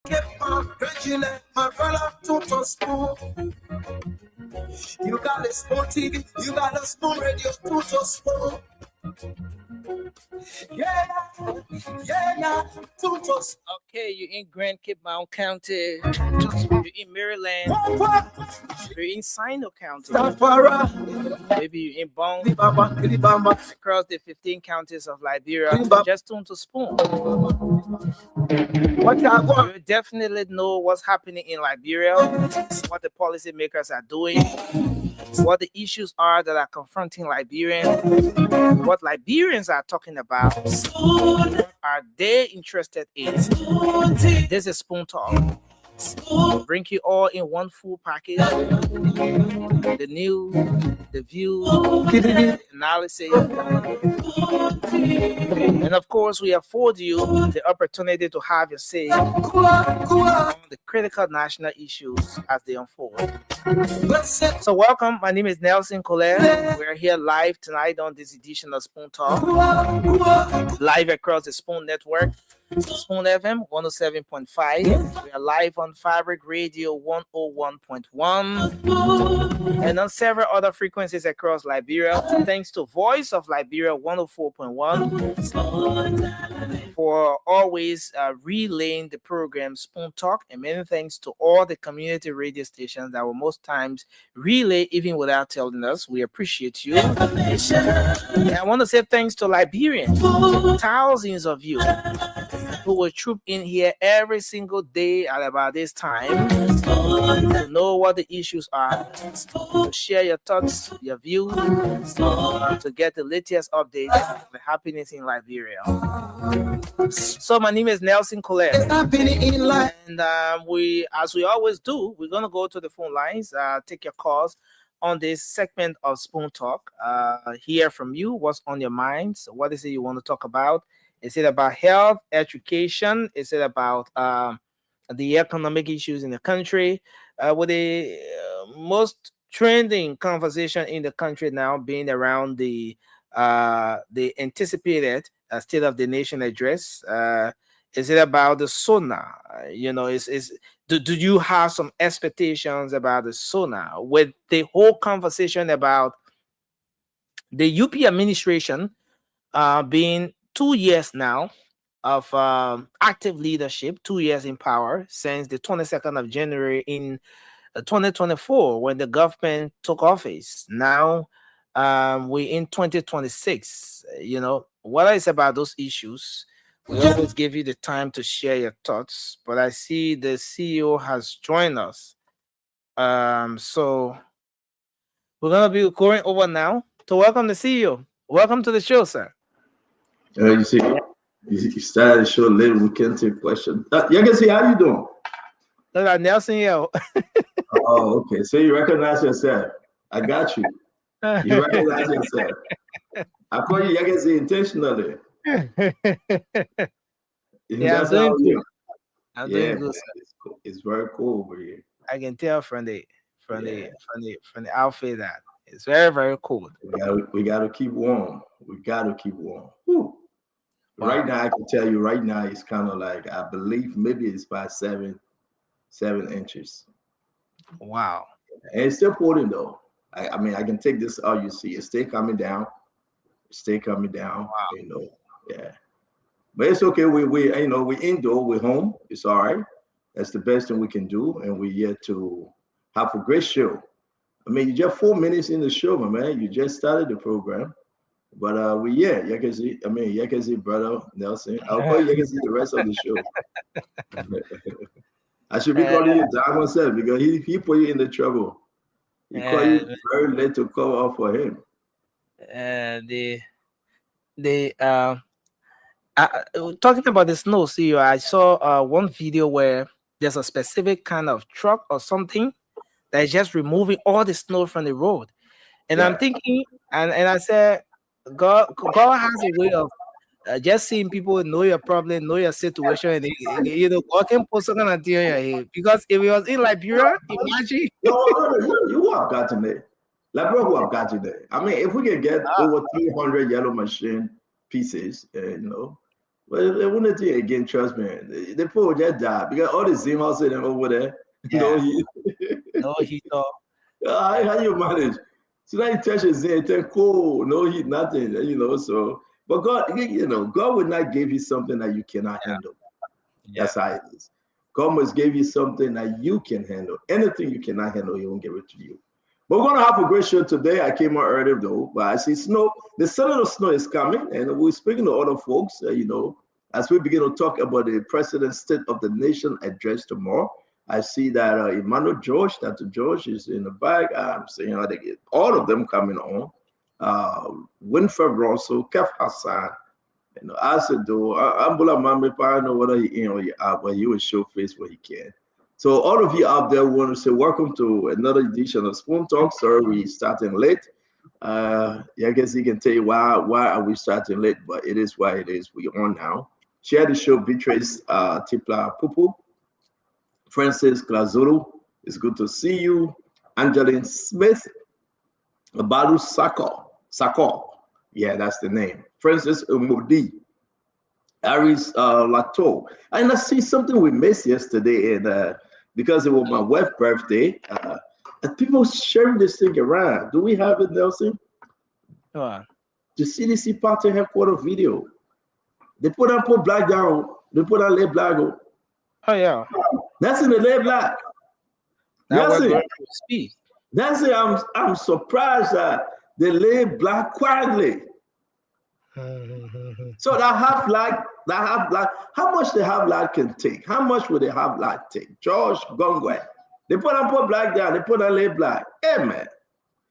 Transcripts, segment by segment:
Get my regular, my brother, to spoon. You got a small TV, you got a small radio, to spoon. Yeah, yeah, tutos. Okay, you're in Grand Cape Mount County. You're in Maryland. You're in Sino County. Maybe you're in Bong. Across the 15 counties of Liberia. Just tune to Spoon. You definitely know what's happening in Liberia, what the policymakers are doing, what the issues are that are confronting Liberians, what Liberians are talking about, what are they interested in. This is Spoon Talk. We'll bring you all in one full package. The news, the views, the analysis. And of course, we afford you the opportunity to have your say on the critical national issues as they unfold. So welcome, my name is Nelson Colette. We're here live tonight on this edition of Spoon Talk, live across the Spoon Network, Spoon FM 107.5. We are live on Fabric Radio 101.1 and on several other frequencies across Liberia. Thanks to Voice of Liberia 104.1 for always relaying the program Spoon Talk, and many thanks to all the community radio stations that will most times relay even without telling us. We appreciate you. And I want to say thanks to Liberians, thousands of you who will troop in here every single day at about this time to know what the issues are, to share your thoughts, your views, to get the latest updates of the happiness in Liberia. So my name is Nelson Colette, and we, as we always do, we're going to go to the phone lines, take your calls on this segment of Spoon Talk, hear from you, what's on your minds, what is it you want to talk about. Is it about health, education? Is it about the economic issues in the country? With the most trending conversation in the country now being around the anticipated State of the Nation address. Is it about the SONA? Do you have some expectations about the SONA? With the whole conversation about the UP administration being 2 years now of active leadership, 2 years in power since the 22nd of January in 2024 when the government took office. Now we're in 2026. What is about those issues? We always give you the time to share your thoughts, but I see the CEO has joined us. So we're going to be going over now to welcome the CEO. Welcome to the show, sir. You see, you started the show late. We can't take questions. You can see how you doing? Nelson, yo. Oh, okay. So you recognize yourself. I got you. You recognize yourself. I call you can see intentionally. Yeah, I'm doing good. I'm doing good. It's very cool over here. I can tell from the outfit that it's very, very cool. We gotta keep warm. We gotta keep warm. Whew. Wow. Right now, I can tell you. Right now, it's kind of like I believe maybe it's about 7 inches. Wow. And it's still pouring though. I mean, I can take this out. You see, it's still coming down. Wow. Yeah. But it's okay. We indoor. We're home. It's all right. That's the best thing we can do, and we're here to have a great show. I mean, you're just 4 minutes in the show, my man. You just started the program. But you can see, brother Nelson. I'll call you can see the rest of the show. I should be calling you Don myself because he put you in the trouble. He called you very late to call out for him. Talking about the snow, CEO, I saw one video where there's a specific kind of truck or something that is just removing all the snow from the road. And I'm thinking, and I said, God has a way of just seeing people know your problem, know your situation, and God can put something on your head. Because if it was in Liberia, imagine. You have gotten it. Liberia who have gotten it. I mean, if we can get over 300 yellow machine pieces, But they wouldn't do it again, trust me. They probably just die because all the Zim house and over there, no Yeah. heat. No heater. How, Yeah. how you manage? So now you touch a Zim, it's cold, no heat, nothing, so. But God, God would not give you something that you cannot handle. Yeah. That's how it is. God must give you something that you can handle. Anything you cannot handle, He won't give it to you. But we're gonna have a great show today. I came out early though, but I see snow. The season of snow is coming, and we're speaking to other folks. As we begin to talk about the President's State of the Nation address tomorrow. I see that Emmanuel George, Dr. George, is in the back. I'm seeing how they get all of them coming on. Winfred Russell, Kef Hassan, I said, though, I'm Mame, I know whether he in or he out, but he will show face where he can. So all of you out there want to say welcome to another edition of Spoon Talk. Sorry, we starting late. I guess he can tell you why are we starting late, but it is why it is. We're on now. Share the show, Beatrice Tipla Pupu, Francis Glazulu. It's good to see you. Angeline Smith, Balu Sako. Yeah, that's the name. Francis Umudi, Aris Lato. And I see something we missed yesterday, and because it was my wife's birthday, and people sharing this thing around. Do we have it, Nelson? Sure. The CDC party headquarters video. They put on black down. They put on lay black. Oh yeah. That's in the lay black. Now That's we're it. going to speak. That's it. I'm surprised that they lay black quietly. So that half black, how much the half black can take? How much would the half black take? George Gongwe. They put black down, they put on lay black. Hey man.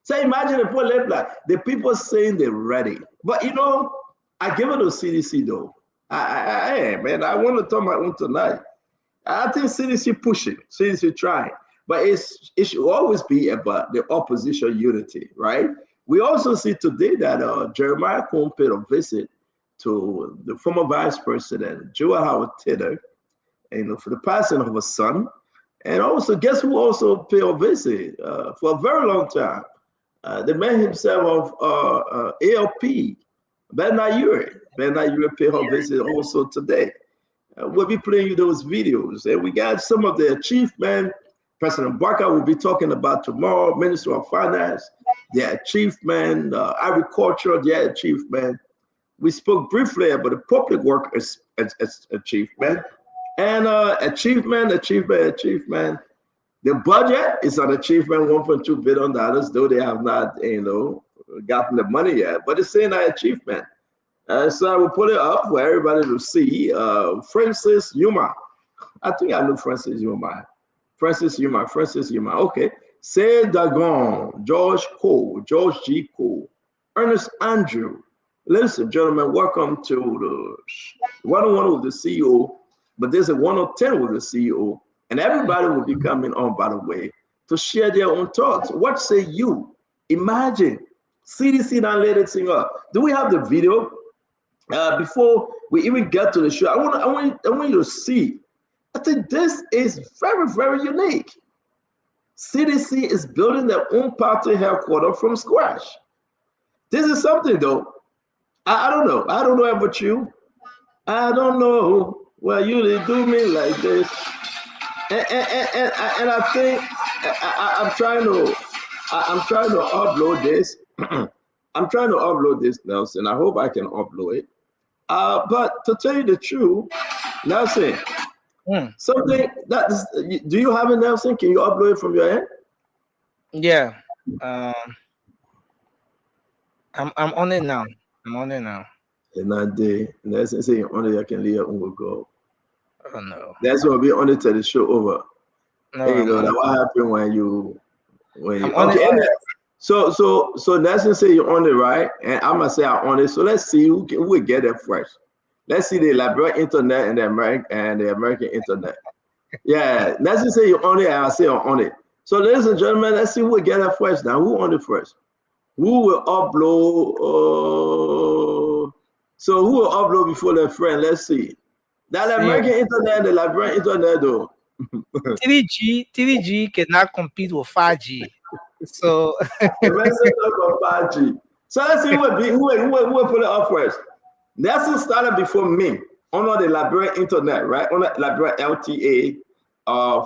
So imagine they put lay black. The people saying they're ready. But I give it to CDC though. I want to talk my own tonight. I think CDC pushing, CDC trying. But it should always be about the opposition unity, right? We also see today that Jeremiah Cohn paid a visit to the former Vice President, Joel Howard Taylor, for the passing of a son. And also, guess who also paid a visit for a very long time? The man himself of ALP, Bernard Ure. Bernard Ure paid a visit also today. We'll be playing you those videos. And we got some of the achievements President Barker will be talking about tomorrow, Minister of Finance, their achievement, agriculture, their achievement. We spoke briefly about the public work achievement. And achievement. The budget is an achievement, $1.2 billion, though they have not, gotten the money yet, but it's saying an achievement. So I will put it up for everybody to see. Francis Yuma. I think I know Francis Yuma. Francis Yuma. Okay. Say Dagon, George Cole, George G. Cole, Ernest Andrew. Ladies and gentlemen, welcome to the 101 with the CEO, but there's a 110 with the CEO, and everybody will be coming on, by the way, to share their own thoughts. What say you? Imagine CDC now let it sing up. Do we have the video? Before we even get to the show, I want you to see. I think this is very, very unique. CDC is building their own party headquarters from scratch. This is something, though. I don't know. I don't know about you. I don't know why you do me like this. And I think I'm trying to upload this. I'm trying to upload this, Nelson. I hope I can upload it. But to tell you the truth, Nelson, something that is, do you have it, Nelson? Can you upload it from your end? Yeah. I'm on it now. And I did. Nelson say only I can leave and we'll go. Oh no. That's gonna be on it till the show over. No, Hey, that what happened when you okay. So Nelson say you're on it, right? And I'm gonna say I'm on it. So let's see who will get it first. Let's see the Liberian internet and the American internet. Yeah, Nelson say you're on it, and I say I'm on it. So ladies and gentlemen, let's see who will get it first now. Who on it first? Who will upload? So who will upload before their friend? Let's see. That American internet, the Liberian internet, though. 3G cannot compete with 5G. So so let's see who will put it up first. Nelson started before me. the Liberian internet, right? On the Liberian LTA,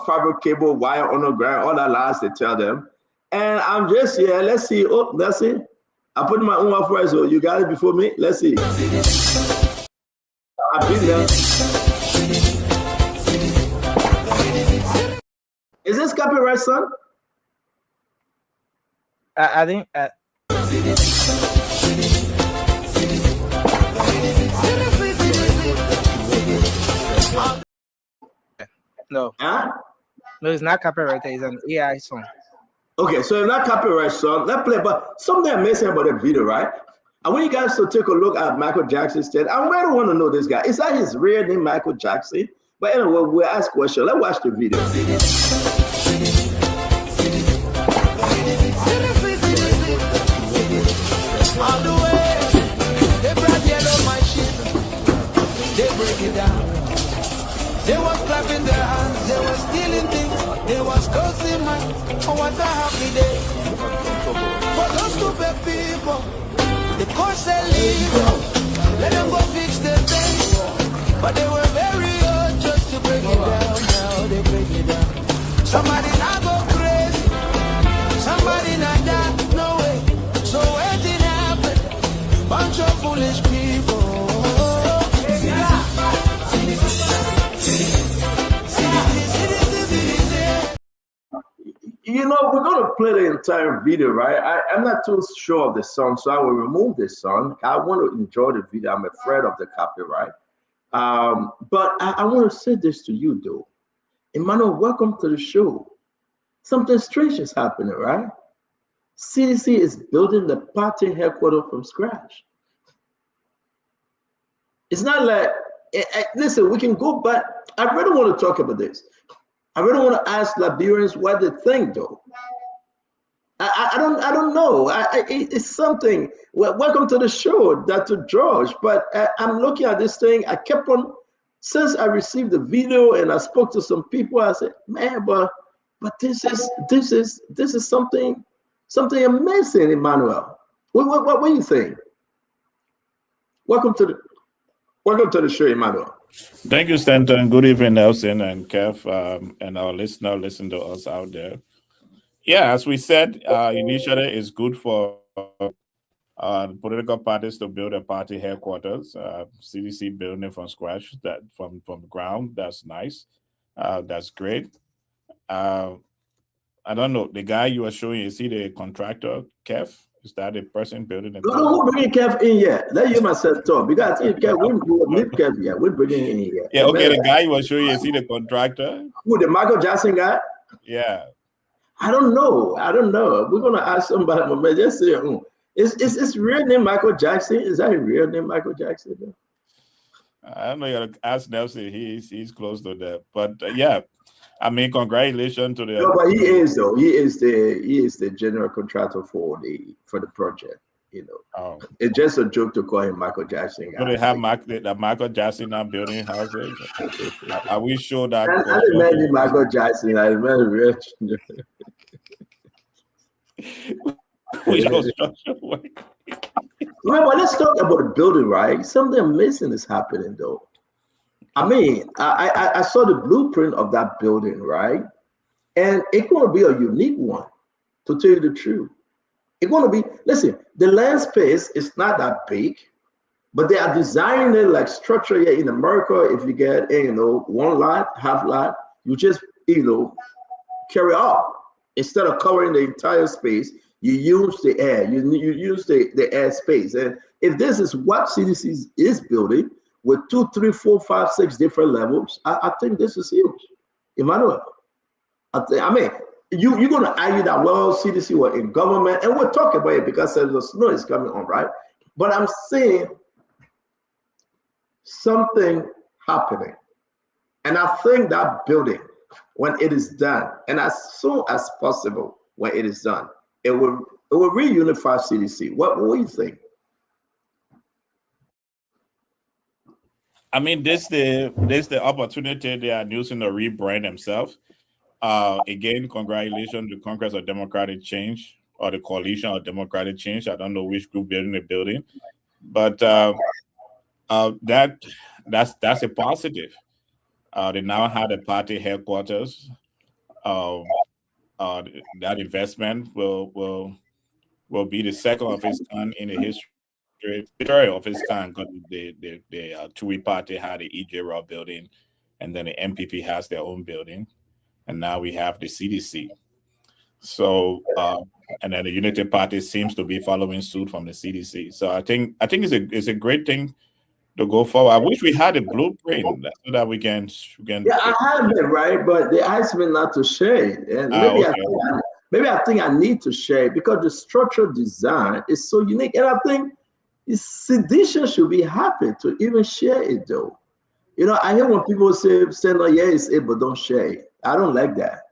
fiber cable, wire underground, all that lies they tell them. And I'm just here. Let's see. Oh, let's see. I put my own one first. So you got it before me. Let's see. I've been there. Is this copyright, son? I think. No. Huh? No, it's not copyrighted. It's an AI song. Okay, so it's not copyright song. Let's play, but something amazing about the video, right? I want you guys to take a look at Michael Jackson's dead. I really want to know this guy. Is that his real name, Michael Jackson? But anyway, we'll ask questions. Let's watch the video. All the way, they brought yellow my shit. They break it down. They was clapping their hands. They was stealing things. They was cursing man. Oh, what a happy day. For those stupid people, the course they leave. Let them go fix their things. But they were very old just to break it down. Now they break it down. Somebody not go crazy. Somebody not die. No way. So when did it happen? Bunch of foolish people. You know, we're going to play the entire video, right? I'm not too sure of the song, so I will remove this song. I want to enjoy the video. I'm afraid of the copyright. But I want to say this to you, though. Emmanuel, welcome to the show. Something strange is happening, right? CDC is building the party headquarters from scratch. It's not like, listen, we can go back. I really want to talk about this. I really want to ask Liberians what they think, though. I don't know. It's something. Well, welcome to the show, Dr. George. But I'm looking at this thing. I kept on, since I received the video and I spoke to some people. I said, man, but this is something amazing, Emmanuel. What do you think? Welcome to the show, Emmanuel. Thank you, Stanton. Good evening, Nelson and Kev, and our listener listen to us out there. Yeah, as we said, initially it's good for political parties to build a party headquarters. CDC building it from scratch, that from the ground. That's nice. That's great. I don't know. The guy you were showing, is he the contractor, Kev? Is that the person building the? No, we're bringing Kev in yet. Let you myself talk because I think Kev, we're Kev yet. We're bringing him in here. Yeah, okay. The guy you were showing, is he the contractor? Who, the Michael Jackson guy? Yeah. I don't know. We're gonna ask somebody. But just say, is real name Michael Jackson? Is that his real name, Michael Jackson? I don't know. You gotta ask Nelson. He's close to that. But yeah. I mean, congratulations to the. No, but he is though. He is the general contractor for the project. You know, it's just a joke to call him Michael Jackson. So they have Michael Jackson now building houses. Are we sure that? I imagine Michael Jackson. I remember rich. Remember, let's talk about the building, right? Something amazing is happening though. I mean, I saw the blueprint of that building, right? And it's going to be a unique one, to tell you the truth. It's going to be, listen, the land space is not that big, but they are designing it like structure here in America. If you get, one lot, half lot, you just, carry out. Instead of covering the entire space, you use the air. You use the air space. And if this is what CDC is building, with 2, 3, 4, 5, 6 different levels, I think this is huge. Emmanuel, I mean, you're going to argue that, well, CDC were in government, and we'll talk about it because the snow is coming on, right? But I'm saying something happening. And I think that building, when it is done, and as soon as possible when it is done, it will reunify CDC. What do you think? I mean, this the opportunity they are using to rebrand themselves. Again, congratulations to Congress of Democratic Change or the Coalition of Democratic Change. I don't know which group building the building, but That's a positive. They now have a party headquarters. Um, that investment will be the second of its kind in the history of its kind. Because the TUI party had the EJ Raw building, and then the MPP has their own building, and now we have the CDC. So, and then the Unity Party seems to be following suit from the CDC. So I think it's a great thing to go forward. I wish we had a blueprint so that we can. Yeah, I have it, right? But they asked me not to share it. And Okay. maybe I think I need to share it because the structural design is so unique. And I think Sedition should be happy to even share it though. I hear when people say no, yeah, it's it, but don't share it. I don't like that.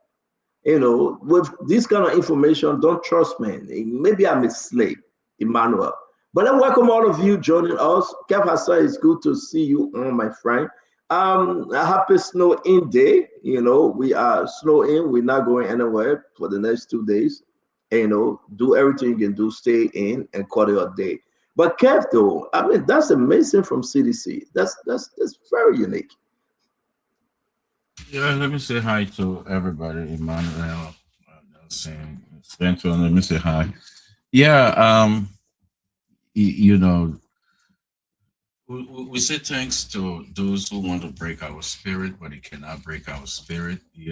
With this kind of information, don't trust me. Maybe I'm a slave, Emmanuel. But I welcome all of you joining us. Kev Hassan, it's good to see you on, my friend. A happy snow in day. We are snow in. We're not going anywhere for the next 2 days. Do everything you can do, stay in and call it a day. But Kev, though, I mean, that's amazing from CDC. That's very unique. Yeah, let me say hi to everybody. Emmanuel, Spencer, let me say hi. Yeah, you know, we say thanks to those who want to break our spirit, but they cannot break our spirit. Be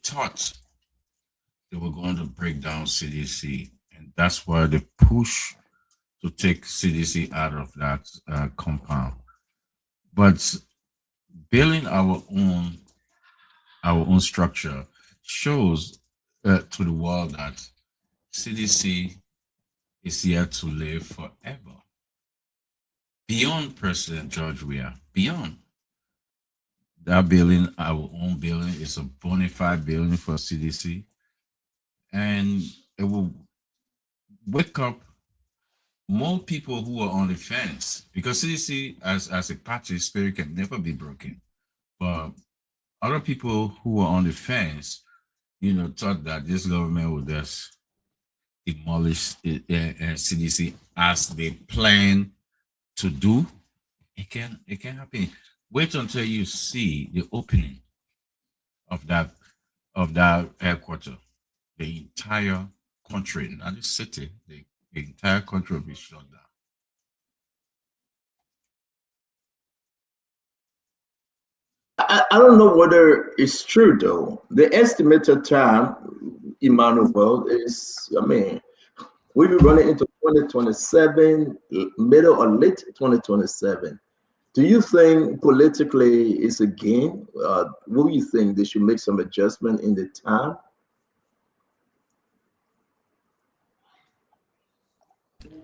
taught they were going to break down CDC, and that's why they push to take CDC out of that compound. But building our own structure shows to the world that CDC is here to live forever. Beyond President George Weah, beyond that building, our own building is a bona fide building for CDC, and it will wake up more people who are on the fence because CDC as a party spirit can never be broken. But other people who are on the fence, thought that this government would just demolish CDC as they plan to do. It can happen. Wait until you see the opening of that headquarters. The entire country, not the city, the entire country will be shut down. I don't know whether it's true though. The estimated time, Emmanuel, is, I mean, we'll be running into 2027, middle or late 2027. Do you think politically it's a gain? What do you think they should make some adjustment in the time?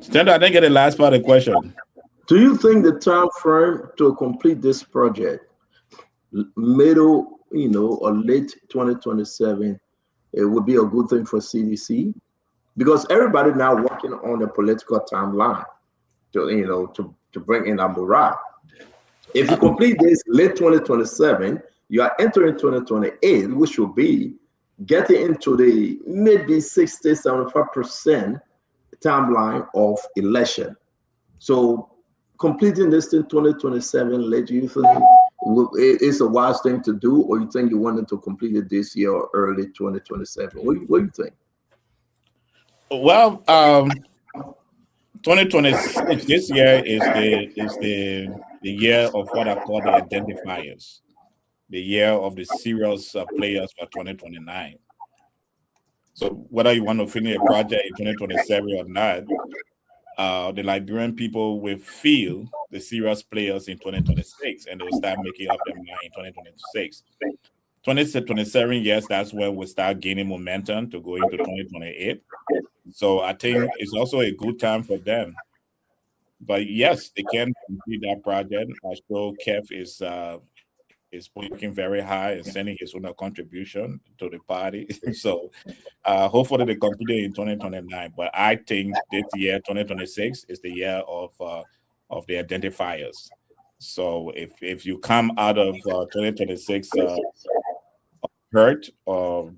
Stand, I didn't get the last part of the question. Do you think the time frame to complete this project, middle, or late 2027, it would be a good thing for CDC? Because everybody now working on the political timeline to bring in Amura. If you complete this late 2027, you are entering 2028, which will be getting into the maybe 60, 75% timeline of election. So completing this in 2027 late, do you think it's a wise thing to do, or you think you wanted to complete it this year or early 2027? What do you think? Well, 2026 this year is the year of what I call the identifiers, the year of the serious players for 2029. So whether you want to finish a project in 2027 or not, the Liberian people will feel the serious players in 2026, and they'll start making up their mind in 2026. 2027 years, that's when we start gaining momentum to go into 2028. So I think it's also a good time for them. But yes, they can complete that project. I sure Kev is working very hard and sending his own contribution to the party. So hopefully they complete it in 2029. But I think this year, 2026, is the year of the identifiers. So if you come out of 2026 hurt or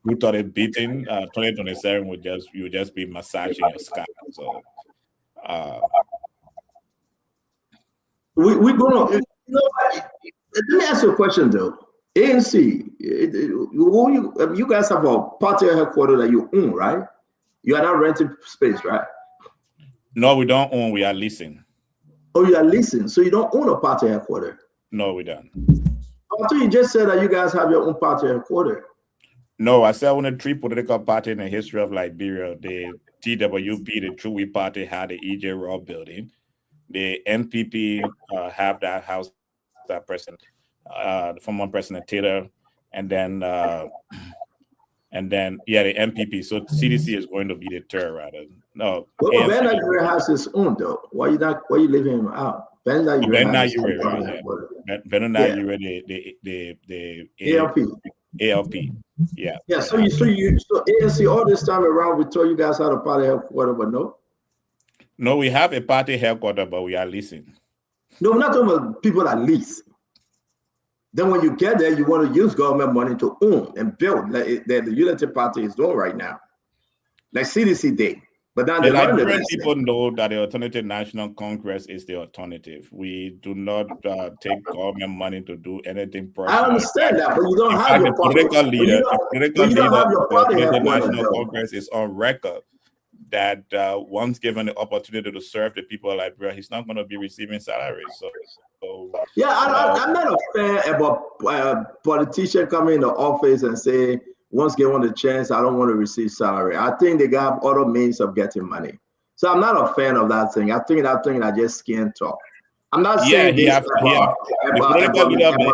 brutally beaten, 2027 will just be massaging your scalp. So we're gonna. You know, let me ask you a question though. ANC, you guys have a party headquarters that you own, right? You are not renting space, right? No, we don't own. We are leasing. Oh, you are leasing, so you don't own a party headquarters. No, we don't. I thought you just said that you guys have your own party headquarters. No, I said only 3 political parties in the history of Liberia. The TWP, the True Party, had the EJ Raw building. The NPP have that house, that president, the former President Taylor, and then the NPP. So CDC is going to be the third, rather. No. Well, Ben Nigeria has his own though. Why you leaving him out? Ben Nigeria, the ALP. Yeah. Yeah. So ANC all this time around, we told you guys how to party headquarters, but no. No, we have a party headquarters, but we are leasing. No, we're not talking about people that lease. Then when you get there, you want to use government money to own and build, like the Unity Party is doing right now, like CDC did. But now the Liberian people know that the Alternative National Congress is the alternative. We do not take government money to do anything personal. I understand that, but you don't have your political leader. The political leader of the Alternative National Congress is on record that once given the opportunity to serve the people of Liberia, he's not going to be receiving salaries. So yeah, I'm not a fan about politicians coming into office and say, once given the chance, I don't want to receive salary. I think they got other means of getting money. So I'm not a fan of that thing. I think that thing I just skin talk. I'm not saying the political leader of the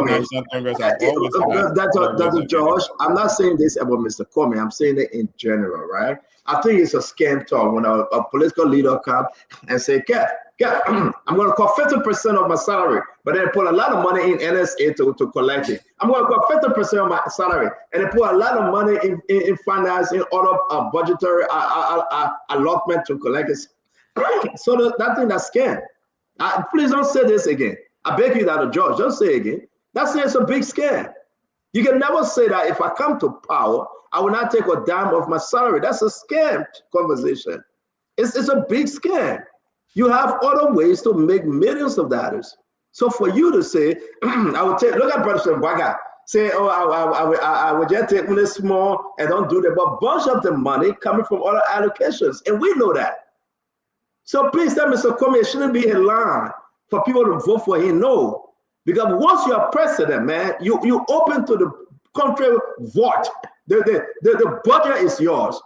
National Congress has always that's George. I'm not saying this about Mr. Comey. I'm saying it in general, right? I think it's a scam talk when a political leader comes and say, I'm going to call 50% of my salary, but then put a lot of money in NSA to collect it. I'm going to call 50% of my salary and then put a lot of money in finance, in other budgetary allotment to collect it. So that thing, that's scam. Please don't say this again. I beg you that, George, don't say it again. That's a big scam. You can never say that if I come to power, I will not take a dime of my salary. That's a scam conversation. It's a big scam. You have other ways to make millions of dollars. So for you to say, I would take, look at President Waga, say, oh, I would just take money small and don't do that, but bunch of the money coming from other allocations. And we know that. So please tell Mr. Comey, it shouldn't be a line for people to vote for him. No. Because once you're president, man, you open to the country vote. The budget is yours.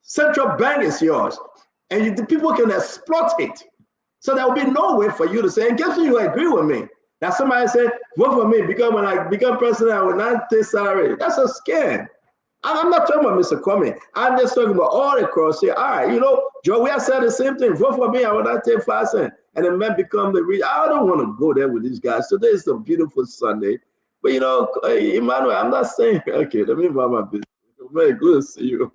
Central bank is yours. And the people can exploit it. So there will be no way for you to say, and guess what, you agree with me. That somebody said, vote for me because when I become president, I will not take salary. That's a scam. I'm not talking about Mr. Comey. I'm just talking about all across here. All right, Joe, we have said the same thing. Vote for me, I will not take 5 cents. And the man become the rich. I don't want to go there with these guys. Today is a beautiful Sunday. But Emmanuel, I'm not saying, okay, let me buy my business. Very good to see you.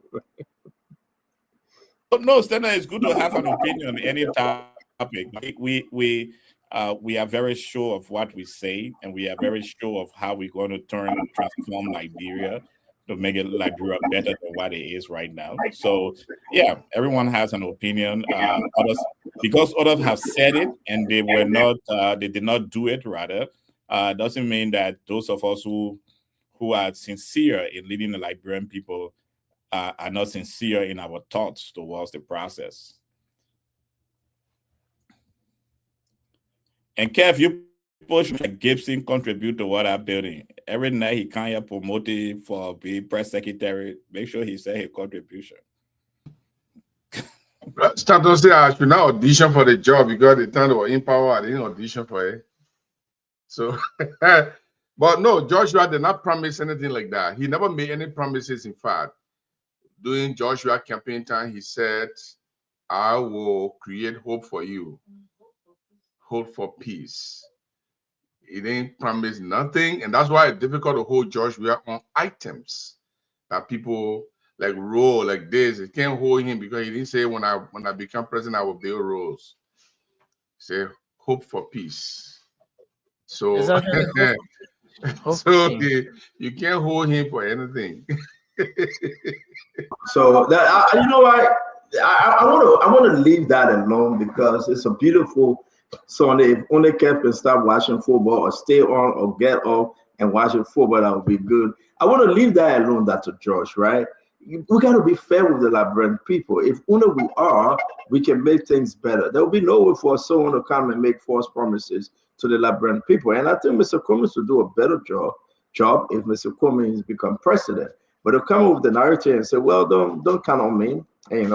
No, Stena, it's good to have an opinion on any topic. We are very sure of what we say, and we are very sure of how we're going to transform Liberia to make it Liberia better than what it is right now. So, yeah, everyone has an opinion. Because others have said it and they did not do it. Rather, doesn't mean that those of us who are sincere in leading the Liberian people are not sincere in our thoughts towards the process. And Kev, you push Gibson contribute to what I'm building. Every night he can't get promoted for being press secretary. Make sure he said his contribution. Status say I should now audition for the job because the time they were in power, I didn't audition for it. So, but no, Joshua did not promise anything like that. He never made any promises. In fact, during Joshua campaign time, he said, I will create hope for you. Hope for peace. He didn't promise nothing. And that's why it's difficult to hold Joshua on items that people like roll like this. It can't hold him because he didn't say when I become president, I will build roads. Say hope for peace. So, you can't hold him for anything. So that you know what, I want to leave that alone because it's a beautiful Sunday. If only Kev can stop watching football or stay on or get off and watching football, that would be good. I want to leave that alone, Dr. George, right? We got to be fair with the Liberian people. If only we are, we can make things better. There will be no way for someone to come and make false promises to the Liberian people. And I think Mr. Cummings will do a better job if Mr. Cummings become president. But to come up with the narrative and say, well, don't count on me. And,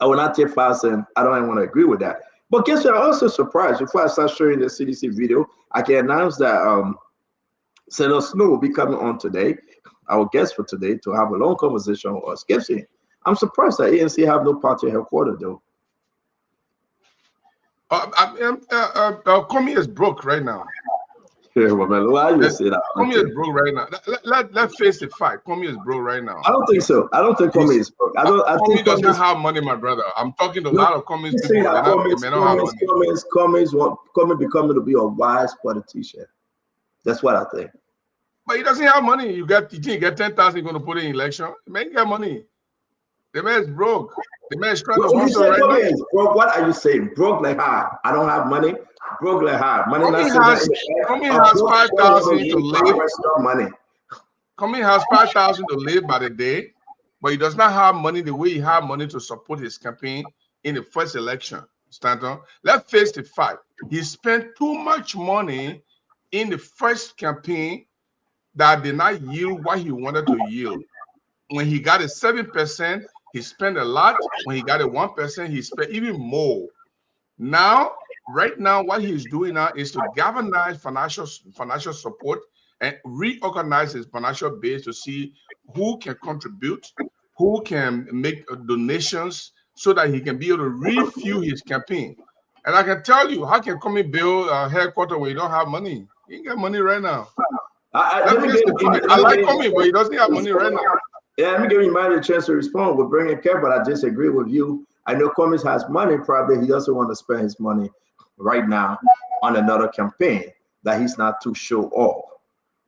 I will not take fast, and I don't even want to agree with that. But guess what? I'm also surprised. Before I start showing the CDC video, I can announce that Senator Snow will be coming on today, our guest for today, to have a long conversation with us. Gibson, I'm surprised that ANC have no party headquarters, though. Comey is broke right now. Yeah, well, man, why you say that? Comey is broke right now. Let's face the fact. Comey is broke right now. I don't think so. I don't think Comey is broke. I Comey think doesn't have money, my brother. I'm talking to a lot of Comey people. They don't have money. Comey becoming to be a wise politician. That's what I think. But he doesn't have money. You think you get 10,000, you're going to put in election. The man get money. The man is broke. The man is trying to hustle right now. Broke, what are you saying? Broke like how? I don't have money. Broke like how? Money Comey has 5,000 to live. Money. Comey has 5,000 to live by the day, but he does not have money the way he had money to support his campaign in the first election. Stanton, let's face the fact. He spent too much money in the first campaign that did not yield what he wanted to yield. When he got a 7%, he spent a lot. When he got a 1%, he spent even more. Now, right now, what he's doing now is to galvanize financial support and reorganize his financial base to see who can contribute, who can make donations so that he can be able to refuel his campaign. And I can tell you, how can Comey build a headquarters when you don't have money? He ain't got money right now. I like Comey, but he doesn't have money right now. Yeah, let me give you a chance to respond. We're bringing care, but I disagree with you. I know Cummings has money. Probably he doesn't want to spend his money right now on another campaign that he's not too sure of.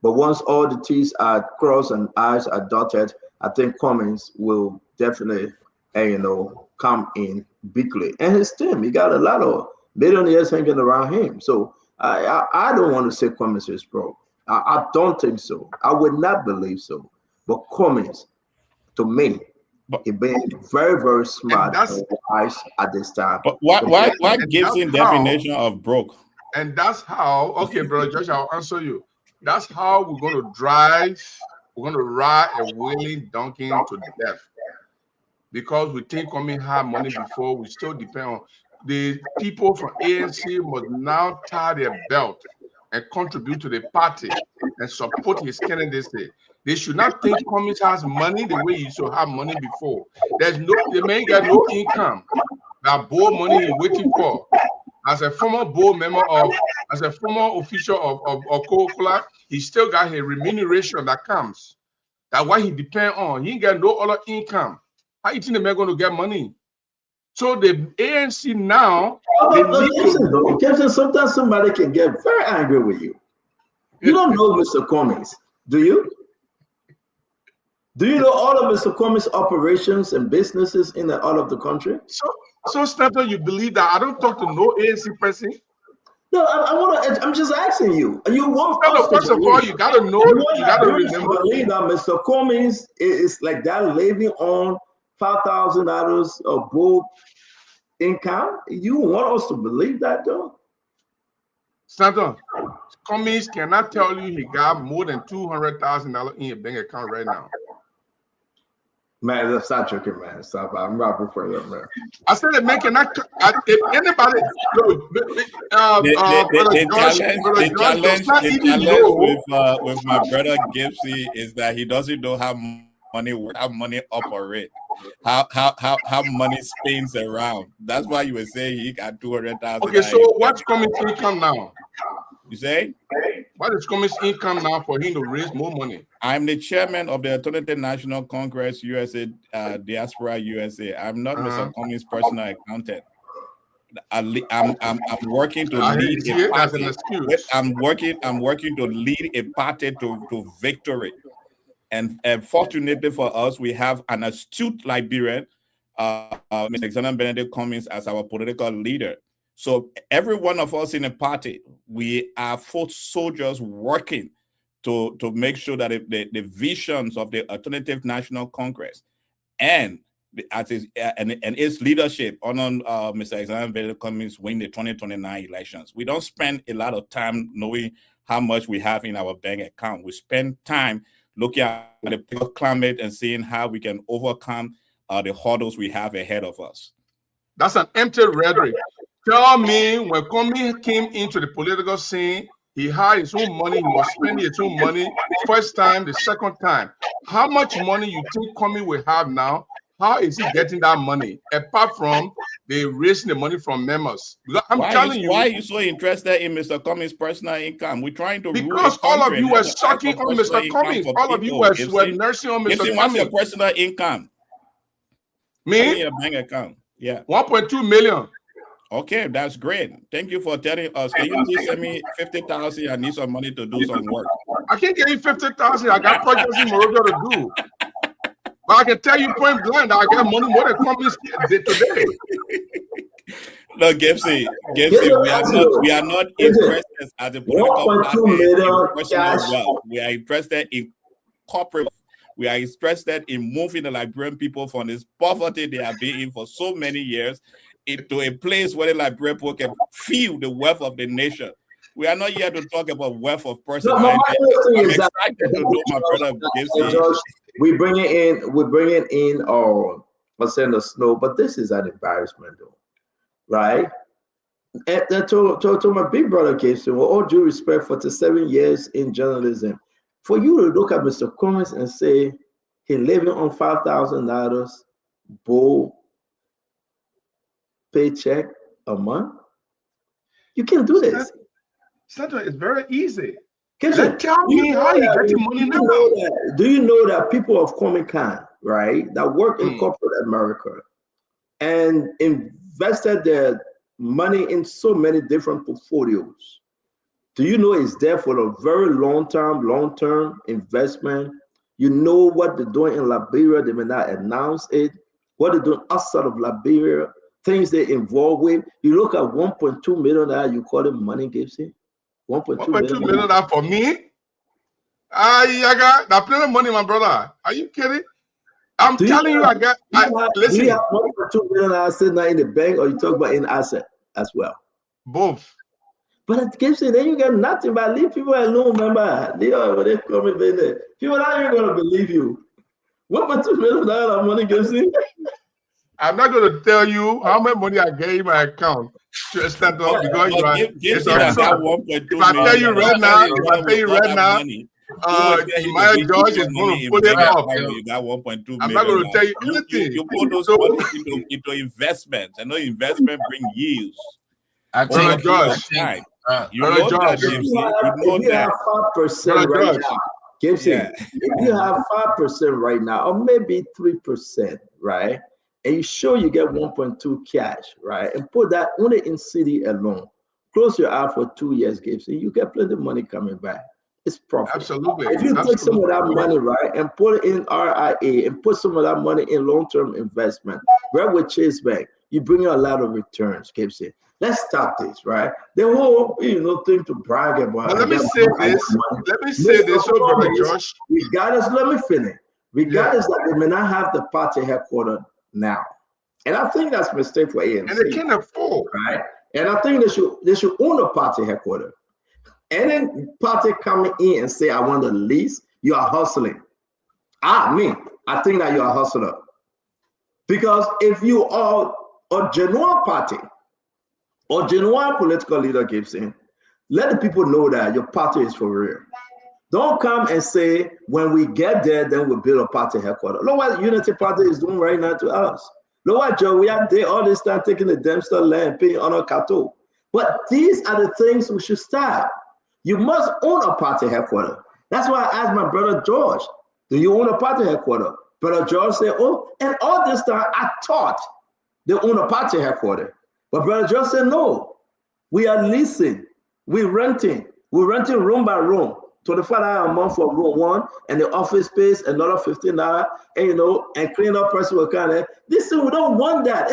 But once all the T's are crossed and I's are dotted, I think Cummings will definitely, come in bigly. And his team, he got a lot of millionaires hanging around him. So I don't want to say Cummings is broke. I don't think so. I would not believe so. But Cummings, to me, he been very, very smart and wise at this time. But why gives him definition of broke? And that's how, okay, brother Josh, I'll answer you. That's how we're going to ride a willing donkey to death. Because we think Comey had money before, we still depend on the people from ANC must now tie their belt and contribute to the party and support his candidacy. They should not think Cummings has money the way he used to have money before. The man got no income. That board money he's waiting for. As a former board member as a former official of Coca-Cola, he still got his remuneration that comes. That's what he depends on. He ain't got no other income. How you think the man going to get money? So the ANC now, sometimes somebody can get very angry with you. You don't know Mr. Cummings, do you? Do you know all of Mr. Cummings' operations and businesses in and out of the country? So Stanton, you believe that I don't talk to no ANC person? No, I'm just asking you. You want first of all, you gotta know. You gotta remember. Believe that Mr. Cummings is like that living on $5,000 of book income. You want us to believe that, though? Stanton, Cummings cannot tell you he got more than $200,000 in your bank account right now. Man, stop joking, man. Stop. I'm not for that, man. I said the man cannot. If anybody, the challenge with my brother Gipsy is that he doesn't know how money operate, how money spins around. That's why you were saying he got 200,000. Okay, so what's Cummings' income now? You say? What is Cummings' income now for him to raise more money? I'm the chairman of the Alternative National Congress USA, Diaspora USA. I'm not Mr. Cummings' personal accountant. I'm working to lead a party. I'm working to lead a party to victory. And fortunately for us, we have an astute Liberian, Mr. Alexander Benedict Cummings, as our political leader. So every one of us in the party, we are foot soldiers working to make sure that the visions of the Alternative National Congress and its leadership on Mr. Alexander Cummings win the 2029 elections. We don't spend a lot of time knowing how much we have in our bank account. We spend time looking at the political climate and seeing how we can overcome the hurdles we have ahead of us. That's an empty rhetoric. Tell me, when Cummings came into the political scene, he had his own money, he was spending his own money, first time, the second time. How much money you think Cummings will have now? How is he getting that money? Apart from they raising the money from members. I'm telling you. Why are you so interested in Mr. Cummings' personal income? We're trying to because all of you were sucking on Mr. Cummings. All of you were nursing on Mr. Cummings. What's your personal income? Me? Your bank account. Yeah. 1.2 million. Okay, that's great. Thank you for telling us. Can you please send me 50,000? I need some money to do some work. I can't get you 50,000. I got projects in Morocco to do. But I can tell you point blank that I got money more than Cummings did today. No, Gibson, we are not interested as a political party in personal wealth. We are interested in corporate. We are interested in moving the Liberian people from this poverty they have been in for so many years into a place where the Liberian people can feel the wealth of the nation. We are not here to talk about wealth of personal. I'm excited to know my brother Gibson. We bring it in, the snow, but this is an embarrassment, though, right? And to my big brother Gibson, with all due respect, 47 years in journalism, for you to look at Mr. Cummings and say he's living on $5,000 bull paycheck a month, you can't do this. It's very easy. Tell me how you getting money now. Do you know that people of Comicon, right, that work in corporate America and invested their money in so many different portfolios? Do you know it's there for a very long-term investment? You know what they're doing in Liberia. They may not announce it. What they're doing outside of Liberia, things they're involved with. You look at $1.2 million, you call it money, Gibson? 1.2 million for me? I got that plenty of money, my brother. Are you kidding? I'm telling you, listen. Do you have $1.2 million sitting there in the bank, or you talk about in asset as well? Both. But at Gibson, then you get nothing. But leave people alone, remember. They come in there. People are not even going to believe you. $1.2 million money, Gibson. I'm not going to tell you how much money I gave in my account to stand up because you are. If I tell you right now, my George is going to put it up. You got 1.2 million. I'm not going to tell you anything. You put those money into investments. I know investment bring yields. I tell you, George. You know that. If you have 5% right now, Gibson, if you have 5% right now, or maybe 3%, right? And you show you get 1.2 cash, right? And put that only in city alone. Close your eye for 2 years, Gibson. You get plenty of money coming back. It's profit. Absolutely. If you take some of that money, right, and put it in RIA and put some of that money in long-term investment, right with Chase Bank, you bring in a lot of returns, Gibson. Let's stop this, right? The whole, thing to brag about. But let me say this, brother Josh. Regardless, let me finish. Regardless that they may not have the party headquarters now, and I think that's a mistake for ANC. And they can't afford, right? And I think they should own a party headquarters. And then party coming in and say, "I want the lease." You are hustling. I think that you are a hustler, because if you are a genuine party or genuine political leader, Gibson, let the people know that your party is for real. Don't come and say, when we get there, then we'll build a party headquarters. Look what Unity Party is doing right now to us. Look what, Joe, we are there all this time taking the Dempster land, paying on our cattle. But these are the things we should start. You must own a party headquarters. That's why I asked my brother George, do you own a party headquarters? Brother George said, oh, and all this time I thought they own a party headquarters. But Brother George said, no, we are leasing, we're renting room by room. $25 a month for room 1 and the office space, another $15, and and clean up person will come there. Listen, we don't want that.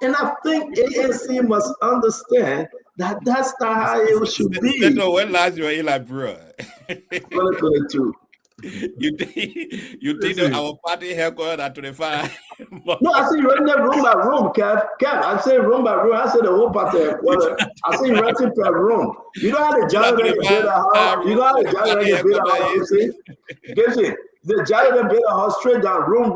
And I think ANC must understand that that's not how it should be. When last you were in like, bro? 2022. You think our party headquarters at 25? No, I see you renting room by room, Kev. I say room by room. I say the whole party headquarters. I see you renting per room. You don't have the janitor to build a house. You don't have the janitor to build a house. You see? The janitor build a house straight down. Room.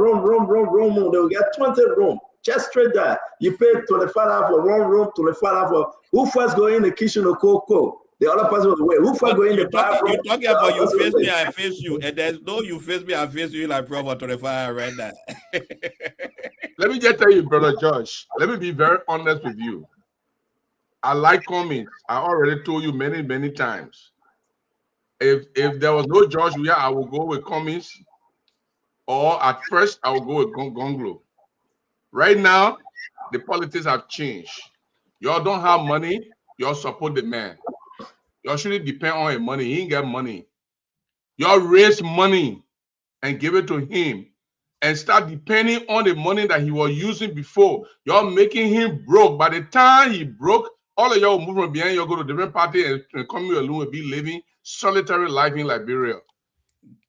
They will get 20 room. Just straight down. You pay $25 for one room, $25 for who first go in the kitchen or cook. The other person will wait. Who first go in the bathroom? You're talking about you face me, I face you, and there's no you face me, I face you like bro for 25 right now. Let me just tell you, brother Josh. Let me be very honest with you. I like Cummings. I already told you many times. If there was no George Weah, I will go with Cummings, or at first I will go with Gonglo. Right now, the politics have changed. Y'all don't have money. Y'all support the man. Y'all shouldn't depend on his money. He ain't got money. Y'all raise money and give it to him and start depending on the money that he was using before. Y'all making him broke. By the time he broke, all of y'all move from behind, y'all go to different party and come here alone and be living solitary life in Liberia.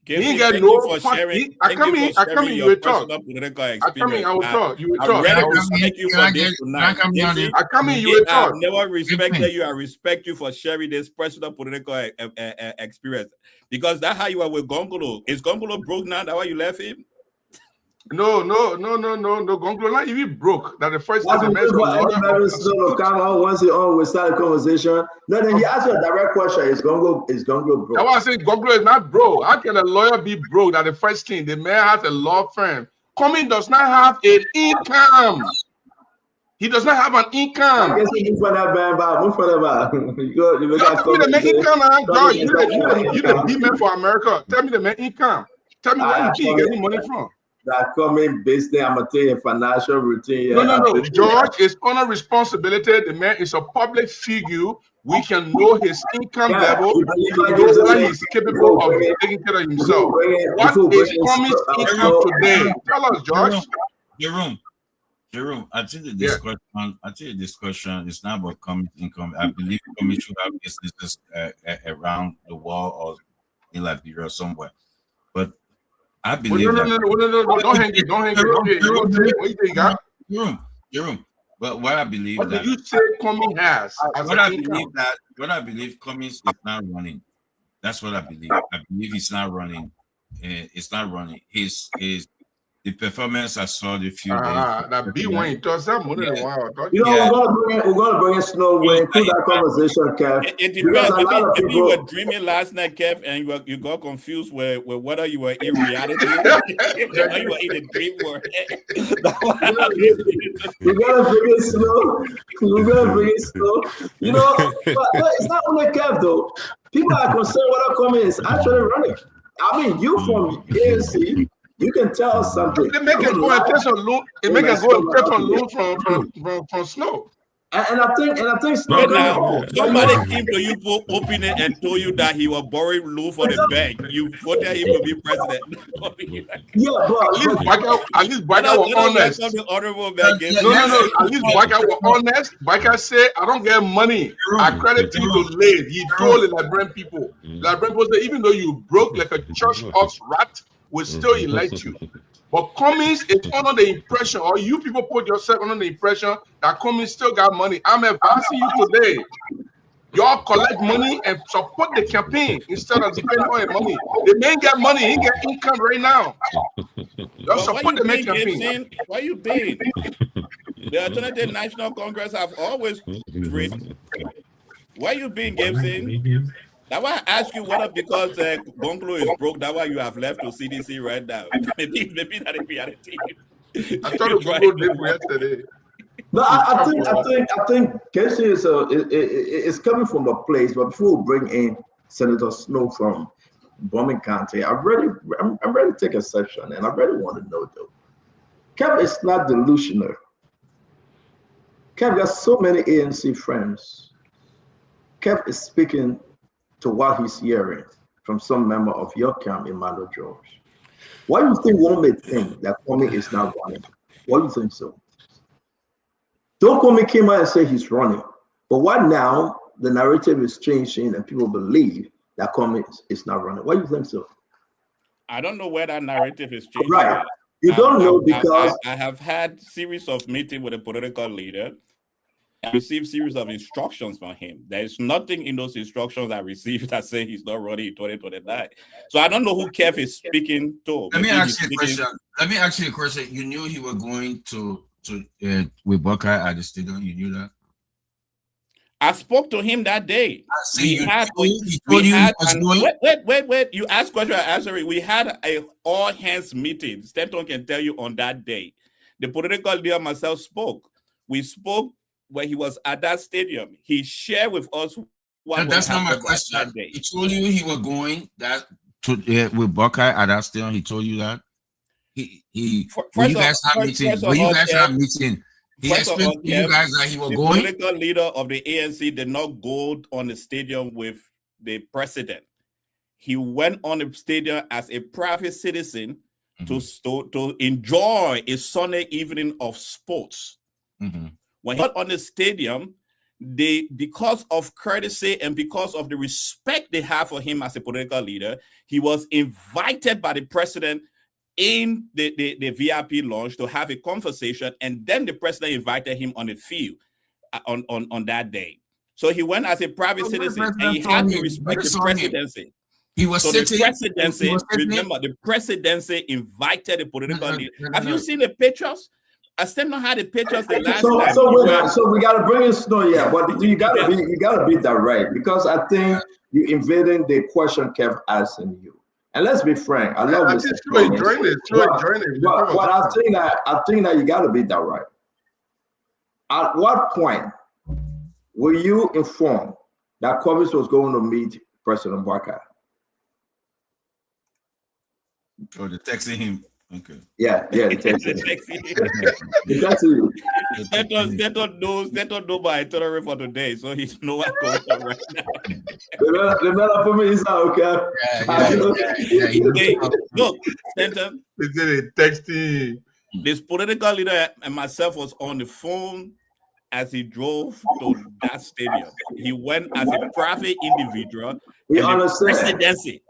He ain't got no party. I come in, you will talk. I come in, I will talk. You will talk. I respect you for this tonight. I come in, you will talk. I've never respected you. I respect you for sharing this personal political experience. Because that's how you are with Gongolo. Is Gongolo broke now? That's why you left him? No. Gongolo not even broke. That the first time come on once we start a conversation. No, then he asked you a direct question. Is Gongolo broke? I was saying Gongolo is not broke. How can a lawyer be broke? That the first thing, the man has a law firm. Cummings does not have an income. He does not have an income. I guess you for that man, you tell me the man income, God, you the demon for America. Tell me the man income. Tell me where you get money from. That coming based on material financial routine. No. George is under responsibility. The man is a public figure. We can know his income level. We know what he's capable of taking care of himself. What is Cummings' income today? Tell us, George. Jerome, I think the discussion is not about Cummings' income. I believe Cummings should have businesses around the world or in Liberia somewhere. But I believe no. Don't hang it. Jerome. But what I believe what do you say Cummings has? What I believe Cummings is not running. That's what I believe. I believe he's not running. It's not running. The performance I saw the few days. That B1 does that more than a while. We're gonna bring Snow Wayne to that conversation, Kev. It depends. Maybe you were dreaming last night, Kev, and you got confused with whether you were in reality or you were in a dream world. We're gonna bring it slow. But it's not only Kev though. People are concerned whether Cummings is actually running. I mean, you from ANC. You can tell us something. They make us go and take some loan. They make us go and take some loan from Snow. And I think Snow. Somebody came to you for opening and told you that he was borrowing loan for the bank. You voted him to be president. Yeah, but at least Baka was honest. No. At least Baka was honest. Baka said, "I don't get money. I credit you to late." He told the Liberian people. Liberian people say, even though you broke like a church ox rat, will still elect you. But Cummings is under the impression, or you people put yourself under the impression that Cummings still got money. I'm advising you today. Y'all collect money and support the campaign instead of depending on your money. The man get money, he get income right now. Y'all support the man campaign. Why you being? The Alternative National Congress have always raised. Why you being, Gibson? That's why I ask you whether because Gonglo is broke, that's why you have left to CDC right now. Maybe that is reality. I thought it was Gonglo did yesterday. No, I think Casey is coming from a place. But before we bring in Senator Snow from Bombing County, I'm ready to take a session, and I really want to know though. Kev is not delusional. Kev got so many ANC friends. Kev is speaking to what he's hearing. from some member of your camp, Emmanuel George. Why do you think one may think that Kwame is not running? Why do you think so? Don't Kwame came out and say he's running. But why now the narrative is changing and people believe that Kwame is not running? Why do you think so? I don't know where that narrative is changing. Right. You don't know because I have had series of meetings with a political leader. I received series of instructions from him. There is nothing in those instructions I received that say he's not running in 2029. So I don't know who Kev is speaking to. Let me ask you a question. You knew he was going to with Buckeye at the stadium. You knew that. I spoke to him that day. Wait. You asked question, I answer it. We had a all hands meeting. Stanton can tell you on that day. The political leader myself spoke. We spoke when he was at that stadium. He shared with us what that's not my question. That day. He told you he was going with Buckeye at that stadium. He told you that. You guys have meeting. He explained to you guys that he was going. The political leader of the ANC did not go on the stadium with the president. He went on the stadium as a private citizen to enjoy a Sunday evening of sports. When he got on the stadium, because of courtesy and because of the respect they have for him as a political leader, he was invited by the president in the VIP lounge to have a conversation, and then the president invited him on the field on that day. So he went as a private citizen, and he had to respect the presidency. He was sitting. Remember, the presidency invited the political leader. Have you seen the pictures? I still not had the pictures the last time. So we gotta bring in Snow, yeah, but you gotta be direct, because I think you invading the question Kev asking you. And let's be frank, I love this. But I think that you gotta be direct. At what point were you informed that Kovis was going to meet President Buckeye? Oh, they're texting him. Okay. Yeah, they're texting him. They don't know my itinerary for today, so he's know what's going on right now. Remember for me, it's not okay. Look, Stanton. Texting. This political leader and myself was on the phone as he drove to that stadium. He went as a private individual. We understand.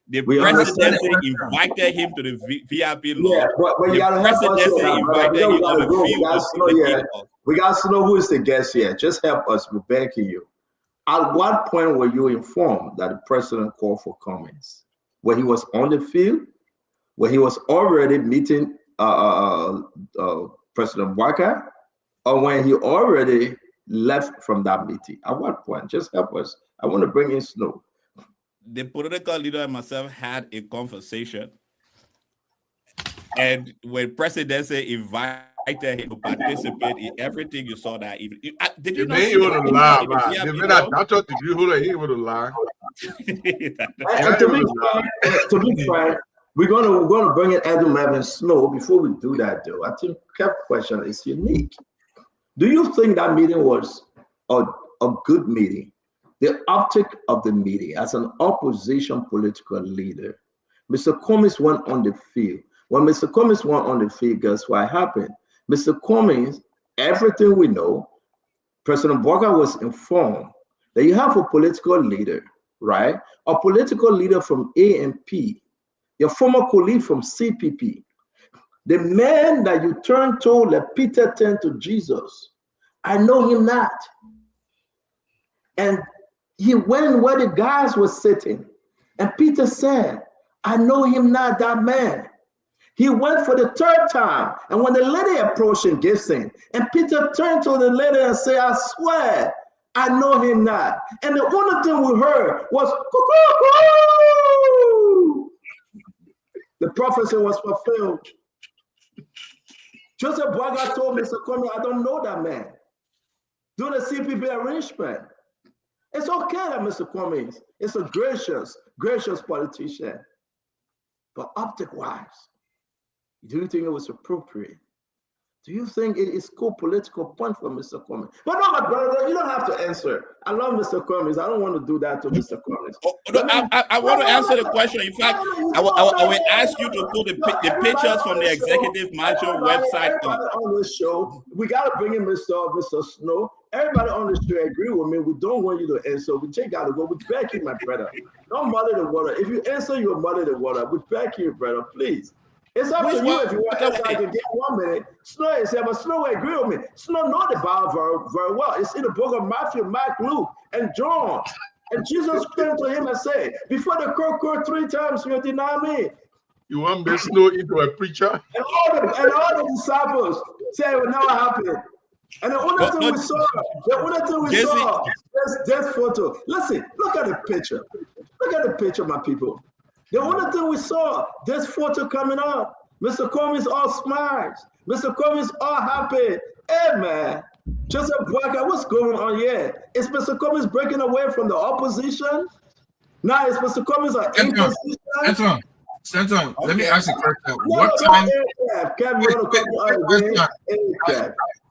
The presidency invited him to the VIP law. Yeah, but you gotta help us here. We got to know who is the guest here. Just help us. We're begging you. At what point were you informed that the president called for comments? When he was on the field? When he was already meeting President Buckeye? Or when he already left from that meeting? At what point? Just help us. I want to bring in Snow. The political leader and myself had a conversation, and when presidency invited him to participate in everything you saw that evening, did you not see lie? To be frank, we're gonna bring in Adam Evans Snow. Before we do that, though, I think Kev's question is unique. Do you think that meeting was a good meeting? The optic of the meeting, as an opposition political leader, Mr. Cummings went on the field. When Mr. Cummings went on the field, guess what happened? Mr. Cummings, everything we know, President Buckeye was informed that you have a political leader, right? A political leader from AMP, your former colleague from CPP, the man that you turned to, like Peter turned to Jesus. I know him not. And he went where the guys were sitting. And Peter said, I know him not, that man. He went for the third time. And when the lady approached him, Gibson, and Peter turned to the lady and said, I swear, I know him not. And the only thing we heard was, cuckoo! The prophecy was fulfilled. Joseph Boaga told Mr. Cummings, I don't know that man. Do the CPP arrangement. It's okay that Mr. Cummings is a gracious politician. But optic-wise, do you think it was appropriate Do you think it is cool political point for Mr. Cummings? But no, my brother, you don't have to answer. I love Mr. Cummings. I don't want to do that to Mr. Cummings. No, I want to answer the question. In fact, I will ask you to put the pictures from the Executive Mansion website up. On this show, we got to bring in Mr. Snow. Everybody on the show agree with me. We don't want you to answer. We take out the go. We beg you, my brother. Don't muddy the water. If you answer, you'll muddy the water. We beg you, brother, please. It's up to you if you want to answer. I can get 1 minute. Snow is here, but Snow will agree with me. Snow know the Bible very, very well. It's in the book of Matthew, Mark, Luke, and John. And Jesus came to him and said, before the cock crow 3 times, you'll deny me. You want me Snow into a preacher? And all the disciples said it would never happen. And the only thing we saw, is this photo. Listen, look at the picture. Look at the picture, my people. The only thing we saw, this photo coming up. Mr. Cummings all smiles. Mr. Cummings all happy. Hey, man. Joseph Boakai, what's going on here? Is Mr. Cummings breaking away from the opposition? Now, is Mr. Cummings an imposition? Stanton, let me ask you a question. What time?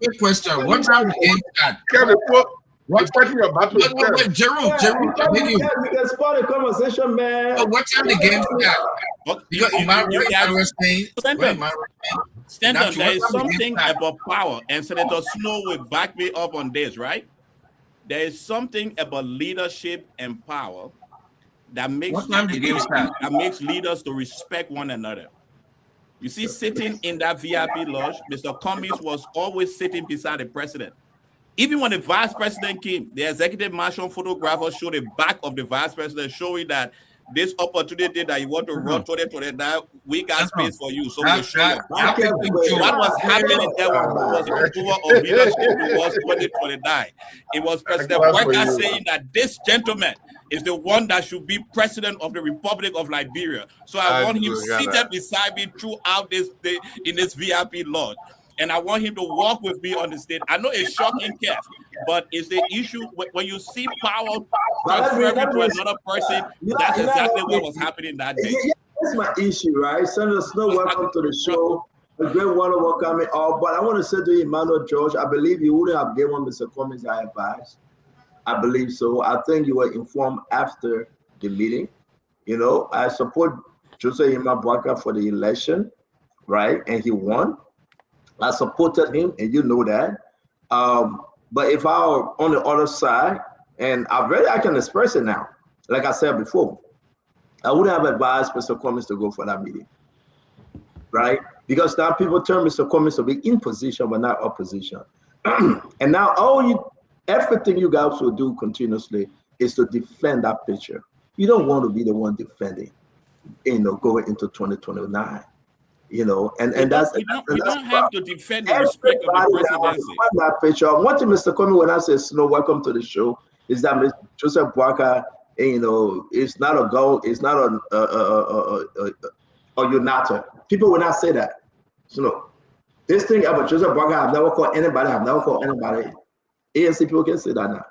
Quick question. What time the game start? What's fighting your battle? Jerome, we can start a conversation, man. What time the game start? Stanton, there is something about power, and Senator Snow will back me up on this, right? There is something about leadership and power that makes leaders to respect one another. You see, sitting in that VIP lodge, Mr. Cummings was always sitting beside the president. Even when the vice president came, the Executive Mansion photographer showed the back of the vice president, showing that this opportunity that you want to run 2029, we got space for you. So we'll show you. What was happening there was over of leadership towards 2029. It was President Boakai saying that this gentleman is the one that should be president of the Republic of Liberia. So I want him seated beside me throughout this day in this VIP lodge. And I want him to walk with me on the stage. I know it's shocking, Kev, but it's the issue when you see power transferring to another person. That's exactly what was happening that day. That's my issue, right? Senator Snow, welcome to the show. A great one of welcoming all. But I want to say to Emmanuel George, I believe you wouldn't have given Mr. Cummings I advice. I believe so. I think you were informed after the meeting. You know, I support Joseph Yema Boakai for the election, right? And he won. I supported him, and you know that. But if I were on the other side, and I can express it now, like I said before, I would have advised Mr. Cummings to go for that meeting, right? Because now people turn Mr. Cummings to be in position, but not opposition. And now everything you guys will do continuously is to defend that picture. You don't want to be the one defending, going into 2029. And that's you don't have to defend the respect of the presidency. That picture. One thing, Mr. Cummings, when I say Snow, welcome to the show, is that Mr. Joseph Boakai, it's not a goal, it's not a uniter. People will not say that. So this thing about Joseph Boakai, I've never called anybody. ANC people can say that now.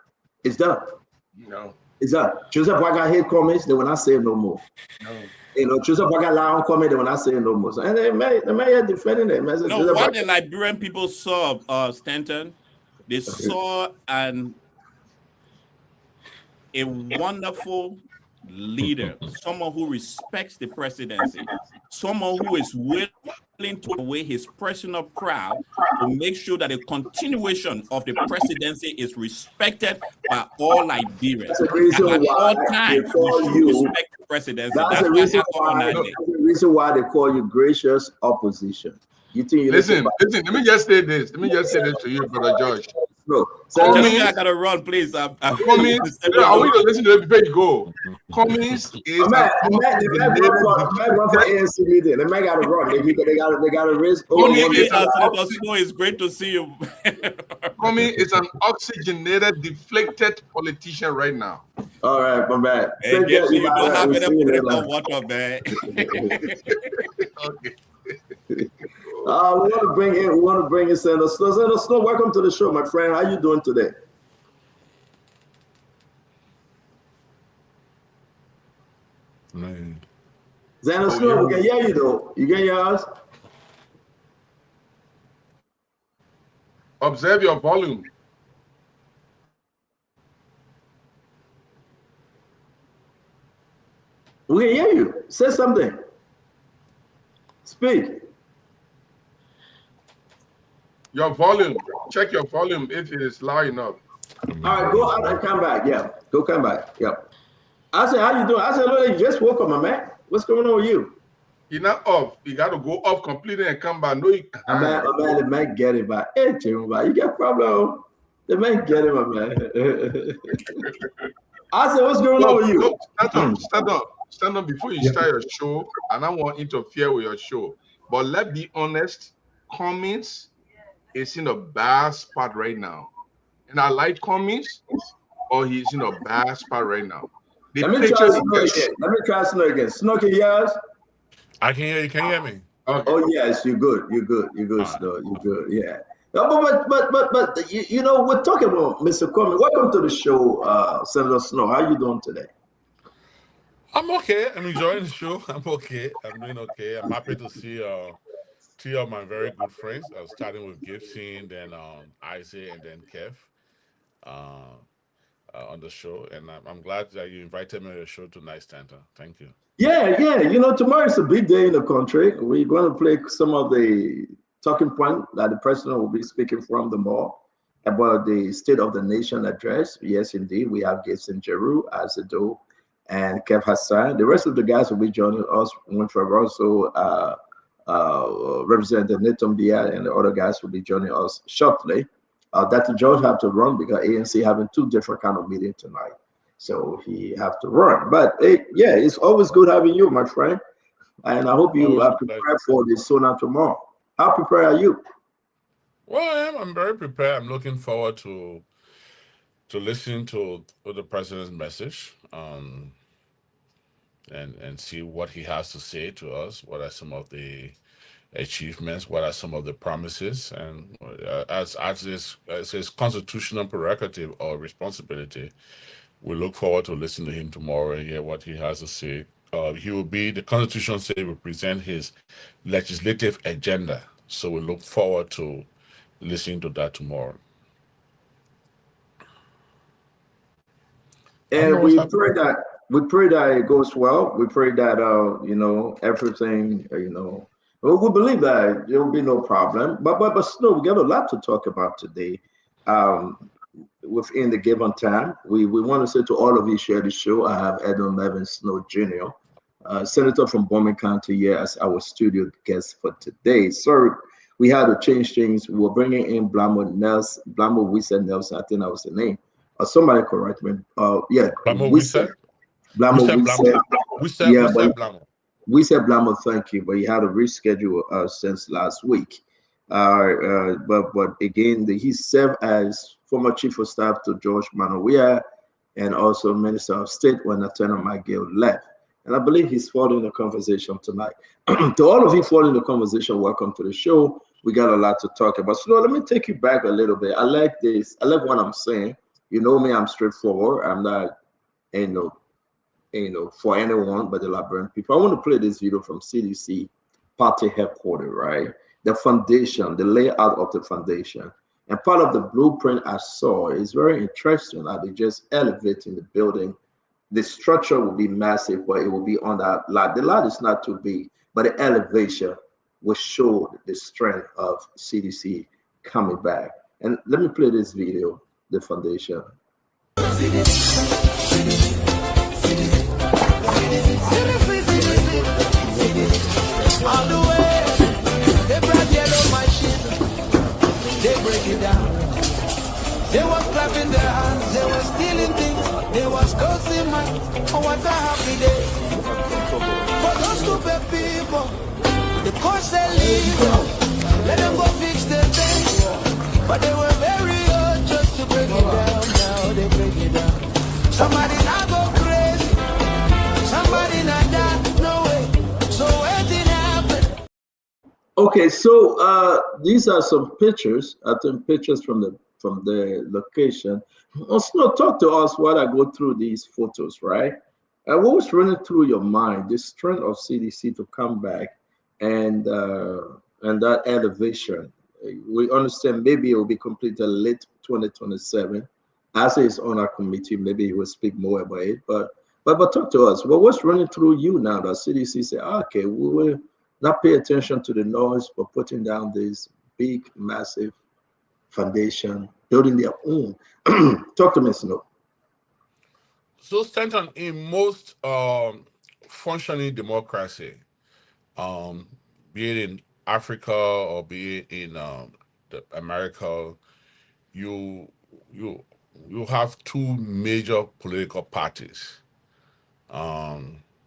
It's done. No. It's done. Joseph Boakai hate Cummings, they will not say no more. No. Joseph Boakai lie on comment, they will not say no more. So, and they may defending it. No, what the Liberian people saw, Stanton, they saw a wonderful leader, someone who respects the presidency, someone who is willing to weigh his personal pride to make sure that the continuation of the presidency is respected by all Liberians. And at all times, we should respect the presidency. That's the reason why they call you gracious opposition. You think listen, let me just say this. Let me just say this to you, Brother George. No, I gotta run, please. Cummings, I want you to listen to it before you go. Cummings is the man run for ANC meeting. The man gotta run. They gotta raise. It's great to see you. Cummings is an oxygenated, deflected politician right now. All right, my man. Hey, you don't have any water, man. Okay. We want to bring in Senator Snow. Senator Snow, welcome to the show, my friend. How you doing today? Senator Snow, we can hear you though. You can hear us? Observe your volume. We can hear you. Say something. Speak. Your volume. Check your volume if it is loud enough. All right, go out and come back. Yeah, go come back. Yep. I said, how you doing? I said, look, you just woke up, my man. What's going on with you? You're not off. You got to go off completely and come back. No, you can't. The man get it back. Hey, Jim, you got problem. The man get it, my man. I said, what's going on with you? Look, stand up before you start your show. And I won't interfere with your show. But let's be honest, Cummings is in a bad spot right now. And I like Cummings, or he's in a bad spot right now. Let me try Snow again. Snow, can you hear us? I can hear you. Can you hear me? Okay. Oh yes, you're good. You're good. You're good, Snow. You're good. Yeah. No, but you know, we're talking about Mr. Cummings. Welcome to the show, Senator Snow. How are you doing today? I'm okay. I'm enjoying the show. I'm okay. I'm doing okay. I'm happy to see three of my very good friends. I was starting with Gibson, then Isaac, and then Kev on the show. And I'm glad that you invited me to your show tonight, Stanton. Thank you. Yeah. You know, tomorrow is a big day in the country. We're going to play some of the talking point that the president will be speaking from the mall about the State of the Nation address. Yes, indeed. We have Gibson Jeru, Azedo, and Kev Hassan. The rest of the guys will be joining us. Which are also Representative Netom Bia and the other guys will be joining us shortly. Dr. George have to run because ANC having two different kind of meetings tonight. So he have to run. But yeah, it's always good having you, my friend. And I hope you are prepared for the SONA tomorrow. How prepared are you? Well, I'm very prepared. I'm looking forward to listen to the president's message and see what he has to say to us. What are some of the achievements? What are some of the promises? And as his constitutional prerogative or responsibility, we look forward to listening to him tomorrow and hear what he has to say. He will be, the Constitution say, will present his legislative agenda. So we look forward to listening to that tomorrow. And we pray that it goes well. We pray that you know, everything, you know, well, we believe that there will be no problem. But Snow, we got a lot to talk about today. Within the given time, we want to say to all of you, share the show. I have Edwin Levin Snow Jr., Senator from Bowman County here as our studio guest for today. Sorry, we had to change things. We were bringing in Blamo Wisa Nelson. I think that was the name. Somebody correct me. Yeah, Blamo Wisa. Blamo Wisa. Yeah, Blamo. Wisa Blamo. Thank you. But he had to reschedule since last week. But again, he served as former Chief of Staff to George Manawia and also Minister of State when Attorney McGill left. And I believe he's following the conversation tonight. To all of you following the conversation, welcome to the show. We got a lot to talk about. So let me take you back a little bit. I like this. I like what I'm saying. You know me, I'm straightforward. I'm not, for anyone but the Liberian people. I want to play this video from CDC party headquarters, right? The foundation, the layout of the foundation. And part of the blueprint I saw is very interesting. How they just elevating the building. The structure will be massive, but it will be on that lot. The lot is not too big, but the elevation will show the strength of CDC coming back. And let me play this video, the foundation. On the way, they brought yellow machine, they break it down. They was clapping their hands, they was stealing things, they was cursing my, oh what a happy day. For those stupid people, the course they leave, let them go fix their things. But they were very old just to break it down, now they break it down. Somebody now go crazy, somebody not die, no way, so waiting happen. Okay, so these are some pictures, I think pictures from the location. Also, talk to us while I go through these photos, right? What was running through your mind, the strength of CDC to come back and that elevation, we understand maybe it will be completed late 2027. As is on our committee, maybe he will speak more about it. But talk to us. Well, what's running through you now that CDC say, okay, we will not pay attention to the noise, but putting down this big, massive foundation, building their own. Talk to me, Snow. So, Stanton, in most functioning democracy, be it in Africa or be it in America, you have two major political parties.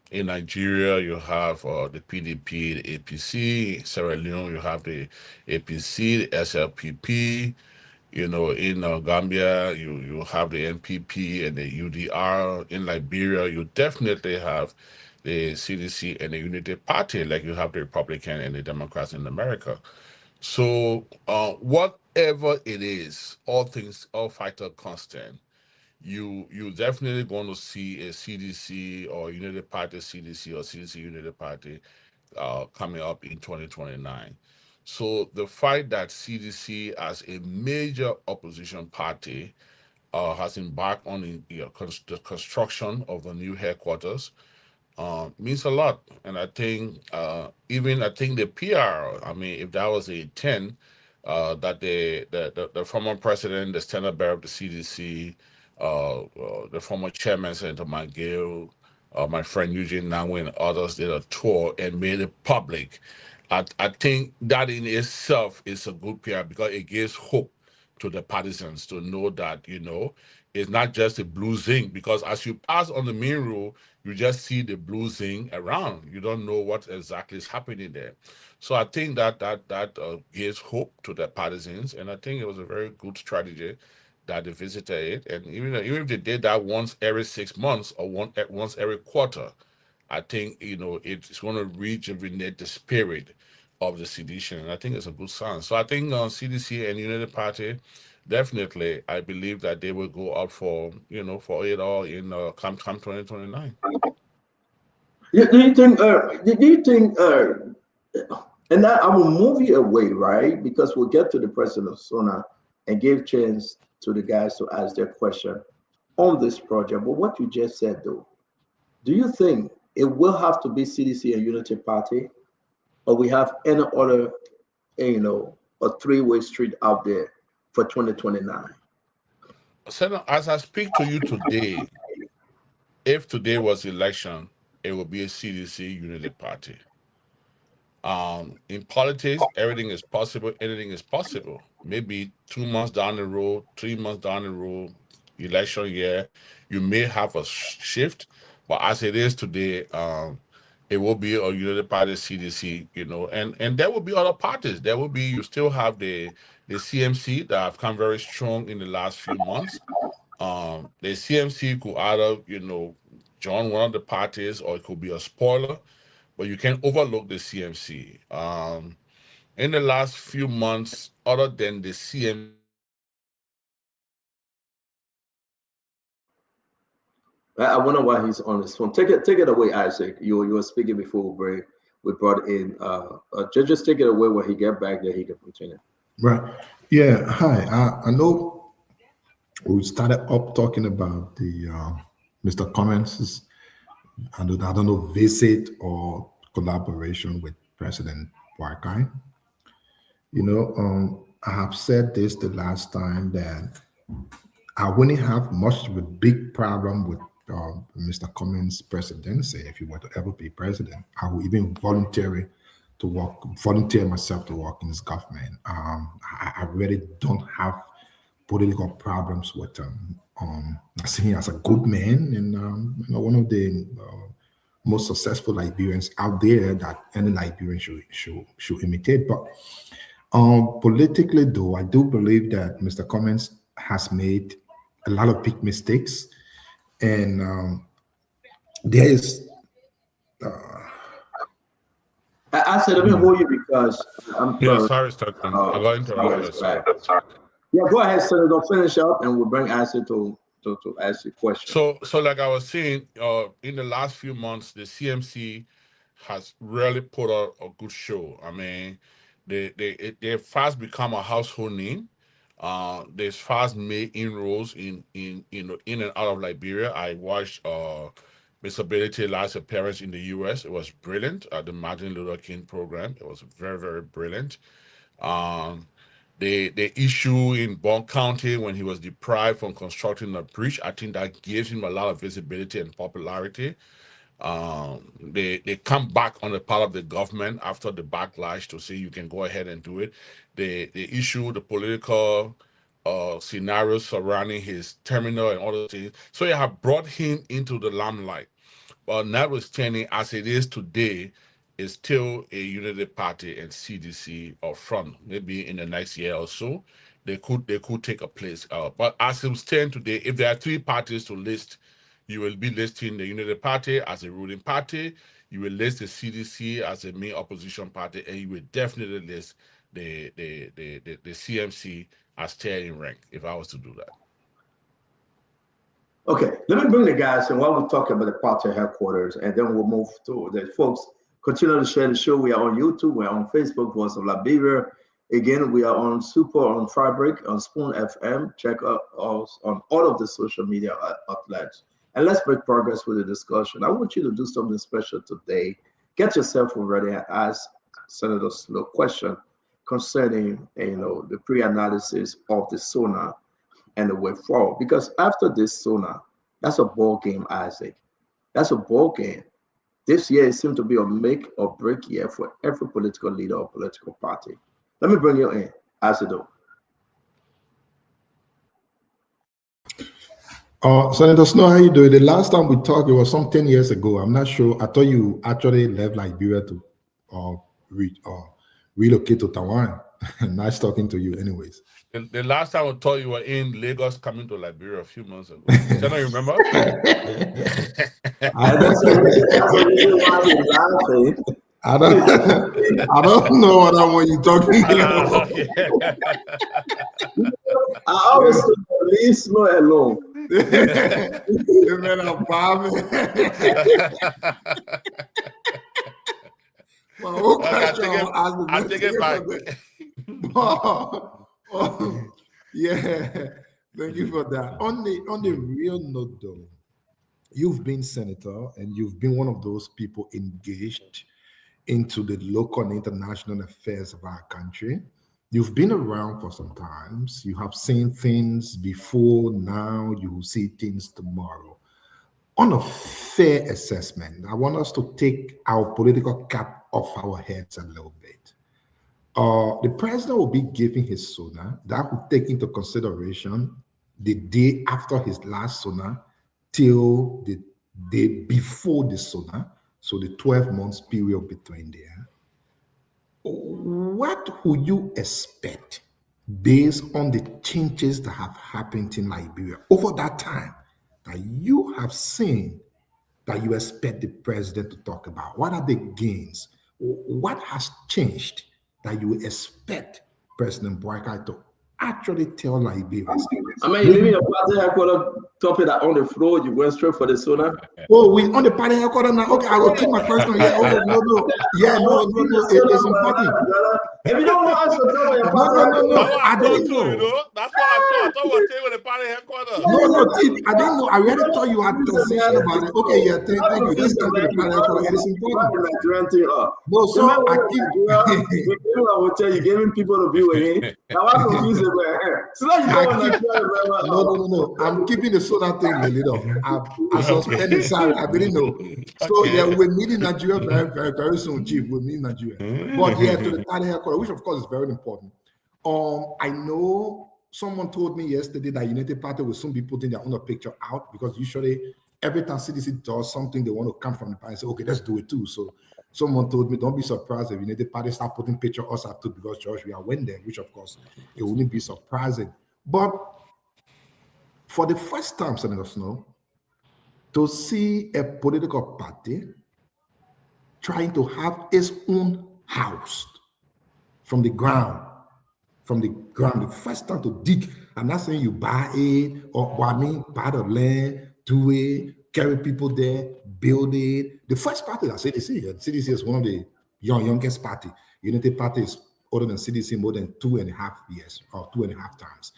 In Nigeria, you have the PDP, the APC. Sierra Leone, you have the APC, the SLPP. You know, in Gambia, you have the NPP and the UDR. In Liberia, you definitely have the CDC and the Unity Party, like you have the Republican and the Democrats in America. So, whatever it is, all factor constant, you definitely going to see a CDC or Unity Party CDC or CDC Unity Party coming up in 2029. So the fact that CDC as a major opposition party has embarked on the construction of the new headquarters means a lot. And I think I think the PR, I mean, if that was a 10, that the former president, the standard bearer of the CDC, the former chairman, Senator McGill, my friend Eugene Nangwe and others did a tour and made it public. I think that in itself is a good PR because it gives hope to the partisans to know that, it's not just a blue zinc, because as you pass on the main road, you just see the blue zinc around. You don't know what exactly is happening there. So I think that gives hope to the partisans, and I think it was a very good strategy that they visited it. And even if they did that once every 6 months or once every quarter, I think it's going to rejuvenate the spirit of the sedition, and I think it's a good sign. So I think CDC and Unity Party, definitely, I believe that they will go up for it all in come 2029. Do you think? And that I will move you away, right? Because we'll get to the president of SONA and give chance to the guys to ask their question on this project. But what you just said, though, do you think it will have to be CDC and Unity Party, or we have any other, a three-way street out there for 2029? Senator, as I speak to you today, if today was election, it would be a CDC Unity Party. In politics, everything is possible. Anything is possible. Maybe 2 months down the road, 3 months down the road, election year, you may have a shift. But as it is today, it will be a Unity Party CDC, and there will be other parties. There will be, you still have the CMC that have come very strong in the last few months. The CMC could either, join one of the parties, or it could be a spoiler, but you can't overlook the CMC. In the last few months, other than the CMC, I wonder why he's on his phone. Take it away, Isaac. You were speaking before we brought in. Just take it away when he get back there. He can continue. Right. Yeah. Hi. I know we started up talking about the Mr. Cummins. I don't know, visit or collaboration with President Boakai. I have said this the last time that I wouldn't have much of a big problem with Mr. Cummins' presidency if he were to ever be president. I would even volunteer myself to work in his government. I really don't have political problems with him. I see him as a good man and one of the most successful Liberians out there that any Liberian should imitate. But politically, though, I do believe that Mr. Cummins has made a lot of big mistakes, and there is. I said, let me hold you because I'm. Sorry, Stockton. I'm going to sorry. Yeah, go ahead, Senator. Finish up, and we'll bring Asset to ask you a question. So like I was saying, in the last few months, the CMC has really put a good show. I mean, they fast become a household name. They fast made inroads in and out of Liberia. I watched Mr. Ability last appearance in the U.S. It was brilliant at the Martin Luther King program. It was very, very brilliant. The issue in Bond County when he was deprived from constructing a bridge, I think that gives him a lot of visibility and popularity. They come back on the part of the government after the backlash to say you can go ahead and do it. They issue the political scenarios surrounding his terminal and other things. So they have brought him into the limelight. But notwithstanding, as it is today, it's still a unity party and CDC up front. Maybe in the next year or so, they could take a place. But as it stands today, if there are 3 parties to list, you will be listing the Unity Party as a ruling party. You will list the CDC as a main opposition party, and you will definitely list the CMC as steering rank. If I was to do that. Okay, let me bring the guys in while we talk about the party headquarters, and then we'll move to the folks. Continue to share the show. We are on YouTube. We are on Facebook, Voice of Liberia. Again, we are on Super, on Fabric, on Spoon FM. Check out us on all of the social media outlets. And let's make progress with the discussion. I want you to do something special today. Get yourself ready and ask Senator Snow a question concerning, the pre-analysis of the SONA and the way forward. Because after this SONA, that's a ball game, Isaac. That's a ball game. This year, it seems to be a make or break year for every political leader or political party. Let me bring you in, Asido. Senator Snow, how you doing? The last time we talked, it was some 10 years ago. I'm not sure. I thought you actually left Liberia to relocate to Taiwan. Nice talking to you anyways. The last time I thought you were in Lagos coming to Liberia a few months ago. Can you remember? I don't know what I want you talking about. I always leave Snow alone. You man are bombing. Well, I take it back. Yeah, thank you for that. On the real note, though, you've been senator and you've been one of those people engaged into the local and international affairs of our country. You've been around for some time. You have seen things before, now you will see things tomorrow. On a fair assessment, I want us to take our political cap off our heads a little bit. The president will be giving his SONA. That will take into consideration the day after his last SONA till the day before the SONA, so the 12 months period between there. What would you expect based on the changes that have happened in Liberia over that time that you have seen that you expect the president to talk about? What are the gains? What has changed that you expect President Boakai to actually tell Liberians? I mean, you leaving your party headquarters topic that on the floor, you went straight for the SONA? Oh, we on the party headquarters now. Okay, I will keep my question here. Oh, no. Yeah, no, it is important. If you don't want us to tell your party, no, I don't know. That's what I thought was saying with the party headquarters. No, I didn't know. I already thought you had position about it. Okay, yeah, thank you. Let's come to the party headquarters. It is important. No, so I keep. I will tell you, giving people to be with him. Now I'm confused about No. I'm keeping the SONA thing a little. I suspended. Sorry, I didn't know. So yeah, we're meeting Nigeria very, very, very soon, Chief. We're meeting Nigeria. But yeah, to the party headquarters, which of course is very important. I know someone told me yesterday that United Party will soon be putting their own picture out because usually every time CDC does something, they want to come from the party and say, okay, let's do it too. So someone told me, don't be surprised if United Party start putting picture of us out too because George, we are went there, which of course it wouldn't be surprising. But for the first time, Senator Snow, to see a political party trying to have its own house from the ground, the first time to dig. I'm not saying you buy it or buy the land, do it, carry people there, build it. The first party that CDC is one of the youngest party. Unity Party is older than CDC more than 2.5 years or 2.5 times.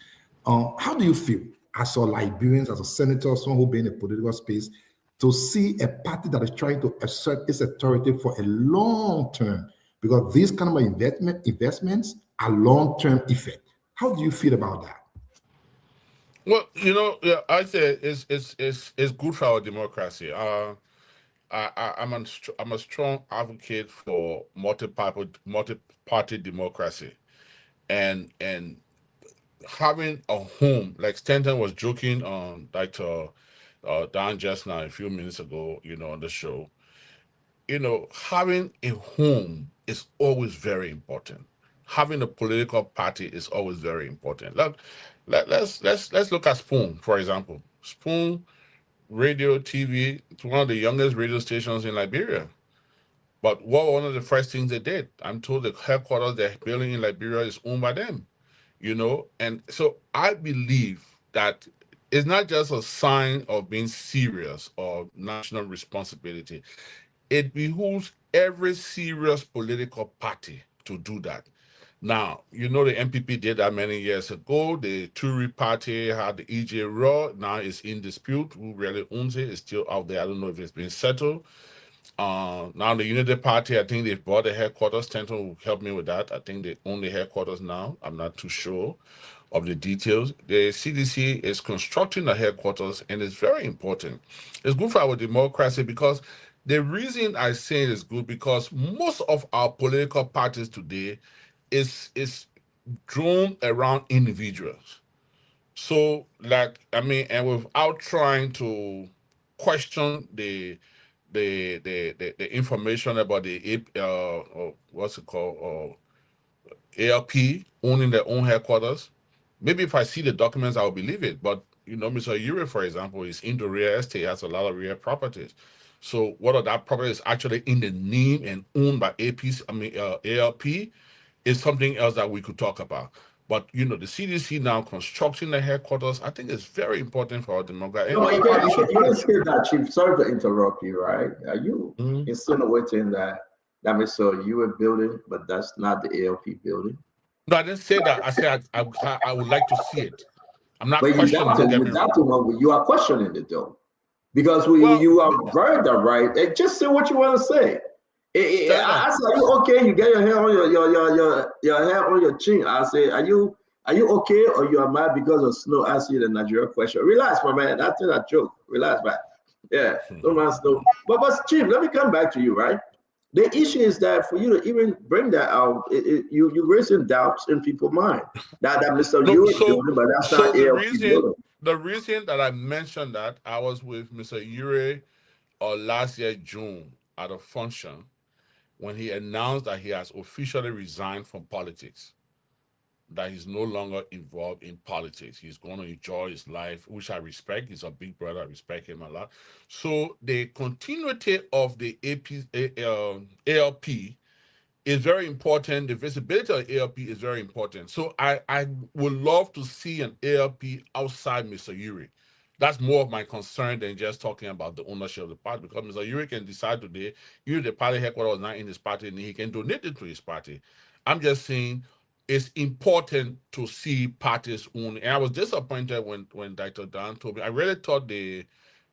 How do you feel as a Liberian, as a senator, someone who been in the political space, to see a party that is trying to assert its authority for a long term? Because these kind of investments are long-term effect. How do you feel about that? Well, yeah, I say it's good for our democracy. I'm a strong advocate for multi-party democracy, and having a home, like Stanton was joking on Dr. Dan just now a few minutes ago, on the show. Having a home is always very important. Having a political party is always very important. Let's look at Spoon, for example. Spoon Radio TV, it's one of the youngest radio stations in Liberia. But one of the first things they did, I'm told the headquarters they're building in Liberia is owned by them, And so I believe that it's not just a sign of being serious or national responsibility. It behooves every serious political party to do that. Now, the MPP did that many years ago. The Tory party had the EJ Raw. Now it's in dispute. Who really owns it? It's still out there. I don't know if it's been settled. Now the Unity Party, I think they've bought the headquarters. Stanton will help me with that. I think they own the headquarters now. I'm not too sure of the details. The CDC is constructing the headquarters, and it's very important. It's good for our democracy because the reason I say it is good because most of our political parties today is drawn around individuals. So, and without trying to question the information about the what's it called, ALP owning their own headquarters. Maybe if I see the documents, I'll believe it. But Mr. Ure, for example, is into real estate, has a lot of real properties. So whether that property is actually in the name and owned by ALP is something else that we could talk about. But the CDC now constructing the headquarters, I think it's very important for our democracy. No, you can say that, Chief. Sorry to interrupt you, right? Are you insinuating that Mr. Ure building, but that's not the ALP building? No, I didn't say that. I said I would like to see it. I'm not but questioning it. You are questioning it though, because you are very right. Just say what you want to say. I said, okay? You get your hair on your hair on your chin. I say, are you okay, or you are mad because of snow? I see the Nigeria question. Relax, my man. That's a joke. Relax, man. Yeah, no man snow. But Chief, let me come back to you, right? The issue is that for you to even bring that out, you raising doubts in people's mind that Mr. Ure building, but that's not ALP building. The reason that I mentioned that, I was with Mr. Ure last year June at a function when he announced that he has officially resigned from politics, that he's no longer involved in politics. He's going to enjoy his life, which I respect. He's a big brother. I respect him a lot. So the continuity of the ALP is very important. The visibility of ALP is very important. So I would love to see an ALP outside Mr. Ure. That's more of my concern than just talking about the ownership of the party, because Mr. Ure can decide today, the party headquarters was not in his party, and he can donate it to his party. I'm just saying it's important to see parties own. And I was disappointed when Dr. Dan told me. I really thought you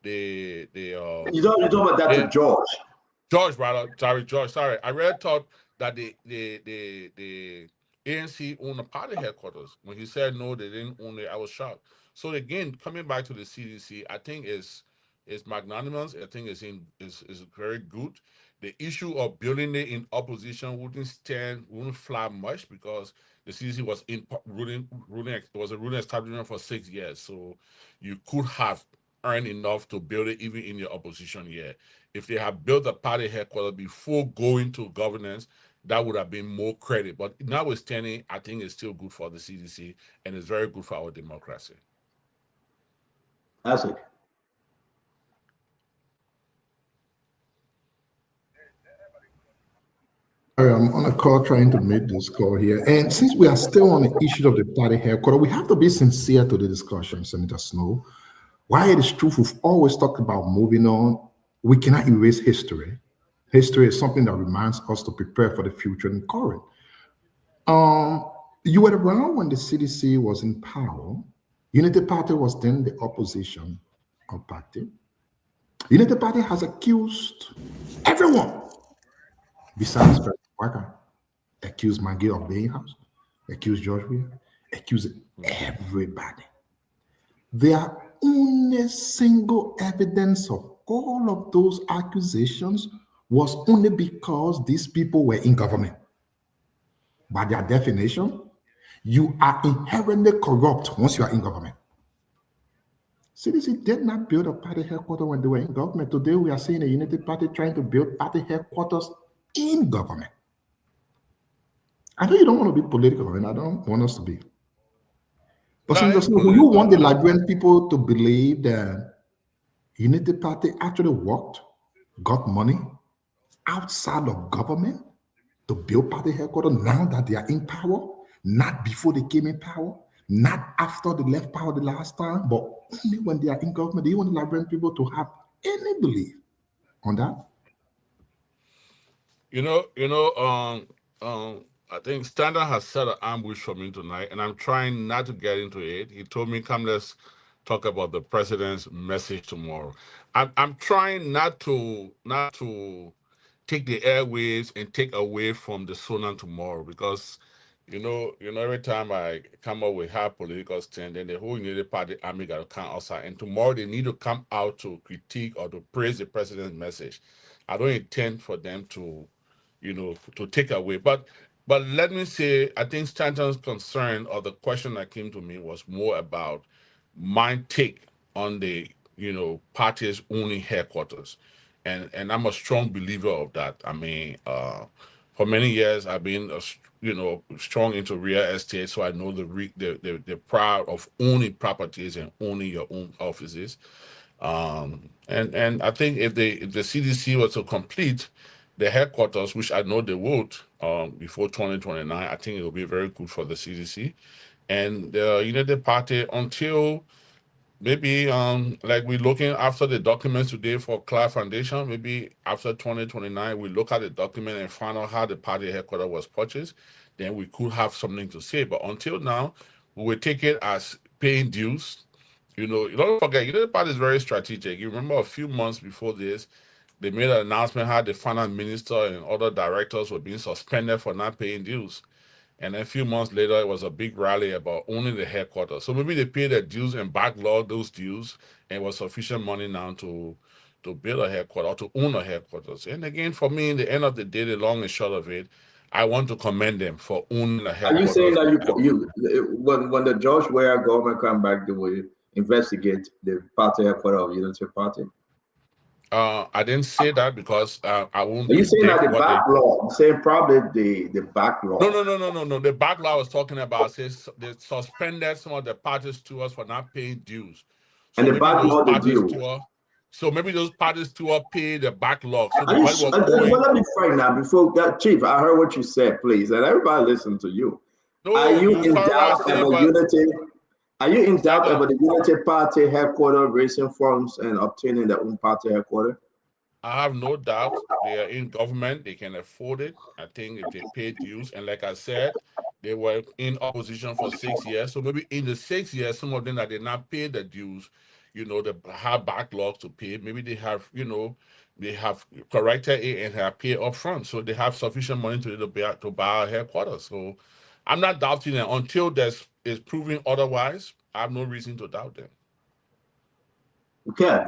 talking about Dr. George. George, rather. Sorry, George. Sorry. I really thought that the ANC owned the party headquarters. When he said no, they didn't own it, I was shocked. So again, coming back to the CDC, I think is magnanimous. I think is very good. The issue of building it in opposition wouldn't fly much, because the CDC was was a ruling establishment for 6 years. So you could have earned enough to build it even in your opposition year. If they had built a party headquarters before going to governance, that would have been more credit. But notwithstanding, I think it's still good for the CDC, and it's very good for our democracy. That's it. I'm on a call trying to make this call here. And since we are still on the issue of the party headquarters, we have to be sincere to the discussion, Senator Snow. While it is true, we've always talked about moving on, we cannot erase history. History is something that reminds us to prepare for the future and current. You were around when the CDC was in power. Unity Party was then the opposition of party. Unity Party has accused everyone besides President Walker, accused Maggie of being house, accused George Weah, accused everybody. Their only single evidence of all of those accusations was only because these people were in government. By their definition, you are inherently corrupt once you are in government. CDC did not build a party headquarters when they were in government. Today, we are seeing a Unity Party trying to build party headquarters in government. I know you don't want to be political, and I don't want us to be. But do you want the Liberian people to believe that Unity Party actually worked, got money outside of government to build party headquarters now that they are in power? Not before they came in power, not after they left power the last time, but only when they are in government. Do you want the Liberian people to have any belief on that? I think Standard has set an ambush for me tonight, and I'm trying not to get into it. He told me, "Come, let's talk about the president's message tomorrow." I'm trying not to take the airwaves and take away from the Sona tomorrow, because every time I come up with hard political stand, then the whole Unity Party army got to come outside, and tomorrow they need to come out to critique or to praise the president's message. I don't intend for them to take away. But let me say, I think Stanton's concern or the question that came to me was more about my take on the party's owning headquarters, and I'm a strong believer of that. I mean, for many years I've been strong into real estate, so I know the pride of owning properties and owning your own offices. And I think if the CDC was to complete the headquarters, which I know they would, before 2029, I think it will be very good for the CDC and the United Party until maybe like we're looking after the documents today for Clark Foundation. Maybe after 2029, we look at the document and find out how the party headquarters was purchased. Then we could have something to say. But until now, we will take it as paying dues. You don't forget, the party is very strategic. You remember a few months before this, they made an announcement how the finance minister and other directors were being suspended for not paying dues. And then a few months later, it was a big rally about owning the headquarters. So maybe they paid their dues and backlogged those dues, and it was sufficient money now to build a headquarters or to own a headquarters. And again, for me, in the end of the day, the long and short of it, I want to commend them for owning a headquarters. Are you saying that when the George Weah government come back, they will investigate the party headquarters of Unity Party? I didn't say that because I won't. Are you saying that the backlog? Saying probably the backlog. No. The backlog I was talking about says they suspended some of the parties to us for not paying dues. So and the backlog the due. So maybe those parties to us pay the backlog. So well, let me find now before that, Chief. I heard what you said, please, and everybody listen to you. Are you in doubt about Unity? Are you in doubt about the Unity Party headquarters raising funds and obtaining their own party headquarters? I have no doubt they are in government. They can afford it. I think if they pay dues, and like I said, they were in opposition for 6 years. So maybe in the 6 years, some of them that did not pay the dues, they have backlogs to pay. Maybe they have, they have corrected it and have paid up front. So they have sufficient money to buy a headquarters. So I'm not doubting it until there's proving otherwise. I have no reason to doubt them. Okay.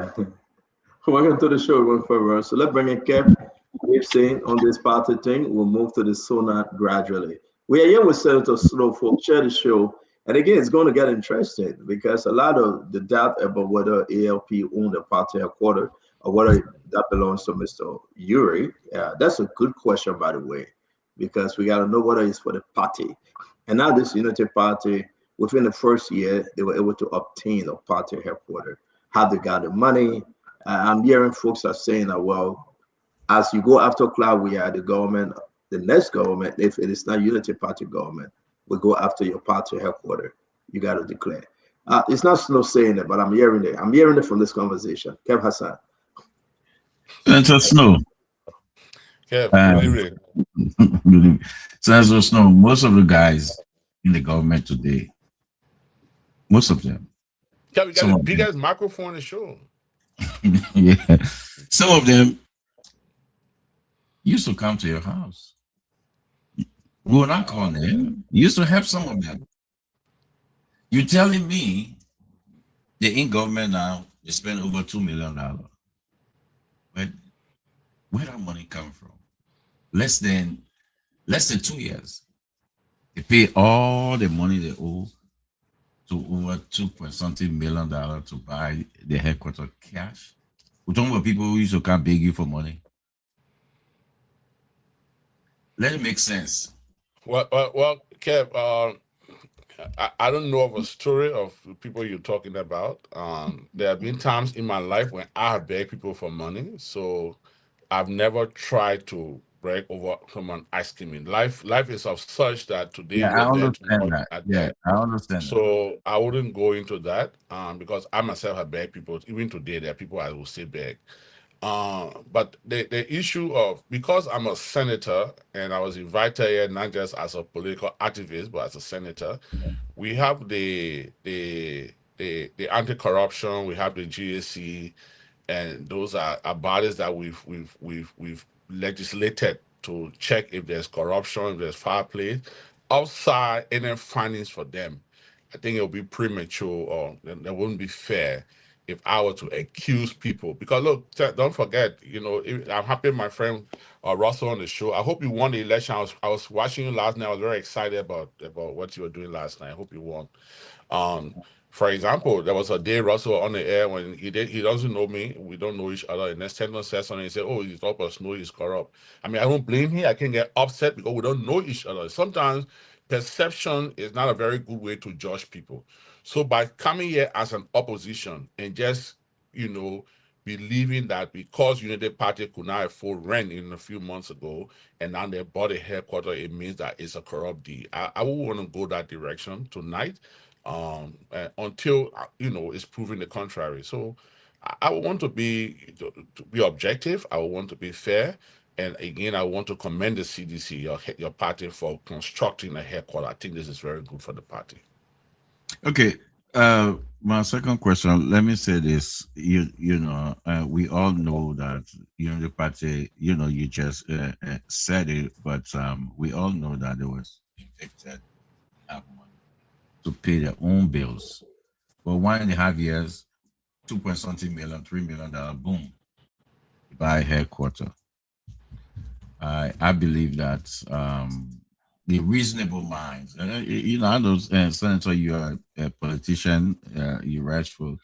Welcome to the show. We're going forward. So let's bring in Kev. We've seen on this party thing. We'll move to the Sona gradually. We are here with Senator Slowfolk. Share the show. And again, it's going to get interesting because a lot of the doubt about whether ALP owned the party headquarters or whether that belongs to Mr. Uri. That's a good question, by the way, because we got to know whether it's for the party. And now this Unity Party, within the first year, they were able to obtain a party headquarters. How they got the money. I'm hearing folks are saying that, well, as you go after Clark Weah, the government, the next government, if it is not Unity Party government, will go after your party headquarters. You got to declare. It's not Snow saying it, but I'm hearing it. I'm hearing it from this conversation. Kev Hassan. Senator Snow. Kev, good evening. Good evening. So as us know, most of the guys in the government today, most of them, Kev, you got some the of them, biggest microphone in the show. yeah, some of them used to come to your house. We will not call them. You used to have some of them. You're telling me they're in government now, they spend over $2 million. But where that money come from? Less than 2 years. They pay all the money they owe to over 2 point something million to buy the headquarters cash. We're talking about people who used to come beg you for money. Let it make sense. Well, Kev, I don't know of a story of the people you're talking about. There have been times in my life when I have begged people for money, so I've never tried to break over someone asking me. Life is of such that today Yeah, you're I there, understand tomorrow that. you're not Yeah, there. I understand that. So I wouldn't go into that because I myself have begged people. Even today, there are people I will say beg. But the issue of, because I'm a senator and I was invited here not just as a political activist but as a senator, we have the anti-corruption, we have the GAC, and those are bodies that we've legislated to check if there's corruption, if there's foul play. Outside any findings for them, I think it would be premature, or that wouldn't be fair if I were to accuse people. Because look, don't forget, I'm happy my friend Russell on the show. I hope you won the election. I was watching you last night. I was very excited about what you were doing last night. I hope you won. Um, for example, there was a day Russell on the air when he doesn't know me, we don't know each other, and then Stanton says something, he said, "Oh, he's up us know he's corrupt." I mean, I don't blame him. I can get upset because we don't know each other. Sometimes perception is not a very good way to judge people. So by coming here as an opposition and just, you know, believing that because United Party could not afford rent in a few months ago and now they bought a headquarters, it means that it's a corrupt deal. I would want to go that direction tonight, until it's proven the contrary. So I would want to be objective. I would want to be fair, and again, I want to commend the CDC, your party, for constructing a headquarters. I think this is very good for the party. Okay. My second question, let me say this. We all know that the party, you just said it, but we all know that there was infected have money to pay their own bills. For 1.5 years, 2 point something million, $3 million, boom, buy headquarters. I believe that the reasonable minds, I know, Senator, you're a politician, you rest for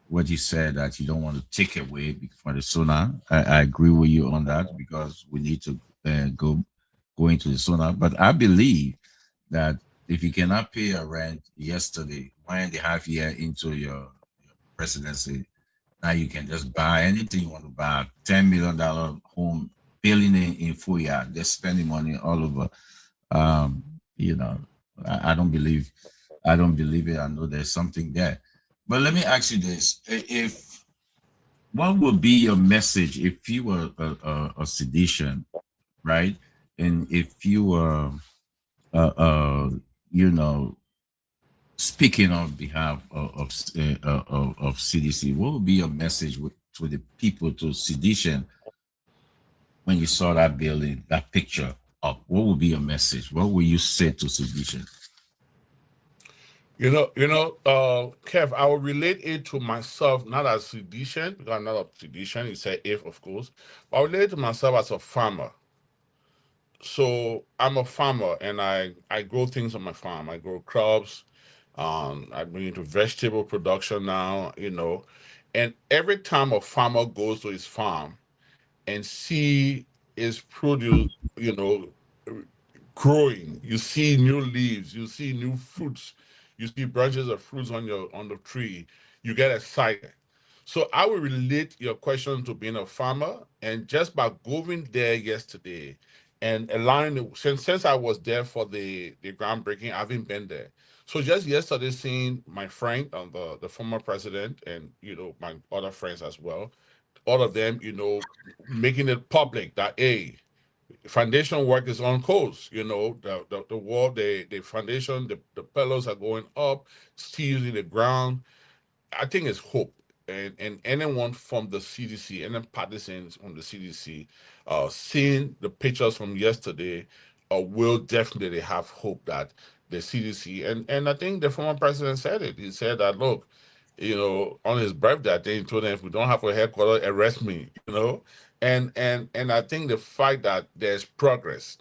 what you said, that you don't want to take away for the SONA. I agree with you on that, because we need to go into the SONA. But I believe that if you cannot pay your rent yesterday, 1.5 year into your presidency, now you can just buy anything you want to buy. $10 million home, building in full yard. They're spending money all over. I don't believe it. I know there's something there. But let me ask you this: what would be your message if you were a sedition, right? And if you were, speaking on behalf of CDC, what would be your message to the people, to sedition, when you saw that building, that picture up? What would be your message? What would you say to sedition? Kev, I will relate it to myself, not as sedition, because I'm not a sedition. You say if, of course, but I relate it to myself as a farmer. So I'm a farmer, and I grow things on my farm. I grow crops. I bring into vegetable production now. And every time a farmer goes to his farm and see his produce, growing, you see new leaves, you see new fruits, you see branches of fruits on the tree, you get excited. So I will relate your question to being a farmer, and just by going there yesterday and allowing since I was there for the groundbreaking, I haven't been there. So just yesterday, seeing my friend, the former president, and my other friends as well, all of them, making it public that, hey, foundation work is on course. You know, the wall, the foundation, the pillars are going up, steel in the ground. I think it's hope. And anyone from the CDC, any partisans from the CDC, seeing the pictures from yesterday, will definitely have hope that the CDC, and I think the former president said it. He said that, look, you know, on his birthday, I think he told them, if we don't have a headquarters, arrest me, you know. And I think the fact that there's progress.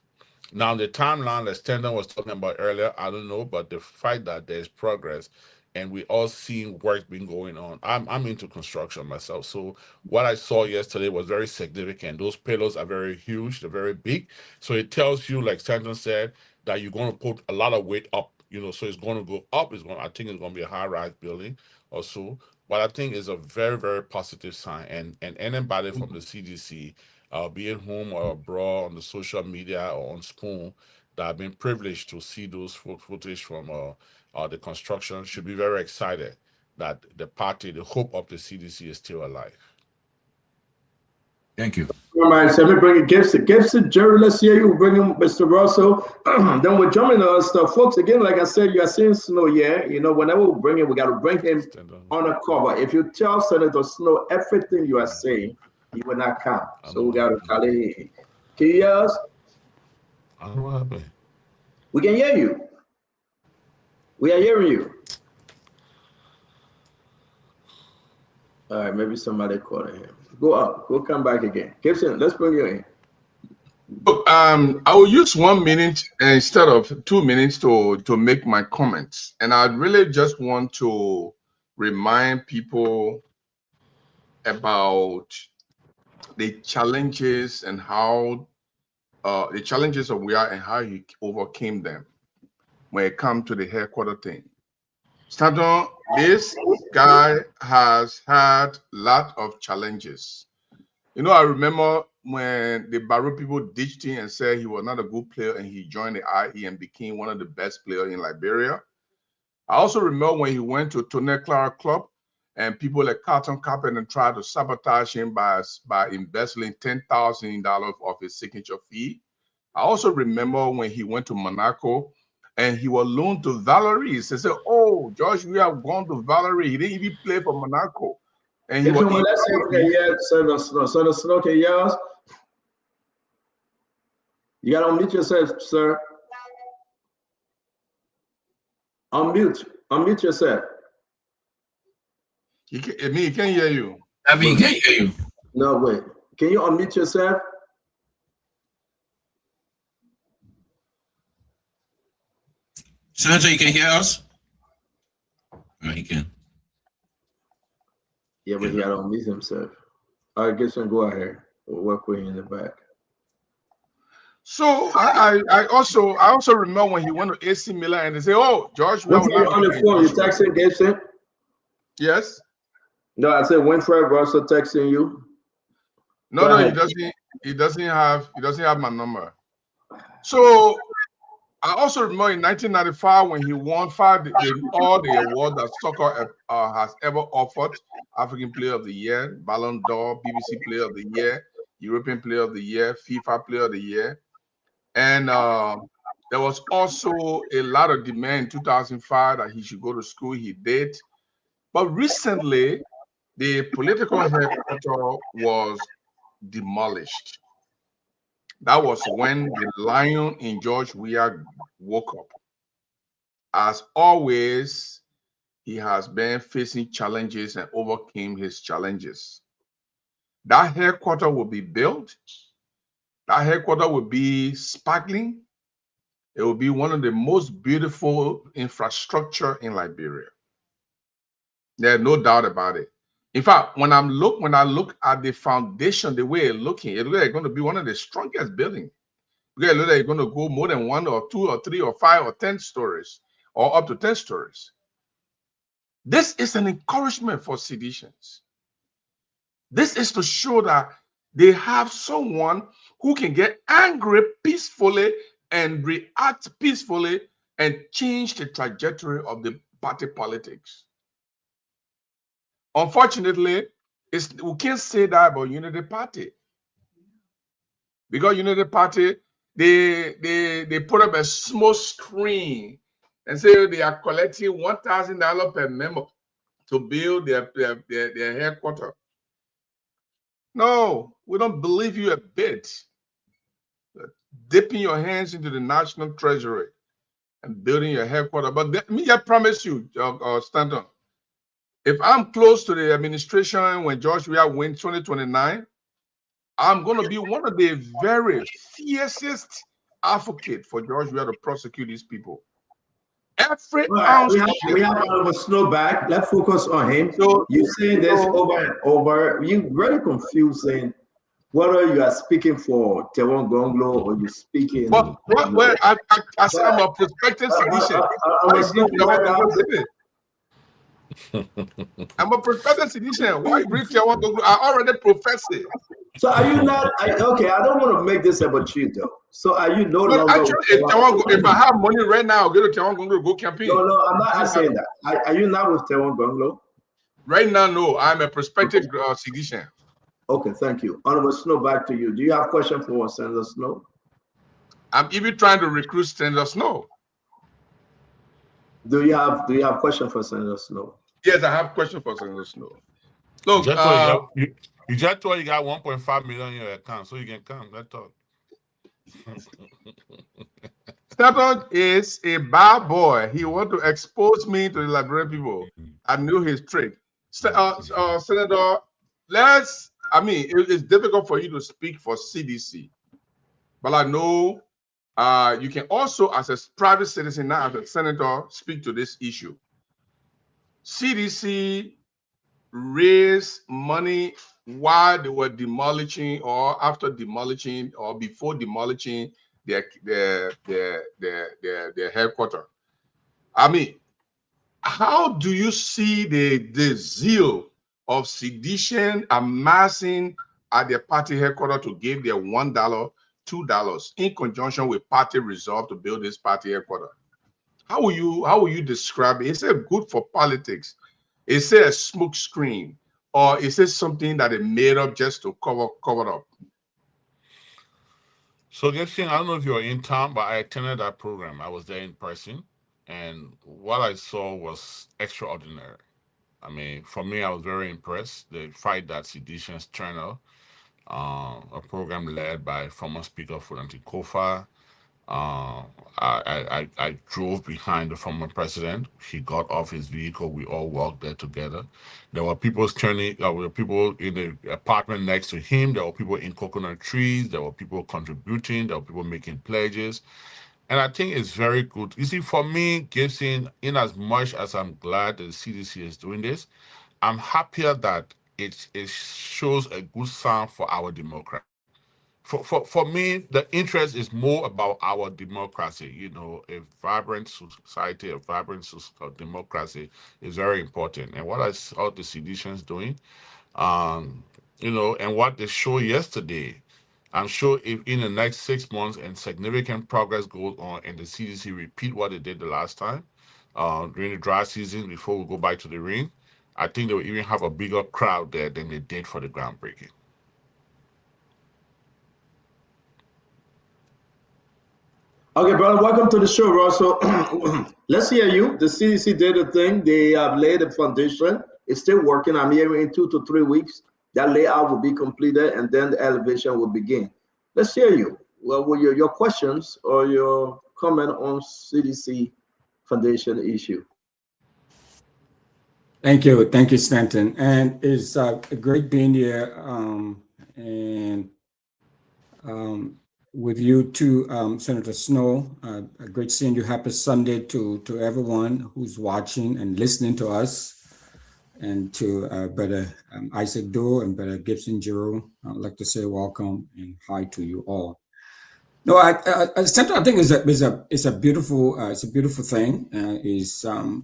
Now, the timeline that Stanton was talking about earlier, I don't know, but the fact that there's progress and we all seeing work being going on. I'm into construction myself. So what I saw yesterday was very significant. Those pillars are very huge, they're very big. So it tells you, like Stanton said, that you're going to put a lot of weight up, you know, so it's going to go up. I think it's going to be a high-rise building or so. But I think it's a very, very positive sign. And anybody from the CDC, be it home or abroad, on the social media or on Spoon, that have been privileged to see those footage from the construction, should be very excited that the party, the hope of the CDC, is still alive. Thank you. All right, so let me bring it. Gibson, Jerry, let's hear you. Bring him, Mr. Russell. Then we're jumping on stuff. Folks, again, like I said, you are seeing Snow, yeah? You know, whenever we bring him, we got to bring him on a cover. If you tell Senator Snow everything you are saying, he will not come. So we got to call it in. Can you hear us? I don't know what happened. We can hear you. We are hearing you. All right, maybe somebody calling him. Go up. Go come back again. Gibson, let's bring you in. Look, I will use 1 minute instead of 2 minutes to make my comments. And I really just want to remind people about the challenges and how the challenges of we are and how he overcame them when it comes to the headquarter thing. Stanton, this guy has had a lot of challenges. You know, I remember when the Barrow people ditched him and said he was not a good player, and he joined the IE and became one of the best players in Liberia. I also remember when he went to Tony Clara Club and people like Carlton Carpenter tried to sabotage him by embezzling $10,000 of his signature fee. I also remember when he went to Monaco and he was loaned to Valerie. They said, "Oh, Josh, we have gone to Valerie. He didn't even play for Monaco." And he was Senator Snow, can you hear us? You got to unmute yourself, sir. Unmute yourself. He can't hear you. I mean, he can't hear you. No, wait. Can you unmute yourself? Senator, you can hear us? No, he can. Yeah, but he got to unmute himself. All right, Gibson, go ahead. We'll work with you in the back. So I also remember when he went to AC Milan and they say, "Oh, George, we on the phone, you texting Gibson?" Yes. No, I said Winfred Russell texting you. No, he doesn't have my number. So I also remember in 1995 when he won all the awards that soccer has ever offered: African Player of the Year, Ballon d'Or, BBC Player of the Year, European Player of the Year, FIFA Player of the Year. And there was also a lot of demand in 2005 that he should go to school. He did. But recently, the political headquarters was demolished. That was when the lion in George Weah woke up. As always, he has been facing challenges and overcame his challenges. That headquarters will be built. That headquarters will be sparkling. It will be one of the most beautiful infrastructure in Liberia. There's no doubt about it. In fact, when I look at the foundation, the way it's looking, it looks like it's going to be one of the strongest buildings. It looks like it's going to go more than 1 or 2 or 3 or 5 or 10 stories, or up to 10 stories. This is an encouragement for Seditians. This is to show that they have someone who can get angry peacefully and react peacefully and change the trajectory of the party politics. Unfortunately, we can't say that about Unity Party. Because United Party, they put up a small screen and say they are collecting $1,000 per member to build their headquarters. No, we don't believe you a bit. Dipping your hands into the national treasury and building your headquarters. But me, I promise you, Stanton, if I'm close to the administration when George Weah wins 2029, I'm going to be one of the very fiercest advocates for George Weah to prosecute these people. Every ounce. We have Oliver Snow back. Let's focus on him. So you're saying this over and over. You're very confusing whether you are speaking for Tewon Gonglo or you're speaking. Well, I said I'm a prospective sedition. I'm a prospective sedition. Why bring Tewon Gonglo? I already profess it. So are you not? Okay, I don't want to make this about you though. So are you no longer? Actually, if I have money right now, I'll go to Tewon Gonglo, go campaign. No, I'm not saying that. Are you not with Tewon Gonglo? Right now, no. I'm a prospective sedition. Okay, thank you. Honorable Snow, back to you. Do you have a question for Senator Snow? I'm even trying to recruit Senator Snow. Do you have a question for Senator Snow? Yes, I have a question for Senator Snow. Look, you just told you got 1.5 million in your account, so you can come. Let's talk. Stanton is a bad boy. He want to expose me to the Liberian people. I knew his trick. Senator, it's difficult for you to speak for CDC, but I know you can also, as a private citizen, not as a senator, speak to this issue. CDC raised money while they were demolishing, or after demolishing, or before demolishing their headquarters. I mean, how do you see the zeal of sedition amassing at their party headquarters to give their $1, $2 in conjunction with party resolve to build this party headquarters? How will you describe it? Is it good for politics? Is it a smoke screen, or is it something that they made up just to cover up? So Gibson, I don't know if you're in town, but I attended that program. I was there in person, and what I saw was extraordinary. I mean, for me, I was very impressed. The Fight That Sedition Channel, a program led by former Speaker Fulanti Kofa. I drove behind the former president. He got off his vehicle. We all walked there together. There were people standing. There were people in the apartment next to him. There were people in coconut trees. There were people contributing. There were people making pledges. And I think it's very good. You see, for me, Gibson, in as much as I'm glad that the CDC is doing this, I'm happier that it shows a good sign for our democracy. For me, the interest is more about our democracy. You know, a vibrant society, a vibrant democracy is very important. And what I saw the seditions doing, you know, and what they showed yesterday, I'm sure if in the next 6 months and significant progress goes on and the CDC repeat what they did the last time during the dry season before we go back to the ring, I think they will even have a bigger crowd there than they did for the groundbreaking. Okay, brother, welcome to the show, Russell. Let's hear you. The CDC did a thing. They have laid a foundation. It's still working. I'm hearing in 2 to 3 weeks, that layout will be completed and then the elevation will begin. Let's hear you. Well, with your questions or your comment on CDC foundation issue. Thank you, Stanton. And it's great being here with you too, Senator Snow. Great seeing you. Happy Sunday to everyone who's watching and listening to us, and to Brother Isaac Doe and Brother Gibson Giroux. I'd like to say welcome and hi to you all. No, Senator, I think it's a beautiful thing.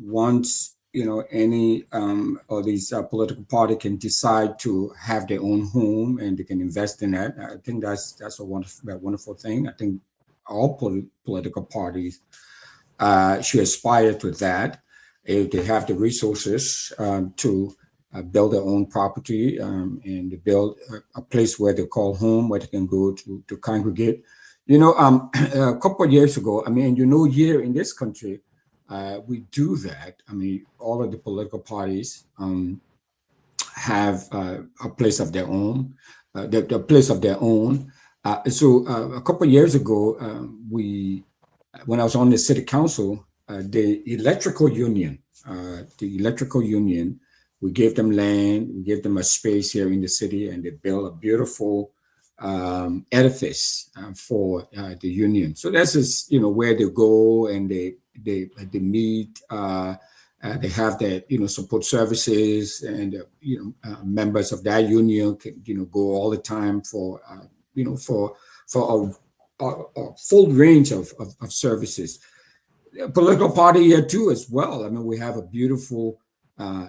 Once any of these political party can decide to have their own home and they can invest in that. I think that's a wonderful thing. I think all political parties should aspire to that if they have the resources to build their own property and build a place where they call home, where they can go to congregate. You know, a couple of years ago, I mean, you know, here in this country, we do that. I mean, all of the political parties have a place of their own, the place of their own. So a couple of years ago, when I was on the city council, the electrical union, we gave them land, we gave them a space here in the city, and they built a beautiful edifice for the union. So that's just, you know, where they go and they meet. They have their, you know, support services, and you know, members of that union can, you know, go all the time for you know, for a full range of services. Political party here too as well. I mean, we have a beautiful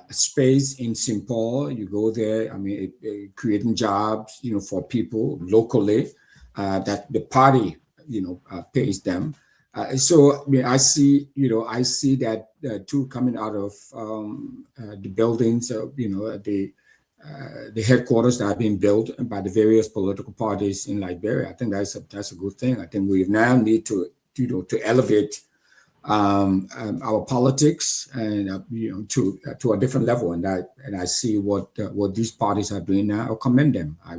space in St. Paul. You go there, I mean, creating jobs, you know, for people locally that the party, you know, pays them. So I mean, I see that too coming out of the buildings, you know, the headquarters that are being built by the various political parties in Liberia. I think that's a good thing. I think we now need to, you know, to elevate our politics and you know, to a different level, and I see what these parties are doing now. I commend them. I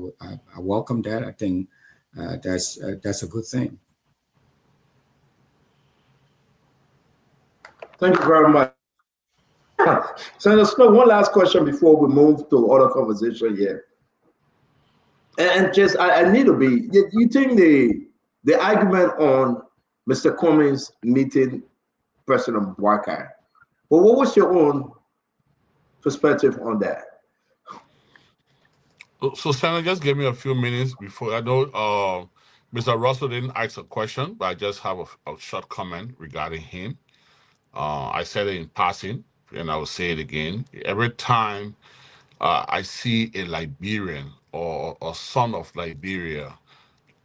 welcome that. I think that's a good thing. Thank you very much. Senator Snow, one last question before we move to other conversation here. And just I need to be. You think the argument on Mr. Cummings meeting President Bouakai, well, what was your own perspective on that? So, Senator, just give me a few minutes before. I know Mr. Russell didn't ask a question, but I just have a short comment regarding him. I said it in passing, and I will say it again. Every time I see a Liberian or a son of Liberia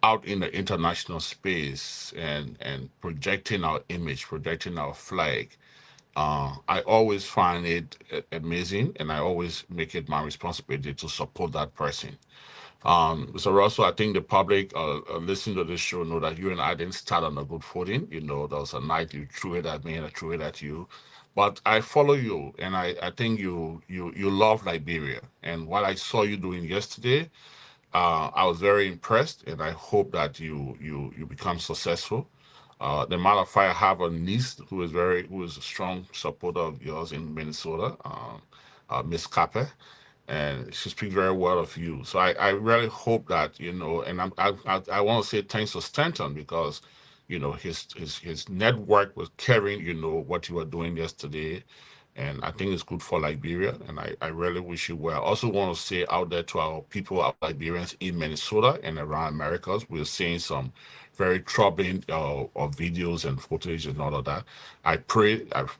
out in the international space and projecting our image, projecting our flag, I always find it amazing, and I always make it my responsibility to support that person. Mr. Russell, I think the public listening to this show know that you and I didn't start on a good footing. You know, there was a night you threw it at me and I threw it at you. But I follow you, and I think you love Liberia. And what I saw you doing yesterday, I was very impressed, and I hope that you become successful. The matter of fact, I have a niece who is a strong supporter of yours in Minnesota, Miss Capper, and she speaks very well of you. So I really hope that, you know, and I want to say thanks to Stanton, because, you know, his network was carrying, you know, what you were doing yesterday. And I think it's good for Liberia, and I really wish you well. I also want to say out there to our people, our Liberians in Minnesota and around Americas, we're seeing some very troubling videos and footage and all of that. I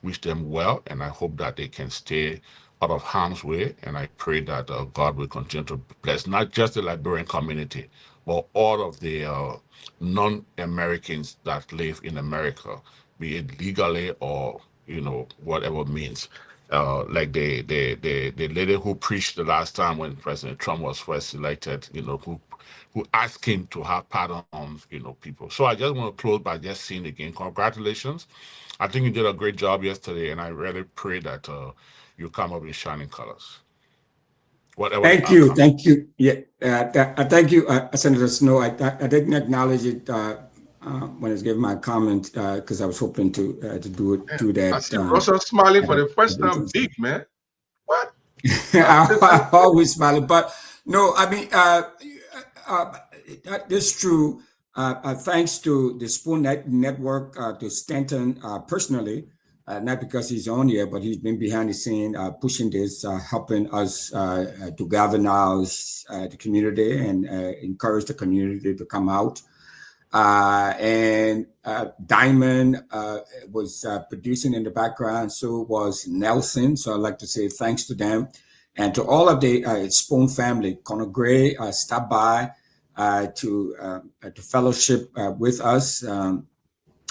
wish them well, and I hope that they can stay out of harm's way, and I pray that God will continue to bless not just the Liberian community, but all of the non-Americans that live in America, be it legally or, you know, whatever means. Like the lady who preached the last time when President Trump was first elected, you know, who asked him to have pardon on, you know, people. So I just want to close by just saying again, congratulations. I think you did a great job yesterday, and I really pray that you come up in shining colors. Whatever. Thank you. Yeah, thank you, Senator Snow. I didn't acknowledge it when I was giving my comment because I was hoping to do that. I see Russell smiling for the first time, big man. What? I always smiling, but no, I mean, that's true. Thanks to the Spoon Network, to Stanton personally, not because he's on here, but he's been behind the scene pushing this, helping us to galvanize the community and encourage the community to come out. And Diamond was producing in the background, so was Nelson. So I'd like to say thanks to them, and to all of the Spoon family. Conor Gray stopped by to fellowship with us, and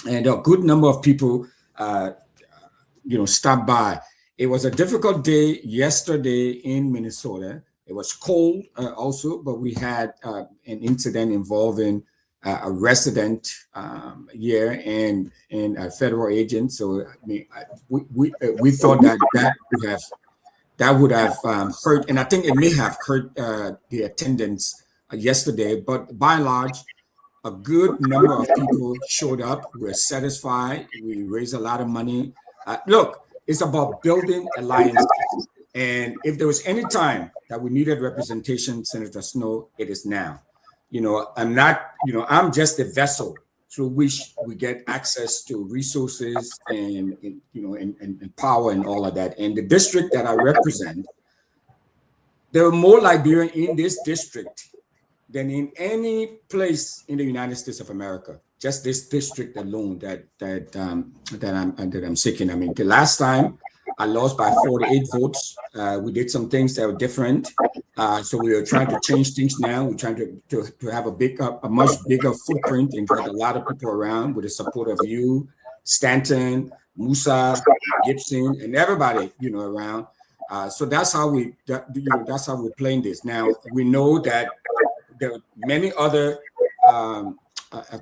a good number of people, stopped by. It was a difficult day yesterday in Minnesota. It was cold also, but we had an incident involving a resident here and a federal agent. So I mean, we thought that would have hurt, and I think it may have hurt the attendance yesterday. But by and large, a good number of people showed up. We're satisfied. We raised a lot of money. Look, it's about building alliances. And if there was any time that we needed representation, Senator Snowe, it is now. I'm just a vessel through which we get access to resources and power and all of that. And the district that I represent, there are more Liberians in this district than in any place in the United States of America. Just this district alone that I'm seeking. I mean, the last time I lost by 48 votes. We did some things that were different. So we are trying to change things now. We're trying to have a much bigger footprint and get a lot of people around with the support of you, Stanton, Musa, Gibson, and everybody, around. So that's how that's how we're playing this. Now we know that there are many other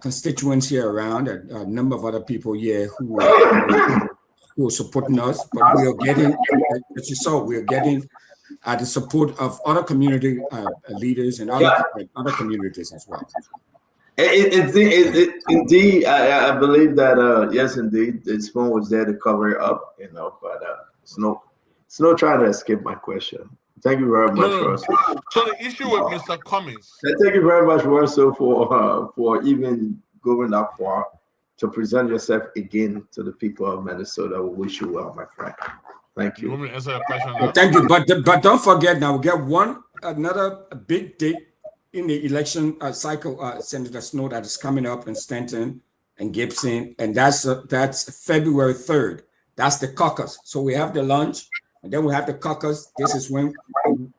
constituents here around, a number of other people here who are supporting us, but we are getting, as you saw, we are getting the support of other community leaders and other communities as well. Indeed, I believe that yes, indeed, this phone was there to cover it up, but Snowe trying to escape my question. Thank you very much, Russell. So the issue with Mr. Cummings. Thank you very much, Russell, for even going that far to present yourself again to the people of Minnesota. We wish you well, my friend. Thank you. You want me to answer that question now? Thank you, but don't forget now, we get another big date in the election cycle, Senator Snowe, that is coming up in Stanton and Gibson, and that's February 3rd. That's the caucus. So we have the lunch, and then we have the caucus. This is when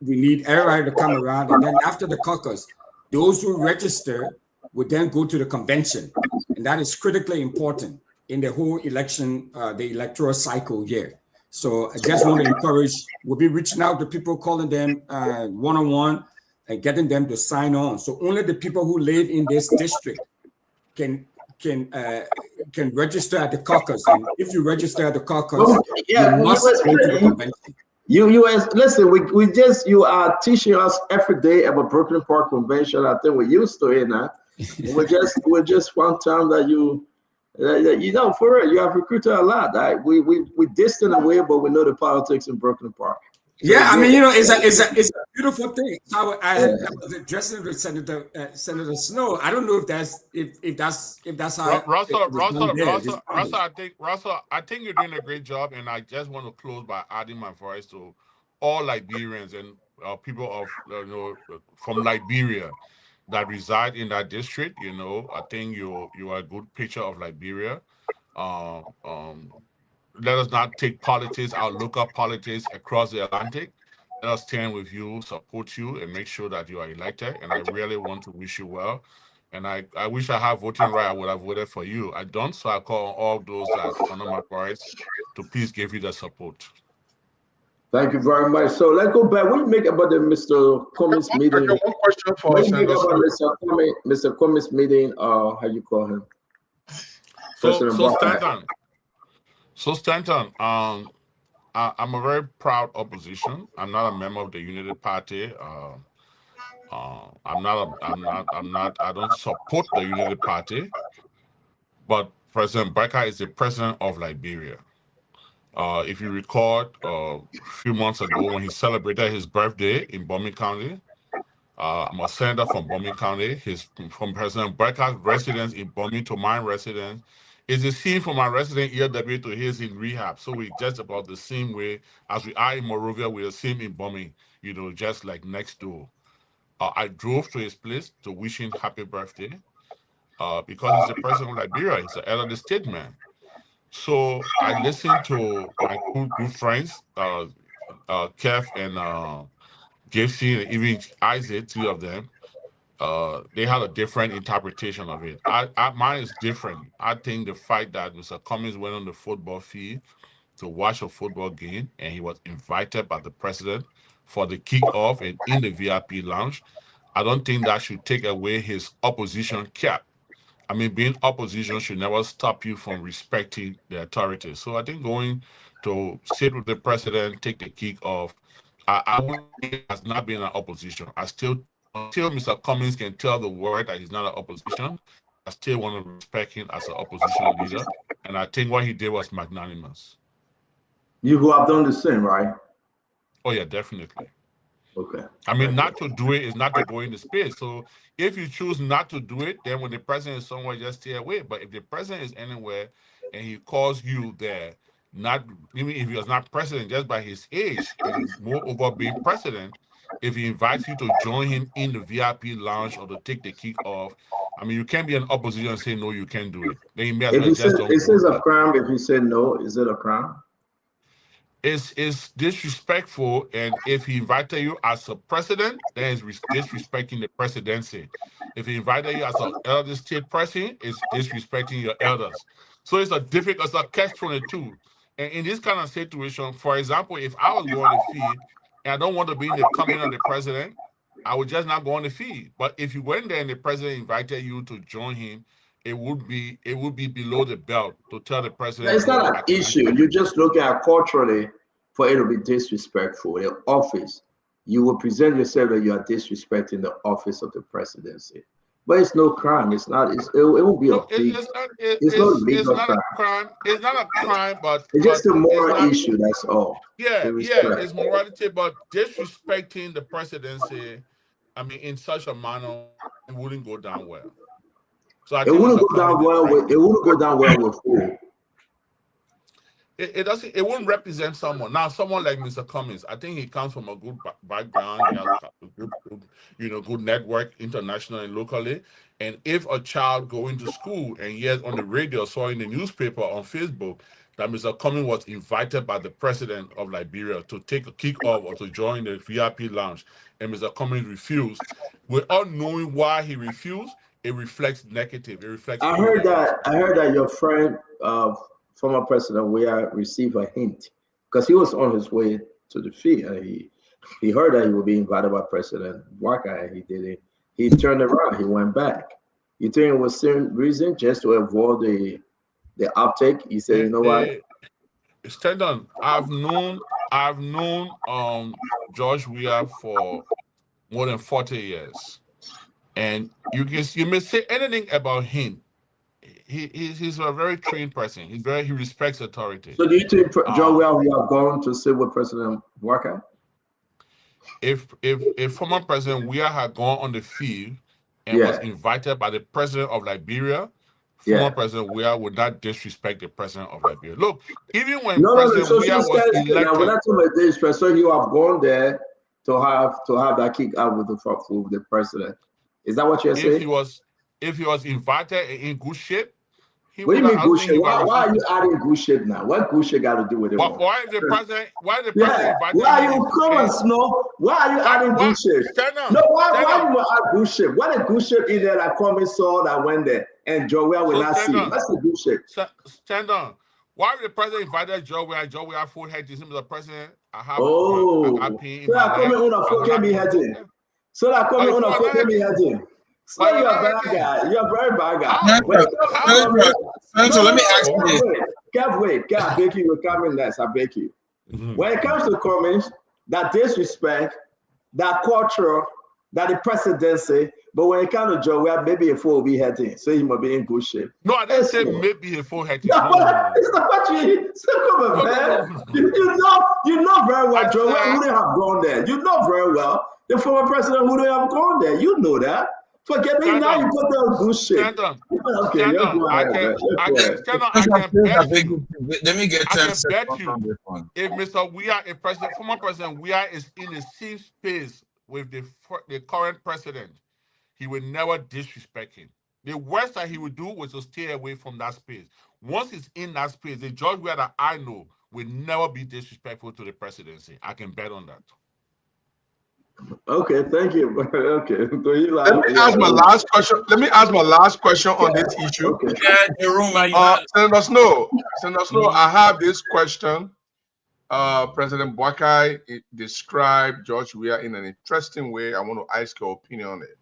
we need everybody to come around, and then after the caucus, those who register would then go to the convention, and that is critically important in the whole election, the electoral cycle here. So I just want to encourage, we'll be reaching out to people, calling them one-on-one and getting them to sign on. So only the people who live in this district can register at the caucus. And if you register at the caucus, you must go to the convention. Listen, you are teaching us every day about Brooklyn Park Convention. I think we're used to it now. we're just one time that for real, you have recruited a lot. Right? We distant away, but we know the politics in Brooklyn Park. So yeah, I mean, it's a beautiful thing. So I was addressing with Senator Snowe. I don't know if that's how. Russell, I think you're doing a great job, and I just want to close by adding my voice to all Liberians and people of from Liberia that reside in that district. I think you are a good picture of Liberia. Let us not take politics, our local politics across the Atlantic. Let us stand with you, support you, and make sure that you are elected. And I really want to wish you well. And I wish I had voting right. I would have voted for you. I don't, so I call on all those that honor my rights to please give you the support. Thank you very much. So let's go back. What do you make about the Mr. Cummings meeting? One question for Mr. Cummings meeting, how you call him? So Stanton, I'm a very proud opposition. I'm not a member of the Unity Party. I don't support the Unity Party, but President Barker is the president of Liberia. If you recall, a few months ago when he celebrated his birthday in Bomi County, I'm a senator from Bomi County. From President Barker's residence in Bomi to my residence. It's the same from my resident ELW to his in rehab. So we're just about the same way as we are in Morovia, we're the same in Bomi, just like next door. I drove to his place to wish him happy birthday because he's the president of Liberia. He's an elderly statesman. So I listened to my good friends, Kev and Gibson, and even Isaac, two of them. They had a different interpretation of it. Mine is different. I think the fact that Mr. Cummings went on the football field to watch a football game, and he was invited by the president for the kickoff and in the VIP lounge, I don't think that should take away his opposition cap. I mean, being opposition should never stop you from respecting the authority. So I think going to sit with the president, take the kickoff, I wouldn't say it has not been an opposition. Until Mr. Cummings can tell the world that he's not an opposition, I still want to respect him as an opposition leader. And I think what he did was magnanimous. You who have done the same, right? Oh, yeah, definitely. Okay. I mean, not to do it is not to go into space. So if you choose not to do it, then when the president is somewhere, just stay away. But if the president is anywhere and he calls you there, not even if he was not president, just by his age, and moreover being president, if he invites you to join him in the VIP lounge or to take the kick off, I mean, you can't be an opposition and say no, you can't do it. Then you may as If well he just says don't it says go. a crime, if you say no, is it a crime? It's disrespectful, and if he invited you as a president, then it's disrespecting the presidency. If he invited you as an elder state president, it's disrespecting your elders. So it's a catch-22. And in this kind of situation, for example, if I was going to feed and I don't want to be in the company of the president, I would just not go on the feed. But if you went there and the president invited you to join him, it would be below the belt to tell the president. It's not an issue. You just look at culturally for it to be disrespectful. The office, you will present yourself that you are disrespecting the office of the presidency. But it's no crime. It's not. It won't be a big. It's not a crime. It's not a crime, but it's just a moral issue. That's all. Yeah, it's morality, but disrespecting the presidency, I mean, in such a manner, it wouldn't go down well. So it wouldn't go down well with. It wouldn't go down well with who? It doesn't. It won't represent someone. Now, someone like Mr. Cummings, I think he comes from a good background. He has a good network internationally and locally. And if a child going to school and yet on the radio saw in the newspaper on Facebook that Mr. Cummings was invited by the president of Liberia to take a kickoff or to join the VIP lounge, and Mr. Cummings refused, without knowing why he refused, it reflects negative. It reflects. I heard that your friend, former President Weah, received a hint because he was on his way to the field. And he heard that he would be invited by President Walker, and he didn't. He turned around. He went back. You think it was same reason just to avoid the uptake? He said, "You know what? Stand on. I've known George Weah for more than 40 years, and you may say anything about him. He's a very trained person. He respects authority. So do you think George Weah will have gone to sit with President Walker? If former President Weah had gone on the field and was invited by the president of Liberia, former President Weah would not disrespect the president of Liberia. Look, even when President Weah was elected, we're not talking about disrespect. So you have gone there to have that kick out with the president. Is that what you're saying? If he was invited in good shape. What do you mean good shape? Why are you adding good shape now? What good shape got to do with it? Why the president invited? Why are you coming, Snow? Why are you adding good shape? No, why you add good shape? What a good shape in there that coming saw that went there and George Weah will not see? What's the good shape? Stand on. Why the president invited George Weah? George Weah full head to him as the president. So that coming on a full can be heading. So that coming on a full can be heading. So you're a bad guy. You're a very bad guy. So let me ask you this. Wait, I beg you, will come in next. I beg you. When it comes to comments, that disrespect, that culture, that the presidency, but when it comes to Joe, well, maybe a fool will be heading, so he might be in good shape. No, I didn't say maybe a fool heading. No, it's not what you. Come on, man. You know very well, Joe. Wouldn't have gone there. You know very well the former president wouldn't have gone there. You know that. Forget me now. You put that good shit. Stand on. Okay, stand on. I can let me get 10 bet you if Mr. Weah, former President Weah is in the same space with the current president, he would never disrespect him. The worst that he would do was to stay away from that space. Once he's in that space, the George Weah that I know will never be disrespectful to the presidency. I can bet on that. Okay, thank you. Okay, so you Let me ask my last question. Let me ask my last question on this issue. Okay. Yeah, Jerome, Senator Snow, I have this question. President Boakai described George Weah in an interesting way. I want to ask your opinion on it.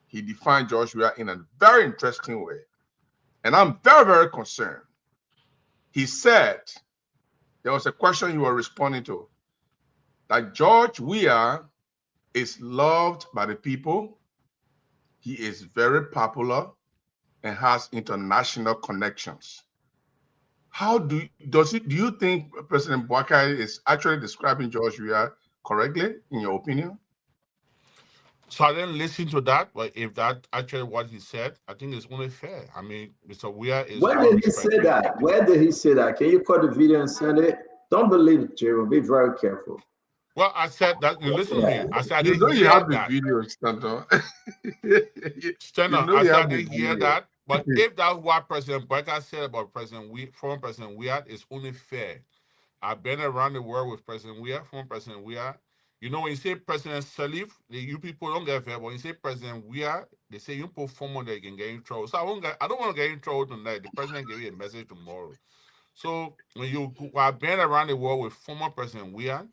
He defined George Weah in a very interesting way. And I'm very, very concerned. He said, there was a question you were responding to, that George Weah is loved by the people. He is very popular and has international connections. How do you think President Boakai is actually describing George Weah correctly, in your opinion? So I didn't listen to that, but if that actually what he said, I think it's only fair. I mean, Mr. Weah is Where did he say that? Where did he say that? Can you cut the video and send it? Don't believe it, Jerome. Be very careful. Well, I said that you listen to me. I said I You didn't know you hear have the that. video, Stanton. Stanton, You know I you said I have the didn't hear video. that. But if that's what President Boakai said about former President Weah, it's only fair. I've been around the world with President Weah, former President Weah. You know, when you say President Salif, you people don't get fair. But when you say President Weah, they say you put former that you can get in trouble. So I don't want to get in trouble tonight. The president gave you a message tomorrow. So when I've been around the world with former President Weah,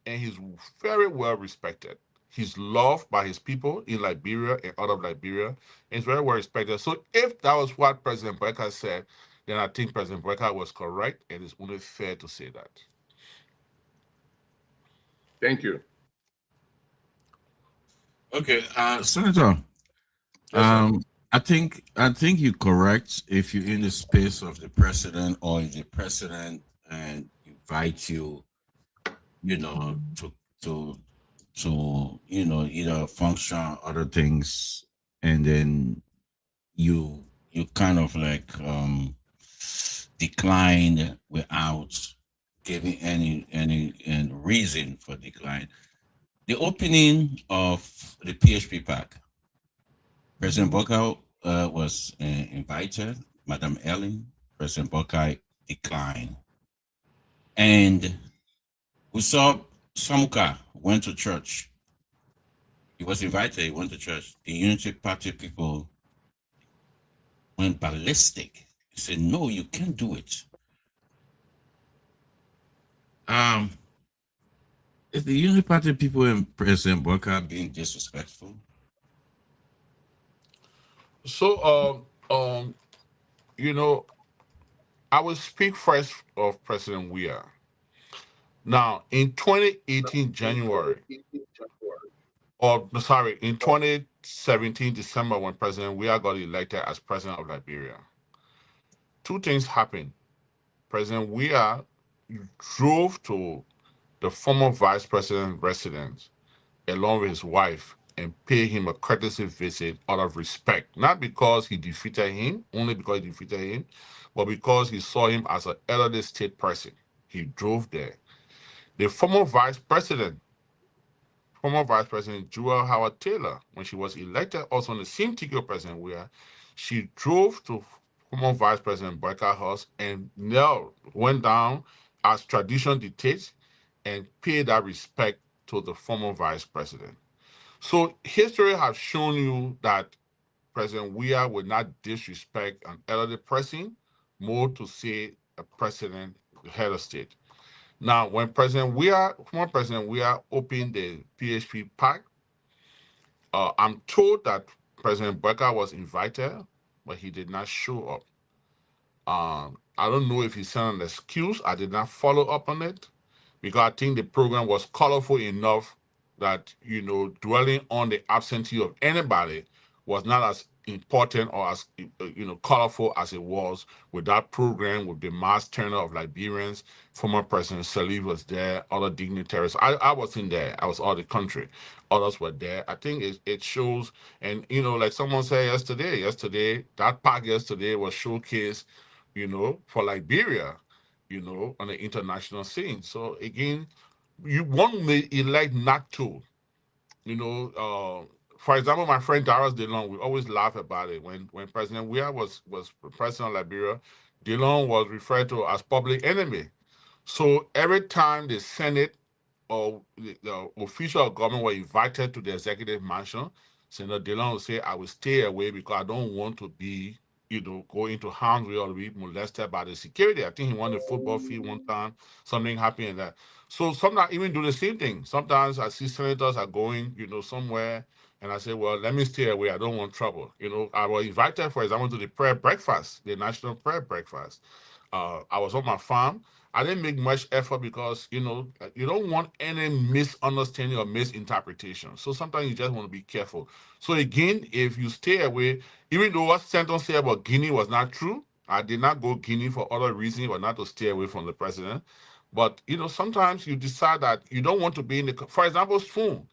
and he's very well respected. He's loved by his people in Liberia and out of Liberia, and he's very well respected. So if that was what President Boakai said, then I think President Boakai was correct, and it's only fair to say that. Thank you. Okay, Senator. I think you're correct if you're in the space of the president, or if the president and invite you, to either function, other things, and then you kind of like declined without giving any reason for decline. The opening of the PHP Park, President Boakai was invited, Madam Ellen. President Boakai declined. And we saw Samuka went to church. He was invited, he went to church. The Unity Party people went ballistic. He said, no, you can't do it. Is the Unity Party people and President Boakai being disrespectful? So, I will speak first of President Weah. Now, in 2018 January, in 2017 December, when President Weah got elected as president of Liberia, two things happened. President Weah drove to the former vice president's residence along with his wife and paid him a courtesy visit out of respect, not because he defeated him, only because he defeated him, but because he saw him as an elderly state person. He drove there. The former vice president, Jewel Howard Taylor, when she was elected also on the same ticket of President Weah, she drove to former Vice President Boakai House and went down as tradition dictates and paid that respect to the former vice president. So history has shown you that President Weah would not disrespect an elderly person, more to say a president, the head of state. Now, when former President Weah opened the PHP Park, I'm told that President Boakai was invited, but he did not show up. I don't know if he sent an excuse. I did not follow up on it because I think the program was colorful enough that, dwelling on the absentee of anybody was not as important or as, colorful as it was with that program, with the mass turnout of Liberians. Former President Salif was there, other dignitaries. I wasn't there. I was out of the country. Others were there. I think it shows, and, like someone said yesterday, that park yesterday was showcased, for Liberia, on the international scene. So again, one may elect not to, for example, my friend Darius DeLong, we always laugh about it. When President Weah was president of Liberia, DeLong was referred to as public enemy. So every time the Senate or the official of government were invited to the executive mansion, Senator Dillon will say, I will stay away because I don't want to be, go into harm's way or be molested by the security. I think he won the football field one time, something happened in that. So sometimes even do the same thing. Sometimes I see senators are going, somewhere, and I say, well, let me stay away. I don't want trouble. I was invited, for example, to the prayer breakfast, the national prayer breakfast. I was on my farm. I didn't make much effort because, you don't want any misunderstanding or misinterpretation. So sometimes you just want to be careful. So again, if you stay away, even though what Stanton said about Guinea was not true, I did not go Guinea for other reasons, but not to stay away from the president. But, sometimes you decide that you don't want to be in the, for example, Spoon.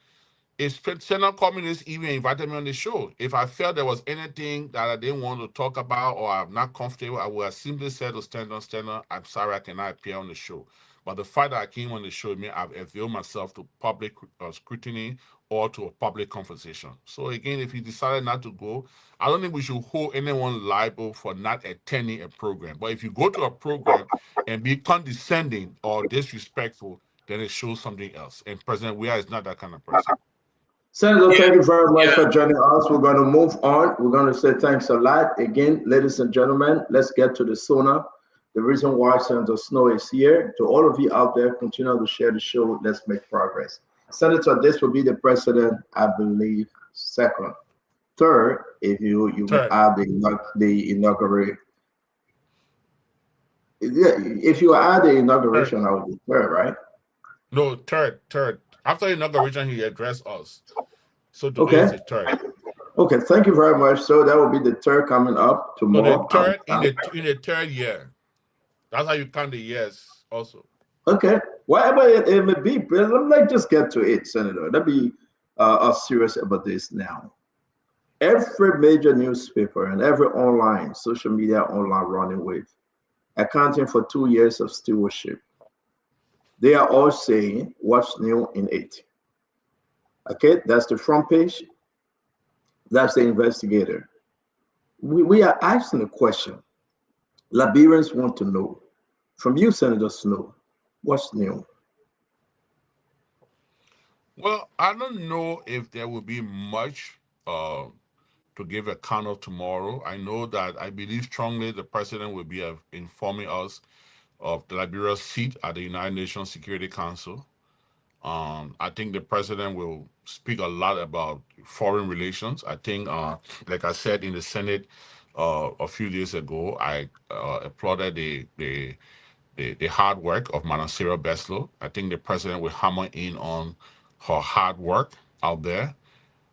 If Senator called me this evening and invited me on the show, if I felt there was anything that I didn't want to talk about or I'm not comfortable, I would have simply said to Stanton, I'm sorry I cannot appear on the show. But the fact that I came on the show means I've availed myself to public scrutiny or to a public conversation. So again, if you decided not to go, I don't think we should hold anyone liable for not attending a program. But if you go to a program and be condescending or disrespectful, then it shows something else. And President Weah is not that kind of person. Senator, thank you very much for joining us. We're going to move on. We're going to say thanks a lot. Again, ladies and gentlemen, let's get to the SONA. The reason why Senator Snow is here. To all of you out there, continue to share the show. Let's make progress. Senator, this will be the president, I believe, second. Third, if you add the inauguration. If you add the inauguration, I would be third, right? No, third. After inauguration, he addressed us. So today is the third. Okay, thank you very much. So that will be the third coming up tomorrow. So the third in the third year. That's how you count the years also. Okay, whatever it may be, but let's just get to it, Senator. Let me serious about this now. Every major newspaper and every online, social media online running with, accounting for 2 years of stewardship, they are all saying what's new in it. Okay, that's the front page. That's the investigator. We are asking a question. Liberians want to know from you, Senator Snow, what's new? Well, I don't know if there will be much to give account of tomorrow. I know that I believe strongly the president will be informing us of the Liberia seat at the United Nations Security Council. I think the president will speak a lot about foreign relations. I think, like I said in the Senate a few days ago, I applauded the hard work of Madam Sarah Beslow. I think the president will hammer in on her hard work out there.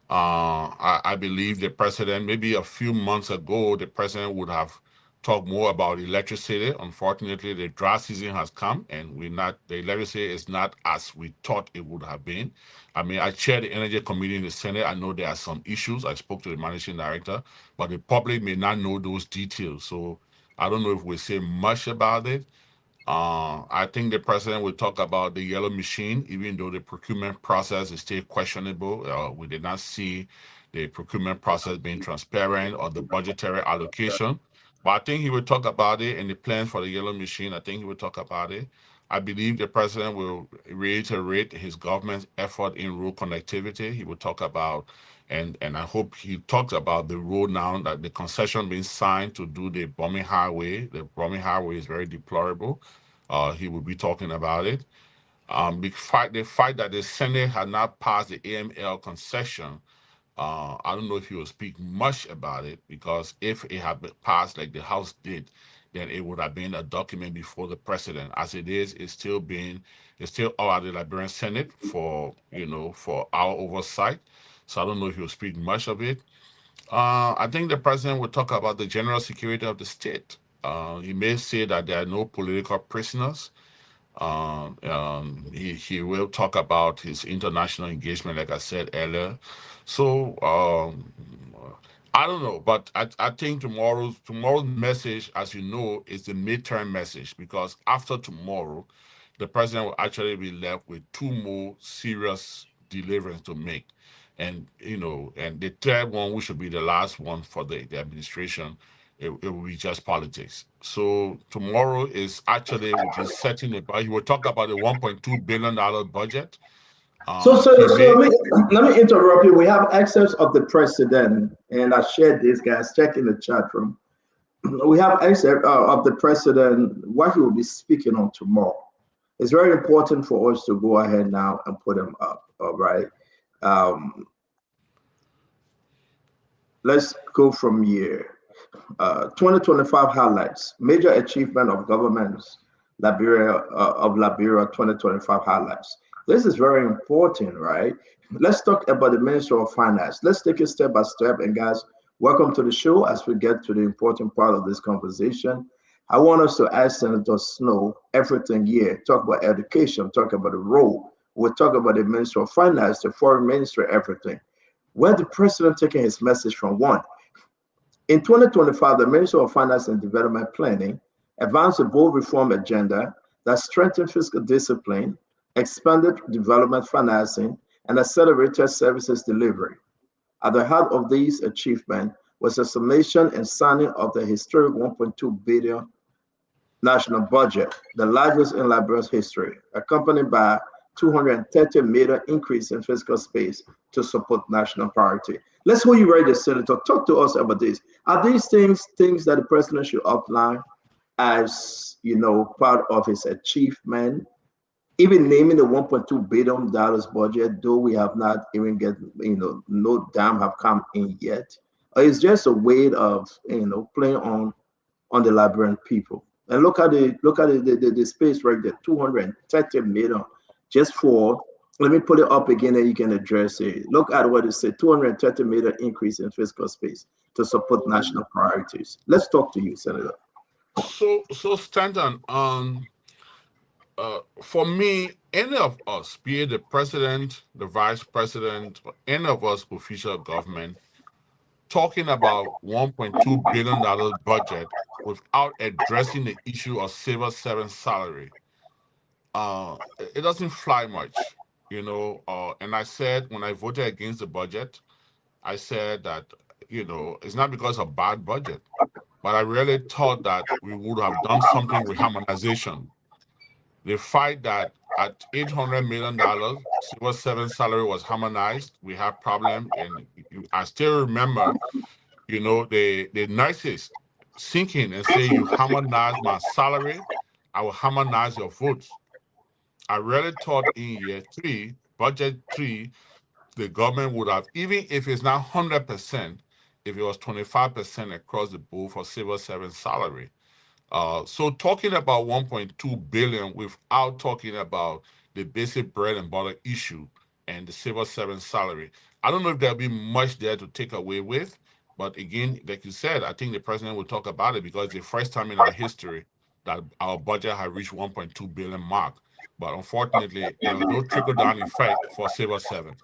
I believe the president, maybe a few months ago, the president would have talked more about electricity. Unfortunately, the dry season has come and the electricity is not as we thought it would have been. I mean, I chair the Energy Committee in the Senate. I know there are some issues. I spoke to the managing director, but the public may not know those details. So I don't know if we say much about it. I think the president will talk about the yellow machine, even though the procurement process is still questionable. We did not see the procurement process being transparent or the budgetary allocation. But I think he will talk about it and the plans for the yellow machine. I think he will talk about it. I believe the president will reiterate his government's effort in rural connectivity. He will talk about, and I hope he talks about the road now, that the concession being signed to do the Bombing Highway. The Bombing Highway is very deplorable. He will be talking about it. The fact that the Senate had not passed the AML concession, I don't know if he will speak much about it, because if it had been passed like the House did, then it would have been a document before the president. As it is, it's still out of the Liberian Senate for our oversight. So I don't know if he'll speak much of it. I think the president will talk about the general security of the state. He may say that there are no political prisoners. He will talk about his international engagement, like I said earlier. So I don't know, but I think tomorrow's message, as you know, is the midterm message, because after tomorrow, the president will actually be left with 2 more serious deliveries to make. And and the third one, which should be the last one for the administration, it will be just politics. So tomorrow is actually will be setting about. He will talk about a $1.2 billion budget. So, He so may let me interrupt you. We have excerpts of the president, and I shared this, guys. Check in the chat room. We have excerpt of the president, what he will be speaking on tomorrow. It's very important for us to go ahead now and put them up. All right. Let's go from here. 2025 highlights, major achievement of governments, Liberia 2025 highlights. This is very important, right? Let's talk about the Minister of Finance. Let's take it step by step. And guys, welcome to the show as we get to the important part of this conversation. I want us to ask Senator Snow everything here. Talk about education, talk about the role. We'll talk about the Minister of Finance, the Foreign Minister, everything. Where the president taking his message from one. In 2025, the Minister of Finance and Development Planning advanced a bold reform agenda that strengthened fiscal discipline, expanded development financing, and accelerated services delivery. At the heart of these achievements was the summation and signing of the historic $1.2 billion national budget, the largest in Liberia's history, accompanied by $230 million increase in fiscal space to support national priority. Let's hold you right there, Senator. Talk to us about this. Are these things that the president should outline as, part of his achievement? Even naming the $1.2 billion budget, though we have not even get, no dime have come in yet. It's just a way of, playing on the Liberian people. And look at the space right there, $230 million, just for. Let me put it up again and you can address it. Look at what it said, $230 million increase in fiscal space to support national priorities. Let's talk to you, Senator. So Stanton, for me, any of us, be it the president, the vice president, or any of us official government, talking about $1.2 billion budget without addressing the issue of civil servant salary, it doesn't fly much, and I said when I voted against the budget, I said that, it's not because of bad budget, but I really thought that we would have done something with harmonization. The fact that at $800 million, civil servant salary was harmonized, we have problem, and I still remember, the nurses sinking and say, you harmonize my salary, I will harmonize your votes. I really thought in year 3, budget 3, the government would have, even if it's not 100%, if it was 25% across the board for civil servant salary. So talking about 1.2 billion without talking about the basic bread and butter issue and the civil servant salary, I don't know if there'll be much there to take away with. But again, like you said, I think the president will talk about it because it's the first time in our history that our budget has reached 1.2 billion mark. But unfortunately, there was no trickle-down effect for civil servants.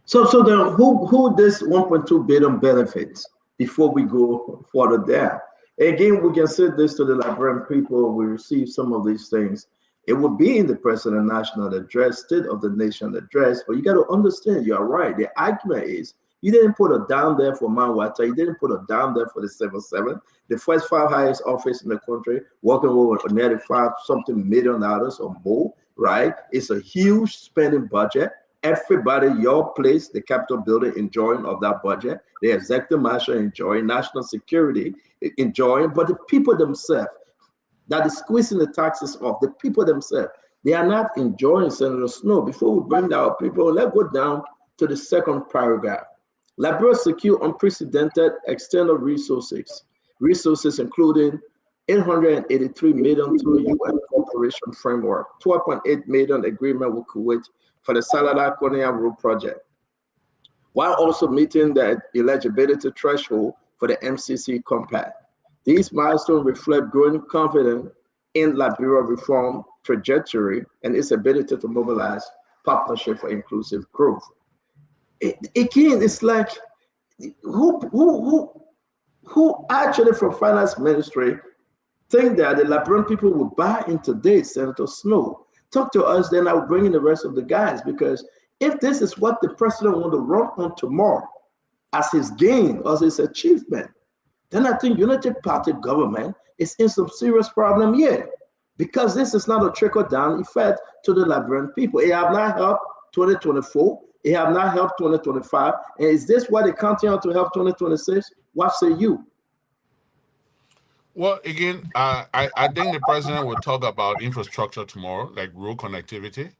So then who this 1.2 billion benefits before we go further there? Again, we can say this to the Liberian people. We receive some of these things. It would be in the President National Address, State of the Nation Address, but you got to understand, you are right. The argument is you didn't put a down there for Manwata. You didn't put a down there for the civil servant. The first 5 highest office in the country, working over $95-something million or more, right? It's a huge spending budget. Everybody, your place, the Capitol building, enjoying of that budget. The executive marshal enjoying, national security enjoying, but the people themselves that is squeezing the taxes off, the people themselves, they are not enjoying. Senator Snow, before we bring our people, let's go down to the second paragraph. Liberia secure unprecedented external resources including $883 million through UN cooperation framework, $12.8 million agreement with Kuwait for the Salada Konya Road project, while also meeting the eligibility threshold for the MCC compact. These milestones reflect growing confidence in Liberia reform trajectory and its ability to mobilize partnership for inclusive growth. Again, it's like who actually from finance ministry think that the Liberian people will buy into this, Senator Snow? Talk to us, then I'll bring in the rest of the guys, because if this is what the president wants to run on tomorrow as his gain, as his achievement, then I think Unity Party government is in some serious problem here, because this is not a trickle-down effect to the Liberian people. It have not helped 2024. It have not helped 2025. And is this why they continue to help 2026? What say you? Well, again, I think the president will talk about infrastructure tomorrow, like road connectivity,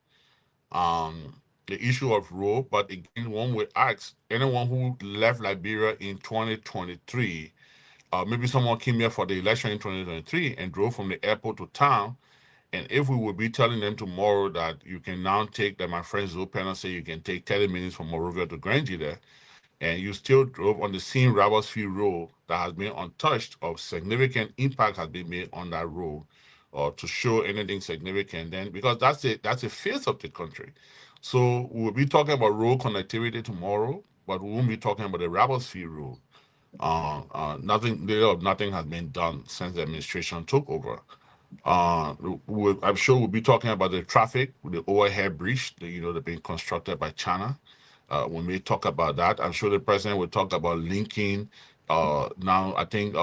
the issue of road. But again, one would ask anyone who left Liberia in 2023, maybe someone came here for the election in 2023 and drove from the airport to town. And if we would be telling them tomorrow that you can now take, that my friend Zopen say you can take 30 minutes from Monrovia to Grangie there, and you still drove on the same Robertsfield Road that has been untouched, or significant impact has been made on that road, or to show anything significant, then because that's a face of the country. So we'll be talking about road connectivity tomorrow, but we won't be talking about the Robertsfield Road. Nothing has been done since the administration took over. I'm sure we'll be talking about the traffic with the overhead bridge, that being constructed by China. When we talk about that, I'm sure the president will talk about linking now, I think,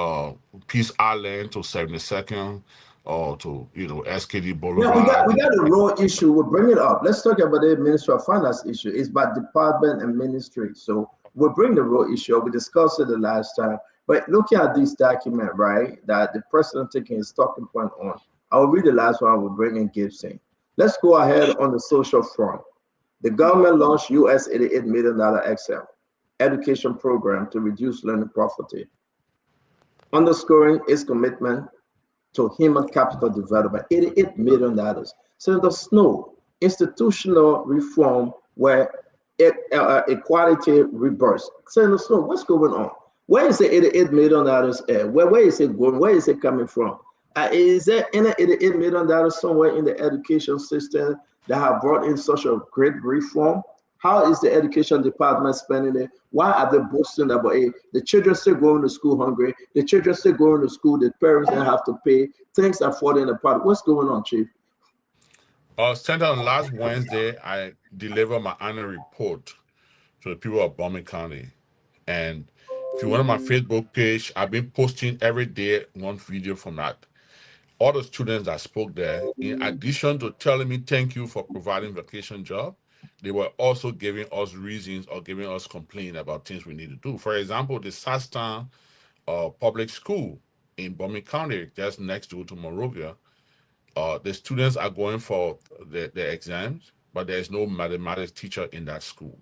Peace Island to 72nd, or to SKD Boulevard. Yeah, we got a road issue. We'll bring it up. Let's talk about the Ministry of Finance issue. It's by department and ministry. So we'll bring the road issue. We discussed it the last time. But looking at this document, right, that the president taking his talking point on, I will read the last one. We'll bring in Gibson. Let's go ahead on the social front. The government launched US $88 million Excel education program to reduce learning poverty, underscoring its commitment to human capital development. $88 million. Senator Snow, institutional reform where equality reversed. Senator Snow, what's going on? Where is the $88 million? Where is it going? Where is it coming from? Is there any $88 million somewhere in the education system that have brought in such a great reform? How is the education department spending it? Why are they boasting about it? The children still going to school hungry. The children still going to school. The parents don't have to pay. Things are falling apart. What's going on, Chief? Senator, on last Wednesday, I delivered my annual report to the people of Bowman County. And if you went on my Facebook page, I've been posting every day one video from that. All the students that spoke there, in addition to telling me thank you for providing vacation job, they were also giving us reasons or giving us complaints about things we need to do. For example, the Sasstown public school in Bowman County, just next door to Monrovia, the students are going for the exams, but there's no mathematics teacher in that school.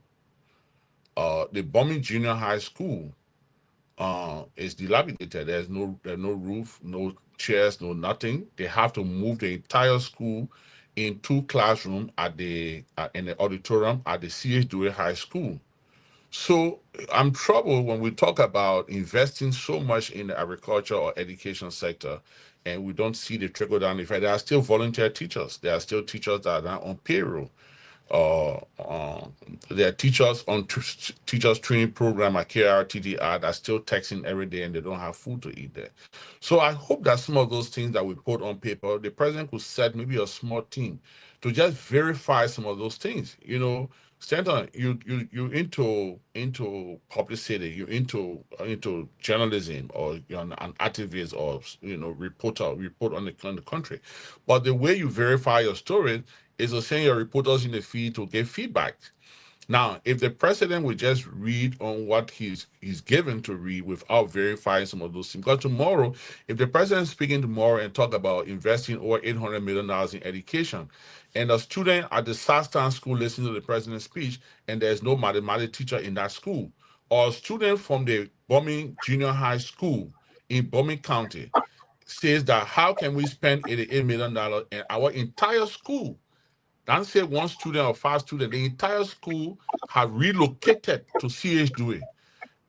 The Bowman Junior High School is dilapidated. There's no roof, no chairs, no nothing. They have to move the entire school in 2 classrooms in the auditorium at the C.H. Dewey High School. So I'm troubled when we talk about investing so much in the agriculture or education sector, and we don't see the trickle down effect. There are still volunteer teachers. There are still teachers that are not on payroll. There are teachers on teachers training program at KRTDR that are still texting every day and they don't have food to eat there. So I hope that some of those things that we put on paper, the president could set maybe a small team to just verify some of those things. Stanton, you into publicity, you into journalism, or you're an activist, or report on the country. But the way you verify your story is to send your reporters in the field to get feedback. Now, if the president would just read on what he's given to read without verifying some of those things, because tomorrow, if the president is speaking tomorrow and talk about investing over $800 million in education, and a student at the Sasstown school listening to the president's speech, and there's no mathematics teacher in that school, or a student from the Bowman Junior High School in Bowman County says that how can we spend $88 million and our entire school, don't say one student or 5 students, the entire school have relocated to C.H. Dewey,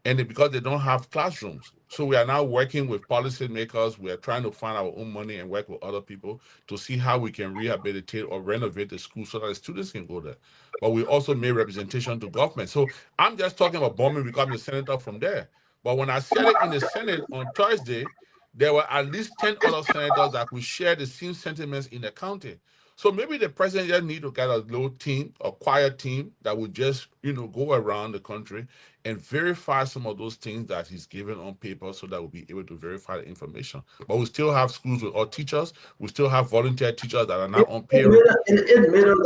and because they don't have classrooms. So we are now working with policymakers. We are trying to find our own money and work with other people to see how we can rehabilitate or renovate the school so that the students can go there. But we also made representation to government. So I'm just talking about Bowman because I'm the senator from there. But when I said it in the Senate on Thursday, there were at least 10 other senators that could share the same sentiments in the county. So maybe the president just need to get a little team, a quiet team that would just, go around the country and verify some of those things that he's given on paper so that we'll be able to verify the information. But we still have schools with all teachers. We still have volunteer teachers that are not on payroll. $8 million,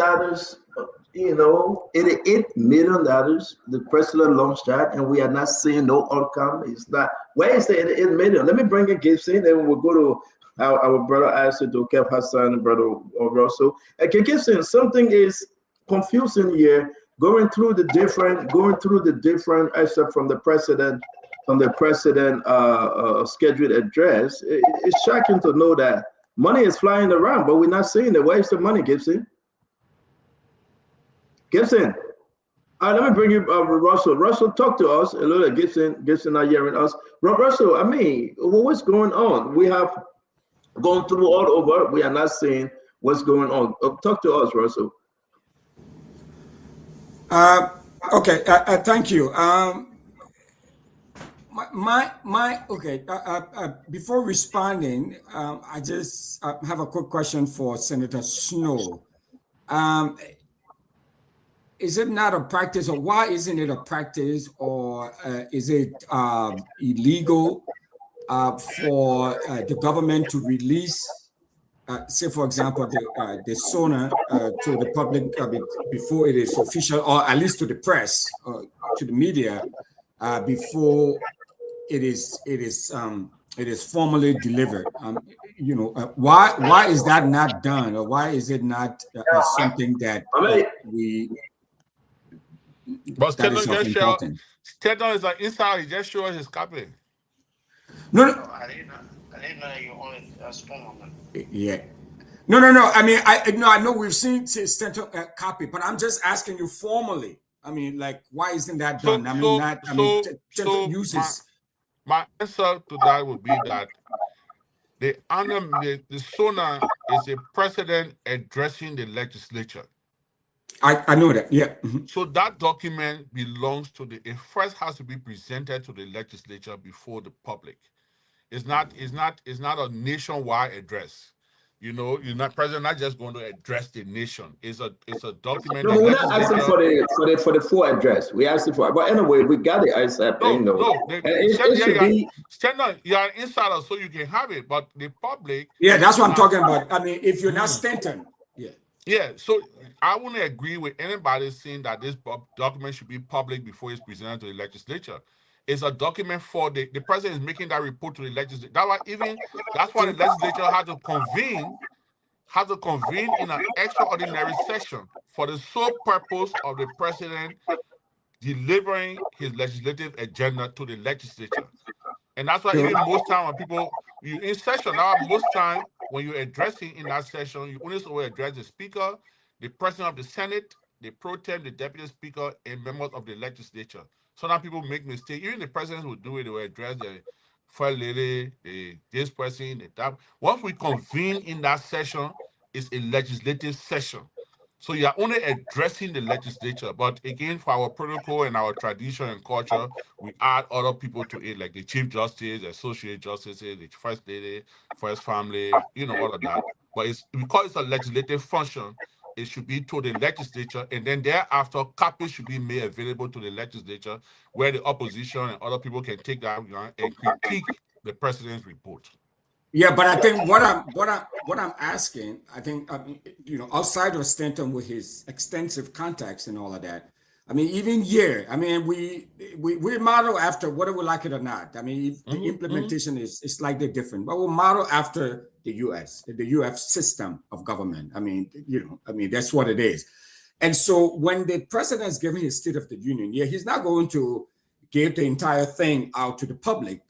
$88 million, the president launched that, and we are not seeing no outcome. It's not, where is the $8 million? Let me bring in Gibson, then we'll go to our brother Isaac, to Kev Hassan, and brother Russell. Gibson, something is confusing here, going through the different, except from the president, scheduled address. It's shocking to know that money is flying around, but we're not seeing it. Where's the money, Gibson? Gibson, let me bring you Russell. Russell, talk to us a little. Gibson not hearing us. Russell, I mean, what's going on? We have gone through all over. We are not seeing what's going on. Talk to us, Russell. Okay, thank you. Before responding, I just have a quick question for Senator Snowe. Is it not a practice, or why isn't it a practice, or is it illegal for the government to release, say, for example, the SONA to the public before it is official, or at least to the press, to the media, before it is formally delivered? Why is that not done, or why is it not something that we? But Stedon is like inside. He just showed his copy. No. I didn't know you only spoon on it. Yeah. No. I mean, I know we've seen Stedon copy, but I'm just asking you formally. I mean, like, why isn't that done? My answer to that would be that the SONA is a president addressing the legislature. I know that, yeah. Mm-hmm. So that document belongs to it first has to be presented to the legislature before the public. It's not a nationwide address. President not just going to address the nation. It's a document. No, we're not asking for the full address. We asking for, but anyway, we got the ISAP. You're an insider, so you can have it. But the public. Yeah, that's what I'm talking about. I mean, if you're not Stanton, yeah. Yeah, so I wouldn't agree with anybody saying that this document should be public before it's presented to the legislature. It's a document for the president is making that report to the legislature. That's why the legislature had to convene in an extraordinary session for the sole purpose of the president delivering his legislative agenda to the legislature. And that's why even most time when you in session, most time when you're addressing in that session, you only address the speaker, the president of the Senate, the pro tem, the deputy speaker, and members of the legislature. Sometimes people make mistakes. Even the presidents will do it. They will address the first lady, this person, that. Once we convene in that session, it's a legislative session. So you're only addressing the legislature. But again, for our protocol and our tradition and culture, we add other people to it, like the Chief Justice, the Associate Justices, the First Lady, First Family, all of that. But because it's a legislative function, it should be to the legislature, and then thereafter, copies should be made available to the legislature, where the opposition and other people can take that and critique the president's report. Yeah, but I think what I'm asking, I think outside of Stanton with his extensive contacts and all of that, I mean, even here, I mean, we model after whether we like it or not. I mean, the implementation is slightly different, but we'll model after the U.S. system of government. I mean, that's what it is. And so when the president is giving his State of the Union, he's not going to give the entire thing out to the public,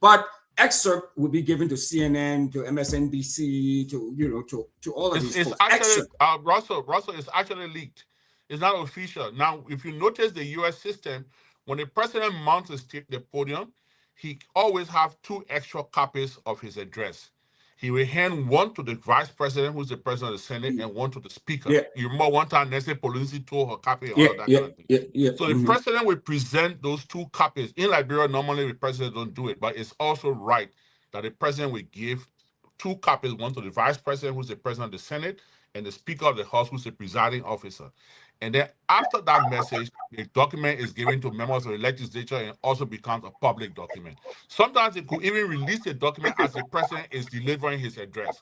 but excerpt will be given to CNN, to MSNBC, to all of these folks. Actually, Russell is actually leaked. It's not official. Now, if you notice the U.S. system, when the president mounts the podium, he always have 2 extra copies of his address. He will hand one to the vice president, who's the president of the Senate, and one to the speaker. Yeah. You remember one time Nancy Pelosi told her copy all of that kind of thing. So the president will present those 2 copies. In Liberia, normally the president don't do it, but it's also right that the president will give 2 copies, one to the vice president, who's the president of the Senate, and the Speaker of the House, who's the presiding officer. And then after that message, the document is given to members of the legislature and also becomes a public document. Sometimes it could even release the document as the president is delivering his address.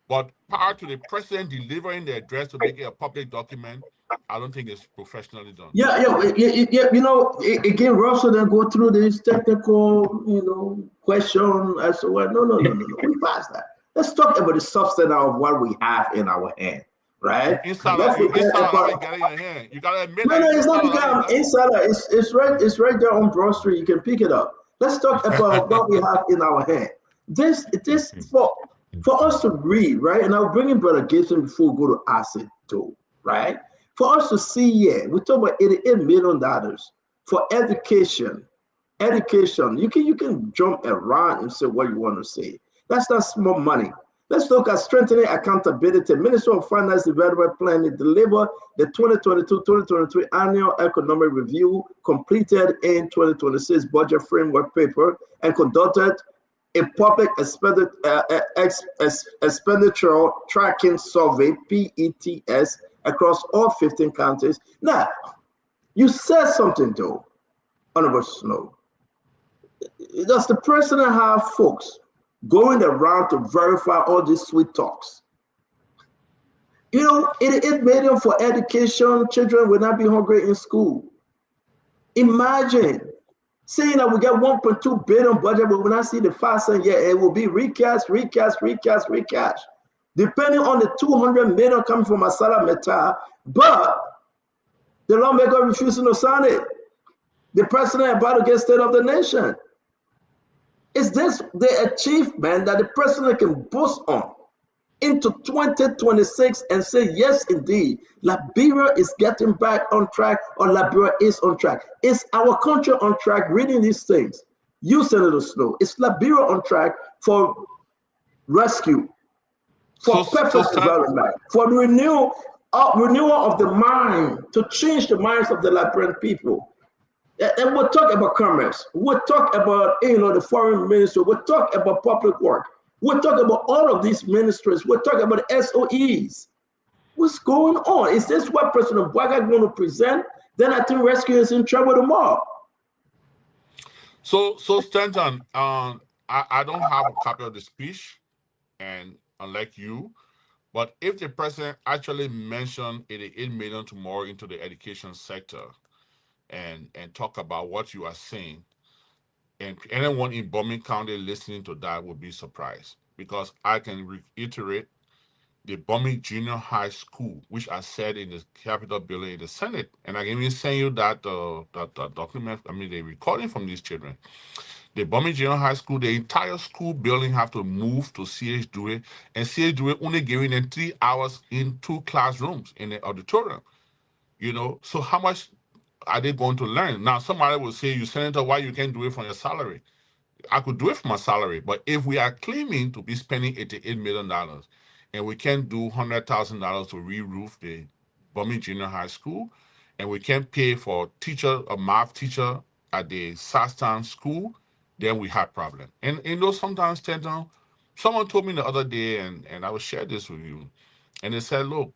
But prior to the president delivering the address to make it a public document, I don't think it's professionally done. Yeah. You know, again, Russell then go through this technical, you know, question as to what. No. We passed that. Let's talk about the substance of what we have in our hand, right? Insider, you gotta get in your hand. You gotta admit. No, it's not because insider. It's right there on Broad Street. You can pick it up. Let's talk about what we have in our hand. This for us to read, right? And I'll bring in Brother Gibson before we go to Acid too, right? For us to see, we talk about $88 million for education. Education, you can jump around and say what you want to say. That's not small money. Let's look at strengthening accountability. Ministry of Finance Development Plan to deliver the 2022-2023 annual economic review completed in 2026 budget framework paper and conducted a public expenditure tracking survey, PETS, across all 15 counties. Now, you said something though, Honorable Snow. Does the president have folks going around to verify all these sweet talks? You know, $88 million for education, children will not be hungry in school. Imagine saying that we get 1.2 billion budget, but when I see the 5 cents, it will be recast. Depending on the 200 million coming from Masala Meta, but the lawmaker refusing to sign it. The president about to get state of the nation. Is this the achievement that the president can boast on into 2026 and say, yes, indeed, Liberia is getting back on track, or Liberia is on track? Is our country on track? Reading these things, you, Senator Snow, is Liberia on track for rescue, for perfect development, for renewal of the mind, to change the minds of the Liberian people? And we'll talk about commerce. We'll talk about, the foreign ministry. We'll talk about public work. We'll talk about all of these ministries. We'll talk about SOEs. What's going on? Is this what President Bwaga going to present? Then I think rescue is in trouble tomorrow. So Stanton, I don't have a copy of the speech, and unlike you, but if the president actually mentioned $88 million tomorrow into the education sector, and talk about what you are saying, and anyone in Bowman County listening to that would be surprised, because I can reiterate the Bowman Junior High School, which I said in the Capitol building in the Senate, and I can even send you that document, the recording from these children. The Bowman Junior High School, the entire school building have to move to C.H. Dewey, and C.H. Dewey only giving them 3 hours in 2 classrooms in the auditorium. So how much are they going to learn? Now, somebody will say, you Senator, why you can't do it from your salary? I could do it from my salary, but if we are claiming to be spending $88 million and we can't do $100,000 to re-roof the Bowman Junior High School, and we can't pay for a math teacher at the Sastan school, then we have problem. And sometimes, someone told me the other day, and I will share this with you, and they said, look,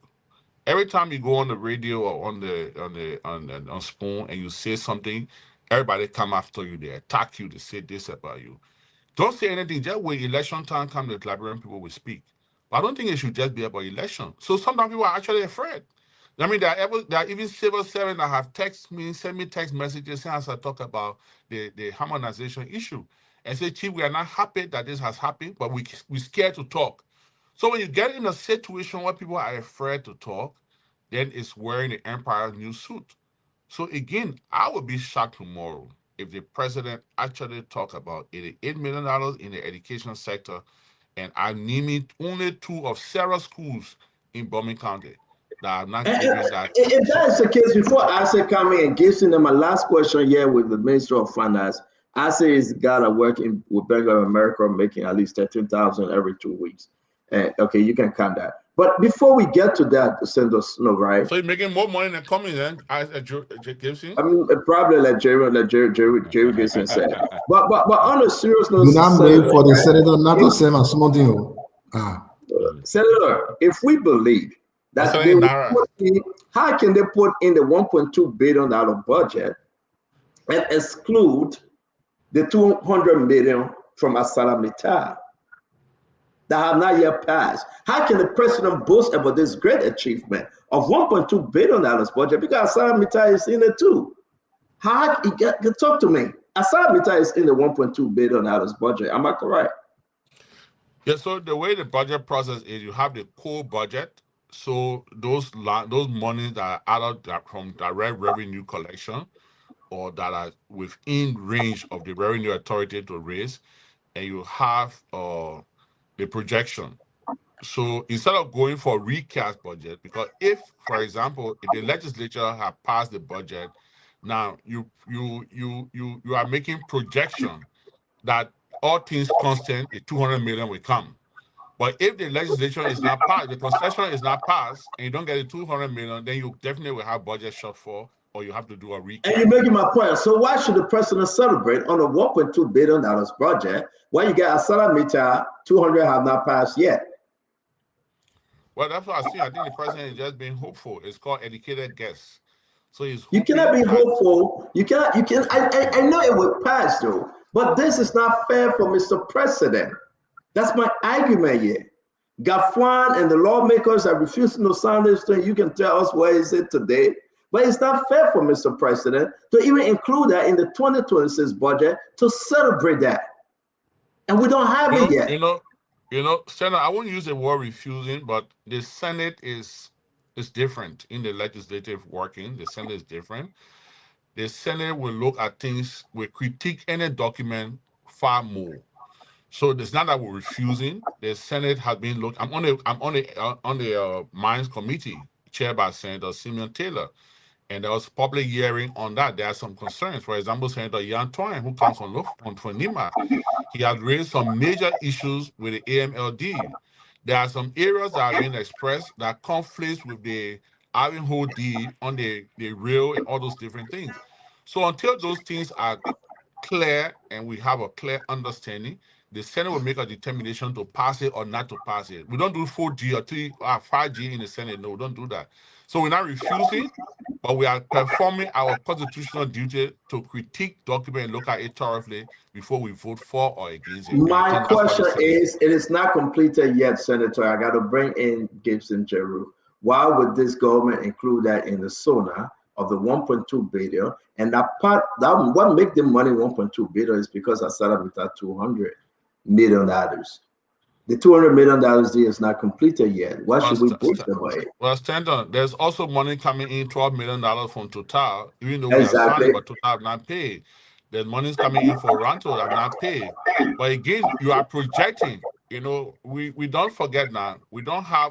every time you go on the radio or on Spoon and you say something, everybody come after you, they attack you, they say this about you. Don't say anything. Just when election time comes, the Liberian people will speak. But I don't think it should just be about election. So sometimes people are actually afraid. There are even civil servants that have send me text messages as I talk about the harmonization issue, and say, Chief, we are not happy that this has happened, but we're scared to talk. So when you get in a situation where people are afraid to talk, then it's wearing the Empire new suit. So again, I would be shocked tomorrow if the president actually talk about $88 million in the education sector, and I name only 2 of several schools in Bowman County that are not giving that. If that is the case, before Asa come in and gives them my last question here with the Minister of Finance, Asa is got working with Bank of America, making at least $13,000 every 2 weeks. Okay, you can count that. But before we get to that, Senator Snow, right? So you're making more money than coming then, as Gibson? I mean, probably like Jerry Gibson said. But on a serious note, I'm waiting for the senator not to say my small deal. Senator, if we believe that Mr. they will Nara. put in, how can they put in the $1.2 billion budget and exclude the $200 million from ArcelorMittal that have not yet passed? How can the president boast about this great achievement of $1.2 billion budget because ArcelorMittal is in it too? How talk to me? ArcelorMittal is in the $1.2 billion budget. Am I correct? Yeah, so the way the budget process is, you have the core budget. So those monies that are added from direct revenue collection or that are within range of the revenue authority to raise, and you have the projection. So instead of going for recast budget, because if, for example, if the legislature have passed the budget, now you are making projection that all things constant, the 200 million will come. But if the legislation is not passed, the concession is not passed, and you don't get the 200 million, then you definitely will have budget shortfall, or you have to do a recast. And you're making my point. So why should the president celebrate on a $1.2 billion budget when you get ArcelorMittal 200 have not passed yet? Well, that's what I see. I think the president is just being hopeful. It's called educated guess. So he's You cannot be hopeful. You cannot. I know it will pass though, but this is not fair for Mr. President. That's my argument here. Gafwan and the lawmakers are refusing to sign this thing. You can tell us where is it today, but it's not fair for Mr. President to even include that in the 2026 budget to celebrate that, and we don't have it yet. Senator, I won't use the word refusing, but the Senate is different in the legislative working. The Senate is different. The Senate will look at things, will critique any document far more. So it's not that we're refusing. The Senate has been looked. I'm on the Mines Committee, chaired by Senator Simeon Taylor, and there was public hearing on that. There are some concerns. For example, Senator Yan Toin, who comes on FONIMA, he has raised some major issues with the AMLD. There are some areas that are being expressed that conflicts with the Ivanhoe deed on the rail and all those different things. So until those things are clear and we have a clear understanding, the Senate will make a determination to pass it or not to pass it. We don't do 4G or 5G in the Senate. No, we don't do that. So we're not refusing, but we are performing our constitutional duty to critique document and look at it thoroughly before we vote for or against it. My question is, it is not completed yet, Senator. I got to bring in Gibson Jeru. Why would this government include that in the SONA of the 1.2 billion? And that what make the money 1.2 billion is because I set up with that $200 million. The $200 million deal is not completed yet. Why should we boast about it? Well, Stanton, there's also money coming in, $12 million from Total, even though we are signing, but Total have not paid. There's money coming in for Ranto that have not paid. But again, you are projecting. We don't forget now. We don't have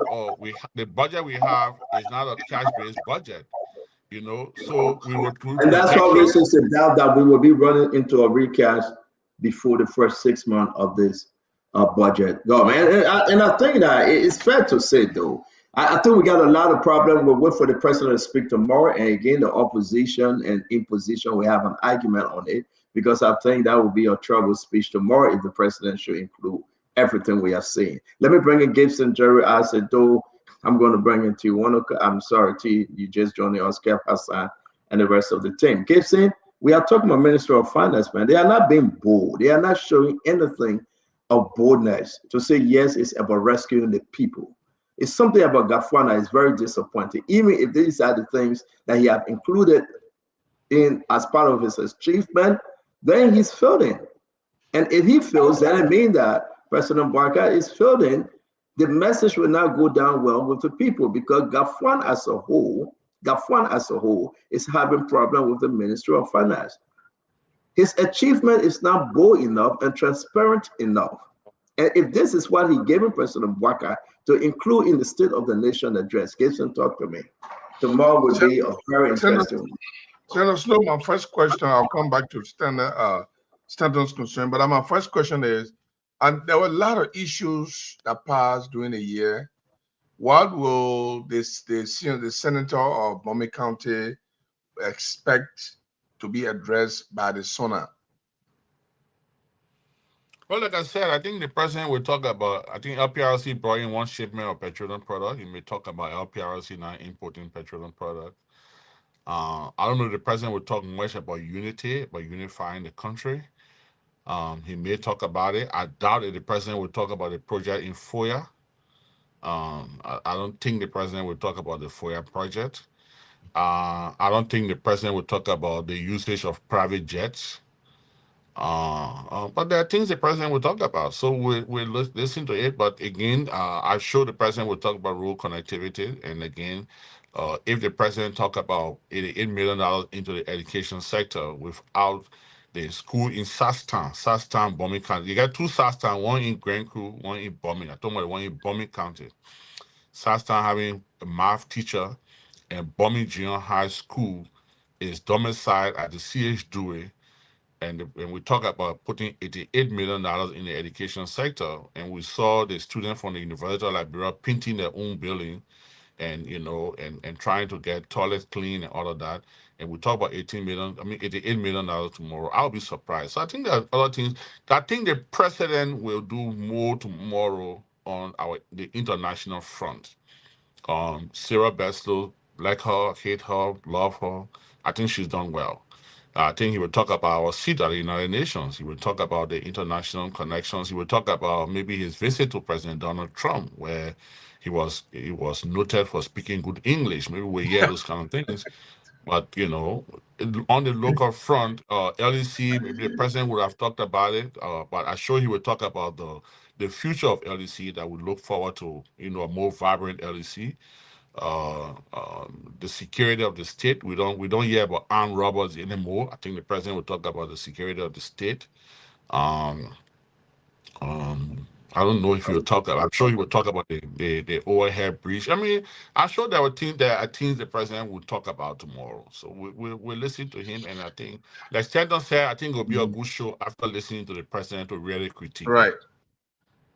the budget we have is not a cash-based budget. So we will. And that's why we a doubt that we will be running into a recast before the first 6 months of this budget government. And I think that it's fair to say, though, I think we got a lot of problems. We'll wait for the president to speak tomorrow. And again, the opposition and imposition, we have an argument on it because I think that will be a trouble speech tomorrow if the president should include everything we have seen. Let me bring in Gibson Jeru. I said, though, I'm going to bring in T1. I'm sorry, T, you just joined us, Kev Hassan, and the rest of the team. Gibson, we are talking about Minister of Finance, man. They are not being bold. They are not showing anything of boldness to say, yes, it's about rescuing the people. It's something about Gafwan that is very disappointing. Even if these are the things that he have included in as part of his achievement, then he's failing. And if he fails, then it means that President Barker is failing. The message will not go down well with the people because Gafwan as a whole is having problem with the Ministry of Finance. His achievement is not bold enough and transparent enough. And if this is what he gave President Barker to include in the State of the Nation address, Gibson, talk to me. Tomorrow will be a very interesting. Senator Snow, my first question, I'll come back to Stanton's concern, but my first question is, and there were a lot of issues that passed during the year. What will the senator of Momi County expect to be addressed by the SONA? Well, like I said, I think the president will talk about. I think LPRC brought in one shipment of petroleum product. He may talk about LPRC now importing petroleum product. I don't know if the president will talk much about unity, about unifying the country. He may talk about it. I doubt that the president will talk about the project in FOIA. I don't think the president will talk about the FOIA project. I don't think the president will talk about the usage of private jets. But there are things the president will talk about, so we listen to it. But again, I'm sure the president will talk about rural connectivity. And again, if the president talk about $88 million into the education sector without the school in Sasstown, Bombing County, you got two Sasstown, one in Grand Crew, one in Bombing. I told about the one in Bombing County. Sasstown having a math teacher, and Bombing Junior High School is domiciled at the C.H. Dewey. And we talk about putting $88 million in the education sector, and we saw the students from the University of Liberia painting their own building, and and trying to get toilets clean and all of that. And we talk about $88 million tomorrow. I'll be surprised. So I think there are other things. I think the president will do more tomorrow on the international front. Sarah Beslow, like her, hate her, love her. I think she's done well. I think he will talk about our seat at the United Nations. He will talk about the international connections. He will talk about maybe his visit to President Donald Trump, where he was noted for speaking good English. Maybe we'll hear those kind of things. But on the local front, LEC, maybe the president would have talked about it. But I'm sure he will talk about the future of LEC, that would look forward to a more vibrant LEC. The security of the state. We don't hear about armed robbers anymore. I think the president will talk about the security of the state. I don't know if he'll talk. I'm sure he will talk about the overhead bridge. I mean, I'm sure there are things the president will talk about tomorrow. So we'll listen to him, and I think, like Stanton said, I think it'll be a good show after listening to the president to really critique. Right.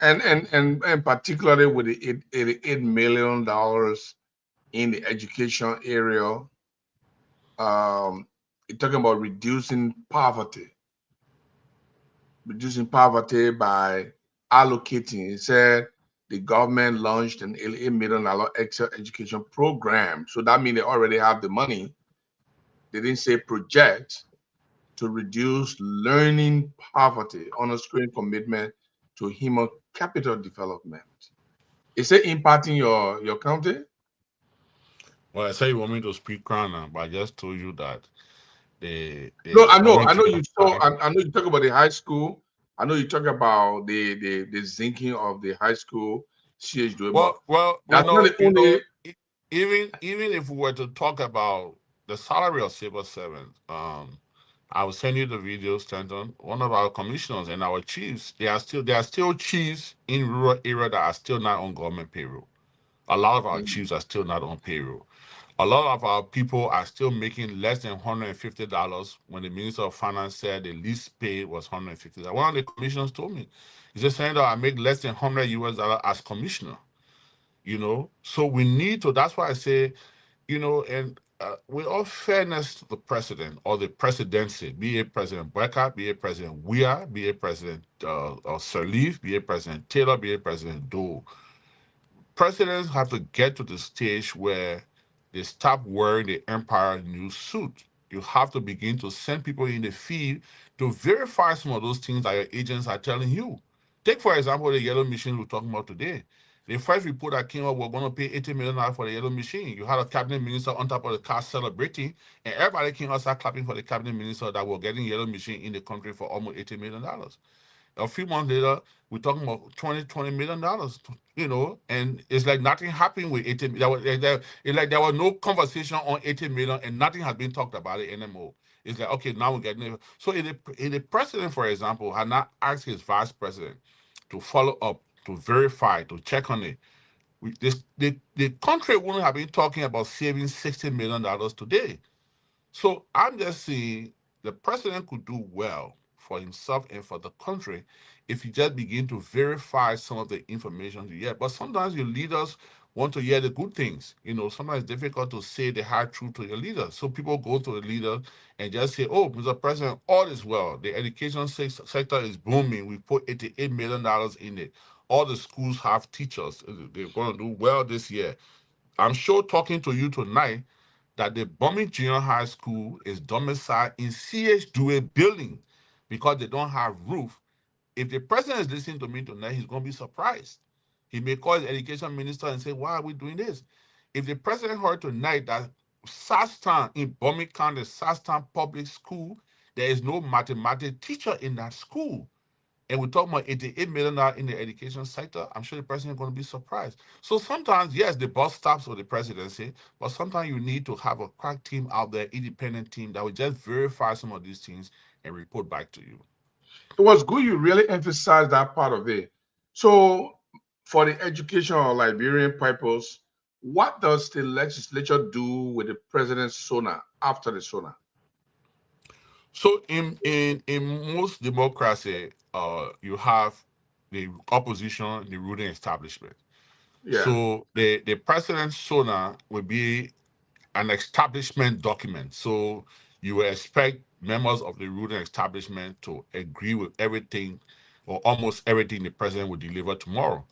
And particularly with the $88 million in the education area, you're talking about reducing poverty by allocating. He said the government launched an $88 million extra education program. So that means they already have the money. They didn't say project, to reduce learning poverty, underscoring commitment to human capital development. Is it impacting your county? Well, I say you want me to speak crown now, but I just told you that No, I know you saw. I know you talk about the high school. I know you talk about the zinking of the high school CHW. Well, that's not the only. Even if we were to talk about the salary of civil servants, I will send you the video, Stanton. One of our commissioners and our chiefs, there are still chiefs in rural area that are still not on government payroll. A lot of our chiefs are still not on payroll. A lot of our people are still making less than $150 when the Minister of Finance said the least pay was $150. One of the commissioners told me, he said, Senator, I make less than $100 as commissioner. So we need to, that's why I say, and with all fairness to the president or the presidency, be it President Brecker, be it President Weah, be it President Sirleaf, be it President Taylor, be it President Doe, presidents have to get to the stage where they stop wearing the empire new suit. You have to begin to send people in the field to verify some of those things that your agents are telling you. Take, for example, the yellow machine we're talking about today. The first report that came up, we're going to pay $80 million for the yellow machine. You had a cabinet minister on top of the car celebrating, and everybody came outside clapping for the cabinet minister that we're getting yellow machine in the country for almost $80 million. A few months later, we're talking about $20 million, and it's like nothing happened with 80 million. It's like there was no conversation on 80 million and nothing has been talked about it anymore. It's like, okay, now we're getting it. So if the president, for example, had not asked his vice president to follow up, to verify, to check on it, the country wouldn't have been talking about saving $60 million today. So I'm just saying the president could do well for himself and for the country if you just begin to verify some of the information you get. But sometimes your leaders want to hear the good things. Sometimes it's difficult to say the hard truth to your leader. So people go to the leader and just say, oh, Mr. President, all is well. The education sector is booming. We put $88 million in it. All the schools have teachers. They're going to do well this year. I'm sure talking to you tonight that the Bombing Junior High School is domiciled in C.H. Dewey building because they don't have roof. If the president is listening to me tonight, he's going to be surprised. He may call his education minister and say, why are we doing this? If the president heard tonight that Sasstown in Bombing County, Sasstown Public School, there is no mathematics teacher in that school, and we're talking about $88 million in the education sector, I'm sure the president is going to be surprised. So sometimes, yes, the boss stops with the presidency, but sometimes you need to have a crack team out there, independent team that will just verify some of these things and report back to you. It was good you really emphasized that part of it. So for the education or Liberian purpose, what does the legislature do with the president's SONA after the SONA? So in most democracy, you have the opposition, the ruling establishment. Yeah. So the president's SONA will be an establishment document. So you will expect members of the ruling establishment to agree with everything or almost everything the president will deliver tomorrow.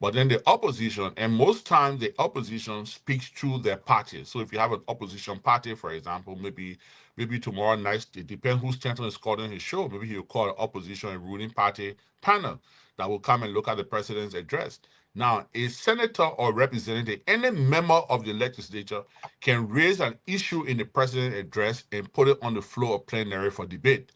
But then the opposition, and most times the opposition speaks through their party. So if you have an opposition party, for example, maybe tomorrow night, it depends who's Stanton is calling his show. Maybe he'll call an opposition and ruling party panel that will come and look at the president's address. Now, a senator or representative, any member of the legislature can raise an issue in the president's address and put it on the floor of plenary for debate.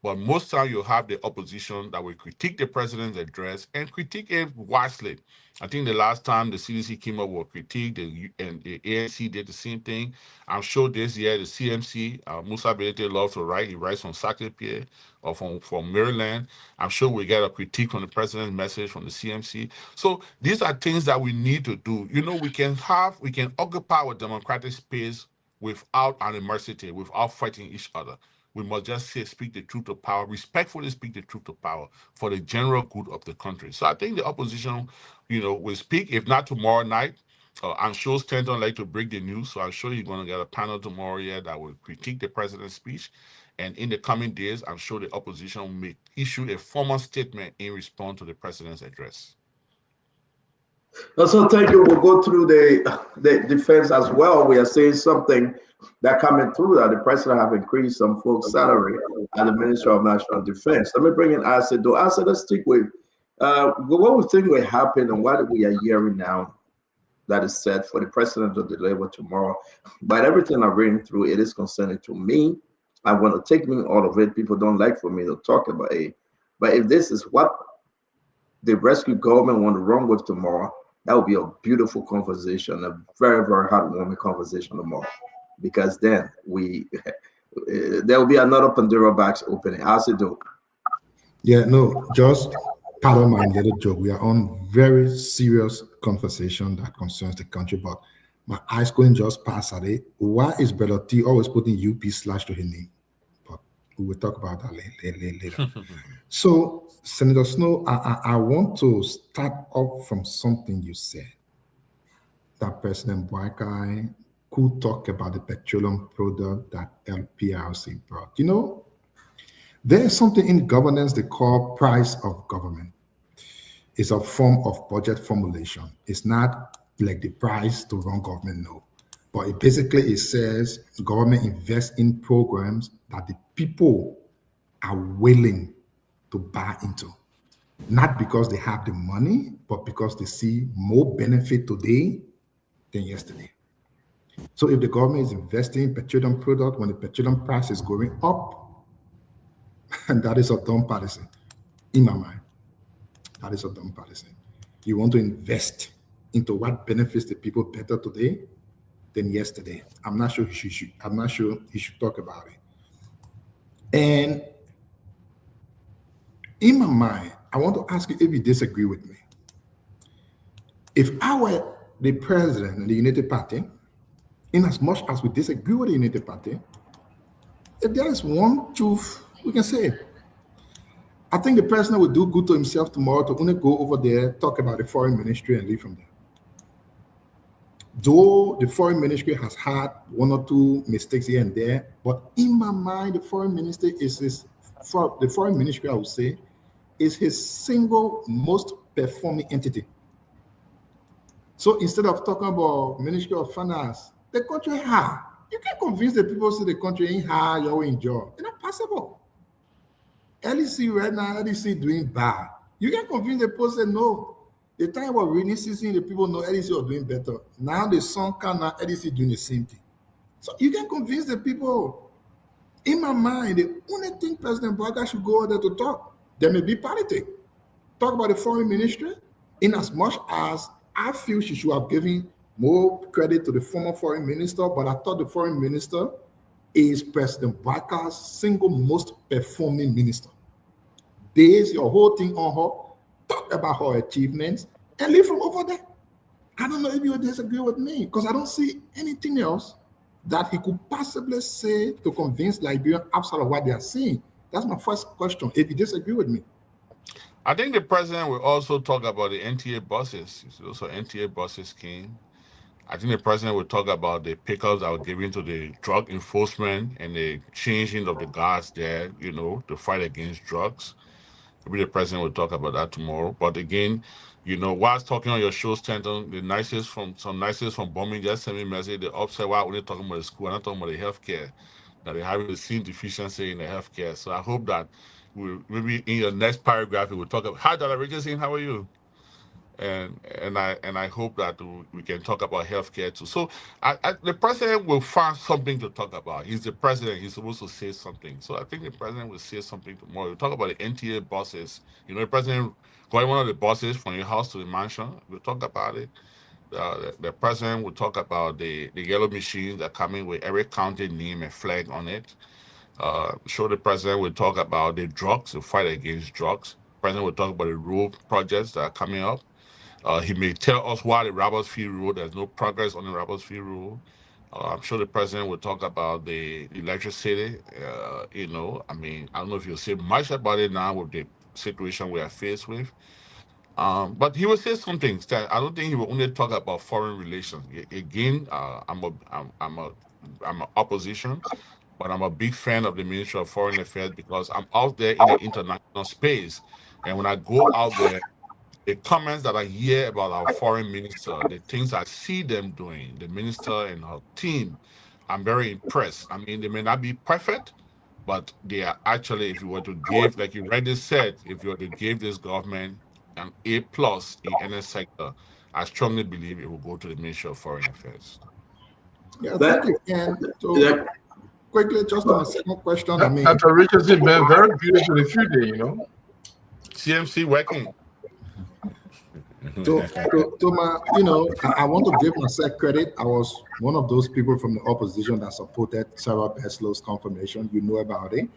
But most times you'll have the opposition that will critique the president's address and critique it wisely. I think the last time the CDC came up with critique, and the ANC did the same thing. I'm sure this year the CMC, Musa Belete loves to write. He writes from Sacré-Pierre or from Maryland. I'm sure we get a critique from the president's message from the CMC. So these are things that we need to do. We can occupy our democratic space without animosity, without fighting each other. We must just speak the truth to power, respectfully speak the truth to power for the general good of the country. So I think the opposition, will speak, if not tomorrow night. I'm sure Stanton like to break the news, so I'm sure you're going to get a panel tomorrow here that will critique the president's speech. And in the coming days, I'm sure the opposition may issue a formal statement in response to the president's address. Also, thank you. We'll go through the defense as well. We are saying something that coming through that the president have increased some folks' salary at the Ministry of National Defense. Let me bring in Asad. Though Asad, let's stick with what we think will happen and what we are hearing now that is set for the president to deliver tomorrow. But everything I'm reading through, it is concerning to me. I want to take me all of it. People don't like for me to talk about it. But if this is what the rescue government want to run with tomorrow, that would be a beautiful conversation, a very, very heartwarming conversation tomorrow. Because then there will be another Pandora box opening. How's it do? Yeah, no, just pardon my little joke. We are on very serious conversation that concerns the country, but my eyes going just past at it. Why is Brother T always putting UP/ to his name? But we will talk about that later. So, Senator Snow, I want to start off from something you said, that President Boakai could talk about the petroleum product that LPRC brought. There's something in governance they call price of government. It's a form of budget formulation. It's not like the price to run government, no. But it says government invests in programs that the people are willing to buy into. Not because they have the money, but because they see more benefit today than yesterday. So if the government is investing in petroleum product when the petroleum price is going up, and that is a dumb policy, in my mind. That is a dumb policy. You want to invest into what benefits the people better today than yesterday. I'm not sure he should talk about it. And in my mind, I want to ask you if you disagree with me. If I were the president of the United Party, in as much as we disagree with the United Party, if there is one truth, we can say it. I think the president would do good to himself tomorrow to only go over there, talk about the foreign ministry, and leave from there. Though the foreign ministry has had one or two mistakes here and there, but in my mind, the foreign ministry the foreign ministry, I would say, is his single most performing entity. So instead of talking about Ministry of Finance, the country high. You can convince the people say the country ain't high, you're in job. It's not possible. LEC right now, LEC doing bad. You can convince the people say no. The time about rainy season, the people know LEC are doing better. Now the sun can now LEC doing the same thing. So you can convince the people. In my mind, the only thing President Baga should go out there to talk, there may be politics. Talk about the foreign ministry, in as much as I feel she should have given more credit to the former foreign minister, but I thought the foreign minister is President Baga's single most performing minister. Base your whole thing on her, talk about her achievements, and leave from over there. I don't know if you disagree with me, because I don't see anything else that he could possibly say to convince Liberians outside of what they are seeing. That's my first question, if you disagree with me. I think the president will also talk about the NTA buses. Also, NTA buses scheme. I think the president will talk about the pickups that were given to the drug enforcement and the changing of the guards there, to fight against drugs. Maybe the president will talk about that tomorrow. But again, whilst talking on your show, Stanton, some nicest from Bombing just sent me a message. They upset why we're talking about the school, I'm not talking about the healthcare, that they're having the same deficiency in the healthcare. So I hope that maybe in your next paragraph, we will talk about, hi, Dr. Richardson, how are you? And I hope that we can talk about healthcare too. So the president will find something to talk about. He's the president. He's supposed to say something. So I think the president will say something tomorrow. We'll talk about the NTA buses. The president going one of the buses from your house to the mansion. We'll talk about it. The president will talk about the yellow machines that come in with every county name and flag on it. Sure, the president will talk about the drugs, the fight against drugs. The president will talk about the road projects that are coming up. He may tell us why the Roberts Field Road, there's no progress on the Roberts Field Road. I'm sure the president will talk about the electricity. I don't know if he'll say much about it now with the situation we are faced with. But he will say some things. I don't think he will only talk about foreign relations. Again, I'm an opposition, but I'm a big fan of the Ministry of Foreign Affairs because I'm out there in the international space. And when I go out there, the comments that I hear about our foreign minister, the things I see them doing, the minister and her team, I'm very impressed. I mean, they may not be perfect, but they are actually, if you were to give, like you already said, if you were to give this government an A+ in any sector, I strongly believe it will go to the Ministry of Foreign Affairs. Yeah, thank you. And to quickly, just on a second question, Dr. Richardson been very beautiful in a few days, CMC working. To my, I want to give myself credit. I was one of those people from the opposition that supported Sarah Beslow's confirmation. You know about it.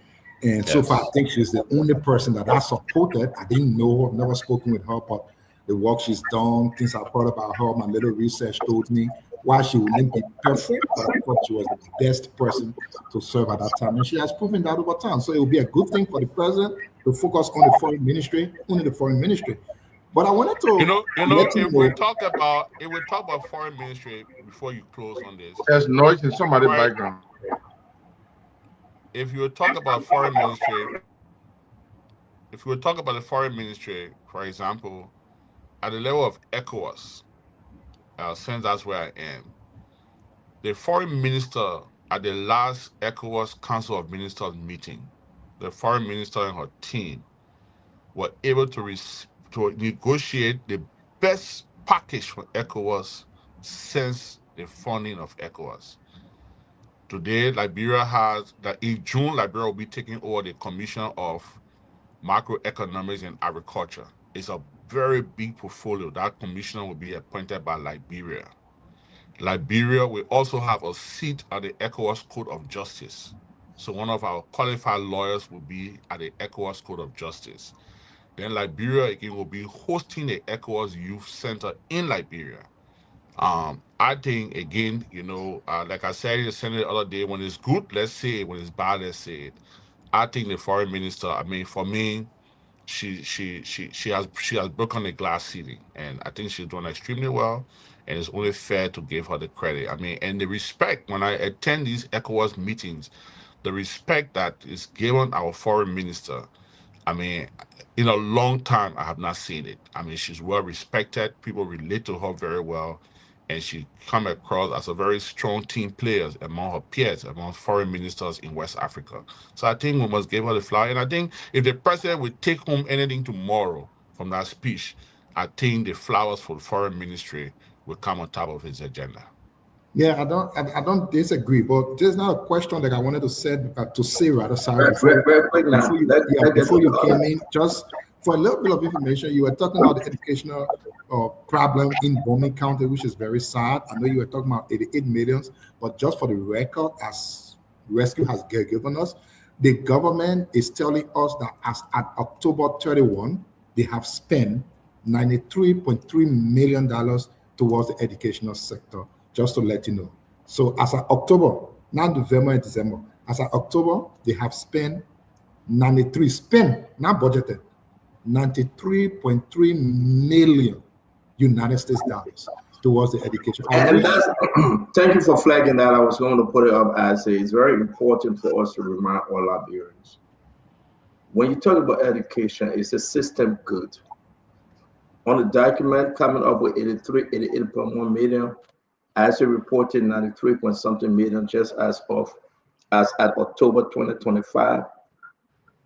And yes. So far, I think she's the only person that I supported. I didn't know, I've never spoken with her, but the work she's done, things I've heard about her, my little research told me why she wouldn't be perfect, but I thought she was the best person to serve at that time. And she has proven that over time. So it will be a good thing for the president to focus on the foreign ministry, only the foreign ministry. But I wanted to, if we talk about foreign ministry before you close on this. There's noise in somebody's background. If you talk about foreign ministry, if we talk about the foreign ministry, for example, at the level of ECOWAS, since that's where I am, the foreign minister at the last ECOWAS Council of Ministers meeting, the foreign minister and her team were able to negotiate the best package for ECOWAS since the founding of ECOWAS. Today, Liberia has that in June, Liberia will be taking over the Commission of Macroeconomics and Agriculture. It's a very big portfolio. That commissioner will be appointed by Liberia. Liberia will also have a seat at the ECOWAS Court of Justice. So one of our qualified lawyers will be at the ECOWAS Court of Justice. Then Liberia again will be hosting the ECOWAS Youth Center in Liberia. I think again, like I said in the Senate the other day, when it's good, let's say it. When it's bad, let's say it. I think the foreign minister, for me, she has broken the glass ceiling, and I think she's done extremely well. and it's only fair to give her the credit. I mean, and the respect when I attend these ECOWAS meetings, the respect that is given our foreign minister. I mean, in a long time, I have not seen it. I mean, she's well respected. People relate to her very well, and she come across as a very strong team player among her peers, among foreign ministers in West Africa. So I think we must give her the flower. And I think if the president will take home anything tomorrow from that speech, I think the flowers for the foreign ministry will come on top of his agenda. Yeah, I don't disagree, but there's now a question that I wanted to say to Sarah. Sorry, before you came in, just for a little bit of information, you were talking about the educational problem in Bomi County, which is very sad. I know you were talking about 88 millions, but just for the record, as Rescue has given us, the government is telling us that as at October 31, they have spent $93.3 million towards the educational sector. Just to let you know. So as of October, not November and December, as of October, they have spent not budgeted, 93.3 million United States dollars towards the education. And that's, thank you for flagging that. I was going to put it up as it's very important for us to remind all Liberians. When you talk about education, it's a system good. On the document coming up with 88.1 million, as it reported 93 point something million just as at October 2025.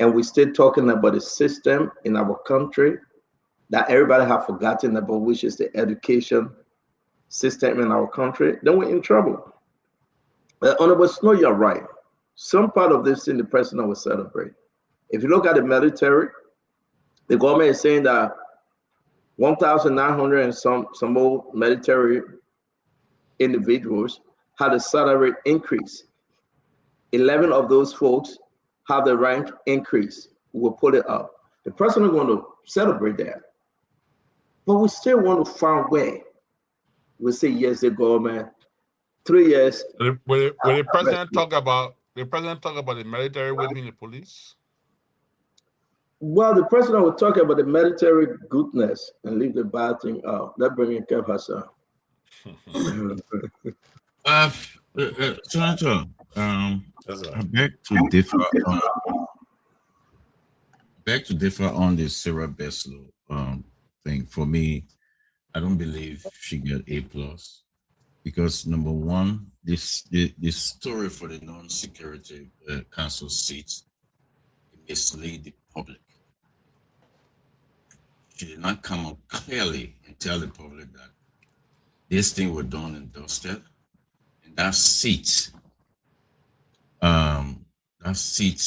And we're still talking about a system in our country that everybody have forgotten about, which is the education system in our country, then we're in trouble. Honorable Snow, you're right. Some part of this thing the president will celebrate. If you look at the military, the government is saying that 1,900 and some more military individuals had a salary increase. 11 of those folks have the rank increase. We'll put it up. The president want to celebrate that. But we still want to find a way. We say, yes, the government, 3 years. Will the president talk about the military whipping the police? Well, the president will talk about the military goodness and leave the bad thing out. Let's bring in Kev Hassan. Senator, I beg to differ on the Sarah Beslow thing. For me, I don't believe she got A+, because number one, this story for the non-security council seats mislead the public. She did not come out clearly and tell the public that this thing was done and dusted, and that seats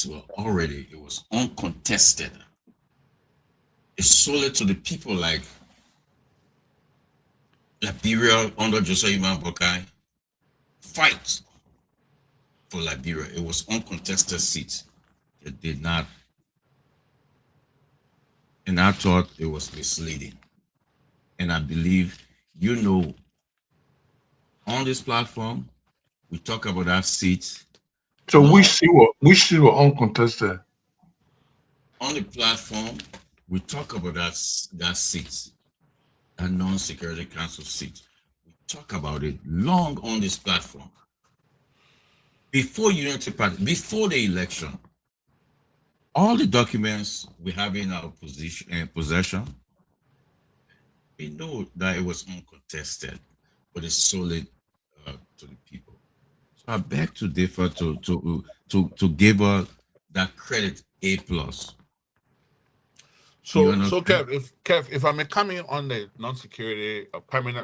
were already, it was uncontested. It sold it to the people like Liberia under Josiah Boakai. Fight for Liberia. It was uncontested seats. It did not, and I thought it was misleading. And I believe, on this platform, we talk about our seats. So which seat were uncontested? On the platform, we talk about that seat, a non-security council seat. We talk about it long on this platform. Before Unity Party, before the election, all the documents we have in our possession, we know that it was uncontested, but it's solid to the people. So I beg to differ to give her that credit A+. So Kev, if I may come in on the non-security,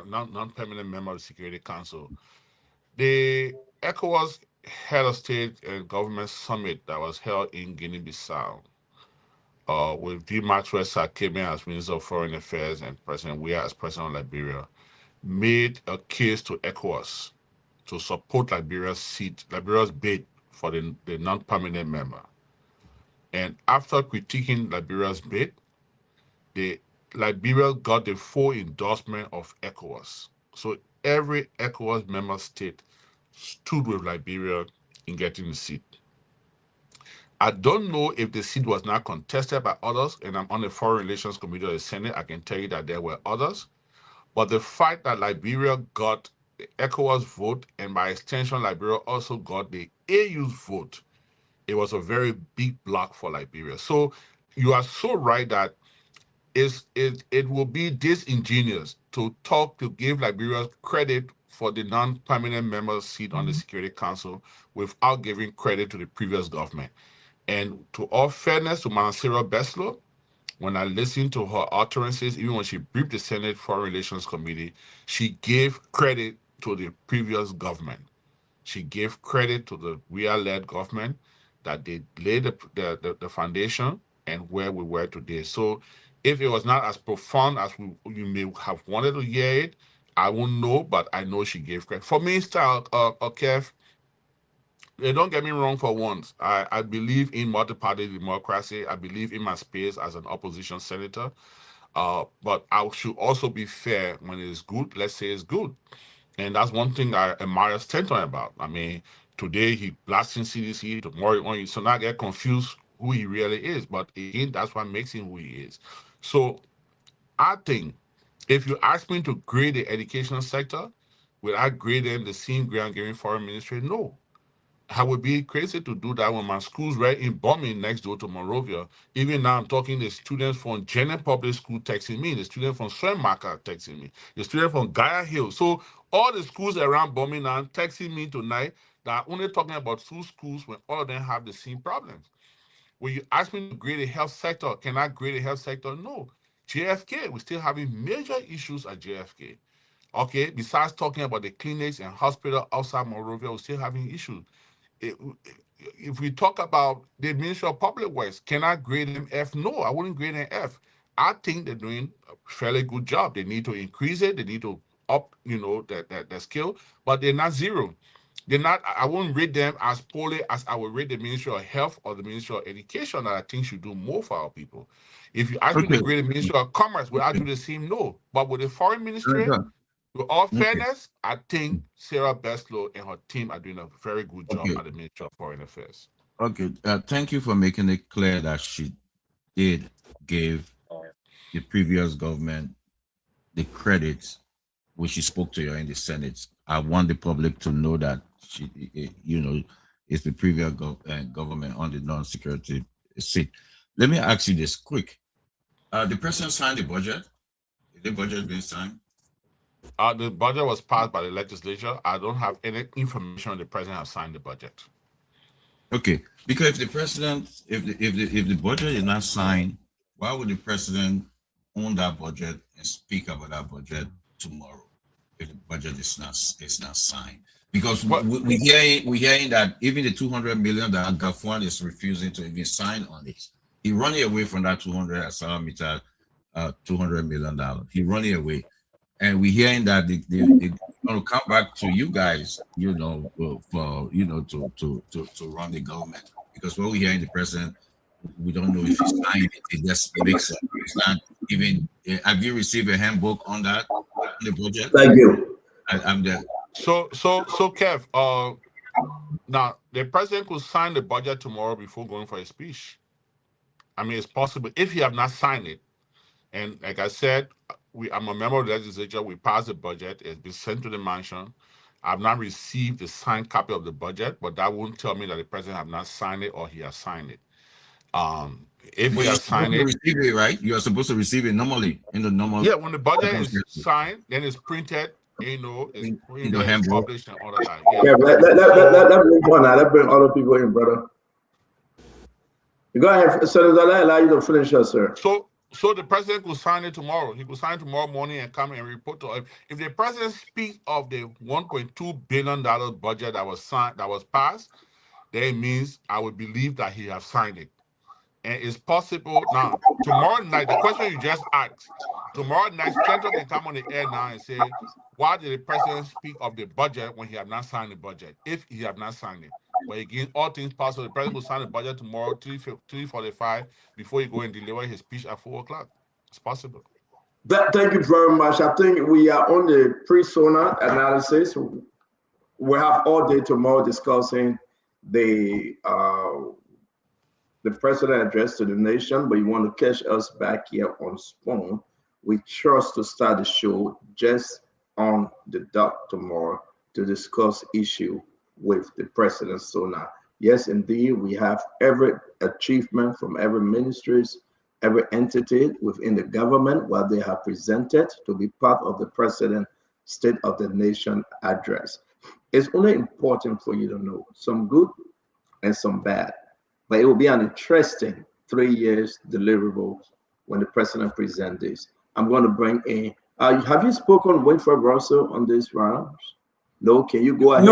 non-permanent member of the Security Council, the ECOWAS head of state and government summit that was held in Guinea-Bissau, with V. Maxwell Sakeme as Minister of Foreign Affairs and President Weah as President of Liberia, made a case to ECOWAS to support Liberia's bid for the non-permanent member. And after critiquing Liberia's bid, Liberia got the full endorsement of ECOWAS. So every ECOWAS member state stood with Liberia in getting the seat. I don't know if the seat was not contested by others, and I'm on the Foreign Relations Committee of the Senate. I can tell you that there were others. But the fact that Liberia got the ECOWAS vote, and by extension, Liberia also got the AU's vote, it was a very big block for Liberia. So you are so right that it will be disingenuous to give Liberia credit for the non-permanent member seat on the Security Council without giving credit to the previous government. And to all fairness to Sarah Beslow, when I listened to her utterances, even when she briefed the Senate Foreign Relations Committee, she gave credit to the previous government. She gave credit to the Weah-led government that they laid the foundation and where we were today. So if it was not as profound as you may have wanted to hear it, I won't know, but I know she gave credit. For me, Kev, don't get me wrong for once. I believe in multi-party democracy. I believe in my space as an opposition senator. But I should also be fair. When it is good, let's say it's good. And that's one thing I admire Stanton about. I mean, today he blasting CDC, tomorrow, so not get confused who he really is. But again, that's what makes him who he is. So I think if you ask me to grade the education sector, will I grade them the same grade I'm giving foreign ministry? No. I would be crazy to do that when my schools were in bombing next door to Monrovia. Even now, I'm talking the students from Jenner Public School texting me, the student from Swenmaka texting me, the student from Gaia Hill. So all the schools around bombing now texting me tonight that I'm only talking about 2 schools when all of them have the same problems. When you ask me to grade the health sector, can I grade the health sector? No. JFK, we're still having major issues at JFK. Okay, besides talking about the clinics and hospital outside Monrovia, we're still having issues. If we talk about the Ministry of Public Works, can I grade them F? No, I wouldn't grade them F. I think they're doing a fairly good job. They need to increase it. They need to up, their skill, but they're not zero. They're not. I wouldn't rate them as poorly as I would rate the Ministry of Health or the Ministry of Education, that I think should do more for our people. If you ask me to grade the Ministry of Commerce, will I do the same? No. But with the Foreign Ministry, with all fairness, I think Sarah Beslow and her team are doing a very good job at the Ministry of Foreign Affairs. Okay, thank you for making it clear that she did give the previous government the credit when she spoke to you in the Senate. I want the public to know that she, it's the previous government on the non-security seat. Let me ask you this quick. The president signed the budget. Is the budget being signed? The budget was passed by the legislature. I don't have any information on the president has signed the budget. Okay, because if the president, if the budget is not signed, why would the president own that budget and speak about that budget tomorrow if the budget is not signed? Because we're hearing that even the 200 million that Gafwan is refusing to even sign on it, he running away from that 200 $200 million. He running away. And we're hearing that they're going to come back to you guys, to run the government. Because what we hear in the president, we don't know if he's signed it. It just makes it. It's not even. Have you received a handbook on that, the budget? Thank you. I'm there. So Kev, now the president could sign the budget tomorrow before going for a speech. I mean, it's possible if he have not signed it. And like I said, I'm a member of the legislature. We passed the budget. It's been sent to the mansion. I've not received the signed copy of the budget, but that won't tell me that the president have not signed it or he has signed it. If we have signed it, receive it, right? You are supposed to receive it normally in the normal. Yeah, when the budget is signed, then it's printed. It's published and all of that. Yeah, let bring other people in, brother. Go ahead, Senator. I'll allow you to finish, sir. So the president could sign it tomorrow. He could sign it tomorrow morning and come and report to us. If the president speaks of the $1.2 billion budget that was passed, then it means I would believe that he has signed it. And it's possible now. Tomorrow night, the question you just asked, tomorrow night, Stanton can come on the air now and say, why did the president speak of the budget when he have not signed the budget? If he have not signed it. But again, all things possible. The president will sign the budget tomorrow, 3:45, before he go and deliver his speech at 4 o'clock. It's possible. Thank you very much. I think we are on the pre-SONA analysis. We have all day tomorrow discussing the president address to the nation, but you want to catch us back here on Spoon. We trust to start the show just on the dot tomorrow to discuss issue with the president. So now, yes, indeed, we have every achievement from every ministries, every entity within the government, what they have presented to be part of the president State of the Nation address. It's only important for you to know some good and some bad, but it will be an interesting 3 years deliverable when the president presents this. I'm going to bring in, have you spoken with Winfred Russell on this round? No, can you go ahead?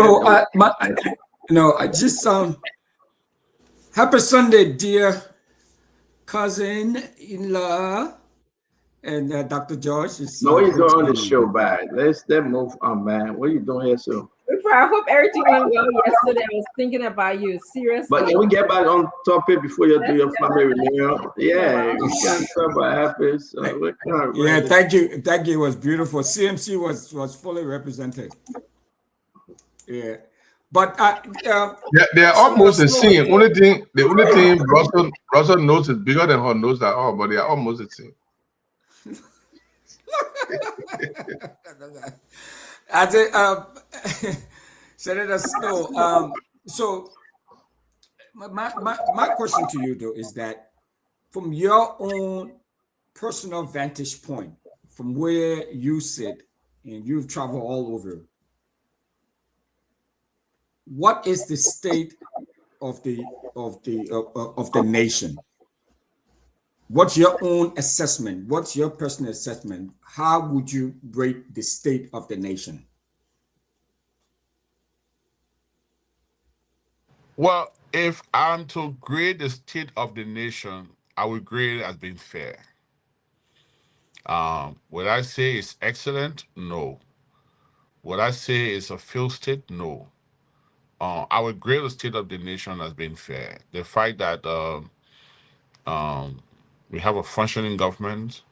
No, I just happy Sunday, dear cousin-in-law, and Dr. George. No, he's on the show, man. Let's move on, man. What are you doing here, so? I hope everything went well yesterday. I was thinking about you, seriously. But can we get back on topic before you do your family reunion? Yeah, we can't talk about happy. So yeah, thank you. It was beautiful. CMC was fully represented. Yeah. But they're almost the same. The only thing Russell nose is bigger than her nose at all, but they are almost the same. I think Senator Snow. So my question to you though is that from your own personal vantage point, from where you sit and you've traveled all over, what is the state of the nation? What's your own assessment? What's your personal assessment? How would you rate the state of the nation? Well, if I'm to grade the state of the nation, I would grade it as being fair. Would I say it's excellent? No. Would I say it's a failed state? No. I would grade the state of the nation as being fair. The fact that we have a functioning government,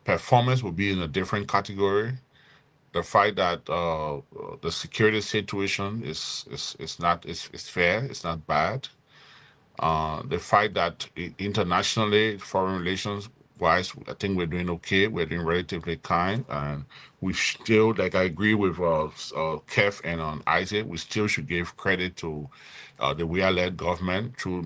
performance will be in a different category. The fact that the security situation is fair, it's not bad. The fact that internationally, foreign relations wise, I think we're doing okay. We're doing relatively kind, and we still, like I agree with Kev and Isaac, we still should give credit to the WIA-led government through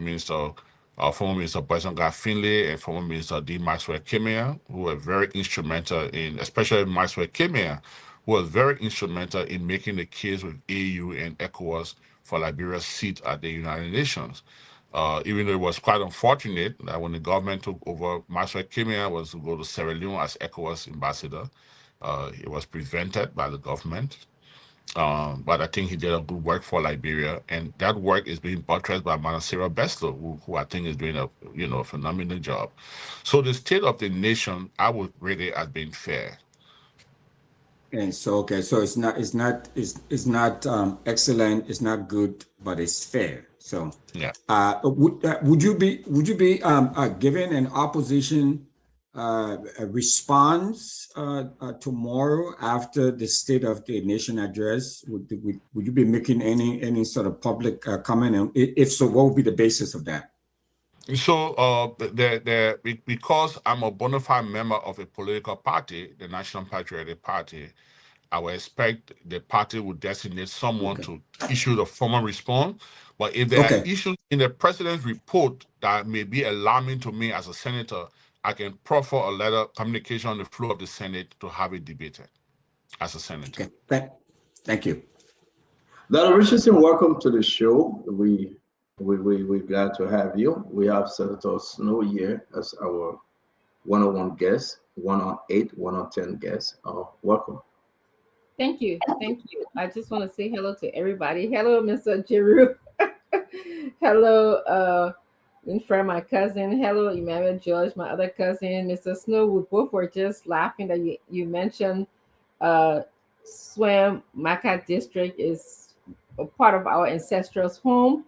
former Minister Boyson Finlay and former Minister D. Maxwell Kimia, who were very instrumental in, especially Maxwell Kimia, who was very instrumental in making the case with AU and ECOWAS for Liberia's seat at the United Nations. Even though it was quite unfortunate that when the government took over, Maxwell Kimia was to go to Sierra Leone as ECOWAS ambassador. It was prevented by the government. But I think he did a good work for Liberia, and that work is being buttressed by Manasira Besto, who I think is doing a phenomenal job. So the state of the nation, I would rate it as being fair. And so okay, so it's not excellent, it's not good, but it's fair. So yeah. Would you be given an opposition a response tomorrow after the State of the Nation address? Would you be making any sort of public comment? And if so, what would be the basis of that? So because I'm a bona fide member of a political party, the National Patriotic Party, I would expect the party would designate someone to issue the formal response. But if there are issues in the president's report that may be alarming to me as a senator, I can proffer a letter communication on the floor of the Senate to have it debated as a senator. Okay. Thank you. Dr. Richardson, welcome to the show. We're glad to have you. We have Senator Snow here as our 101 guest, 108, 110 guest. Welcome. Thank you. I just want to say hello to everybody. Hello, Mr. Jeru. Hello, Winfred, my cousin. Hello, Emmanuel George, my other cousin. Mr. Snow, we both were just laughing that you mentioned Swam Maka district is a part of our ancestral home,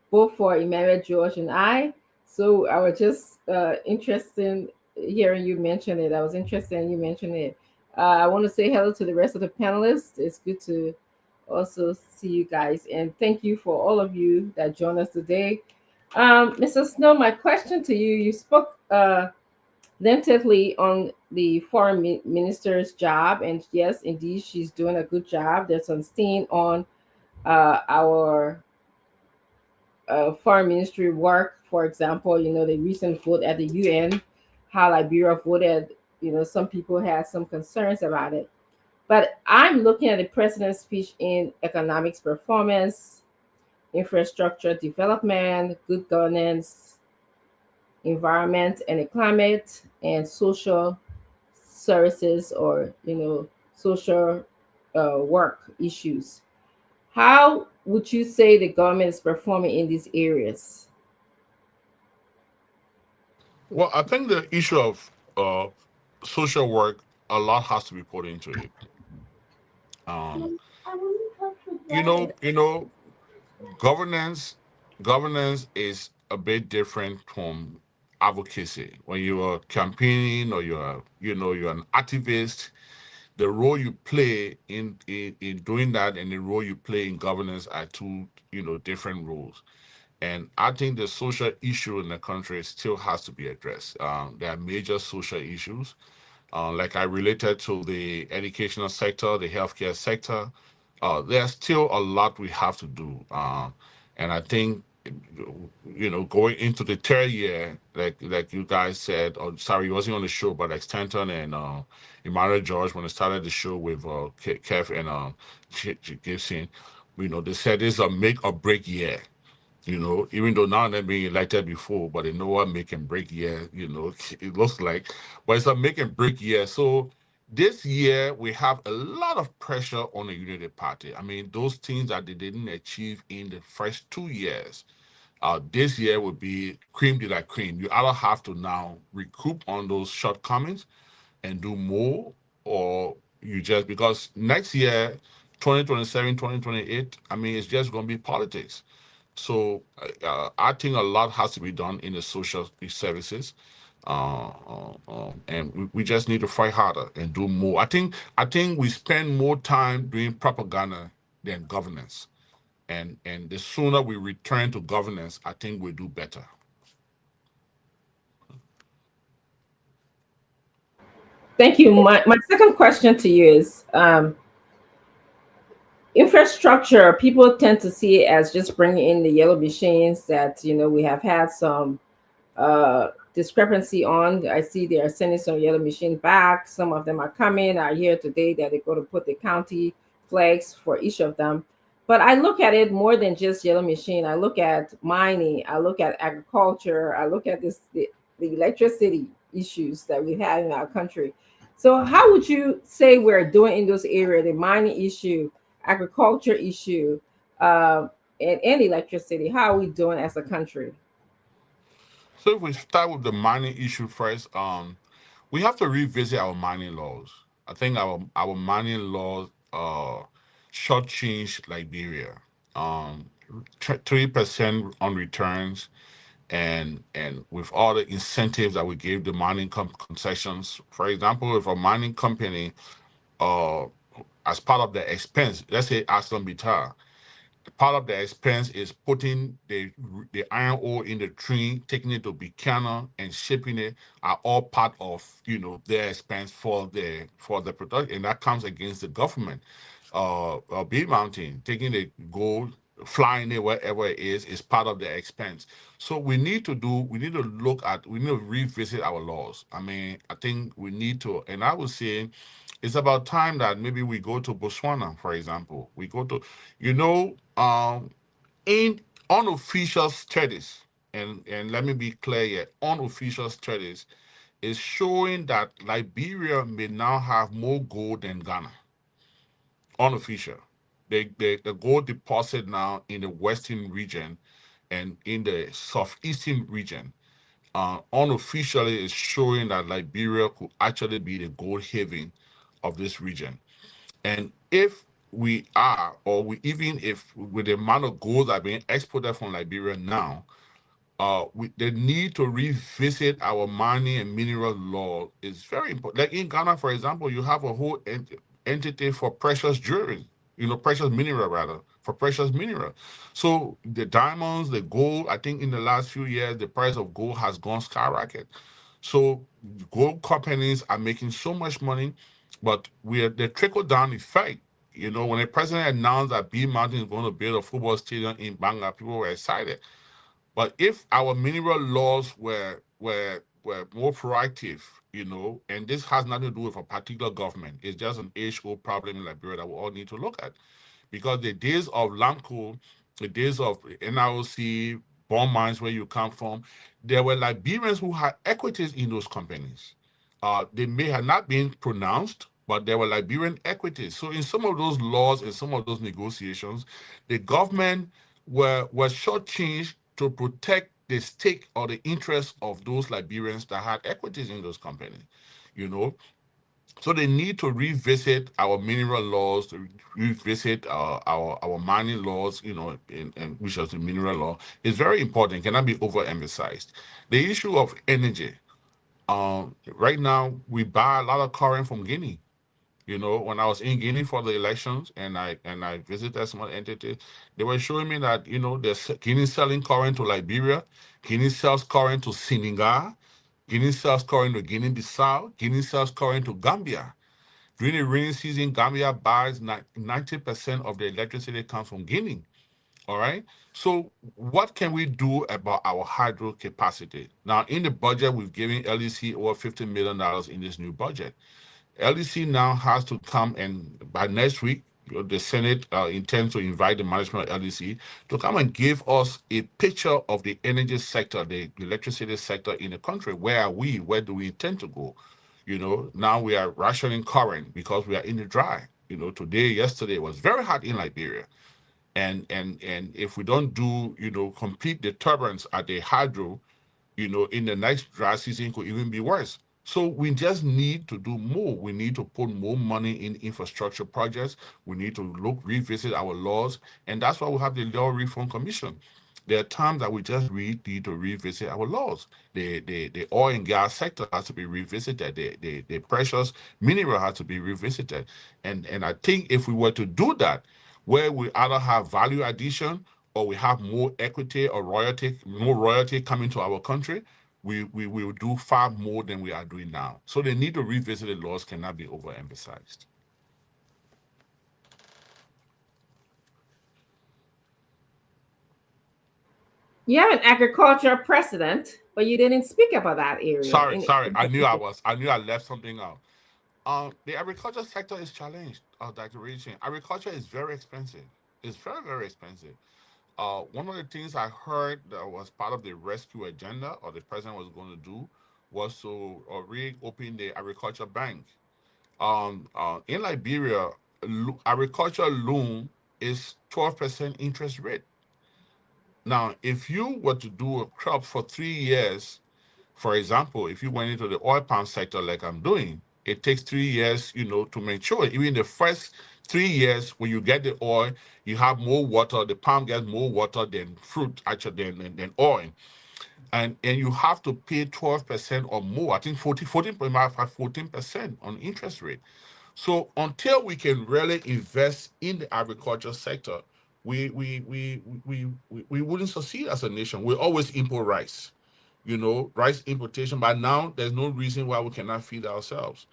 both for Emmanuel George and I. So I was just interested in hearing you mention it. I was interested in you mentioning it. I want to say hello to the rest of the panelists. It's good to also see you guys. And thank you for all of you that joined us today. Mr. Snow, my question to you, you spoke lengthily on the foreign minister's job, and yes, indeed, she's doing a good job. There's some stain on our foreign ministry work. For example, the recent vote at the UN, how Liberia voted. Some people had some concerns about it. But I'm looking at the president's speech in economics performance, infrastructure development, good governance, environment and the climate, and social services, or social work issues. How would you say the government is performing in these areas? Well, I think the issue of social work, a lot has to be put into it. You know, governance is a bit different from advocacy. When you are campaigning or you're an activist, the role you play in doing that and the role you play in governance are two different roles. And I think the social issue in the country still has to be addressed. There are major social issues, like I related to the educational sector, the healthcare sector. There's still a lot we have to do. And I think, going into the third year, like you guys said, or sorry, you wasn't on the show, but like Stanton and Emmanuel George, when they started the show with Kev and Gibson, they said it's a make or break year. Even though now they're being elected before, but they know what make and break year, it looks like. But it's a make and break year. So this year we have a lot of pressure on the Unity Party. I mean, those things that they didn't achieve in the first 2 years, this year would be cream de la cream. You either have to now recoup on those shortcomings and do more, or you just, because next year, 2027, 2028, I mean, it's just going to be politics. So I think a lot has to be done in the social services, and we just need to fight harder and do more. I think we spend more time doing propaganda than governance, and the sooner we return to governance, I think we do better. Thank you. My second question to you is, infrastructure. People tend to see it as just bringing in the yellow machines that we have had some discrepancy on. I see they are sending some yellow machines back. Some of them are coming. I hear today that they're going to put the county flags for each of them. But I look at it more than just yellow machine. I look at mining. I look at agriculture. I look at the electricity issues that we have in our country. So how would you say we're doing in those areas? The mining issue, agriculture issue, and electricity. How are we doing as a country? So if we start with the mining issue first, we have to revisit our mining laws. I think our mining laws shortchanged Liberia. 3% on returns, and with all the incentives that we gave the mining concessions. For example, if a mining company, as part of the expense, let's say Aston Bitar, part of the expense is putting the iron ore in the train, taking it to Buchanan and shipping it, are all part of their expense for the production, and that comes against the government. Big Mountain taking the gold, flying it wherever it is part of the expense. So we need to revisit our laws. I mean, I think we need to, and I would say it's about time that maybe we go to Botswana, for example. We go to, in unofficial studies, and let me be clear here, unofficial studies is showing that Liberia may now have more gold than Ghana. Unofficial. The gold deposit now in the western region and in the southeastern region, unofficially is showing that Liberia could actually be the gold haven of this region. And if we are, or even if with the amount of gold that being exported from Liberia now, the need to revisit our mining and mineral law is very important. Like in Ghana, for example, you have a whole entity for precious jewelry, precious mineral rather, for precious mineral. So the diamonds, the gold, I think in the last few years, the price of gold has gone skyrocket. So gold companies are making so much money, but the trickle down effect. You know, when the president announced that B Mountain is going to build a football stadium in Banga, people were excited. But if our mineral laws were more proactive, you know, and this has nothing to do with a particular government, it's just an age-old problem in Liberia that we all need to look at. Because the days of Lamco, the days of NROC, bond mines where you come from, there were Liberians who had equities in those companies. They may have not been pronounced, but there were Liberian equities. So in some of those laws and some of those negotiations, the government was shortchanged to protect the stake or the interest of those Liberians that had equities in those companies, you know. So they need to revisit our mineral laws, to revisit our mining laws, you know, and which is the mineral law. Is very important, cannot be overemphasized. The issue of energy. Right now we buy a lot of current from Guinea. You know, when I was in Guinea for the elections and I visited some entities, they were showing me that, you know, Guinea selling current to Liberia, Guinea sells current to Senegal, Guinea sells current to Guinea-Bissau, Guinea sells current to Gambia. During the rainy season, Gambia buys 90% of the electricity comes from Guinea. All right. So what can we do about our hydro capacity? Now, in the budget, we've given LEC over $50 million in this new budget. LEC now has to come, and by next week, the Senate intends to invite the management of LEC to come and give us a picture of the energy sector, the electricity sector in the country. Where are we? Where do we intend to go? You know, now we are rationing current because we are in the dry. You know, yesterday it was very hot in Liberia. And if we don't do, you know, complete the turbines at the hydro, you know, in the next dry season could even be worse. So we just need to do more. We need to put more money in infrastructure projects. We need to revisit our laws. And that's why we have the Law Reform Commission. There are times that we just need to revisit our laws. The oil and gas sector has to be revisited. The precious mineral has to be revisited. And I think if we were to do that, where we either have value addition or we have more equity or more royalty coming to our country, we will do far more than we are doing now. So the need to revisit the laws cannot be overemphasized. You have an agricultural president, but you didn't speak about that area. Sorry. I knew I left something out. The agriculture sector is challenged. Dr. Richie, agriculture is very expensive. It's very, very expensive. One of the things I heard that was part of the rescue agenda or the president was going to do was to reopen the agriculture bank. In Liberia, agriculture loan is 12% interest rate. Now, if you were to do a crop for 3 years, for example, if you went into the oil palm sector like I'm doing, it takes 3 years, you know, to mature. Even the first 3 years, when you get the oil, you have more water. The palm gets more water than fruit, actually, than oil. And you have to pay 12% or more. I think 14% on interest rate. So until we can really invest in the agriculture sector, we wouldn't succeed as a nation. We always import rice, you know, rice importation. But now there's no reason why we cannot feed ourselves.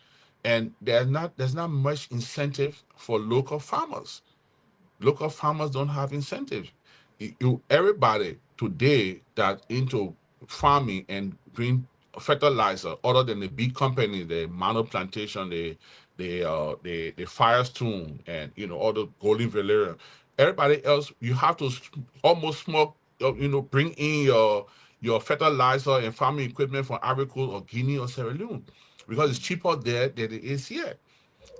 And there's not much incentive for local farmers. Local farmers don't have incentives. Everybody today that into farming and green fertilizer, other than the big companies, the Mano Plantation, the Firestone, and you know all the Golden Valerian, everybody else, you have to almost bring in your fertilizer and farming equipment from Ivory Coast or Guinea or Sierra Leone because it's cheaper there than it is here.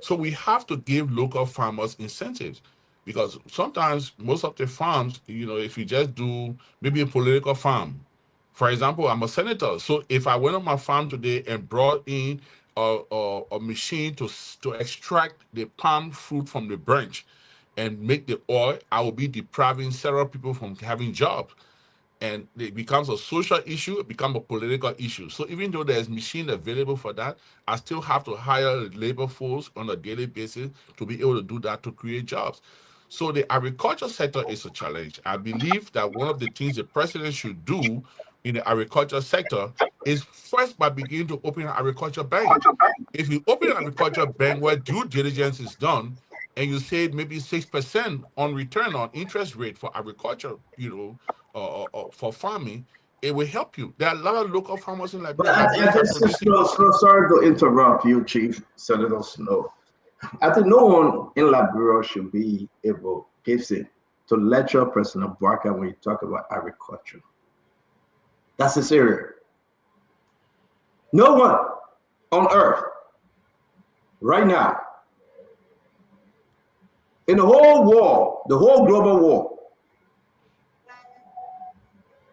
So we have to give local farmers incentives because sometimes most of the farms, you know, if you just do maybe a political farm, for example, I'm a senator. So if I went on my farm today and brought in a machine to extract the palm fruit from the branch and make the oil, I will be depriving several people from having jobs. And it becomes a social issue, it becomes a political issue. So even though there's machine available for that, I still have to hire labor force on a daily basis to be able to do that to create jobs. So the agriculture sector is a challenge. I believe that one of the things the president should do in the agriculture sector is first by beginning to open an agriculture bank. If you open an agriculture bank where due diligence is done, and you save maybe 6% on return on interest rate for agriculture, for farming, it will help you. There are a lot of local farmers in Liberia. Sorry to interrupt you, Chief Senator Snow. I think no one in Liberia should be able, to lecture President Barker when you talk about agriculture. That's his area. No one on earth right now, in the whole war, the whole global war,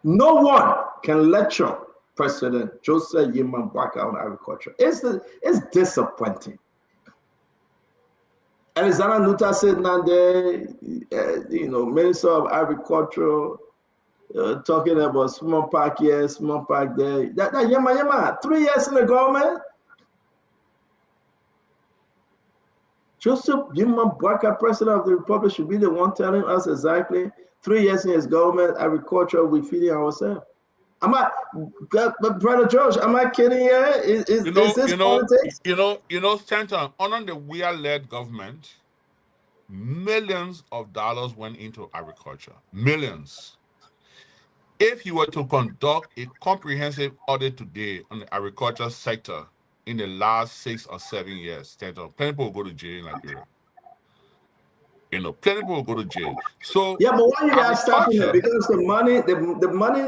no one can lecture President Joseph Yema Barker on agriculture. It's disappointing. Alexander Nuta said now there, Minister of Agriculture, talking about small park here, small park there. That Yema, 3 years in the government. Joseph Yema Barker, President of the Republic, should be the one telling us exactly 3 years in his government, agriculture, we're feeding ourselves. Brother George, am I kidding here? Is this politics? Stanton, under the Weah-led government, millions of dollars went into agriculture. Millions. If you were to conduct a comprehensive audit today on the agriculture sector in the last 6 or 7 years, Stanton, plenty people will go to jail in Liberia. Plenty people will go to jail. So yeah, but why you guys stopping it? Because the money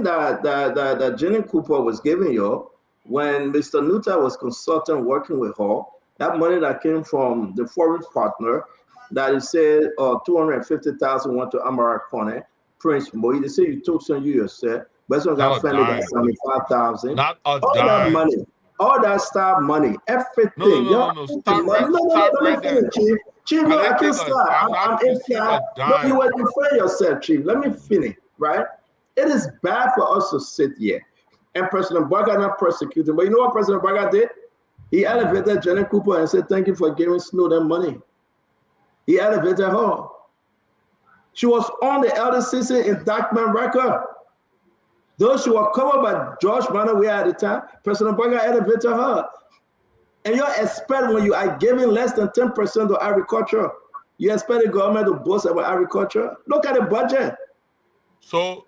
that Jenny Cooper was giving you when Mr. Nuta was consultant working with her, that money that came from the foreign partner that he said 250,000 went to Amara Kone, Prince Mo. They say you took some you yourself, but it's got family got 75,000. Not a all dime. That money, all that staff money, everything. No. Stop right there. Chief, no, I can't stop. I'm inside. No, you will defend yourself, Chief. Let me finish, right? It is bad for us to sit here and President Barker not prosecuting. But you know what President Barker did? He elevated Jenny Cooper and said, thank you for giving Snow that money. He elevated her. She was on the LDCC indictment record. Though she was covered by George Manaway at the time, President Barker elevated her. And you expect when you are giving less than 10% to agriculture, you expect the government to boast about agriculture? Look at the budget. So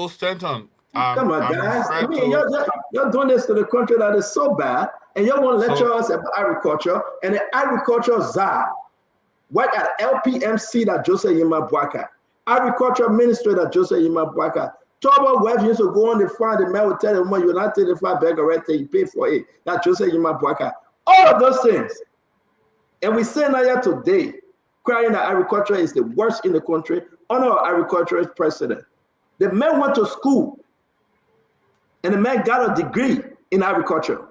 Stanton. Come on, guys. I mean, you're doing this to the country that is so bad, and you want to lecture us about agriculture, and the agriculture czar work at LPMC that Joseph Yema Barker, agriculture ministry that Joseph Yema Barker. Trouble wife used to go on the farm, the man would tell them, you're not taking the farm bag already, you pay for it. That Joseph Yema Barker. All of those things. And we say now here today, crying that agriculture is the worst in the country, under our agriculturist president. The man went to school, and the man got a degree in agriculture.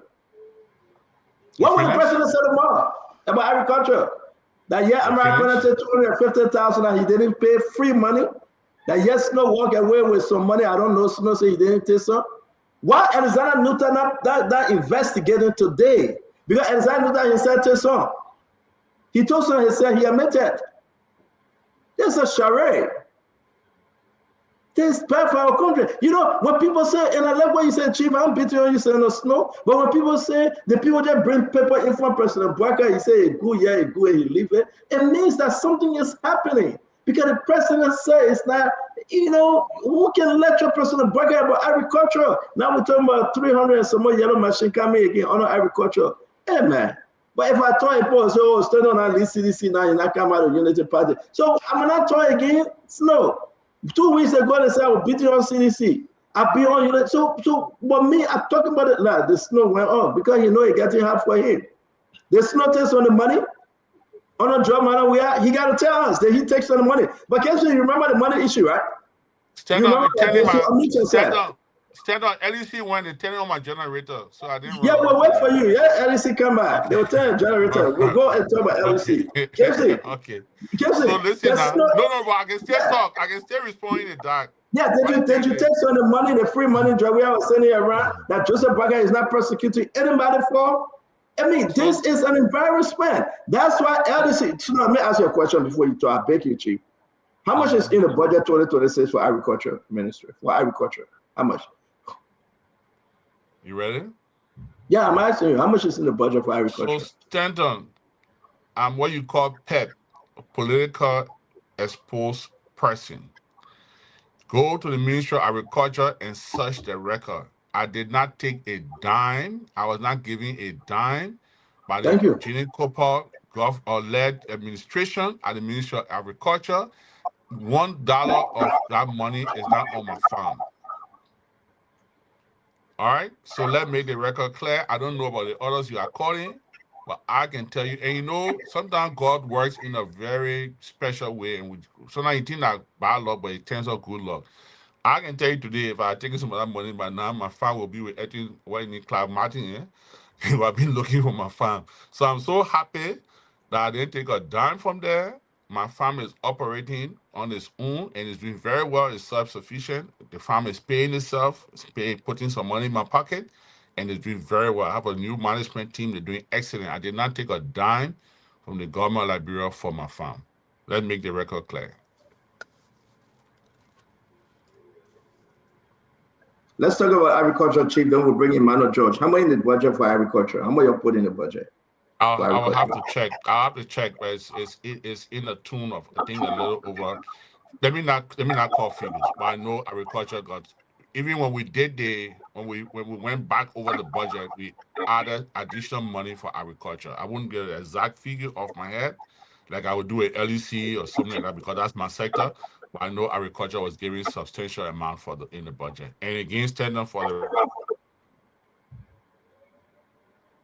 What would the president say tomorrow about agriculture? That I'm going to take 250,000 and he didn't pay free money. That Snow walk away with some money. I don't know. Snow say he didn't take some. Why Alexander Newton that investigating today? Because Alexander Newton himself took some. He told some. He said he admitted. This is a charade. This is bad for our country. You know when people say, and I like what you said, Chief. I'm beating on you saying no Snow. But when people say the people just bring paper in from President Barker, he say it good, yeah, it good, and he leave it. It means that something is happening. Because the president says it's not, who can lecture President Barker about agriculture? Now we're talking about 300 and some more yellow machine coming again on agriculture. Hey, man. But if I try to say, stand on our CDC now, you're not coming out of Unity Party. So I'm not trying again. Snow. 2 weeks ago, they said I was beating on CDC. I'll be on Unity. So, but me, I'm talking about it now. The Snow went on because he getting half for him. The Snow takes on the money. On a job matter, he got to tell us that he takes on the money. But can't you remember the money issue, right? Stand on, LEC went and turn on my generator, so I didn't. Yeah, we'll wait for you. Yeah, LEC come back. They will turn the generator. We'll go and talk about LEC. Okay. So listen now. No, but I can still talk. I can still respond in the dark. Yeah, did you take some of the money, the free money that we are sending around that Joseph Barker is not prosecuting anybody for? I mean, this is an embarrassment. That's why LDC. So let me ask you a question before you talk. I beg you, Chief. How much is in the budget 2026 for agriculture ministry? For agriculture, how much? You ready? Yeah, I'm asking you, how much is in the budget for So agriculture? Stanton, I'm what you call PEP, political exposed person. Go to the Ministry of Agriculture and search the record. I did not take a dime. I was not giving a dime by the Thank you. Jenny Cooper led administration at the Ministry of Agriculture. $1 of that money is not on my farm. All right, so let's make the record clear. I don't know about the others you are calling, but I can tell you, and you know, sometimes God works in a very special way, and sometimes you think that bad luck, but it turns out good luck. I can tell you today, if I had taken some of that money by now, my farm will be with Etin, what in Cloud Martin, who have been looking for my farm. So I'm so happy that I didn't take a dime from there. My farm is operating on its own and it's doing very well. It's self-sufficient. The farm is paying itself. It's putting some money in my pocket, and it's doing very well. I have a new management team. They're doing excellent. I did not take a dime from the government of Liberia for my farm. Let's make the record clear. Let's talk about agriculture, Chief. Then we'll bring in Emmanuel George. How much in the budget for agriculture? How much you're putting in the budget? I will have to check. I'll have to check, but it's in the tune of, I think, a little over. Let me not call figures, but I know agriculture got. Even when we did when we went back over the budget, we added additional money for agriculture. I wouldn't get an exact figure off my head, like I would do a LEC or something like that, because that's my sector. But I know agriculture was giving substantial amount in the budget, and again, standing for the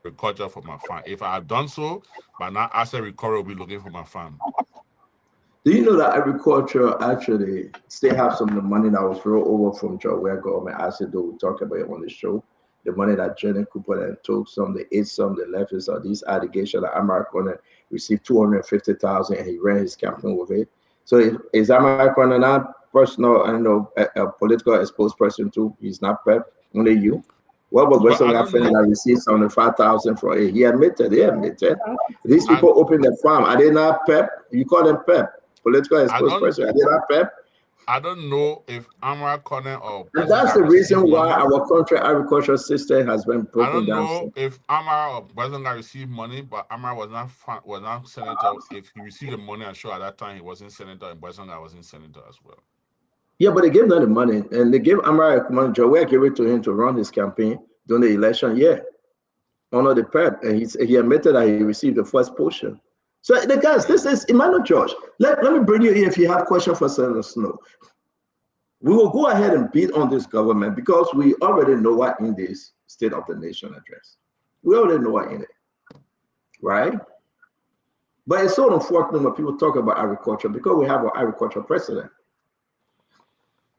agriculture for my farm. If I had done so, by now asset recovery will be looking for my farm. Do you know that agriculture actually still have some of the money that was rolled over from Georgia government? As we talk about it on the show, the money that Jenny Cooper then took some, they ate some, they left it. So these allegations that Amarcona received $250,000 and he ran his campaign with it. So is Amarcona not personal, I know, a political exposed person too? He's not PEP, only you. What about Western African that received $75,000 for it? He admitted. These people opened the farm. Are they not PEP? You call them PEP, political exposed person. Are they not PEP? I don't know if Amarcona or. And that's the reason why our country agricultural system has been broken down. I don't know if Amar or President received money, but Amar was not senator. If he received the money, I'm sure at that time he wasn't senator, and President wasn't senator as well. Yeah, but they gave them the money, and they gave Amara money. Joel gave it to him to run his campaign during the election. Yeah, under the PEP, and he admitted that he received the first portion. So the guys, this is Emmanuel George. Let me bring you in if you have questions for Senator Snow. We will go ahead and beat on this government because we already know what in this State of the Nation address. We already know what in it, right? But it's so unfortunate when people talk about agriculture because we have an agricultural president.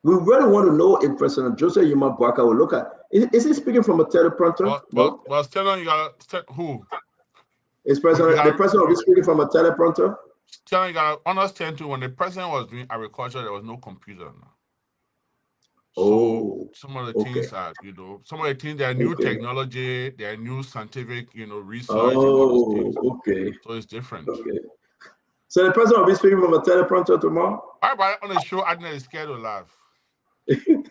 We really want to know if President Joseph Yuma Boakai will look at. Is he speaking from a teleprompter? Well, Stelon, you gotta who? Is the president will be speaking from a teleprompter? Stelon, you gotta understand too. When the president was doing agriculture, there was no computer. So some of the things are, some of the things, there are new technology, there are new scientific, research. Okay. So it's different. Okay. So the president will be speaking from a teleprompter tomorrow? All right, on the show, I'm not scared to laugh. Will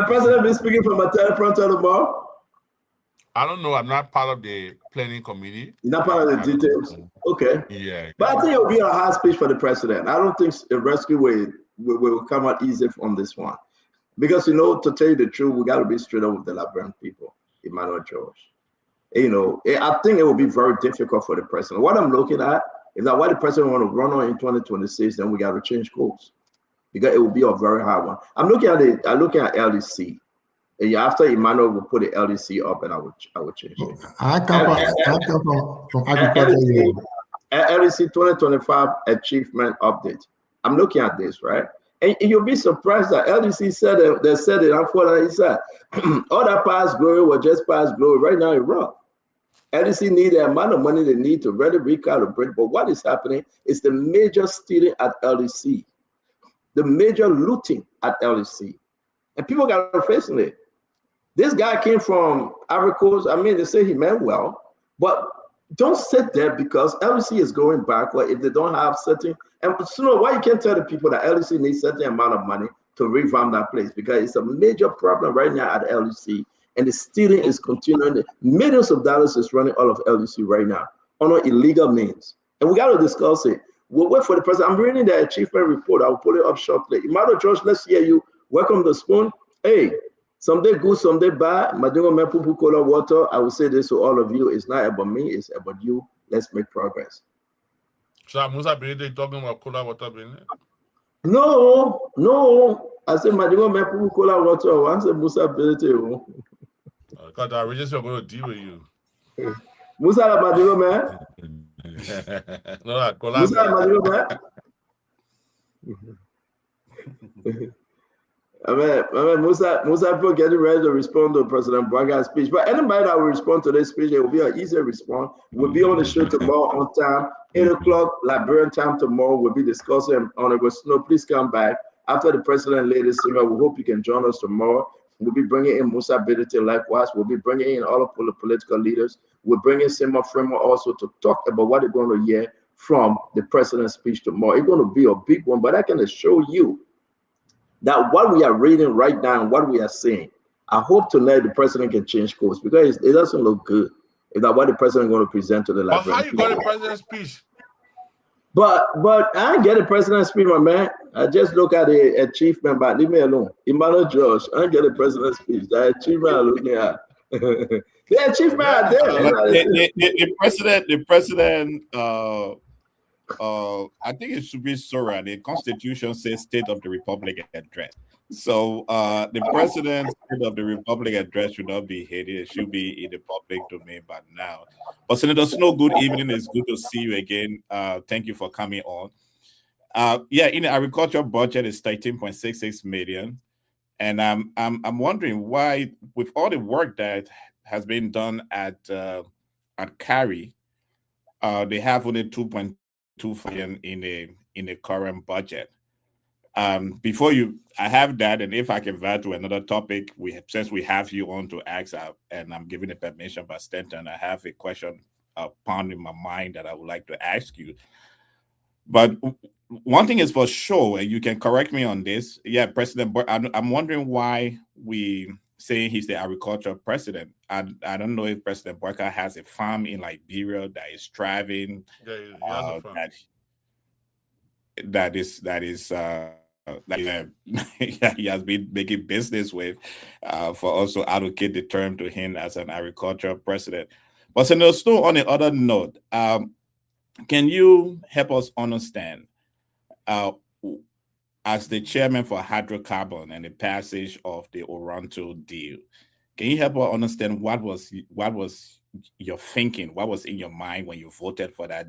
the president be speaking from a teleprompter tomorrow? I don't know. I'm not part of the planning committee. You're not part of the details? Okay. Yeah. But I think it will be a hard speech for the president. I don't think the rescue will come out easy from this one. Because, to tell you the truth, we got to be straight up with the Liberian people, Emmanuel George. I think it will be very difficult for the president. What I'm looking at is that what the president want to run on in 2026, then we got to change course. Because it will be a very hard one. I'm looking at LDC. And after Emmanuel will put the LDC up, and I would change it. I come from agriculture. LDC 2025 achievement update. I'm looking at this, right? And you'll be surprised that LDC said it. They said it. Unfortunately, he said all that past glory was just past glory. Right now, it's wrong. LDC need the amount of money they need to really recalibrate. But what is happening is the major stealing at LDC, the major looting at LDC, and people got facing it. This guy came from Ivory Coast. I mean, they say he meant well, but don't sit there because LEC is going backward if they don't have certain. And why you can't tell the people that LEC needs certain amount of money to revamp that place, because it's a major problem right now at LEC, and the stealing is continuing. Millions of dollars is running all of LEC right now on illegal means, and we got to discuss it. We'll wait for the president. I'm reading the achievement report. I'll put it up shortly. Emmanuel George, let's hear you. Welcome to Spoon. Hey, someday good, someday bad. Madingo Mepupu Cola Water. I will say this to all of you. It's not about me, it's about you. Let's make progress. So Musa Benedict talking about Cola Water, Benedict? No. I said Madingo Mepupu Cola Water. I said Musa Benedict. Because I just are going to deal with you. Musa Madingo man. No, Cola. Musa Madingo man. I mean, Musa Pro getting ready to respond to President Bwaga's speech. But anybody that will respond to this speech, it will be an easy response. We'll be on the show tomorrow on time, 8 o'clock Liberian time tomorrow. We'll be discussing Honorable Snow. Please come back after the president laid his signal. We hope you can join us tomorrow. We'll be bringing in Musa Benedict likewise. We'll be bringing in all of the political leaders. We'll bring in Seymour Fremont also to talk about what they're going to hear from the president's speech tomorrow. It's going to be a big one, but I can assure you that what we are reading right now and what we are seeing, I hope tonight the president can change course, because it doesn't look good if that what the president is going to present to the But Liberian how you people. got the president's speech? But I ain't get the president's speech, my man. I just look at the achievement, but leave me alone. Emmanuel George, I ain't get the president's speech. The achievement I'm looking at. The achievement are there. The president, I think it should be Sora. The Constitution says State of the Republic address. So the president's State of the Republic address should not be hated. It should be in the public domain by now. But Senator Snow, good evening. It's good to see you again. Thank you for coming on. In the agriculture budget is 13.66 million. And I'm wondering why, with all the work that has been done at CARI, they have only 2.2 million in the current budget. Before I have that, and if I can add to another topic, since we have you on to ask, and I'm giving the permission by Stanton, I have a question pounding my mind that I would like to ask you. But one thing is for sure, and you can correct me on this. Yeah, President, but I'm wondering why we say he's the agriculture president. I don't know if President Barker has a farm in Liberia that is thriving. Yeah, he has a farm. He has been making business with for us to allocate the term to him as an agricultural president. But Senator Snow, on the other note, can you help us understand, as the chairman for hydrocarbon and the passage of the Oronto deal, can you help us understand what was your thinking, what was in your mind when you voted for that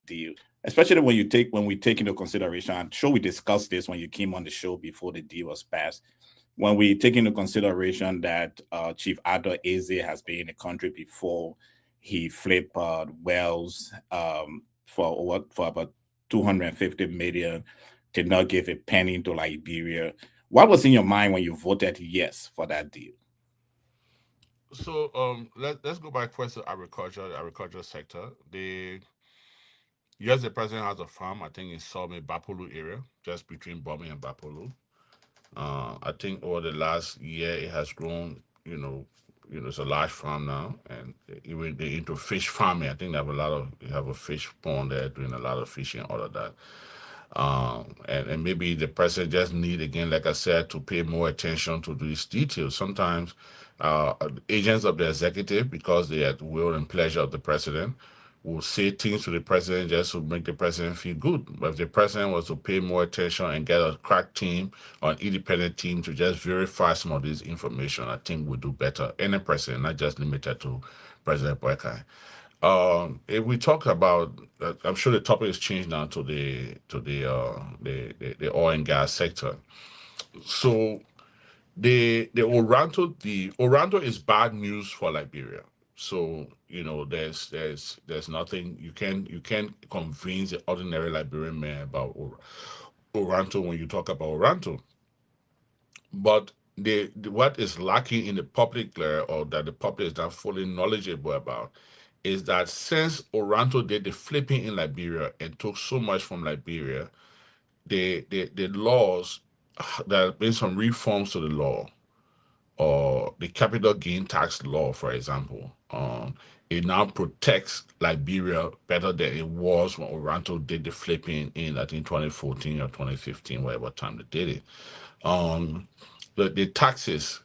deal? Especially when we take into consideration, I'm sure we discussed this when you came on the show before the deal was passed. When we take into consideration that Chief Ado Eze has been in the country before, he flipped wells for about 250 million, did not give a penny to Liberia. What was in your mind when you voted yes for that deal? So let's go back first to the agriculture sector. Yes, the president has a farm, I think in Solme, Bapolu area, just between Bomi and Bapolu. I think over the last year it has grown, it's a large farm now, and even they're into fish farming. I think they have a fish pond there doing a lot of fishing, all of that. And maybe the president just need, again, like I said, to pay more attention to these details. Sometimes agents of the executive, because they are at the will and pleasure of the president, will say things to the president just to make the president feel good. But if the president was to pay more attention and get a crack team or an independent team to just verify some of this information, I think we'll do better. Any president, not just limited to President Boakai. If we talk about, I'm sure the topic has changed now to the oil and gas sector. So the Oronto is bad news for Liberia. So there's nothing you can't convince the ordinary Liberian man about Oronto when you talk about Oronto. But what is lacking in the public, or that the public is not fully knowledgeable about, is that since Oranto did the flipping in Liberia and took so much from Liberia, the laws, there have been some reforms to the law, or the capital gain tax law, for example. It now protects Liberia better than it was when Oranto did the flipping in, I think, 2014 or 2015, whatever time they did it. The taxes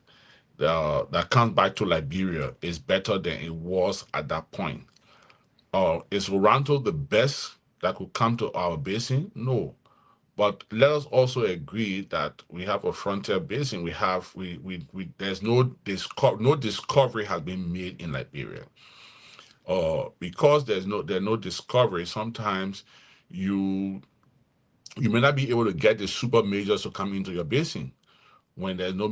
that comes back to Liberia is better than it was at that point. Is Oranto the best that could come to our basin? No. But let us also agree that we have a frontier basin. There's no discovery has been made in Liberia. Because there's no discovery, sometimes you may not be able to get the super majors to come into your basin when there's no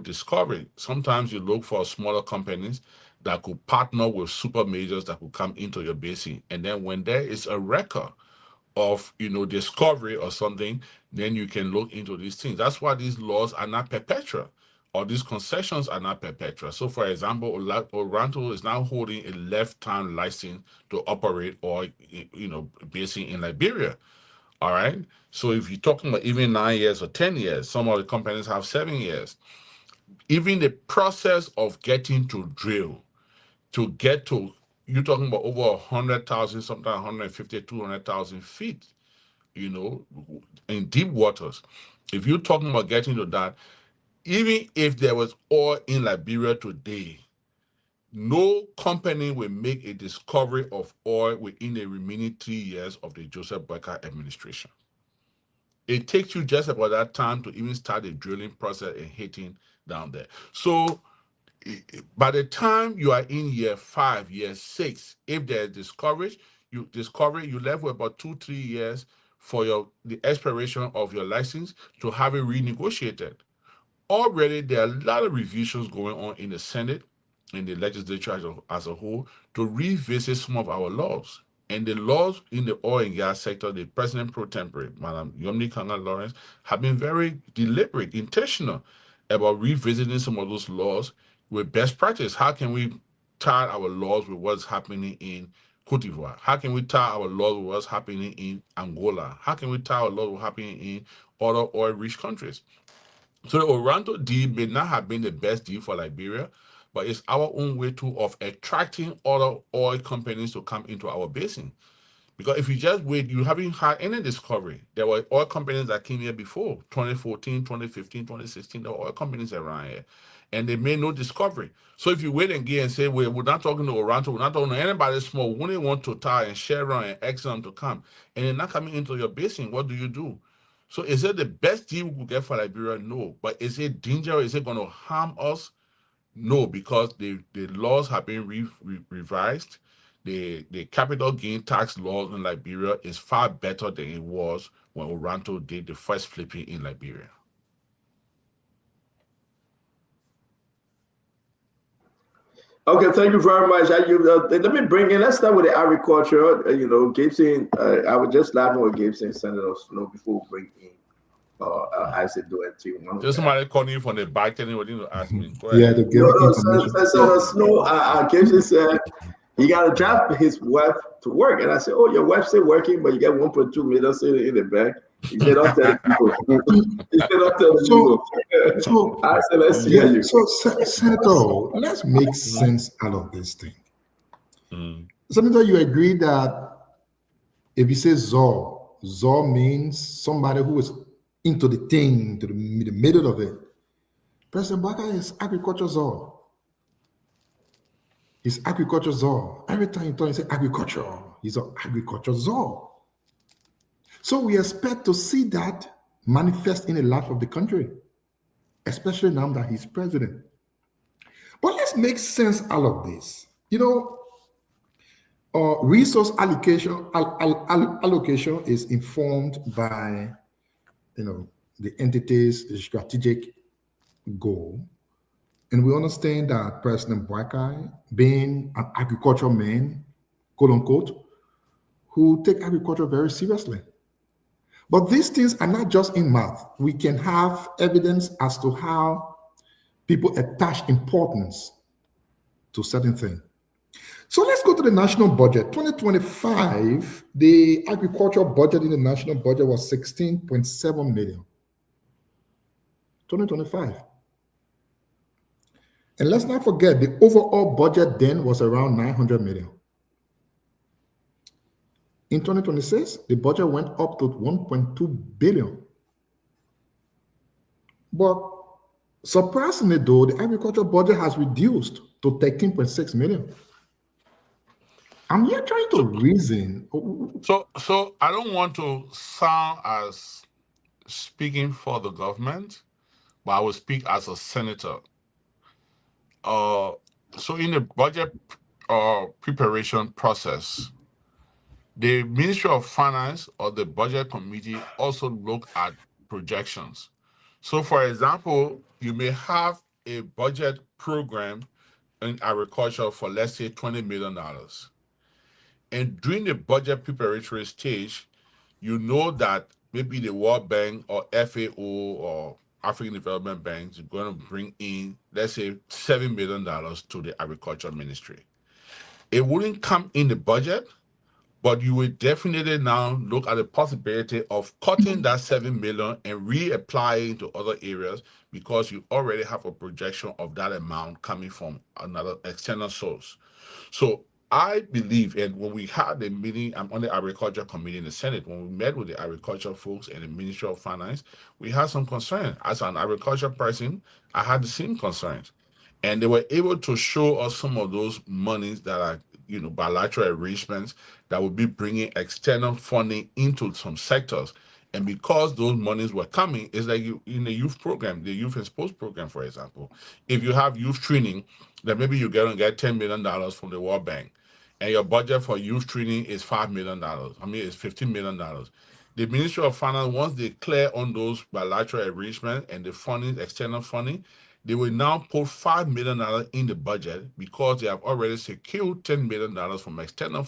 discovery. Sometimes you look for smaller companies that could partner with super majors that could come into your basin, and then when there is a record of discovery or something, then you can look into these things. That's why these laws are not perpetual, or these concessions are not perpetual. So, for example, Oranto is now holding a lifetime license to operate basin in Liberia. All right. So if you're talking about even 9 years or 10 years, some of the companies have 7 years. Even the process of getting to drill, to get to, you're talking about over 100,000, sometimes 150, 200,000 feet, in deep waters. If you're talking about getting to that, even if there was oil in Liberia today, no company will make a discovery of oil within the remaining 3 years of the Joseph Boakai administration. It takes you just about that time to even start the drilling process and hitting down there. So by the time you are in year 5, year 6, if there's discovery, you left with about 2-3 years for the expiration of your license to have it renegotiated. Already, there are a lot of revisions going on in the Senate, in the legislature as a whole, to revisit some of our laws. And the laws in the oil and gas sector, the President pro tempore, Madam Yomni Kanga Lawrence, have been very deliberate, intentional about revisiting some of those laws with best practice. How can we tie our laws with what's happening in Cote d'Ivoire? How can we tie our laws with what's happening in Angola? How can we tie our laws with what's happening in other oil-rich countries? So the Oranto deal may not have been the best deal for Liberia, but it's our own way of attracting other oil companies to come into our basin. Because if you just wait, you haven't had any discovery. There were oil companies that came here before 2014, 2015, 2016. There were oil companies around here, and they made no discovery. So if you wait again and say, we're not talking to Oranto, we're not talking to anybody small, we only want Total and Chevron and Exxon to come, and they're not coming into your basin, what do? So is it the best deal we could get for Liberia? No. But is it dangerous? Is it going to harm us? No, because the laws have been revised. The capital gain tax laws in Liberia is far better than it was when Oranto did the first flipping in Liberia. Okay, thank you very much. Let me bring in, let's start with the agriculture. Gibson, I was just laughing with Gibson, Senator Snow, before we bring in Isaac Doherty. There's somebody calling you from the back, telling you what you ask me. Go Yeah, ahead. to give information. Senator Snow, Gibson said he got to drive his wife to work. And I said, oh, your wife's still working, but you got 1.2 million sitting in the bank. He said, don't tell people. He said, don't tell people. So I said, let's hear you. So, Senator, let's make sense out of this thing. Senator, you agree that if you say Zor means somebody who is into the thing, to the middle of it. President Boakai is agriculture Zor. He's agriculture Zor. Every time you talk, you say agriculture. He's an agriculture Zor. So we expect to see that manifest in the life of the country, especially now that he's president. But let's make sense out of this. Resource allocation is informed by, the entity's strategic goal. And we understand that President Boakai, being an agricultural man, quote unquote, who take agriculture very seriously. But these things are not just in math. We can have evidence as to how people attach importance to certain things. So let's go to the national budget. 2025, the agricultural budget in the national budget was 16.7 million. 2025. And let's not forget, the overall budget then was around 900 million. In 2026, the budget went up to 1.2 billion. But surprisingly, though, the agricultural budget has reduced to 13.6 million. I'm here trying to reason. So I don't want to sound as speaking for the government, but I will speak as a senator. So in the budget preparation process, the Ministry of Finance or the Budget Committee also look at projections. So for example, you may have a budget program in agriculture for, let's say, $20 million. And during the budget preparatory stage, you know that maybe the World Bank or FAO or African Development Bank is going to bring in, let's say, $7 million to the Agriculture Ministry. It wouldn't come in the budget, but you will definitely now look at the possibility of cutting that $7 million and reapplying to other areas because you already have a projection of that amount coming from another external source. So I believe, and when we had the meeting, I'm on the Agriculture Committee in the Senate, when we met with the agriculture folks and the Ministry of Finance, we had some concern. As an agriculture person, I had the same concerns. And they were able to show us some of those monies that are, bilateral arrangements that would be bringing external funding into some sectors. And because those monies were coming, it's like in the youth program, the youth and sports program, for example, if you have youth training, then maybe you're going to get $10 million from the World Bank. And your budget for youth training is $5 million. It's $15 million. The Ministry of Finance, once they clear on those bilateral arrangements and the funding, external funding, they will now put $5 million in the budget because they have already secured $10 million from external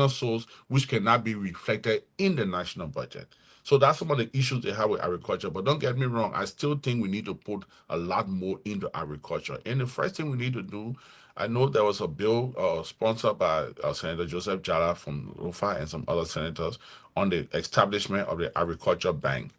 source, which cannot be reflected in the national budget. So that's some of the issues they have with agriculture. But don't get me wrong, I still think we need to put a lot more into agriculture. And the first thing we need to do, I know there was a bill sponsored by Senator Joseph Jala from Rufa and some other senators on the establishment of the Agriculture Bank.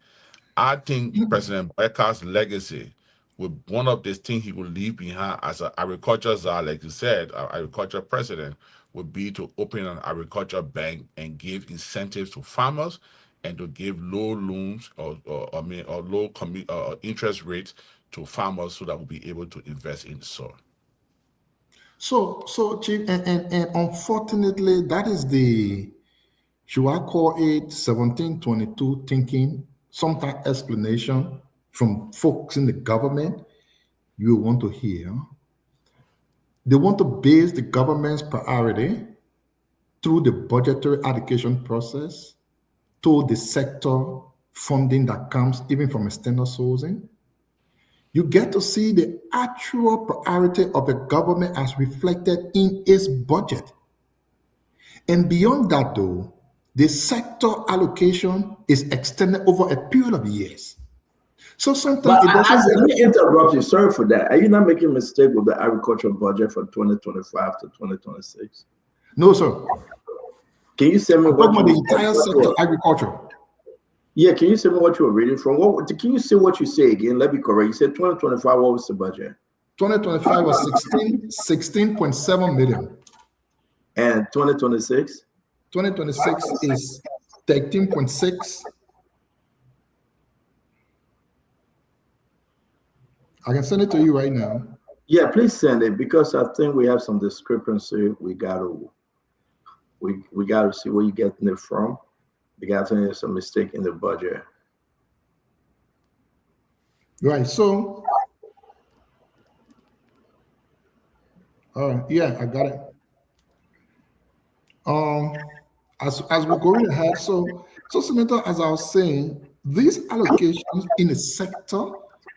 I think President Becker's legacy, with one of the things he will leave behind as an agriculture czar, like you said, our agriculture president, would be to open an agriculture bank and give incentives to farmers and to give low loans or low interest rates to farmers so that we'll be able to invest in the soil. So Chief, and unfortunately, that is the, should I call it 1722 thinking, some type of explanation from folks in the government you want to hear. They want to base the government's priority through the budgetary allocation process to the sector funding that comes even from external sourcing. You get to see the actual priority of the government as reflected in its budget. And beyond that, though, the sector allocation is extended over a period of years. So sometimes let me interrupt you. Sorry for that. Are you not making a mistake with the agricultural budget for 2025 to 2026? No, sir. Can you send me what the entire sector agriculture? Yeah, can you send me what you were reading from? Can you say what you say again? Let me correct. You said 2025. What was the budget? 2025 was 16.7 million. And 2026? 2026 is 13.6. I can send it to you right now. Yeah, please send it because I think we have some discrepancy. We gotta see where you're getting it from. Because I think there's a mistake in the budget. Right. So, yeah, I got it. As we're going ahead, so Senator, as I was saying, these allocations in the sector,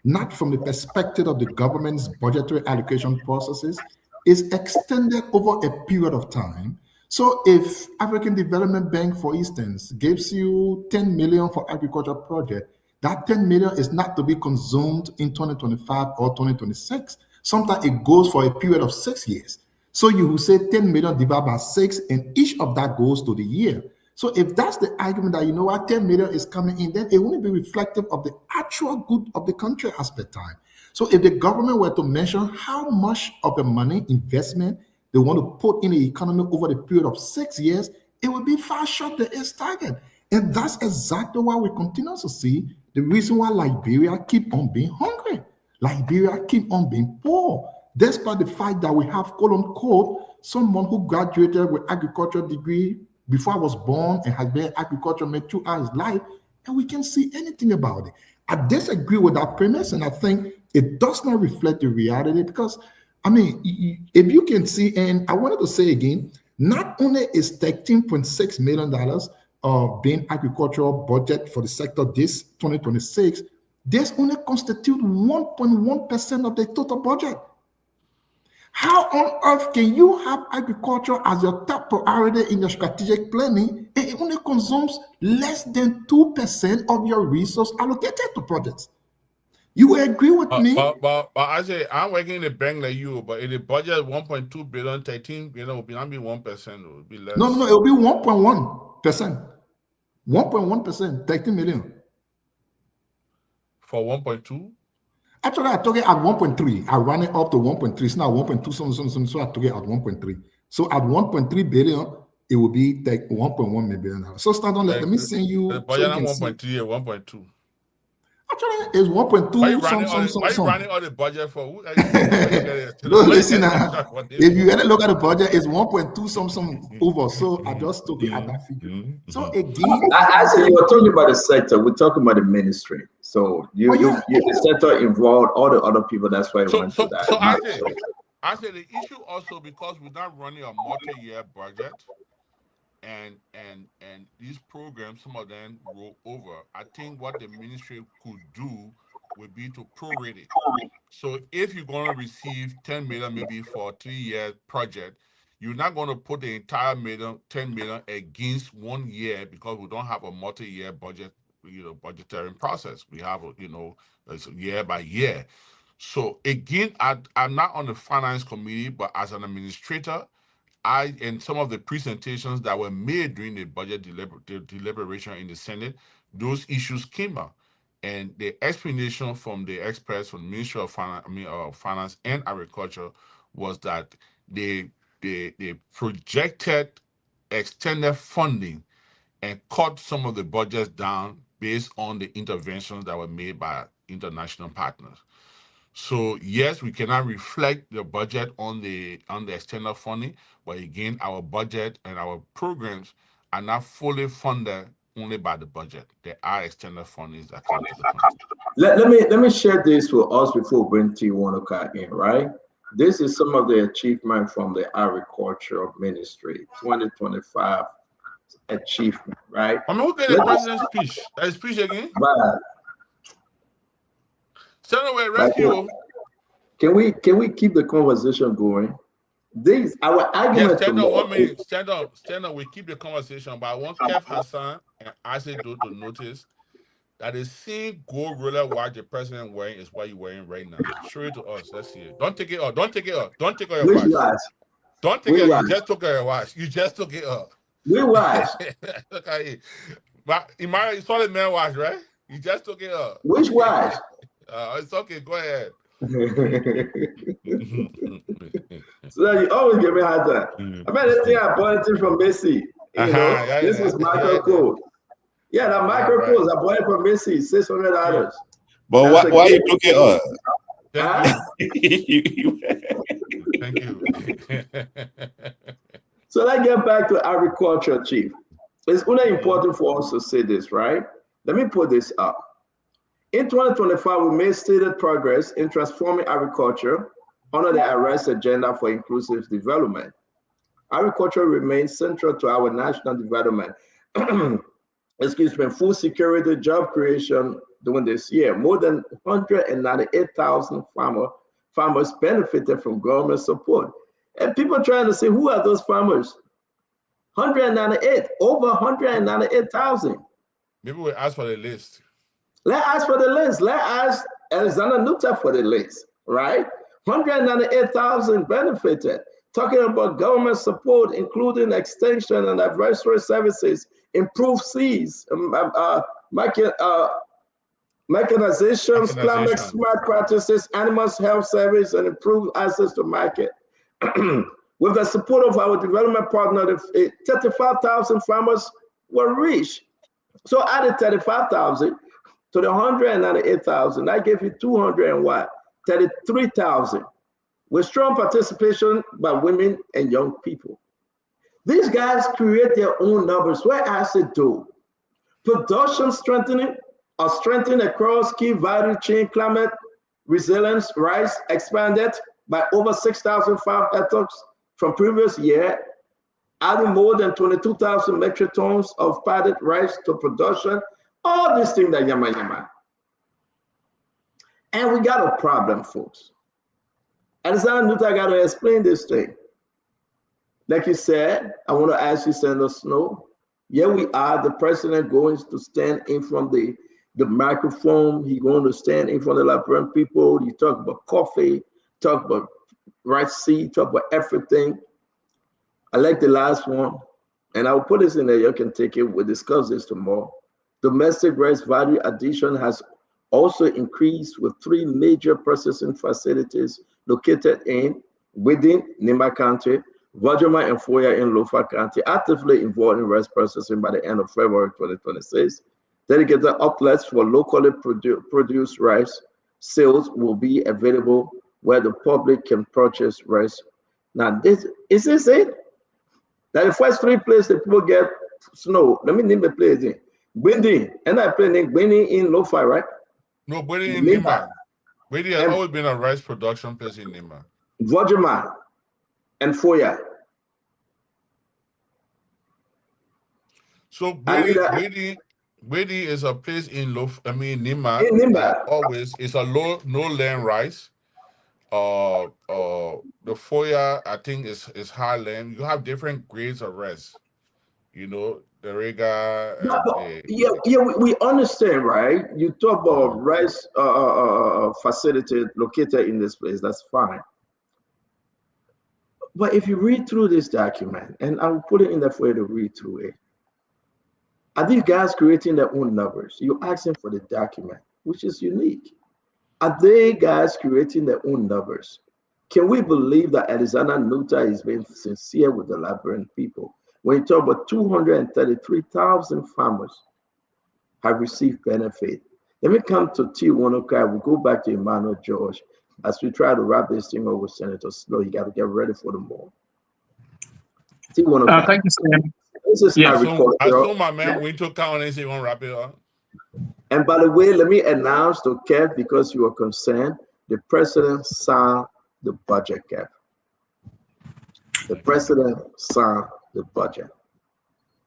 not from the perspective of the government's budgetary allocation processes, is extended over a period of time. So if African Development Bank, for instance, gives you 10 million for agriculture project, that 10 million is not to be consumed in 2025 or 2026. Sometimes it goes for a period of 6 years. So you will say 10 million divided by 6, and each of that goes to the year. So if that's the argument that, you know what, 10 million is coming in, then it won't be reflective of the actual good of the country as per time. So if the government were to mention how much of the money investment they want to put in the economy over the period of 6 years, it would be far short of its target. And that's exactly why we continue to see the reason why Liberia keep on being hungry. Liberia keep on being poor, despite the fact that we have, quote unquote, someone who graduated with agricultural degree before I was born and has been in agriculture made throughout his life, and we can't see anything about it. I disagree with that premise, and I think it does not reflect the reality because, I mean, if you can see, and I wanted to say again, not only is $13.6 million being agricultural budget for the sector this 2026, this only constitute 1.1% of the total budget. How on earth can you have agriculture as your top priority in your strategic planning and it only consumes less than 2% of your resource allocated to projects? You will agree with me? But I say I'm working in the bank like you, but in the budget 1.2 billion, 13 billion will be not be 1%, it will be less. No, it will be 1.1%. 1.1%, 13 million. For 1.2? Actually, I took it at 1.3. I ran it up to 1.3. It's now 1.2, something, so I took it at 1.3. So at 1.3 billion, it will be like 1.1 billion. So start on, let me send you. The budget so 1.3 and 1.2. Actually, it's 1.2. Why you running all the budget for? Who, no, listen, if you had a look at the budget, it's 1.2 something over. So I just took it at that figure. So again, I said you were talking about the sector. We're talking about the ministry. So you the sector involved all the other people. That's why I went to that. So I say the issue also because we're not running a multi-year budget. And these programs, some of them roll over. I think what the ministry could do would be to prorate it. So if you're going to receive 10 million maybe for a 3-year project, you're not going to put the entire 10 million against 1 year because we don't have a multi-year budget, budgetary process. We have, it's year by year. So again, I'm not on the finance committee, but as an administrator, in some of the presentations that were made during the budget deliberation in the Senate, those issues came up. And the explanation from the experts from the Ministry of Finance and Agriculture was that they projected extended funding and cut some of the budgets down based on the interventions that were made by international partners. So yes, we cannot reflect the budget on the external funding, but again, our budget and our programs are not fully funded only by the budget. There are external fundings that come to the country. Let me share this with us before we bring Tiwanuka in, right? This is some of the achievement from the Agricultural Ministry 2025 achievement, right? I mean, who did the president's speech? That speech again? Right. Can we keep the conversation going? Our argument. Stand up 1 minute. Stand up. We keep the conversation, but I want Kev Hassan and Isaac to notice that the same gold roller watch the president wearing is what you're wearing right now. Show it to us. Let's see it. Don't take it off. Don't take it off. Don't take off your watch. Don't take it off. You just took your watch. You just took it off. We watch. Look at it. But Imara, you saw the man watch, right? You just took it off. Which watch? It's okay. Go ahead. So you always give me a hard time. I mean, this thing I bought it from Macy. This is microcode. Yeah, that microcode I bought it from Macy, $600. But why you took it up? Thank you. So let's get back to agriculture, Chief. It's really important for us to say this, right? Let me put this up. In 2025, we made stated progress in transforming agriculture under the Arrest Agenda for Inclusive Development. Agriculture remains central to our national development. Food security, job creation during this year. More than 198,000 farmers benefited from government support. And people trying to say, who are those farmers? 198, over 198,000. Maybe we'll ask for the list. Let's ask for the list. Let's ask Alexander Nutter for the list, right? 198,000 benefited. talking about government support, including extension and advisory services, improved seas, mechanization, climate smart practices, animal health service, and improved access to market. With the support of our development partner, 35,000 farmers were reached. So added 35,000 to the 198,000. That gave you 33,000 with strong participation by women and young people. These guys create their own numbers. Where ASID do? Production strengthening or strengthening across key value chain, climate resilience, rice expanded by over 6,005 hectares from previous year, adding more than 22,000 metric tons of potted rice to production. All these things that yama. And we got a problem, folks. Alexander Nuta got to explain this thing. Like you said, I want to ask you, Senator Snow. Here we are, the president going to stand in front of the microphone. He's going to stand in front of the Liberian people. He talk about coffee, talk about rice seed, talk about everything. I like the last one, and I'll put this in there. You can take it. We'll discuss this tomorrow. Domestic rice value addition has also increased with 3 major processing facilities located within Nimba County, Vajama and Foya in Lofa County, actively involved in rice processing by the end of February 2026. Dedicated outlets for locally produced rice sales will be available where the public can purchase rice. Now, is this it? That the first 3 places that people get snow. Let me name the place in Bindi, and I play Bindi in Lofa, right? No, Bindi in Nimba. Bindi has always been a rice production place in Nimba. Vajama and Foya. So Bindi is a place in Nimba. Nimba. Always it's a no land rice. The Foya, I think, is high land. You have different grades of rice. You know, the Rega. We understand, right? You talk about rice facility located in this place. That's fine. But if you read through this document, and I'll put it in there for you to read through it, are these guys creating their own numbers? You're asking for the document, which is unique. Are they guys creating their own numbers? Can we believe that Alexander Nuta is being sincere with the Liberian people? When you talk about 233,000 farmers have received benefit. Let me come to T1OK. We'll go back to Emmanuel George as we try to wrap this thing up with Senator Snow. You got to get ready for the more. T1OK. Thank you, Sam. This is I saw my man Winter County and say you want to wrap it up. And by the way, let me announce to Kev, because you are concerned, the president signed the budget, Kev. The president signed the budget.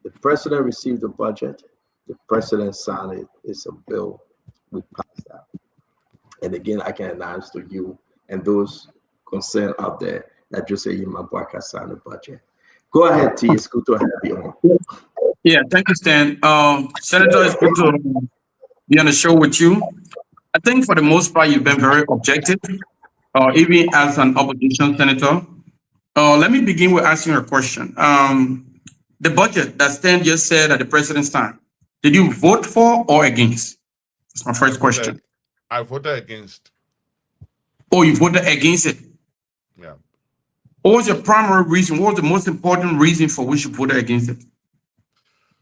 The president received the budget. The president signed it. It's a bill. We passed that. And again, I can announce to you and those concerned out there that Jose Imabwaka signed the budget. Go ahead, T. It's good to have you on. Yeah, thank you, Stan. Senator, it's good to be on the show with you. I think for the most part, you've been very objective, even as an opposition senator. Let me begin with asking you a question. The budget that Stan just said at the president's time, did you vote for or against? That's my first question. I voted against. Oh, you voted against it? Yeah. What was your primary reason? What was the most important reason for which you voted against it?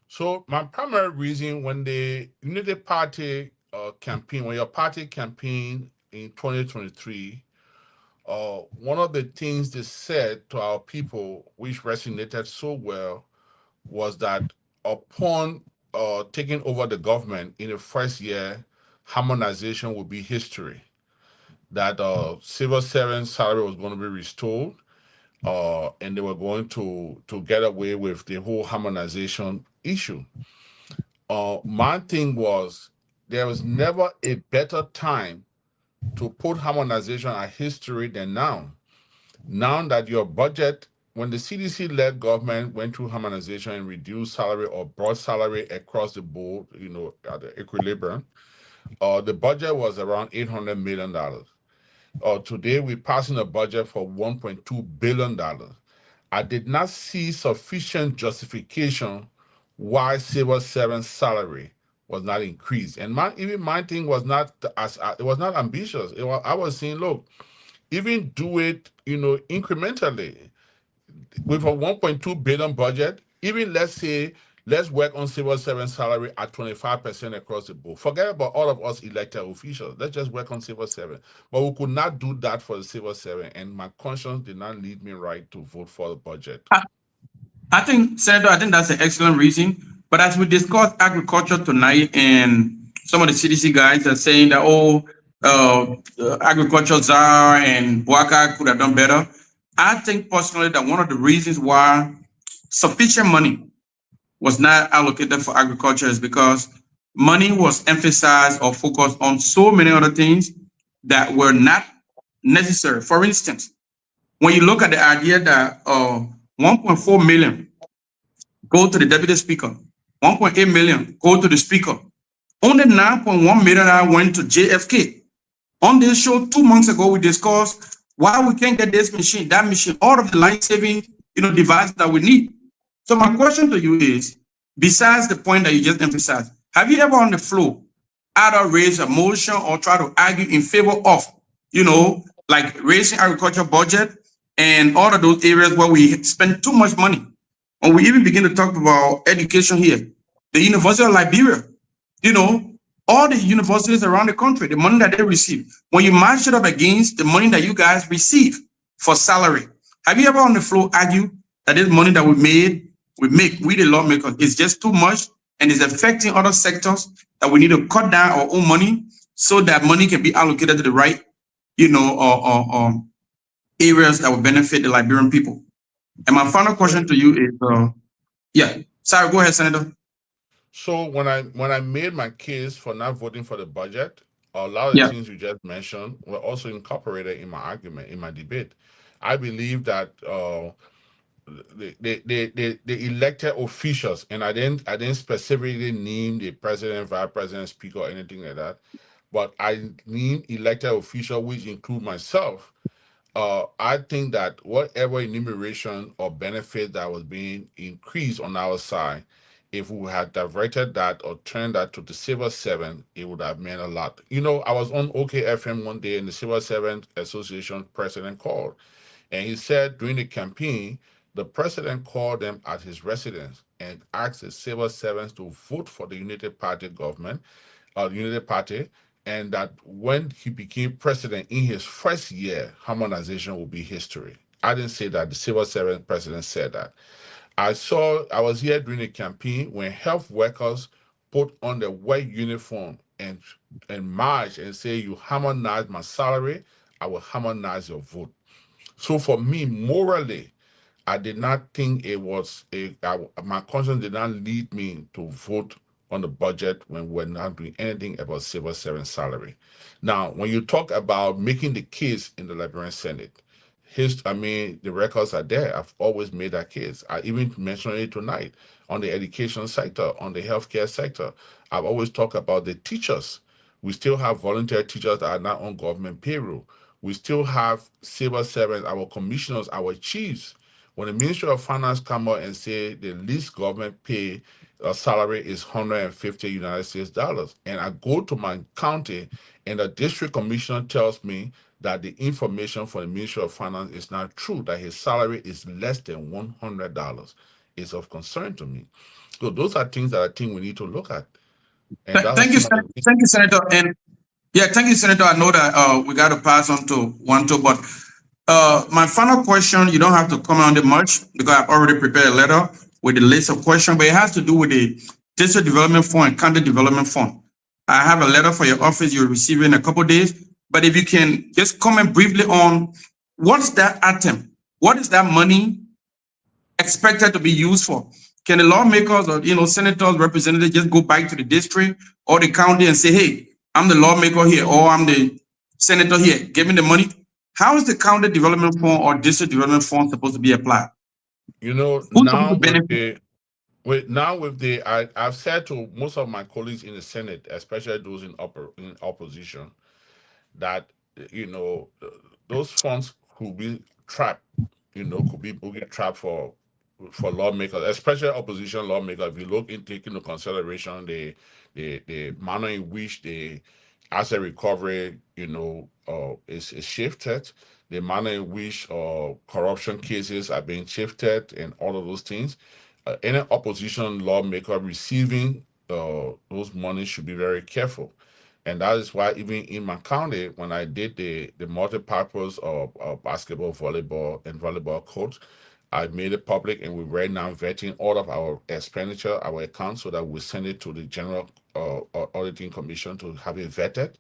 So my primary reason, when the Unity Party campaign, when your party campaign in 2023, one of the things they said to our people, which resonated so well, was that upon taking over the government in the first year, harmonization would be history. That civil servants' salary was going to be restored, and they were going to get away with the whole harmonization issue. My thing was, there was never a better time to put harmonization at history than now. Now that your budget, when the CDC-led government went through harmonization and reduced salary or brought salary across the board, at the equilibrium, the budget was around $800 million. today we're passing a budget for $1.2 billion. I did not see sufficient justification why civil servant salary was not increased. And even my thing was not it was not ambitious. I was saying, look, even do it, incrementally. With a 1.2 billion budget, even let's work on civil servant salary at 25% across the board. Forget about all of us elected officials. Let's just work on civil servant. But we could not do that for the civil servant, and my conscience did not lead me right to vote for the budget. I think, Senator, I think that's an excellent reason. But as we discuss agriculture tonight, and some of the CDC guys are saying that, agriculture czar and Bouaka could have done better. I think personally that one of the reasons why sufficient money was not allocated for agriculture is because money was emphasized or focused on so many other things that were not necessary. For instance, when you look at the idea that 1.4 million go to the deputy speaker, 1.8 million go to the speaker, only 9.1 million went to JFK. On this show 2 months ago, we discussed why we can't get this machine, that machine, all of the life-saving devices that we need. So my question to you is, besides the point that you just emphasized, have you ever on the floor either raised a motion or try to argue in favor of, like raising agriculture budget and all of those areas where we spend too much money? And we even begin to talk about education here. The University of Liberia, all the universities around the country, the money that they receive, when you match it up against the money that you guys receive for salary, have you ever on the floor argued that this money that we the lawmakers, is just too much and is affecting other sectors, that we need to cut down our own money so that money can be allocated to the right, areas that will benefit the Liberian people? And my final question to you is, sorry, go ahead, Senator. So when I made my case for not voting for the budget, a lot of the things you just mentioned were also incorporated in my argument, in my debate. I believe that the elected officials, and I didn't specifically name the president, vice president, speaker, or anything like that, but I named elected officials, which include myself. I think that whatever enumeration or benefit that was being increased on our side, if we had diverted that or turned that to the civil servant, it would have meant a lot. I was on OKFM one day, and the Civil Servant Association president called, and he said during the campaign, the president called them at his residence and asked the civil servants to vote for the Unity Party government, Unity Party, and that when he became president in his first year, harmonization will be history. I didn't say that. The civil servant president said that. I was here during the campaign when health workers put on the white uniform and march and say, you harmonize my salary, I will harmonize your vote. So for me, morally, I did not think it was my conscience did not lead me to vote on the budget when we're not doing anything about civil servant salary. Now, when you talk about making the case in the Liberian Senate, the records are there. I've always made that case. I even mentioned it tonight on the education sector, on the healthcare sector. I've always talked about the teachers. We still have volunteer teachers that are not on government payroll. We still have civil servants, our commissioners, our chiefs. When the Ministry of Finance come out and say the least government pay salary is $150 United States dollars, and I go to my county and the district commissioner tells me that the information for the Ministry of Finance is not true, that his salary is less than $100, is of concern to me. So those are things that I think we need to look at. And thank you, Senator. And thank you, Senator. I know that we got to pass on to Wanto, but my final question, you don't have to comment on it much because I've already prepared a letter with a list of questions, but it has to do with the District Development Fund and County Development Fund. I have a letter for your office you'll receive in a couple of days, but if you can just comment briefly on what's that item? What is that money expected to be used for? Can the lawmakers or senators, representatives just go back to the district or the county and say, hey, I'm the lawmaker here or I'm the senator here, give me the money? How is the County Development Fund or District Development Fund supposed to be applied? I've said to most of my colleagues in the Senate, especially those in opposition, that those funds could be trapped, could be boogie trap for lawmakers, especially opposition lawmakers. If you look in take into consideration the manner in which the asset recovery, is shifted, the manner in which corruption cases are being shifted, and all of those things. Any opposition lawmaker receiving those monies should be very careful. And that is why even in my county, when I did the multi-purpose of basketball, volleyball, and volleyball court, I made it public, and we're right now vetting all of our expenditure, our accounts, so that we send it to the General Auditing Commission to have it vetted.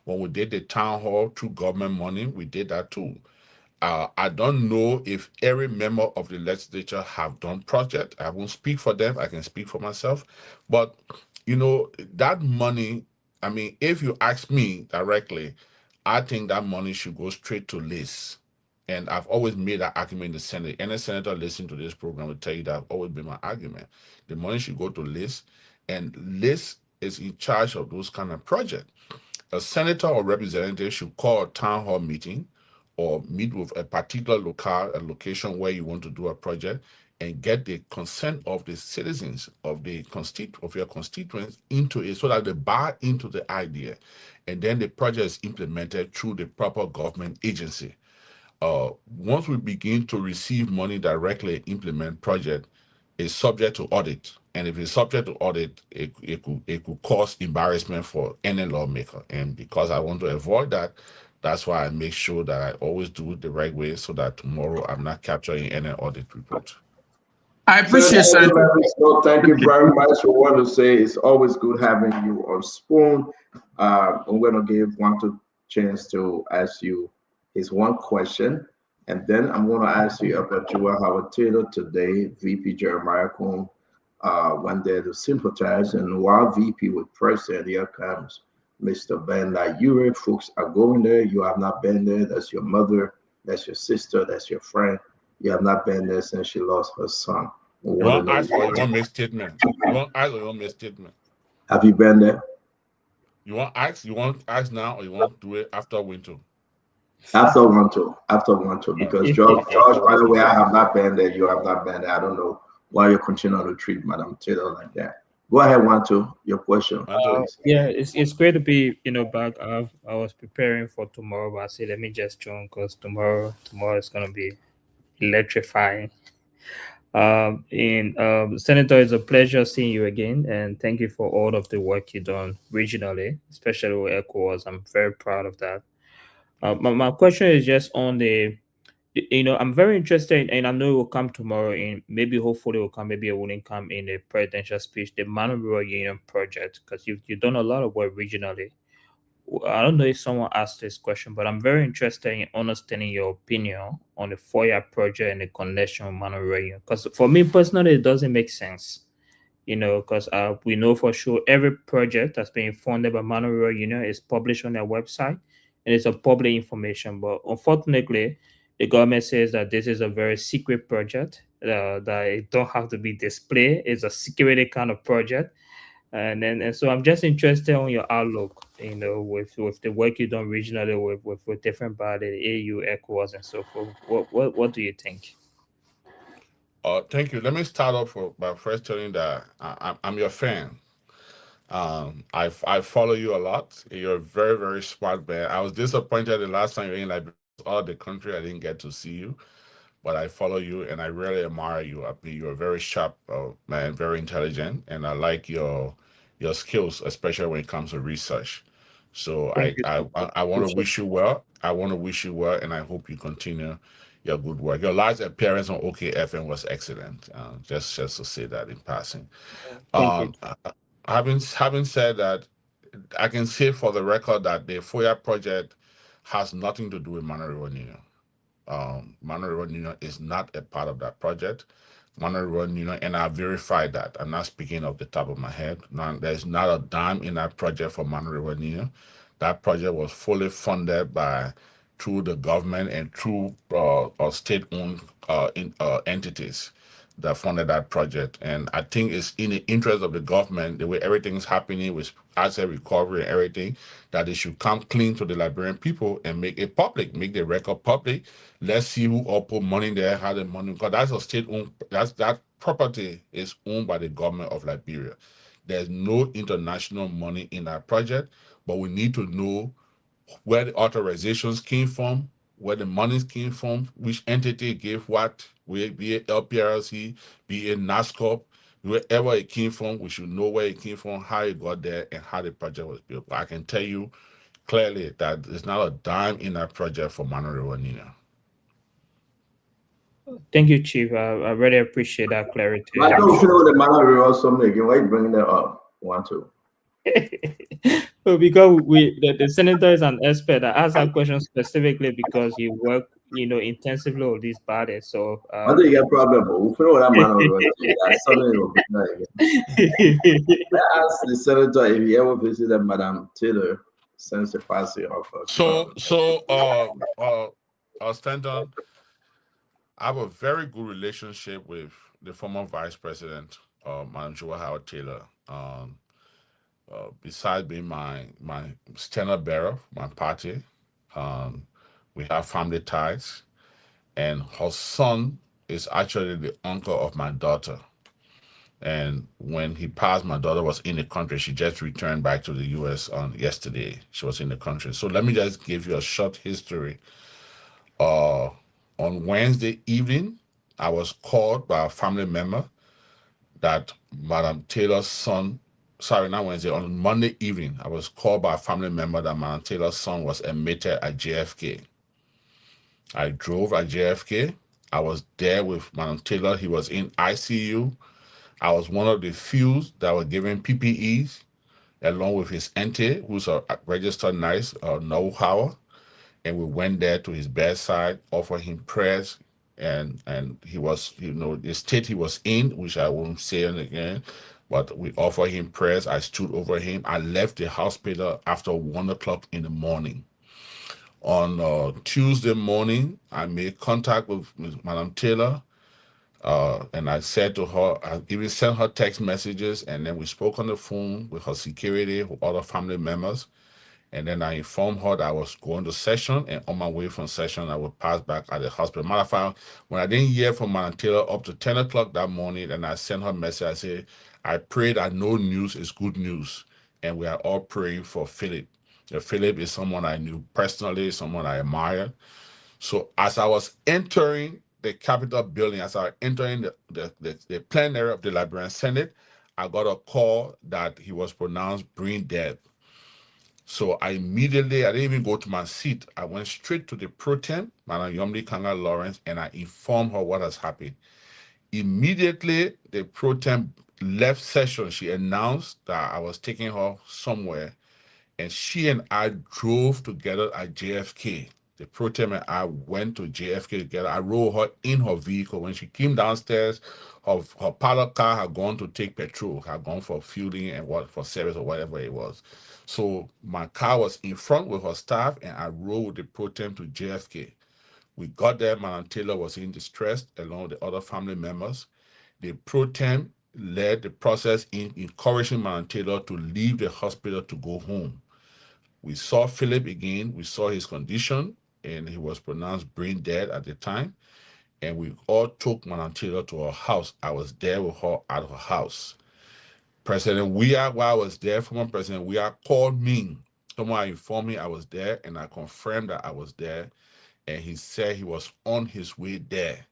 When we did the town hall through government money, we did that too. I don't know if every member of the legislature have done project. I won't speak for them. I can speak for myself. But, that money, I mean, if you ask me directly, I think that money should go straight to Liz. And I've always made that argument in the Senate. Any senator listening to this program will tell you that always been my argument. The money should go to Liz, and Liz is in charge of those kind of projects. A senator or representative should call a town hall meeting or meet with a particular location where you want to do a project and get the consent of the citizens of your constituents into it, so that they buy into the idea, and then the project is implemented through the proper government agency. Once we begin to receive money directly and implement project, is subject to audit. And if it's subject to audit, it could cause embarrassment for any lawmaker. And because I want to avoid that, that's why I make sure that I always do it the right way, so that tomorrow I'm not capturing any audit report. I appreciate it. So thank you very much. I want to say it's always good having you on Spoon. I'm going to give one chance to ask you his one question, and then I'm going to ask you about Jua Howard Taylor today. VP Jeremiah Cohn went there to sympathize, and while VP was present, here comes Mr. Ben Layure. Folks are going there. You have not been there. That's your mother. That's your sister. That's your friend. You have not been there since she lost her son. You want to ask or you want to make statement? You want to ask or you want to make statement? Have you been there? You want to ask? You want to ask now or you want to do it after winter? After one, because George, by the way, I have not been there. You have not been there. I don't know why you continue to treat Madam Taylor like that. Go ahead, your question. Yeah, it's great to be back. I was preparing for tomorrow, but I said let me just join because tomorrow is gonna be electrifying. Senator, it's a pleasure seeing you again, and thank you for all of the work you've done regionally, especially with ECOWAS. I'm very proud of that. My question is just on the, I'm very interested, and I know it will come tomorrow, and maybe hopefully it will come, maybe it wouldn't come in the presidential speech, the Mano Rural Union project, because you've done a lot of work regionally. I don't know if someone asked this question, but I'm very interested in understanding your opinion on the FOIA project and the connection with Mano Rural Union. Because for me personally, it doesn't make sense, because we know for sure every project that's being funded by Mano Rural Union is published on their website, and it's a public information. But unfortunately, the government says that this is a very secret project, that it don't have to be displayed. It's a security kind of project. And so I'm just interested on your outlook, with the work you've done regionally with different bodies, AU, ECOWAS, and so forth. What do you think? Thank you. Let me start off by first telling you that I'm your fan. I follow you a lot. You're a very, very smart man. I was disappointed the last time you were in like all the country. I didn't get to see you, but I follow you and I really admire you. I mean, you're a very sharp man, very intelligent, and I like your skills, especially when it comes to research. So I want to wish you well. I want to wish you well, and I hope you continue your good work. Your last appearance on OKFM was excellent. Just to say that in passing. Having said that, I can say for the record that the FOIA project has nothing to do with Mano Rural Union. Mano Rural Union is not a part of that project. Mano Rural Union, and I verified that. I'm not speaking off the top of my head. There's not a dime in that project for Mano Rural Union. That project was fully funded through the government and through state-owned entities. that funded that project. And I think it's in the interest of the government, the way everything's happening with asset recovery and everything, that they should come clean to the Liberian people and make it public, make the record public. Let's see who all put money there, how the money, because that's a state-owned, that property is owned by the government of Liberia. There's no international money in that project, but we need to know where the authorizations came from, where the monies came from, which entity gave what, be it LPRC, be it NASCOP, wherever it came from, we should know where it came from, how it got there, and how the project was built. But I can tell you clearly that there's not a dime in that project for Manorewa Nina. Thank you, Chief. I really appreciate that clarity. I don't know the Manorewa something again. Why are you bringing that up? Two. Well, because the senator is an expert. I asked that question specifically because you work, intensively on these bodies. So I think you got a problem. But we know what I'm I asked the senator if he ever visited Madam Taylor since the passing of her. Stanton, I have a very good relationship with the former Vice President, Madam Joa Howard Taylor. Besides being my standard bearer, my party, we have family ties, and her son is actually the uncle of my daughter. And when he passed, my daughter was in the country. She just returned back to the U.S. on yesterday. She was in the country. So let me just give you a short history. On Wednesday evening, I was called by a family member that Madam Taylor's son, sorry, not Wednesday, on Monday evening, I was called by a family member that Madam Taylor's son was admitted at JFK. I drove at JFK. I was there with Madam Taylor. He was in ICU. I was one of the few that were given PPEs, along with his auntie, who's a registered nurse, Noel Howard. And we went there to his bedside, offered him prayers, and he was, the state he was in, which I won't say again, but we offered him prayers. I stood over him. I left the hospital after 1 o'clock in the morning. On Tuesday morning, I made contact with Madam Taylor, and I said to her, I even sent her text messages, and then we spoke on the phone with her security, with other family members. And then I informed her that I was going to session, and on my way from session, I would pass back at the hospital. Matter of fact, when I didn't hear from Madam Taylor up to 10 o'clock that morning, then I sent her a message. I said, I pray that no news is good news. And we are all praying for Philip. Philip is someone I knew personally, someone I admired. So as I was entering the Capitol building, as I was entering the plenary of the Liberian Senate, I got a call that he was pronounced brain dead. So I didn't even go to my seat. I went straight to the pro tem, Madam Yomdi Kanga Lawrence, and I informed her what has happened. Immediately, the pro tem left session. She announced that I was taking her somewhere, and she and I drove together at JFK. The pro tem and I went to JFK together. I rode her in her vehicle. When she came downstairs, her pilot car had gone to take petrol, had gone for fueling and for service or whatever it was. So my car was in front with her staff, and I rode with the pro tem to JFK. We got there. Madam Taylor was in distress along with the other family members. The pro tem led the process in encouraging Madam Taylor to leave the hospital to go home. We saw Philip again. We saw his condition, and he was pronounced brain dead at the time. And we all took Madam Taylor to her house. I was there with her at her house. President Weah, while I was there, former President Weah called me. Someone informed me I was there, and I confirmed that I was there. And he said he was on his way there.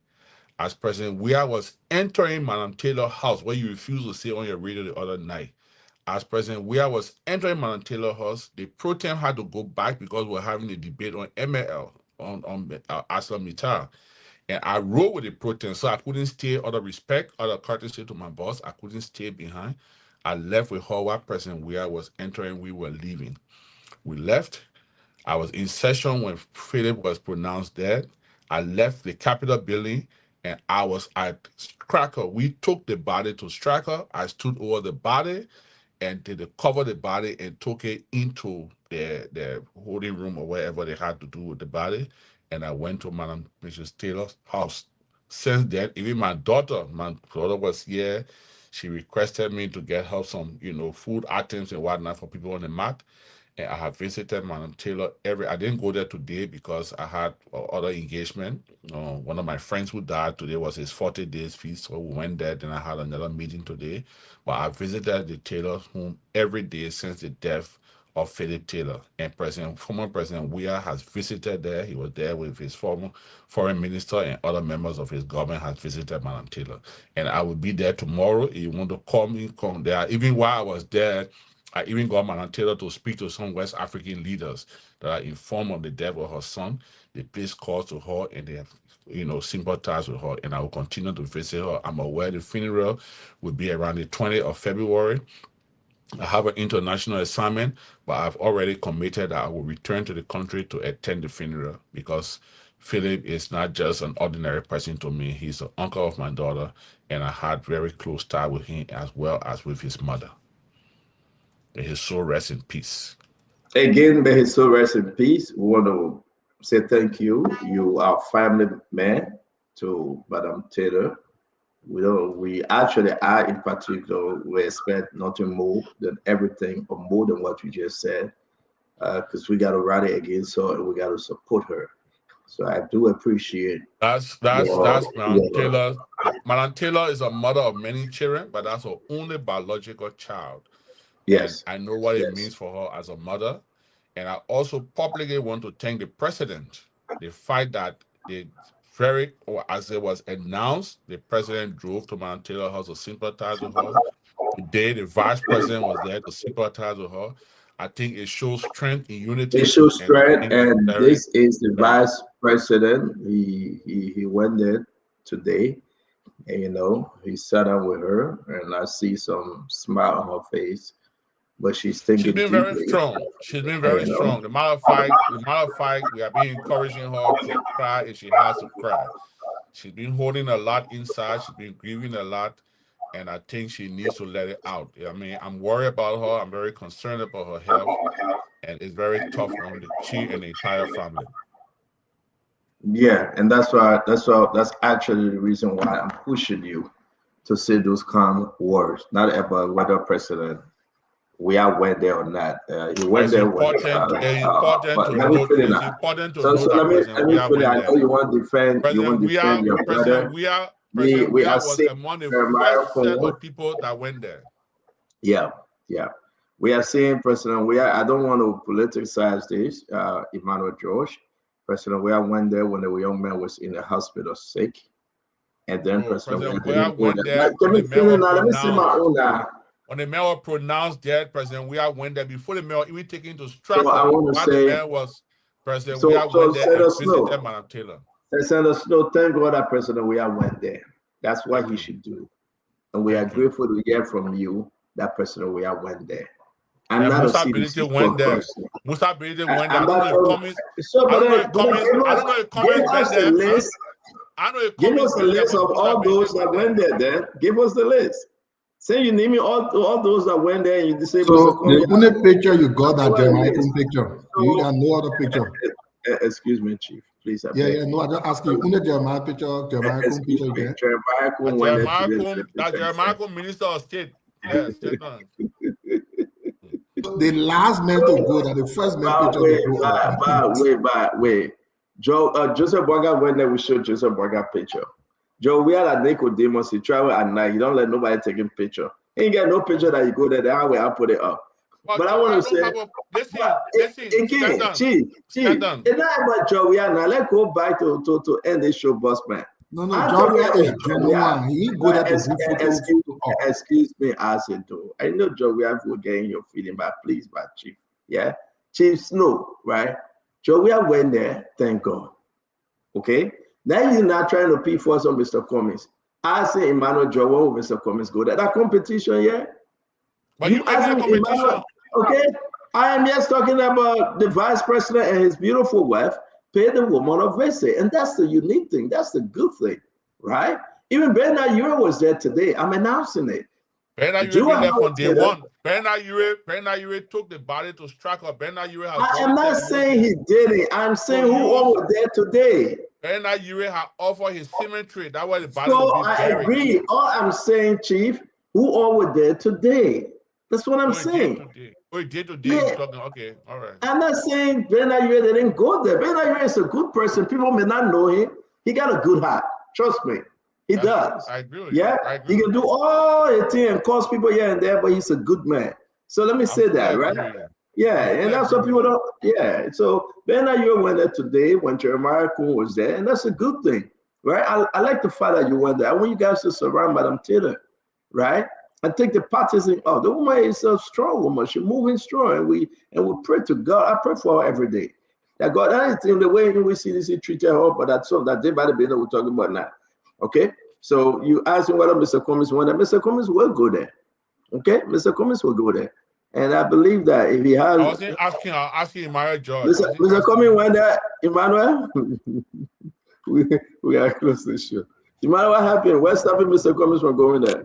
As President Weah was entering Madam Taylor's house, where you refused to say on your radio the other night, as President Weah was entering Madam Taylor's house, the pro tem had to go back because we're having a debate on ML, on ArcelorMittal. And I rode with the pro tem, so I couldn't stay out of respect, out of courtesy to my boss. I couldn't stay behind. I left with her while President Weah was entering. We were leaving. We left. I was in session when Philip was pronounced dead. I left the Capitol building, and I was at Stryker. We took the body to Stryker. I stood over the body, and they covered the body and took it into their holding room or wherever they had to do with the body. And I went to Madam Mrs. Taylor's house since then, even my daughter was here. She requested me to get her some, food items and whatnot for people on the mat. And I have visited Madam Taylor I didn't go there today because I had other engagement. One of my friends who died today was his 40 days feast, so we went there. Then I had another meeting today. But I visited the Taylor's home every day since the death of Philip Taylor. And former President Weah has visited there. He was there with his former foreign minister, and other members of his government has visited Madam Taylor. And I will be there tomorrow. If you want to call me, come there. Even while I was there, I even got Madam Taylor to speak to some West African leaders that are informed of the death of her son. They placed calls to her and they have, sympathized with her. And I will continue to visit her. I'm aware the funeral will be around the 20th of February. I have an international assignment, but I've already committed that I will return to the country to attend the funeral because Philip is not just an ordinary person to me. He's the uncle of my daughter, and I had very close tie with him as well as with his mother. May his soul rest in peace. Again, may his soul rest in peace. We want to say thank you. You are family man to Madam Taylor. We actually, I in particular, we expect nothing more than everything or more than what you just said, because we got to rally against her and we got to support her. So I do appreciate. That's Madam Taylor. Madam Taylor is a mother of many children, but that's her only biological child. Yes, and I know what it means for her as a mother. And I also publicly want to thank the president. The fact that as it was announced, the president drove to Madam Taylor House to sympathize with her. Today, the vice president was there to sympathize with her. I think it shows strength in unity. It shows strength, and this is the vice president. He went there today, and he sat down with her, and I see some smile on her face. But she's thinking. She's been very strong. She's been very strong. The matter of fact, we have been encouraging her to cry if she has to cry. She's been holding a lot inside. She's been grieving a lot, and I think she needs to let it out. I mean, I'm worried about her. I'm very concerned about her health, and it's very tough on she and the entire family. Yeah, and that's actually the reason why I'm pushing you to say those calm words, not about whether President Weah went there or not. He went there. It's important to know that. Let me put it. I know you want to defend. You want to defend your brother. We was among the first set of people that went there. Yeah. We are seeing President Weah. I don't want to politicize this. Emmanuel George. President Weah went there when the young man was in the hospital sick, and then President Weah went there. Let me see my own. When the man was pronounced dead, President Weah went there before the man was even taken to strike. So I want to say, the man was President Weah went there and visited Madam Taylor. Senator Snow, thank God that President Weah went there. That's what he should do, and we are grateful to hear from you that President Weah went there. I'm not Musa Benitez went there. Musa Benitez went there. I don't know if comments went there. Give us a list of all those that went there. Then give us the list. Say you name me all those that went there and you disabled. So the only picture you got that Jeremiah picture. You got no other picture. Excuse me, Chief. Please. No, I don't ask you. Only Jeremiah picture. Jeremiah picture again. Jeremiah Minister of State. Yes, the last man to go, that the first man picture. Wait. Joseph Boga went there. We showed Joseph Boga picture. Joe, we are at Nicodemus. He travel at night. You don't let nobody take a picture. He ain't get no picture that you go there. That way I put it up. But I want to say, listen, Chief, it's not about Joe. We are now. Let's go back to end this show, boss man. No, Joe is genuine. He go there to excuse me, I said though. I know Joe, we have to gain your feeling, but please, Chief. Yeah, Chief Snow, right? Joe, we are went there. Thank God. Okay. Now you're not trying to pay for some Mr. Cummings. I say Emmanuel Joe, when will Mr. Cummings go there? That competition, yeah? But you ask competition. Okay. I am just talking about the vice president and his beautiful wife pay the woman a visit. And that's the unique thing. That's the good thing, right? Even Bernard Ure was there today. I'm announcing it. Bernard Ure been there from day one. Bernard Ure took the body to strike her. Bernard Ure has. I'm not saying he did it. I'm saying who was there today. Bernard Ure had offered his cemetery. That was the battle So to be I buried. agree. All I'm saying, Chief, who all were there today? That's what I'm saying. Oh, he did today. Yeah. You're talking. Okay, all right. I'm not saying Bernard Ure didn't go there. Bernard Ure is a good person. People may not know him. He got a good heart. Trust me. He does. I agree with Yeah. you. I agree He can do all the thing and cause people here and there, but he's a good man. So let me say that, right? Yeah, and that's what people don't. Yeah. So Bernard Ure went there today when Jeremiah Kuhn was there, and that's a good thing, right? I like the fact that you went there. I want you guys to surround Madam Taylor, right? And take the partisan. Oh, the woman is a strong woman. She's moving strong, and we pray to God. I pray for her every day. That God, anything the way we CDC treated her, but that's all that day by the business we're talking about now. Okay, so you ask him whether Mr. Cummings went there. Mr. Cummings will go there. Okay, Mr. Cummings will go there, and I believe that if he has, I wasn't asking Emmanuel George. Mr. Cummings went there. Emmanuel, we are close to the show. Emmanuel, what happened? What's stopping Mr. Cummings from going there?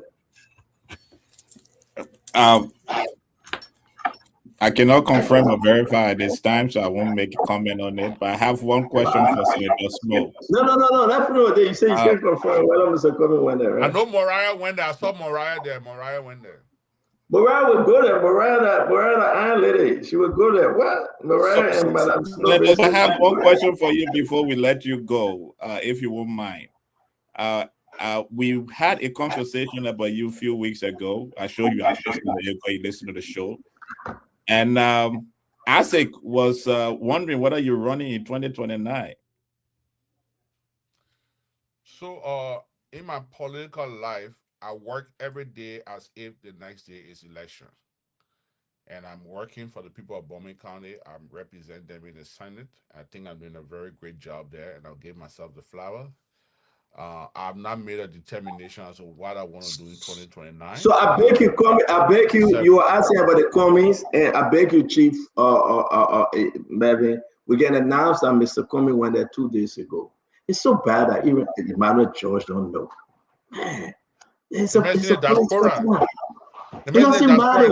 I cannot confirm or verify at this time, so I won't make a comment on it. But I have one question for Senator Snow. No. That's no. You say you can't confirm whether Mr. Cummings went there, right? I know Mariah went there. I saw Mariah there. Mariah went there. Mariah would go there. Mariah, the Iron Lady, she would go there. What? Mariah and Madam Snow. I have one question for you before we let you go, if you won't mind. We had a conversation about you a few weeks ago. I showed you. You listen to the show. And ASIC was wondering whether you're running in 2029. So in my political life, I work every day as if the next day is election. And I'm working for the people of Bowman County. I'm representing them in the Senate. I think I'm doing a very great job there, and I'll give myself the flower. I've not made a determination as to what I want to do in 2029. So I beg you, you were asking about the Cummings, and I beg you, Chief Melvin, we can announce that Mr. Cummings went there 2 days ago. It's so bad that even Emmanuel George don't know. Man, it's a diaspora. It doesn't matter.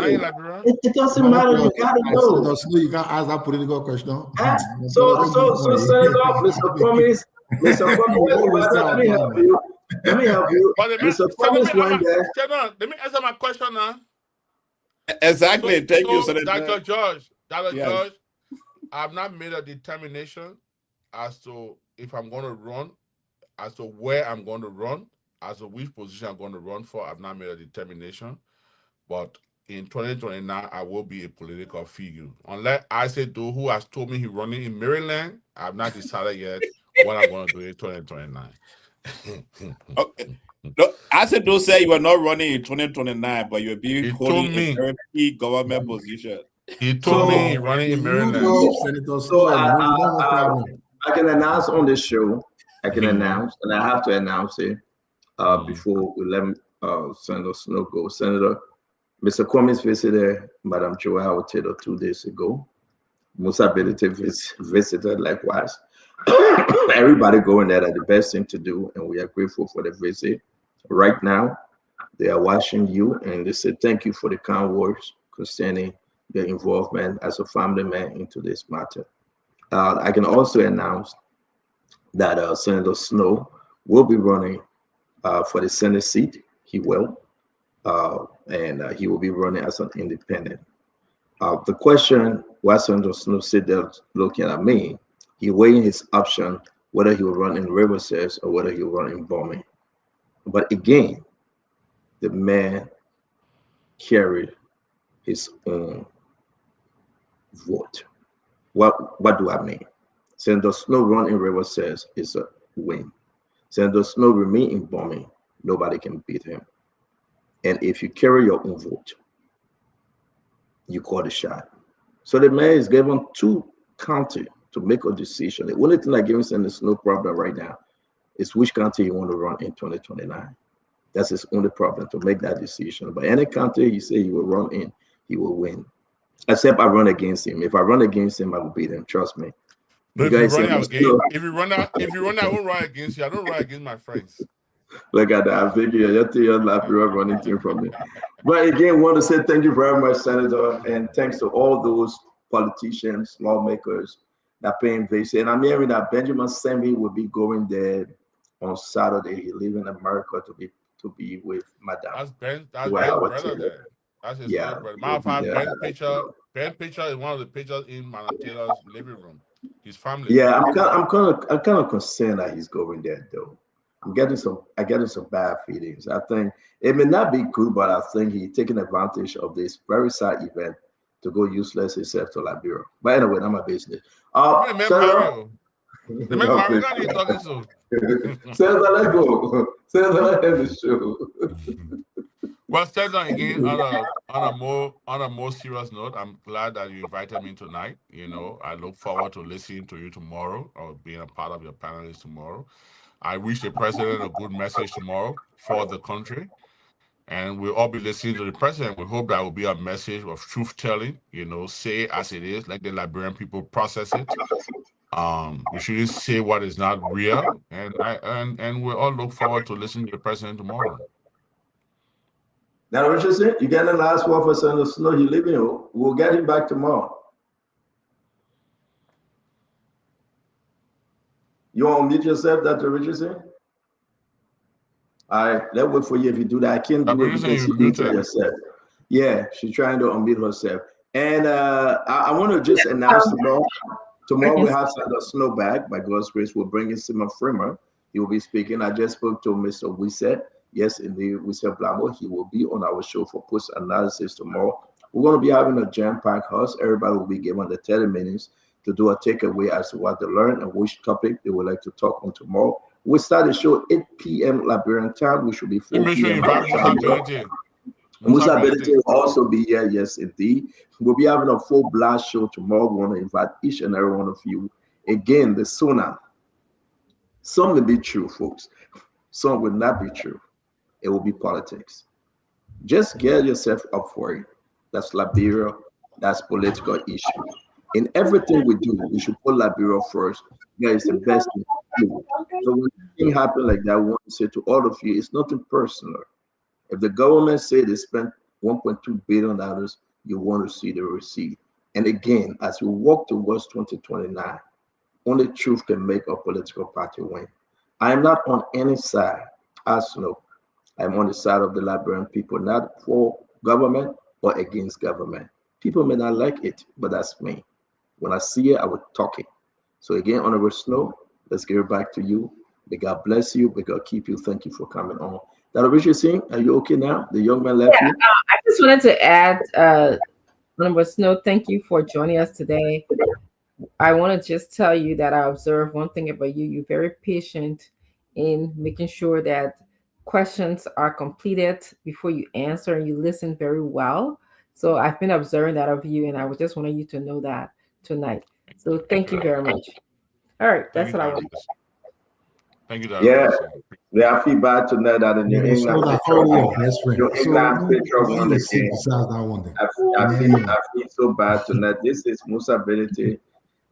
It doesn't matter. You gotta know. You can't ask that political question. So Senator, Mr. Cummings. Mr. Cummings, let me help you. Mr. Cummings went there. Let me answer my question now. Exactly. Thank you, Senator. Dr. George, Yes. George, I've not made a determination as to if I'm going to run, as to where I'm going to run, as to which position I'm going to run for. I've not made a determination. But in 2029, I will be a political figure. Unless I say Doe, who has told me he's running in Maryland, I've not decided yet what I'm going to do in 2029. Okay. No, I said don't say you are not running in 2029, but you'll be holding a very key government position. He told me he's running in Maryland. So I can announce on this show. I can announce, and I have to announce it before we let Senator Snow go. Senator, Mr. Cummings visited Madam Joel Taylor 2 days ago. Musa Benedict visited likewise. Everybody going there, the best thing to do, and we are grateful for the visit. Right now, they are watching you, and they say thank you for the kind words concerning your involvement as a family man into this matter. I can also announce that Senator Snow will be running for the Senate seat. He will, and he will be running as an independent. The question, why Senator Snow said there looking at me, he weighing his option whether he will run in Riverside or whether he will run in Bowman. But again, the man carried his own vote. What do I mean? Senator Snow run in Riverside is a win. Senator Snow remain in Bowman, nobody can beat him. And if you carry your own vote, you call the shot. So the man is given 2 counties to make a decision. The only thing that gives him is no problem right now is which county you want to run in 2029. That's his only problem, to make that decision. But any county you say he will run in, he will win. Except I run against him. If I run against him, I will beat him. Trust me. But if you run out, I won't run against you. I don't run against my friends. Look at that. I think you're running team from me. But again, want to say thank you very much, Senator, and thanks to all those politicians, lawmakers, that paying visit. And I'm hearing that Benjamin Semi will be going there on Saturday. He live in America to be with Madame. That's Ben's Well, brother there. That's his little brother. Matter of fact, Ben Pitcher is one of the pitchers in Madam Taylor's living room. His family. Yeah, I'm kind of concerned that he's going there though. I'm getting some bad feelings. I think it may not be good, but I think he's taking advantage of this very sad event to go useless himself to Liberia. But anyway, that's my business. Mario, you talking so? Senator, let's go. Senator, let's end the show. Well, Senator, again, on a more serious note, I'm glad that you invited me tonight. You know, I look forward to listening to you tomorrow or being a part of your panelists tomorrow. I wish the president a good message tomorrow for the country. And we'll all be listening to the president. We hope that will be a message of truth-telling, you know, say it as it is, like the Liberian people process it. We shouldn't say what is not real. And we all look forward to listening to the president tomorrow. Now, Richardson, you get the last word for Senator Snow. He leaving. We'll get him back tomorrow. You want to mute yourself, Dr. Richardson? All right, let's wait for you if you do that. I can't do it because you muted yourself. Yeah, she's trying to unmute herself. And I want to just announce tomorrow we have Senator Snow back. By God's grace, we'll bring in Simon Freeman. He will be speaking. I just spoke to Mr. Wisset. Yes, indeed, Wisset Blamo. He will be on our show for post-analysis tomorrow. We're going to be having a jam-packed house. Everybody will be given the 30 minutes to do a takeaway as to what they learned and which topic they would like to talk on tomorrow. We start the show 8 p.m. Liberian time. We should be 4 p.m. Musa Belete will also be here. Yes, indeed. We'll be having a full blast show tomorrow. We want to invite each and every one of you. Again, the Sona. Some will be true, folks. Some will not be true. It will be politics. Just get yourself up for it. That's Liberia. That's political issue. In everything we do, we should put Liberia first. That is the best thing to do. So when things happen like that, we want to say to all of you, it's nothing personal. If the government say they spent $1.2 billion, you want to see the receipt. And again, as we walk towards 2029, only truth can make a political party win. I am not on any side. As you know, I'm on the side of the Liberian people, not for government or against government. People may not like it, but that's me. When I see it, I will talk it. So again, Honorable Snow, let's give it back to you. May God bless you. May God keep you. Thank you for coming on. Dr. Richard Singh, are you okay now? The young man left you. I just wanted to add, Honorable Snow, thank you for joining us today. I want to just tell you that I observed one thing about you. You're very patient in making sure that questions are completed before you answer, and you listen very well. So I've been observing that of you, and I just wanted you to know that tonight. So thank you very much. All right, that's what I want. Thank you, Dr. Yeah, I feel bad tonight that in New England, I feel so bad tonight. This is Musa Belete.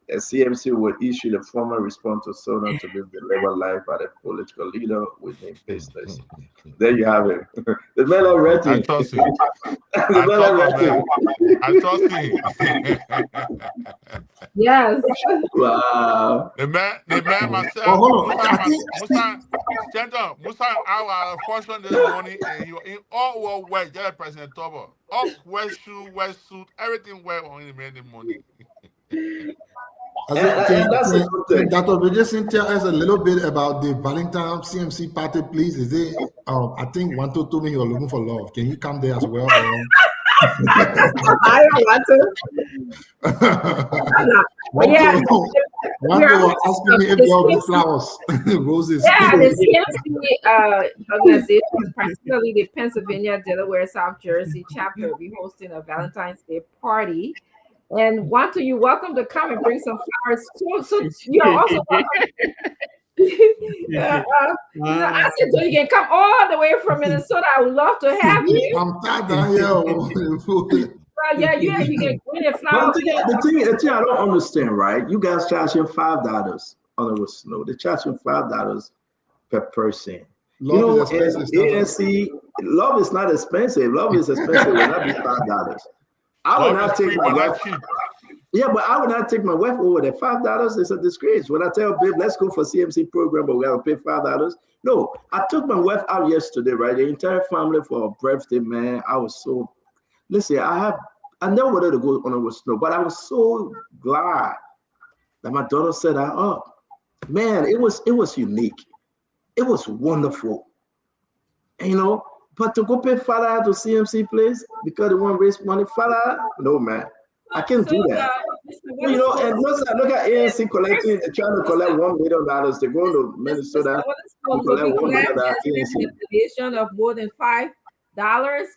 The CMC will issue the formal response to Sona to live the labor life by the political leader within business. There you have it. The man already. I trust him. I trust him. Yes. Wow. The man myself. Musa and I were fortunate this morning, and you in all our way, just President Tobo. Up, west suit, everything well on him in the morning. Dr. Richardson, tell us a little bit about the Valentine CMC party, please. Is it? I think Wanto told me you were looking for love. Can you come there as well? I don't want to. Wanto was asking me if there will be flowers, roses. Yeah, the CMC organization, particularly the Pennsylvania, Delaware, South Jersey chapter, will be hosting a Valentine's Day party. And Wanto, you're welcome to come and bring some flowers. So you're also welcome. I said, so you can come all the way from Minnesota. I would love to have you. I'm tired down here. Yeah, you can bring the flowers. The thing I don't understand, right? You guys charging $5 on the snow. They're charging $5 per person. Love is expensive. ANC, love is not expensive. Love is expensive. It will not be $5. I will not take my wife. Yeah, but I would not take my wife over there. $5 is a disgrace. When I tell babe, let's go for CMC program, but we gotta pay $5. No, I took my wife out yesterday, right? The entire family for a birthday, man. I was so listen, I never wanted to go on a snow, but I was so glad that my daughter set her up. Man, it was unique. It was wonderful. And, you know, but to go pay $5 to CMC place because they want to raise money, $5? No, man. I can't do that. You know, and look at ANC collecting, they're trying to collect $1 million. They're going to Minnesota to collect $1 million. Of more than $5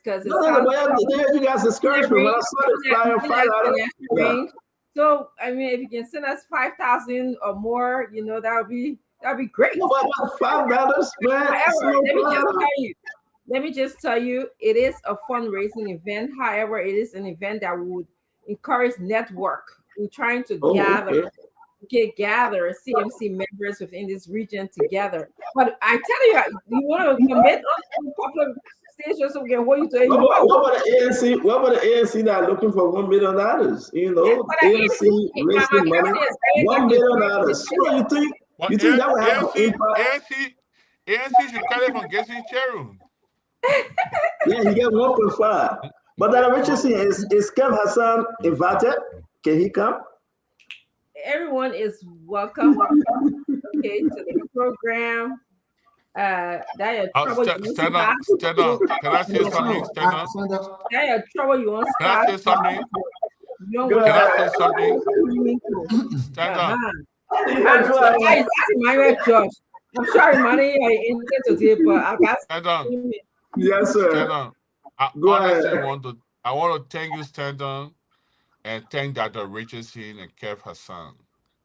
because you guys discouraged me when I saw the flyer $5. So I mean, if you can send us 5,000 or more, you know, that'd be great. $5, man. Let me just tell you, it is a fundraising event. However, it is an event that would encourage network. We're trying to gather CMC members within this region together. But I tell you, you want to commit on a couple of stations so we can hold you to what about the ANC that looking for $1 million? You know, ANC raising money, $1 million. So you think that would have an impact? ANC should carry from Gessie Cherum. Yeah, he get 1.5. But that Richardson is Kev Hassan invited? Can he come? Everyone is welcome. Okay, to the program. Stand up. Can I say something? Stand up. That trouble you want to start. Can I say something? Can I say something? Stand up. I'm sorry, money. I intend to do, but I got stand on. Yes, sir. Stand on. I want to thank you, Stanton, and thank Dr. Richardson and Kev Hassan.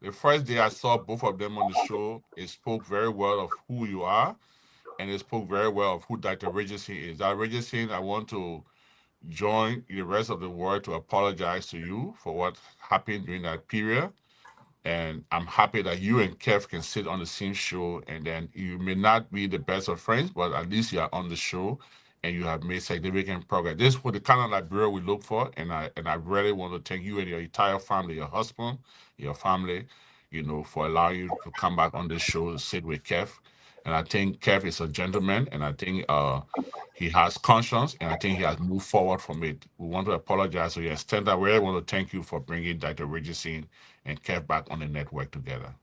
The first day I saw both of them on the show, it spoke very well of who you are, and it spoke very well of who Dr. Richardson is. Dr. Richardson, I want to join the rest of the world to apologize to you for what happened during that period. And I'm happy that you and Kev can sit on the same show, and then you may not be the best of friends, but at least you are on the show and you have made significant progress. This is what the kind of Liberia we look for, and I really want to thank you and your entire family, your husband, your family, you know, for allowing you to come back on the show to sit with Kev. And I think Kev is a gentleman, and I think he has conscience, and I think he has moved forward from it. We want to apologize to your extent. I really want to thank you for bringing Dr. Richardson and Kev back on the network together.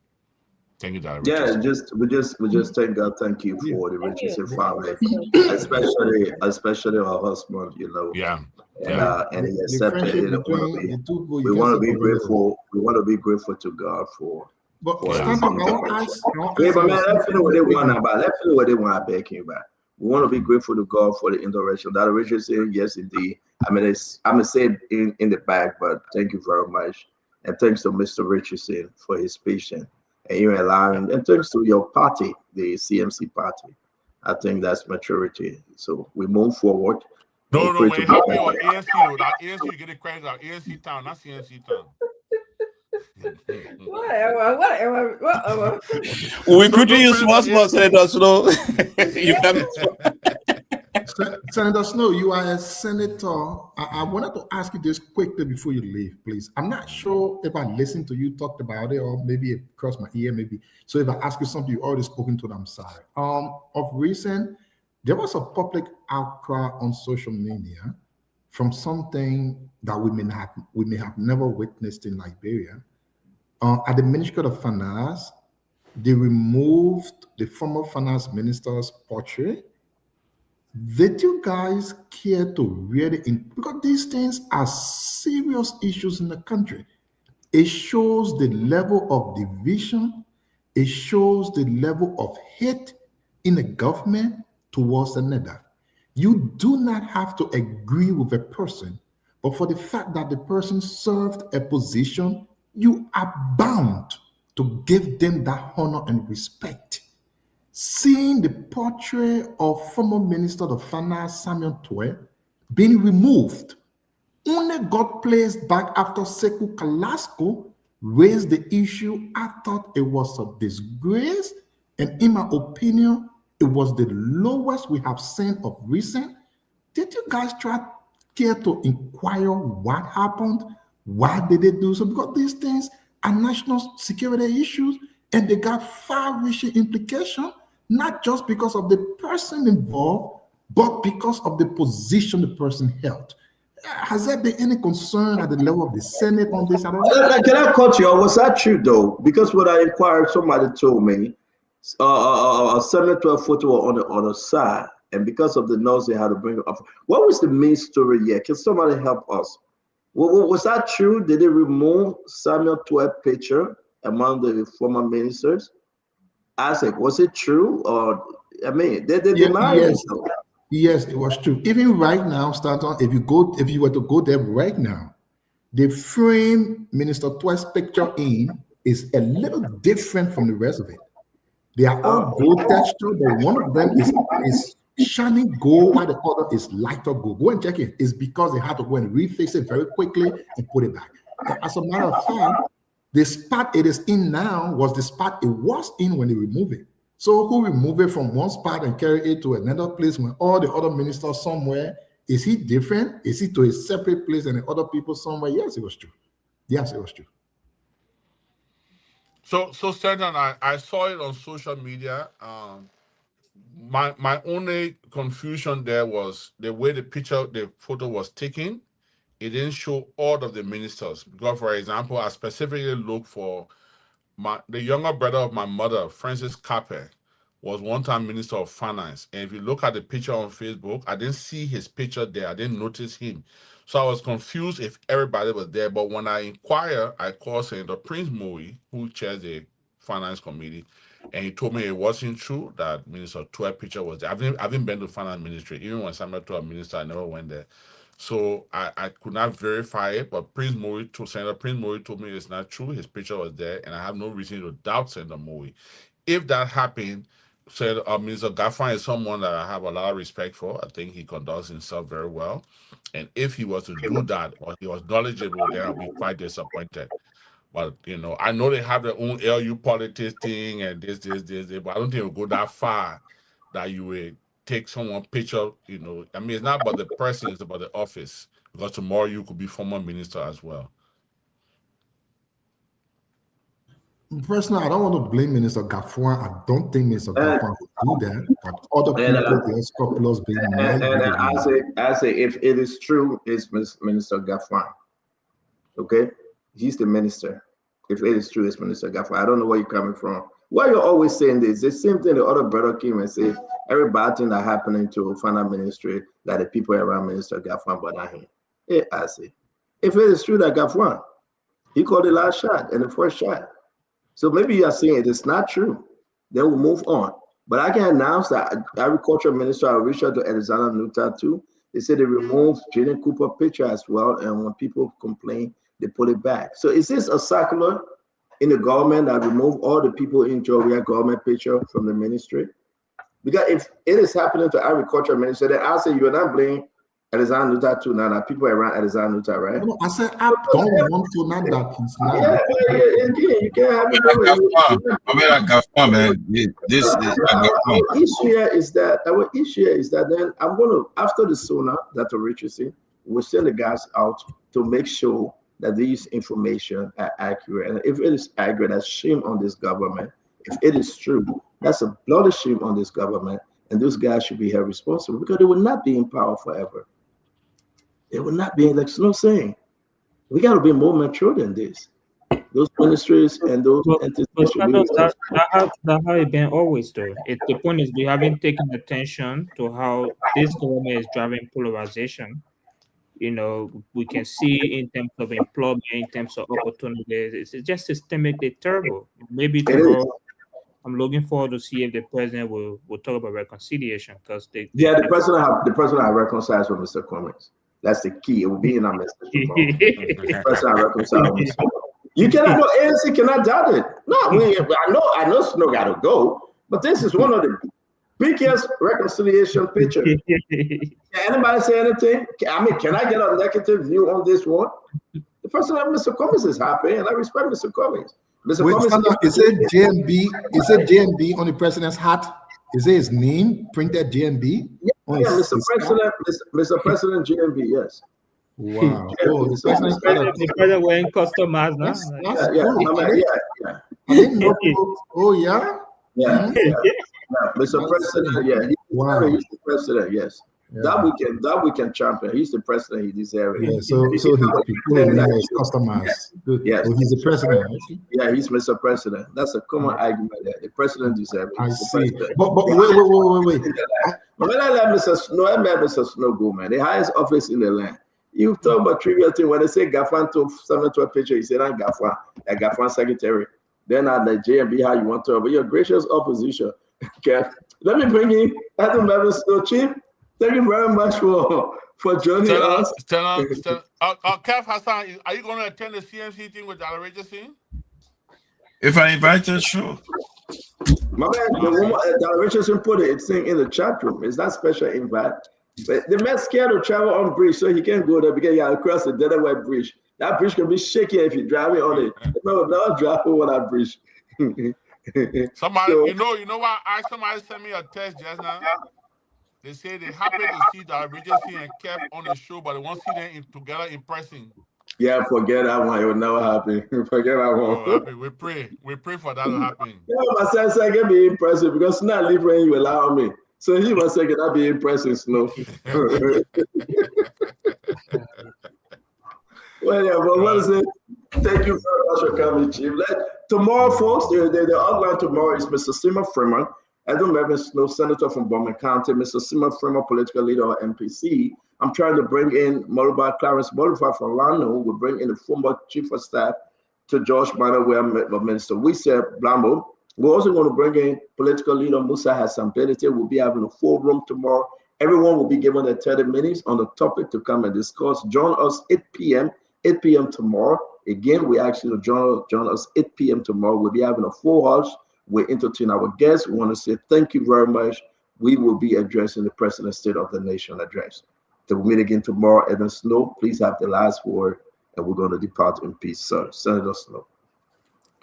Thank you, Dr. Richardson. We just thank God. Thank you for the Richardson family, especially our husband. You know. Yeah. And he accepted it. We want to be grateful. We want to be grateful to God for. But but man, let's feel what they want about. Let's feel what they want to beg him back. We want to be grateful to God for the intervention. Dr. Richardson, yes, indeed. I mean, I'm gonna say it in the back, but thank you very much, and thanks to Mr. Richardson for his patience and you allowing, and thanks to your party, the CMC party. I think that's maturity. So we move forward. No, wait, help me on ANC. That ANC getting credit out. ANC town, not CNC town. Whatever. We could use small Senator Snow. You can. Senator Snow, you are a senator. I wanted to ask you this quickly before you leave, please. I'm not sure if I listened to you talked about it, or maybe it crossed my ear, maybe. So if I ask you something, you already spoken to them side. Of recent, there was a public outcry on social media from something that we may have never witnessed in Liberia. At the Ministry of Finance, they removed the former finance minister's portrait. Did you guys care to really, because these things are serious issues in the country. It shows the level of division. It shows the level of hate in the government towards another. You do not have to agree with a person, but for the fact that the person served a position, you are bound to give them that honor and respect. Seeing the portrait of former Minister of Finance Samuel Twe being removed only got placed back after Sekou Kalasco raised the issue. I thought it was a disgrace, and in my opinion, it was the lowest we have seen of recent. Did you guys care to inquire what happened? Why did they do so? Because these things are national security issues, and they got far-reaching implications, not just because of the person involved, but because of the position the person held. Has there been any concern at the level of the Senate on this at all? Can I cut you off? Was that true though? Because when I inquired, somebody told me a senator photo on the other side, and because of the noise they had to bring it up. What was the main story here? Can somebody help us? Was that true? Did they remove Samuel Twerp picture among the former ministers? Isaac, was it true? Or I mean, they denied it. Yes, it was true. Even right now, Stanton, if you were to go there right now, the frame Minister Twerp's picture in is a little different from the rest of it. They are all gold texture, but one of them is shining gold, while the other is lighter gold. Go and check it. It's because they had to go and refix it very quickly and put it back. And as a matter of fact, the spot it is in now was the spot it was in when they removed it. So who remove it from one spot and carry it to another place when all the other ministers somewhere? Is he different? Is he to a separate place than the other people somewhere? Yes, it was true. Yes, it was true. So Stanton, I saw it on social media. My only confusion there was the way the photo was taken. It didn't show all of the ministers. Because, for example, I specifically looked for the younger brother of my mother, Francis Capper, was one-time Minister of Finance. And if you look at the picture on Facebook, I didn't see his picture there. I didn't notice him. So I was confused if everybody was there. But when I inquired, I called Senator Prince Moe, who chairs the Finance Committee, and he told me it wasn't true that Minister Twerp picture was there. I haven't been to Finance Ministry. Even when Samuel Twerp minister, I never went there. So I could not verify it, but Senator Prince Moe told me it's not true. His picture was there, and I have no reason to doubt Senator Moe. If that happened, Minister Gaffan is someone that I have a lot of respect for. I think he conducts himself very well. And if he was to do that, or he was knowledgeable, then I'll be quite disappointed. But, I know they have their own LU politics thing and this, but I don't think it will go that far that you will take someone's picture, I mean, it's not about the person, it's about the office. Because tomorrow you could be former minister as well. Personally, I don't want to blame Minister Gaffwan. I don't think Minister Gaffwan would do that. But other people, they're scrupulous being I say, if it is true, it's Minister Gaffwan. Okay? He's the minister. If it is true, it's Minister Gaffwan. I don't know where you're coming from. Why you're always saying this? The same thing the other brother came and said, every bad thing that happening to finance ministry, that the people around Minister Gaffwan, but not him. I say, if it is true that Gaffwan, he called the last shot and the first shot. So maybe you are saying it is not true. Then we'll move on. But I can announce that Agriculture Minister, I reached out to Alexander Nuttall too. They said they removed Jaden Cooper picture as well. And when people complain, they put it back. So is this a circular in the government that remove all the people in Georgia government picture from the ministry? Because if it is happening to Agriculture Minister, then I'll say you're not blaming Alexander Nuttall too now. That people around Alexander Nuttall, right? No, I said I don't want to not that he's not. Yeah, you can't have it. Our issue is that then I'm gonna, after the SONA, Dr. Richardson, we'll send the guys out to make sure that these information are accurate. And if it is accurate, that's shame on this government. If it is true, that's a bloody shame on this government, and those guys should be held responsible because they will not be in power forever. They will not be, there's no saying. We got to be more mature than this. Those ministries and those entities. That's how it's been always, though. The point is we haven't taken attention to how this government is driving polarization. We can see in terms of employment, in terms of opportunities, it's just systemically terrible. Maybe tomorrow, I'm looking forward to see if the president will talk about reconciliation because the president have reconciled with Mr. Cummings. That's the key. It will be in our message. The president reconciled with Mr. Cummings. You cannot go. ANC cannot doubt it. No, I know Snow got to go, but this is one of the biggest reconciliation pictures. Can anybody say anything? I mean, can I get a negative view on this one? The president, Mr. Cummings, is happy, and I respect Mr. Cummings. Mr. Cummings, is it JMB? Is it JMB on the president's hat? Is it his name printed JMB? Yeah, Mr. President, JMB, yes. Wow. Oh, the president's The president wearing customized now. That's Yeah, cool. I mean, yeah. I didn't know people. Oh, yeah? Yeah. Mr. President, yeah, Wow. he's the president, yes. Yeah. That we can champion. He's the president. He deserves it. Yeah, so his people in there is customized. Good. Yes. Oh, he's the president. Right? Yeah, he's Mr. President. That's a common argument there. The president deserves it. I He's the see. president. But wait. But when I let Mr. Snow go, man, the highest office in the land. You talk about trivial thing when they say Gafan to send to a picture, you say that Gafan, a Gafan secretary. Then at the JMB, how you want to, but you're gracious opposition. Okay. Let me bring in Adam Snow, Chief. Thank you very much for joining us. Kev Hassan, are you going to attend the CMC thing with Dr. Richardson? If I invite you, sure. My man, the woman Dr. Richardson put it thing in the chat room. It's not special invite. But the man scared to travel on bridge, so he can't go there because you gotta cross the Delaware Bridge. That bridge can be shaky if you drive it on it. The man will not drive over that bridge. Somebody, you know what? Somebody sent me a text just now. They say they happy to see that Regency and Kev on the show, but they want to see them together in person. Yeah, forget that one. It will never happen. Forget that one. Oh, we pray for that to happen. Yeah, my son said, "Can be impressive because not live when you allow me." So he was saying, "Can I be impressive, Snow?" Well, yeah, but what is it? Thank you very much for coming, Chief. Tomorrow, folks, the outline tomorrow is Mr. Sima Freeman, Adam Evans Snow, Senator from Bowman County, Mr. Sima Freeman, political leader of MPC. I'm trying to bring in Moluba Clarence Moluba from Lano. We'll bring in the former Chief of Staff to George Minor, where Minister Wisa Blambo. We're also going to bring in political leader Musa Hassan Benete. We'll be having a forum tomorrow. Everyone will be given their 30 minutes on the topic to come and discuss. Join us 8 p.m. tomorrow. Again, we actually join us 8 p.m. tomorrow. We'll be having a full house. We're entertaining our guests. We want to say thank you very much. We will be addressing the President's State of the Nation address. So we'll meet again tomorrow. Evan Snow, please have the last word, and we're going to depart in peace, sir. Senator Snow.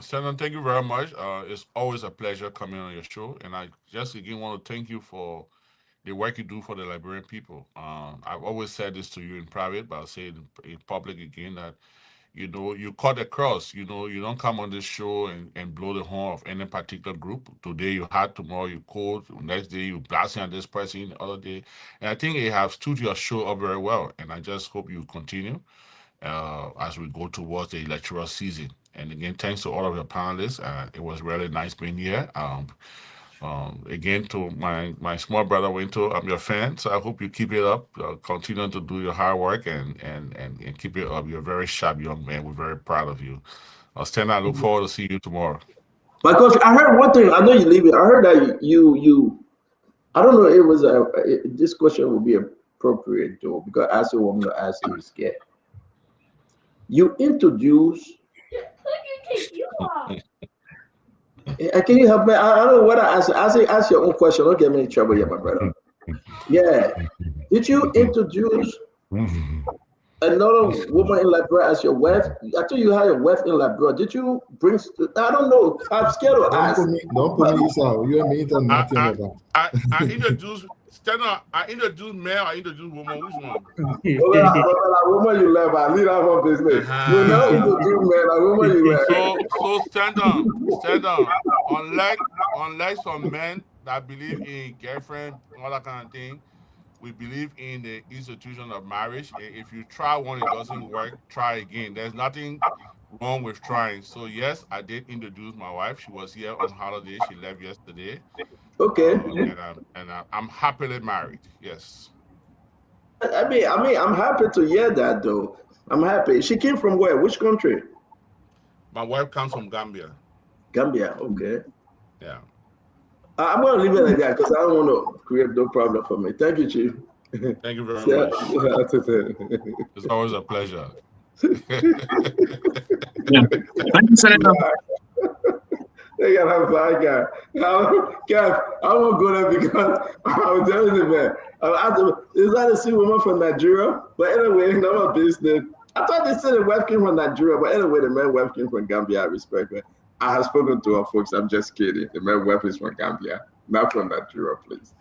Senator, thank you very much. It's always a pleasure coming on your show, and I just again want to thank you for the work you do for the Liberian people. I've always said this to you in private, but I'll say it in public again that you cut across. You don't come on this show and blow the horn of any particular group. Today you had, tomorrow you called, next day you blasting at this person, the other day. And I think you have stood your show up very well. And I just hope you continue as we go towards the electoral season. And again, thanks to all of your panelists. It was really nice being here. Again, to my small brother Winto, I'm your fan, so I hope you keep it up. Continue to do your hard work and keep it up. You're a very sharp young man. We're very proud of you. Stan, I look forward to seeing you tomorrow. But Coach, I heard one thing. I know you leave it. I heard that you I don't know. It was this question would be appropriate though, because as a woman to ask you scared. You introduce. Can you help me? I don't know what I ask your own question. Don't get me in trouble here, my brother. Yeah. Did you introduce another woman in Liberia as your wife? I thought you had a wife in Liberia. Did you bring? I don't know. I'm scared to ask. Don't put me out. You and me don't nothing about. I introduced. I introduced male. I introduced woman. Which one? Woman you love. I leave that one business. You know introduce man. A woman you love. So stand on. Unlike some men that believe in girlfriend, all that kind of thing, we believe in the institution of marriage. If you try one, it doesn't work, try again. There's nothing wrong with trying. So yes, I did introduce my wife. She was here on holiday. She left yesterday. Okay. And I'm happily married. Yes. I mean, I'm happy to hear that though. I'm happy. She came from where? Which country? My wife comes from Gambia. Gambia. Okay. Yeah. I'm going to leave it like that because I don't want to create no problem for me. Thank you, Chief. Thank you very much. It's always a pleasure. Yeah. Thank you, Senator. They got a black guy. I won't go there because I was telling you, man. Is that a single woman from Nigeria? But anyway, no business. I thought they said the wife came from Nigeria, but anyway, the man wife came from Gambia. I respect her. I have spoken to her folks. I'm just kidding. The man wife is from Gambia. Not from Nigeria, please.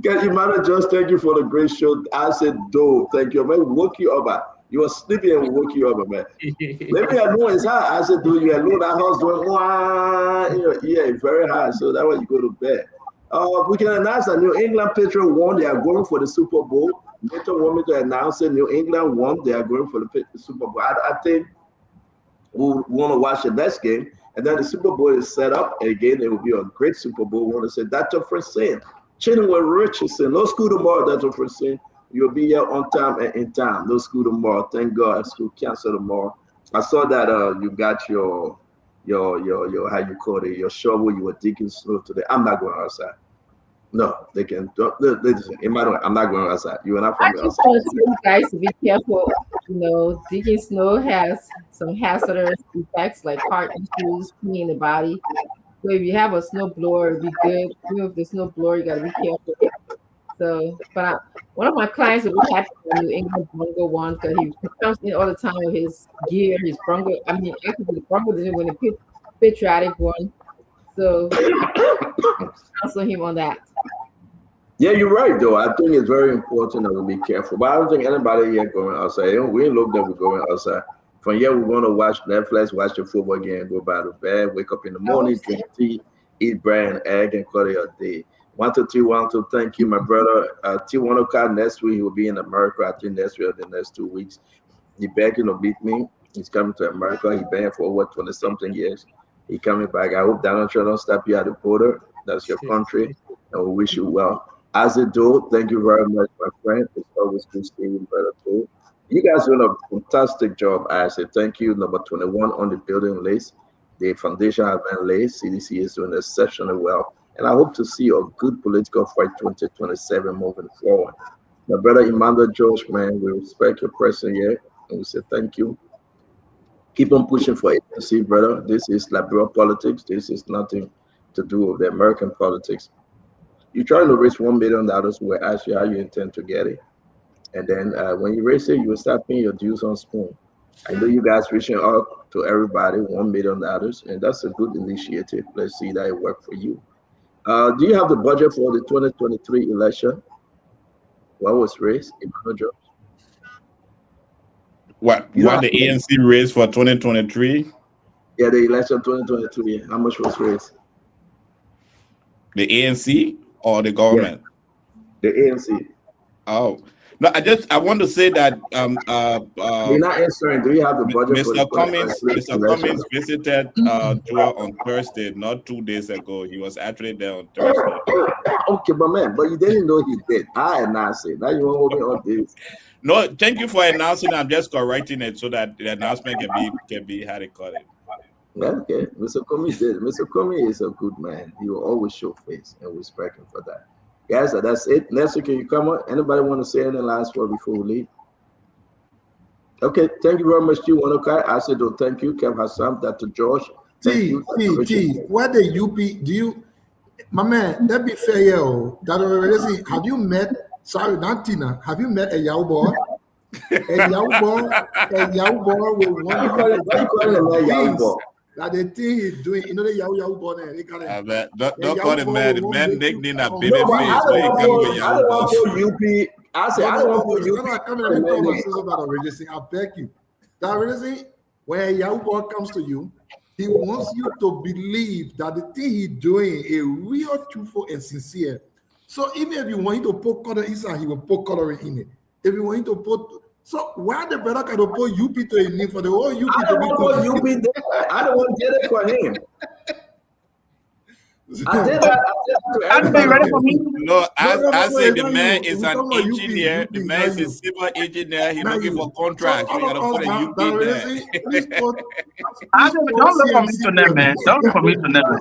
Guys, Emmanuel, just thank you for the great show. I said, do thank you. Man, woke you up. You were sleeping and woke you up, man. Maybe I know it's hard. I said, do you alone? That house doing wah in your ear, very hard. So that way you go to bed. We can announce that New England Patriots won. They are going for the Super Bowl. Later, want me to announce that New England won. They are going for the Super Bowl. I think we'll want to watch the next game. And then the Super Bowl is set up. Again, it will be a great Super Bowl. We want to say, Dr. Francine, Chinua Richardson, no school tomorrow, Dr. Francine. You'll be here on time and in time. No school tomorrow. Thank God. School cancel tomorrow. I saw that you got your how you call it, your shovel. You were digging snow today. I'm not going outside. No, they can. Emmanuel, I'm not going outside. You are not from I just want to tell you guys to be careful. You know, digging snow has some hazardous effects like heart issues, peeing in the body. So if you have a snow blower, it'd be good. Even if the snow blower, you gotta be careful. So, but one of my clients will be happy with New England Bronco one because he comes in all the time with his gear, his Bronco. I mean, actually, the Bronco didn't win the patriotic one. So, counsel him on that. Yeah, you're right, though. I think it's very important that we be careful. But I don't think anybody here going outside. We ain't look that we're going outside. From here, we're going to watch Netflix, watch the football game, go back to bed, wake up in the morning, drink tea, eat bread and egg, and call it a day. 1 2 3 1 2. Thank you, my brother. T1 next week he will be in America. I think next week or the next 2 weeks. He begging to beat me. He's coming to America. He been for over 20-something years. He coming back. I hope Donald Trump don't stop you at the border. That's your country, and we wish you well. As it do, thank you very much, my friend. It's always good seeing you, brother too. You guys doing a fantastic job. I say thank you. Number 21 on the building list. The foundation have been laid. CDC is doing exceptionally well. And I hope to see a good political fight 2027 moving forward. My brother Emmanuel George, man, we respect your presence here. And we say thank you. Keep on pushing for agency, brother. This is liberal politics. This is nothing to do with the American politics. You're trying to raise $1 million. We'll ask you how you intend to get it. And then when you raise it, you will start paying your dues on Spoon. I know you guys reaching out to everybody, $1 million. And that's a good initiative. Let's see that it works for you. Do you have the budget for the 2023 election? What was raised? What the ANC raised for 2023? Yeah, the election 2023. How much was raised? The ANC or the government? Yeah, the ANC. Oh. No, I want to say that you're not answering. Do you have the budget? Mr. Cummings visited Joel on Thursday, not 2 days ago. He was actually there on Thursday. Okay, but you didn't know he did. I announced it. Now you want me on this? No, thank you for announcing. I'm just correcting it so that the announcement can be how they call it. Okay, Mr. Cummings did. Mr. Cummings is a good man. He will always show face, and we respect him for that. Guys, that's it. Nestor, can you come on? Anybody want to say any last word before we leave? Okay, thank you very much, T1. I said, thank you, Kev Hassan, Dr. George. T, what the UP do you, my man, that be fair, yo. Have you met, sorry, not Tina, have you met a Yahoo boy? A Yahoo boy with one. What you calling a Yahoo boy? Like the thing he's doing, you know the Yahoo boy there. They got it. Don't call him man. The man nickname a baby face. I don't want for UP. I said I don't want for UP. I beg you. That really, when a Yahoo boy comes to you, he wants you to believe that the thing he's doing is real, truthful, and sincere. So even if you want him to put color inside, he will put color in it. If you want him to put so why the brother can put UP to a name for the whole UP I don't want UP there. I don't want to get it for him. I did that to everybody. No, I say the man is an engineer. The man is a civil engineer. He's looking for contracts. So you gotta put a UP there. Don't look for me to them, man. Don't look for me to them.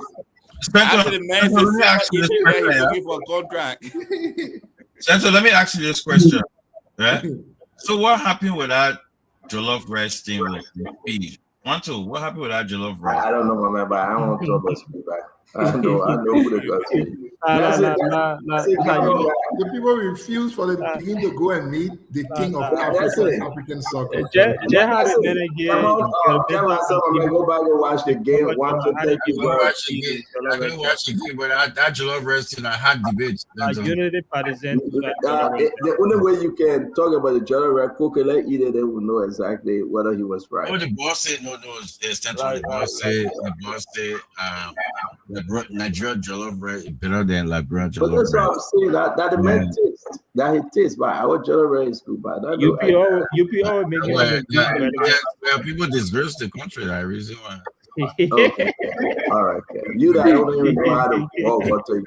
After the man is a civil engineer, he's looking for a contract. Spencer, let me ask you this question. Right? So what happened with that jollof rice thing with beef? What happened with that jollof rice? I don't know, my man, but I don't want to talk about speed. I know who the guy is. The people refuse for the team to go and meet the king of African soccer. Come on, go back and watch the game. Watch it, thank you, bro. I can watch the game, but that Jollof Resting, I had debates. The only way you can talk about the Jollof Rice cooker, let either they will know exactly whether he was right. Oh, the boss said no, it's the boss said Nigeria Jollof Rice is better than Liberia Jollof Rice. But that's what I'm saying, that the man tastes, that he tastes, but our Jollof Rice is good, but UPO people disgrace the country, that reason why. Okay. All right, okay. You that don't even know how to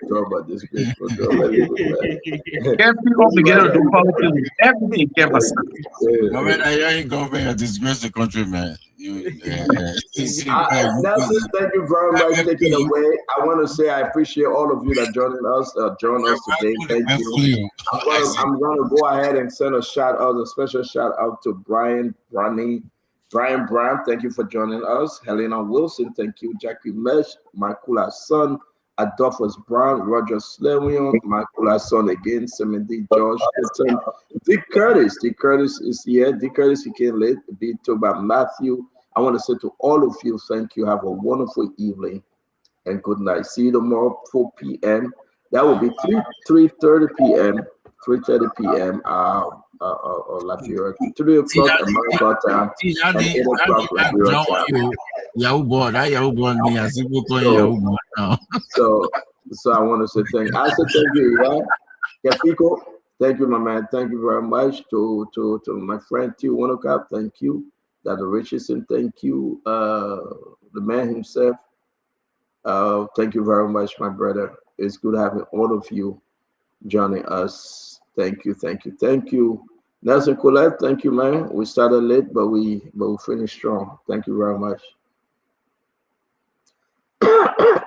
talk about this people. So let me do that. Get people together to do politics. Everything can be. I ain't going to disgrace the country, man. Nelson, thank you very much for taking away. I want to say I appreciate all of you that joined us today. Thank you. I'm going to go ahead and send a special shout out to Brian Brown, thank you for joining us. Helena Wilson, thank you. Jackie Mesh, Michaela's son, Adolphus Brown, Roger Slewion, Michaela's son again, Semendy George Hilton, Dick Curtis. Dick Curtis is here. Dick Curtis, he came late. Be talked about Matthew. I want to say to all of you, thank you. Have a wonderful evening and good night. See you tomorrow, 4 p.m. That will be 3:30 p.m. 3:30 p.m. Liberia, 3 o'clock America time, and 8 o'clock Liberia time. Yahoo boy me as if we call Yahoo boy now. So I want to say thank you. I say thank you, yeah. Pico, thank you, my man. Thank you very much to my friend T. Wanaka. Thank you. Dr. Richardson, thank you. The man himself. Thank you very much, my brother. It's good having all of you joining us. Thank you. Nelson Colette, thank you, man. We started late, but we finished strong. Thank you very much.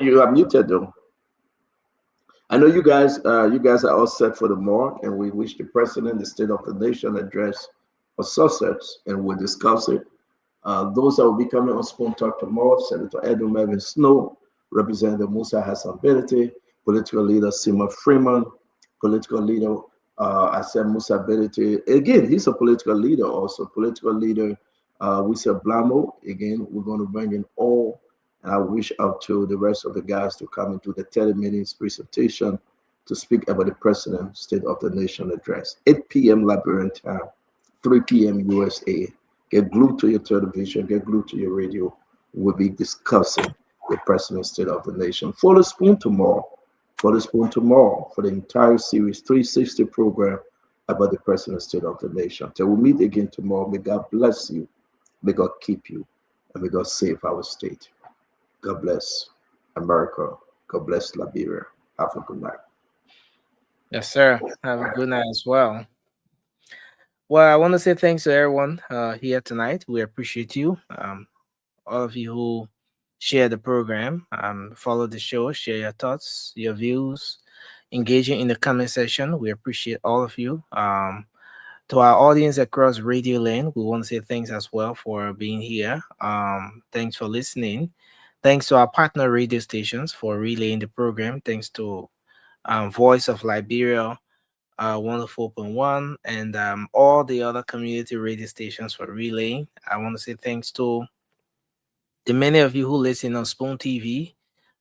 You are muted though. I know you guys are all set for tomorrow, and we wish the president the State of the Nation address for Sussex, and we'll discuss it. Those that will be coming on Spoon Talk tomorrow: Senator Edwin Melvin Snow, Representative Musa Hassan Benete, political leader Sima Freeman, political leader I said Musa Benete. Again, he's a political leader also. Political leader we said Blamo. Again, we're going to bring in all, and I wish out to the rest of the guys to come into the 30 minutes presentation to speak about the President State of the Nation address. 8 p.m. Liberian time, 3 p.m. USA. Get glued to your television, get glued to your radio. We'll be discussing the President State of the Nation. For the Spoon tomorrow. For the entire series 360 program about the President State of the Nation. Till we meet again tomorrow, may God bless you, may God keep you, and may God save our state. God bless America. God bless Liberia. Have a good night. Yes, sir. Have a good night as well. Well, I want to say thanks to everyone here tonight. We appreciate you. All of you who share the program, follow the show, share your thoughts, your views, engaging in the comment section. We appreciate all of you. To our audience across Radio Land, we want to say thanks as well for being here. Thanks for listening. Thanks to our partner radio stations for relaying the program. Thanks to Voice of Liberia, 104.1, and all the other community radio stations for relaying. I want to say thanks to the many of you who listen on Spoon TV,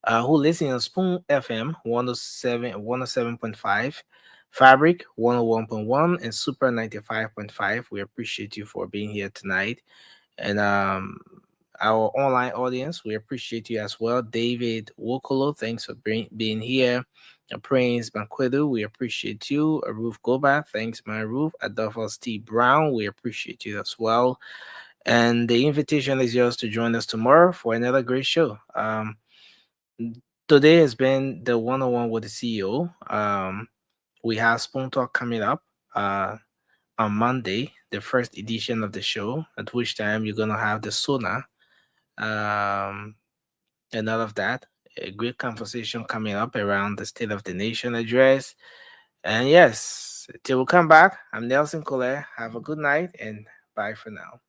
who listen on Spoon FM 107.5, Fabric 101.1, and Super 95.5. We appreciate you for being here tonight. And our online audience, we appreciate you as well. David Wokolo, thanks for being here. Prince Banquedo, we appreciate you. Ruth Goba, thanks, my Ruth. Adolphus T. Brown, we appreciate you as well. And the invitation is yours to join us tomorrow for another great show. Today has been the one-on-one with the CEO. We have Spoon Talk coming up on Monday, the first edition of the show, at which time you're going to have the Sona and all of that. A great conversation coming up around the State of the Nation address. And yes, till we come back, I'm Nelson Colette. Have a good night and bye for now.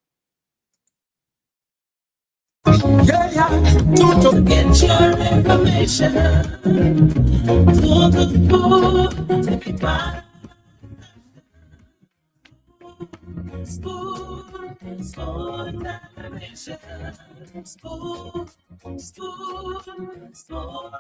Yeah, yeah. To get your information. To the food, everybody. Spoon, spoon, generation. Spoon, spoon, spoon.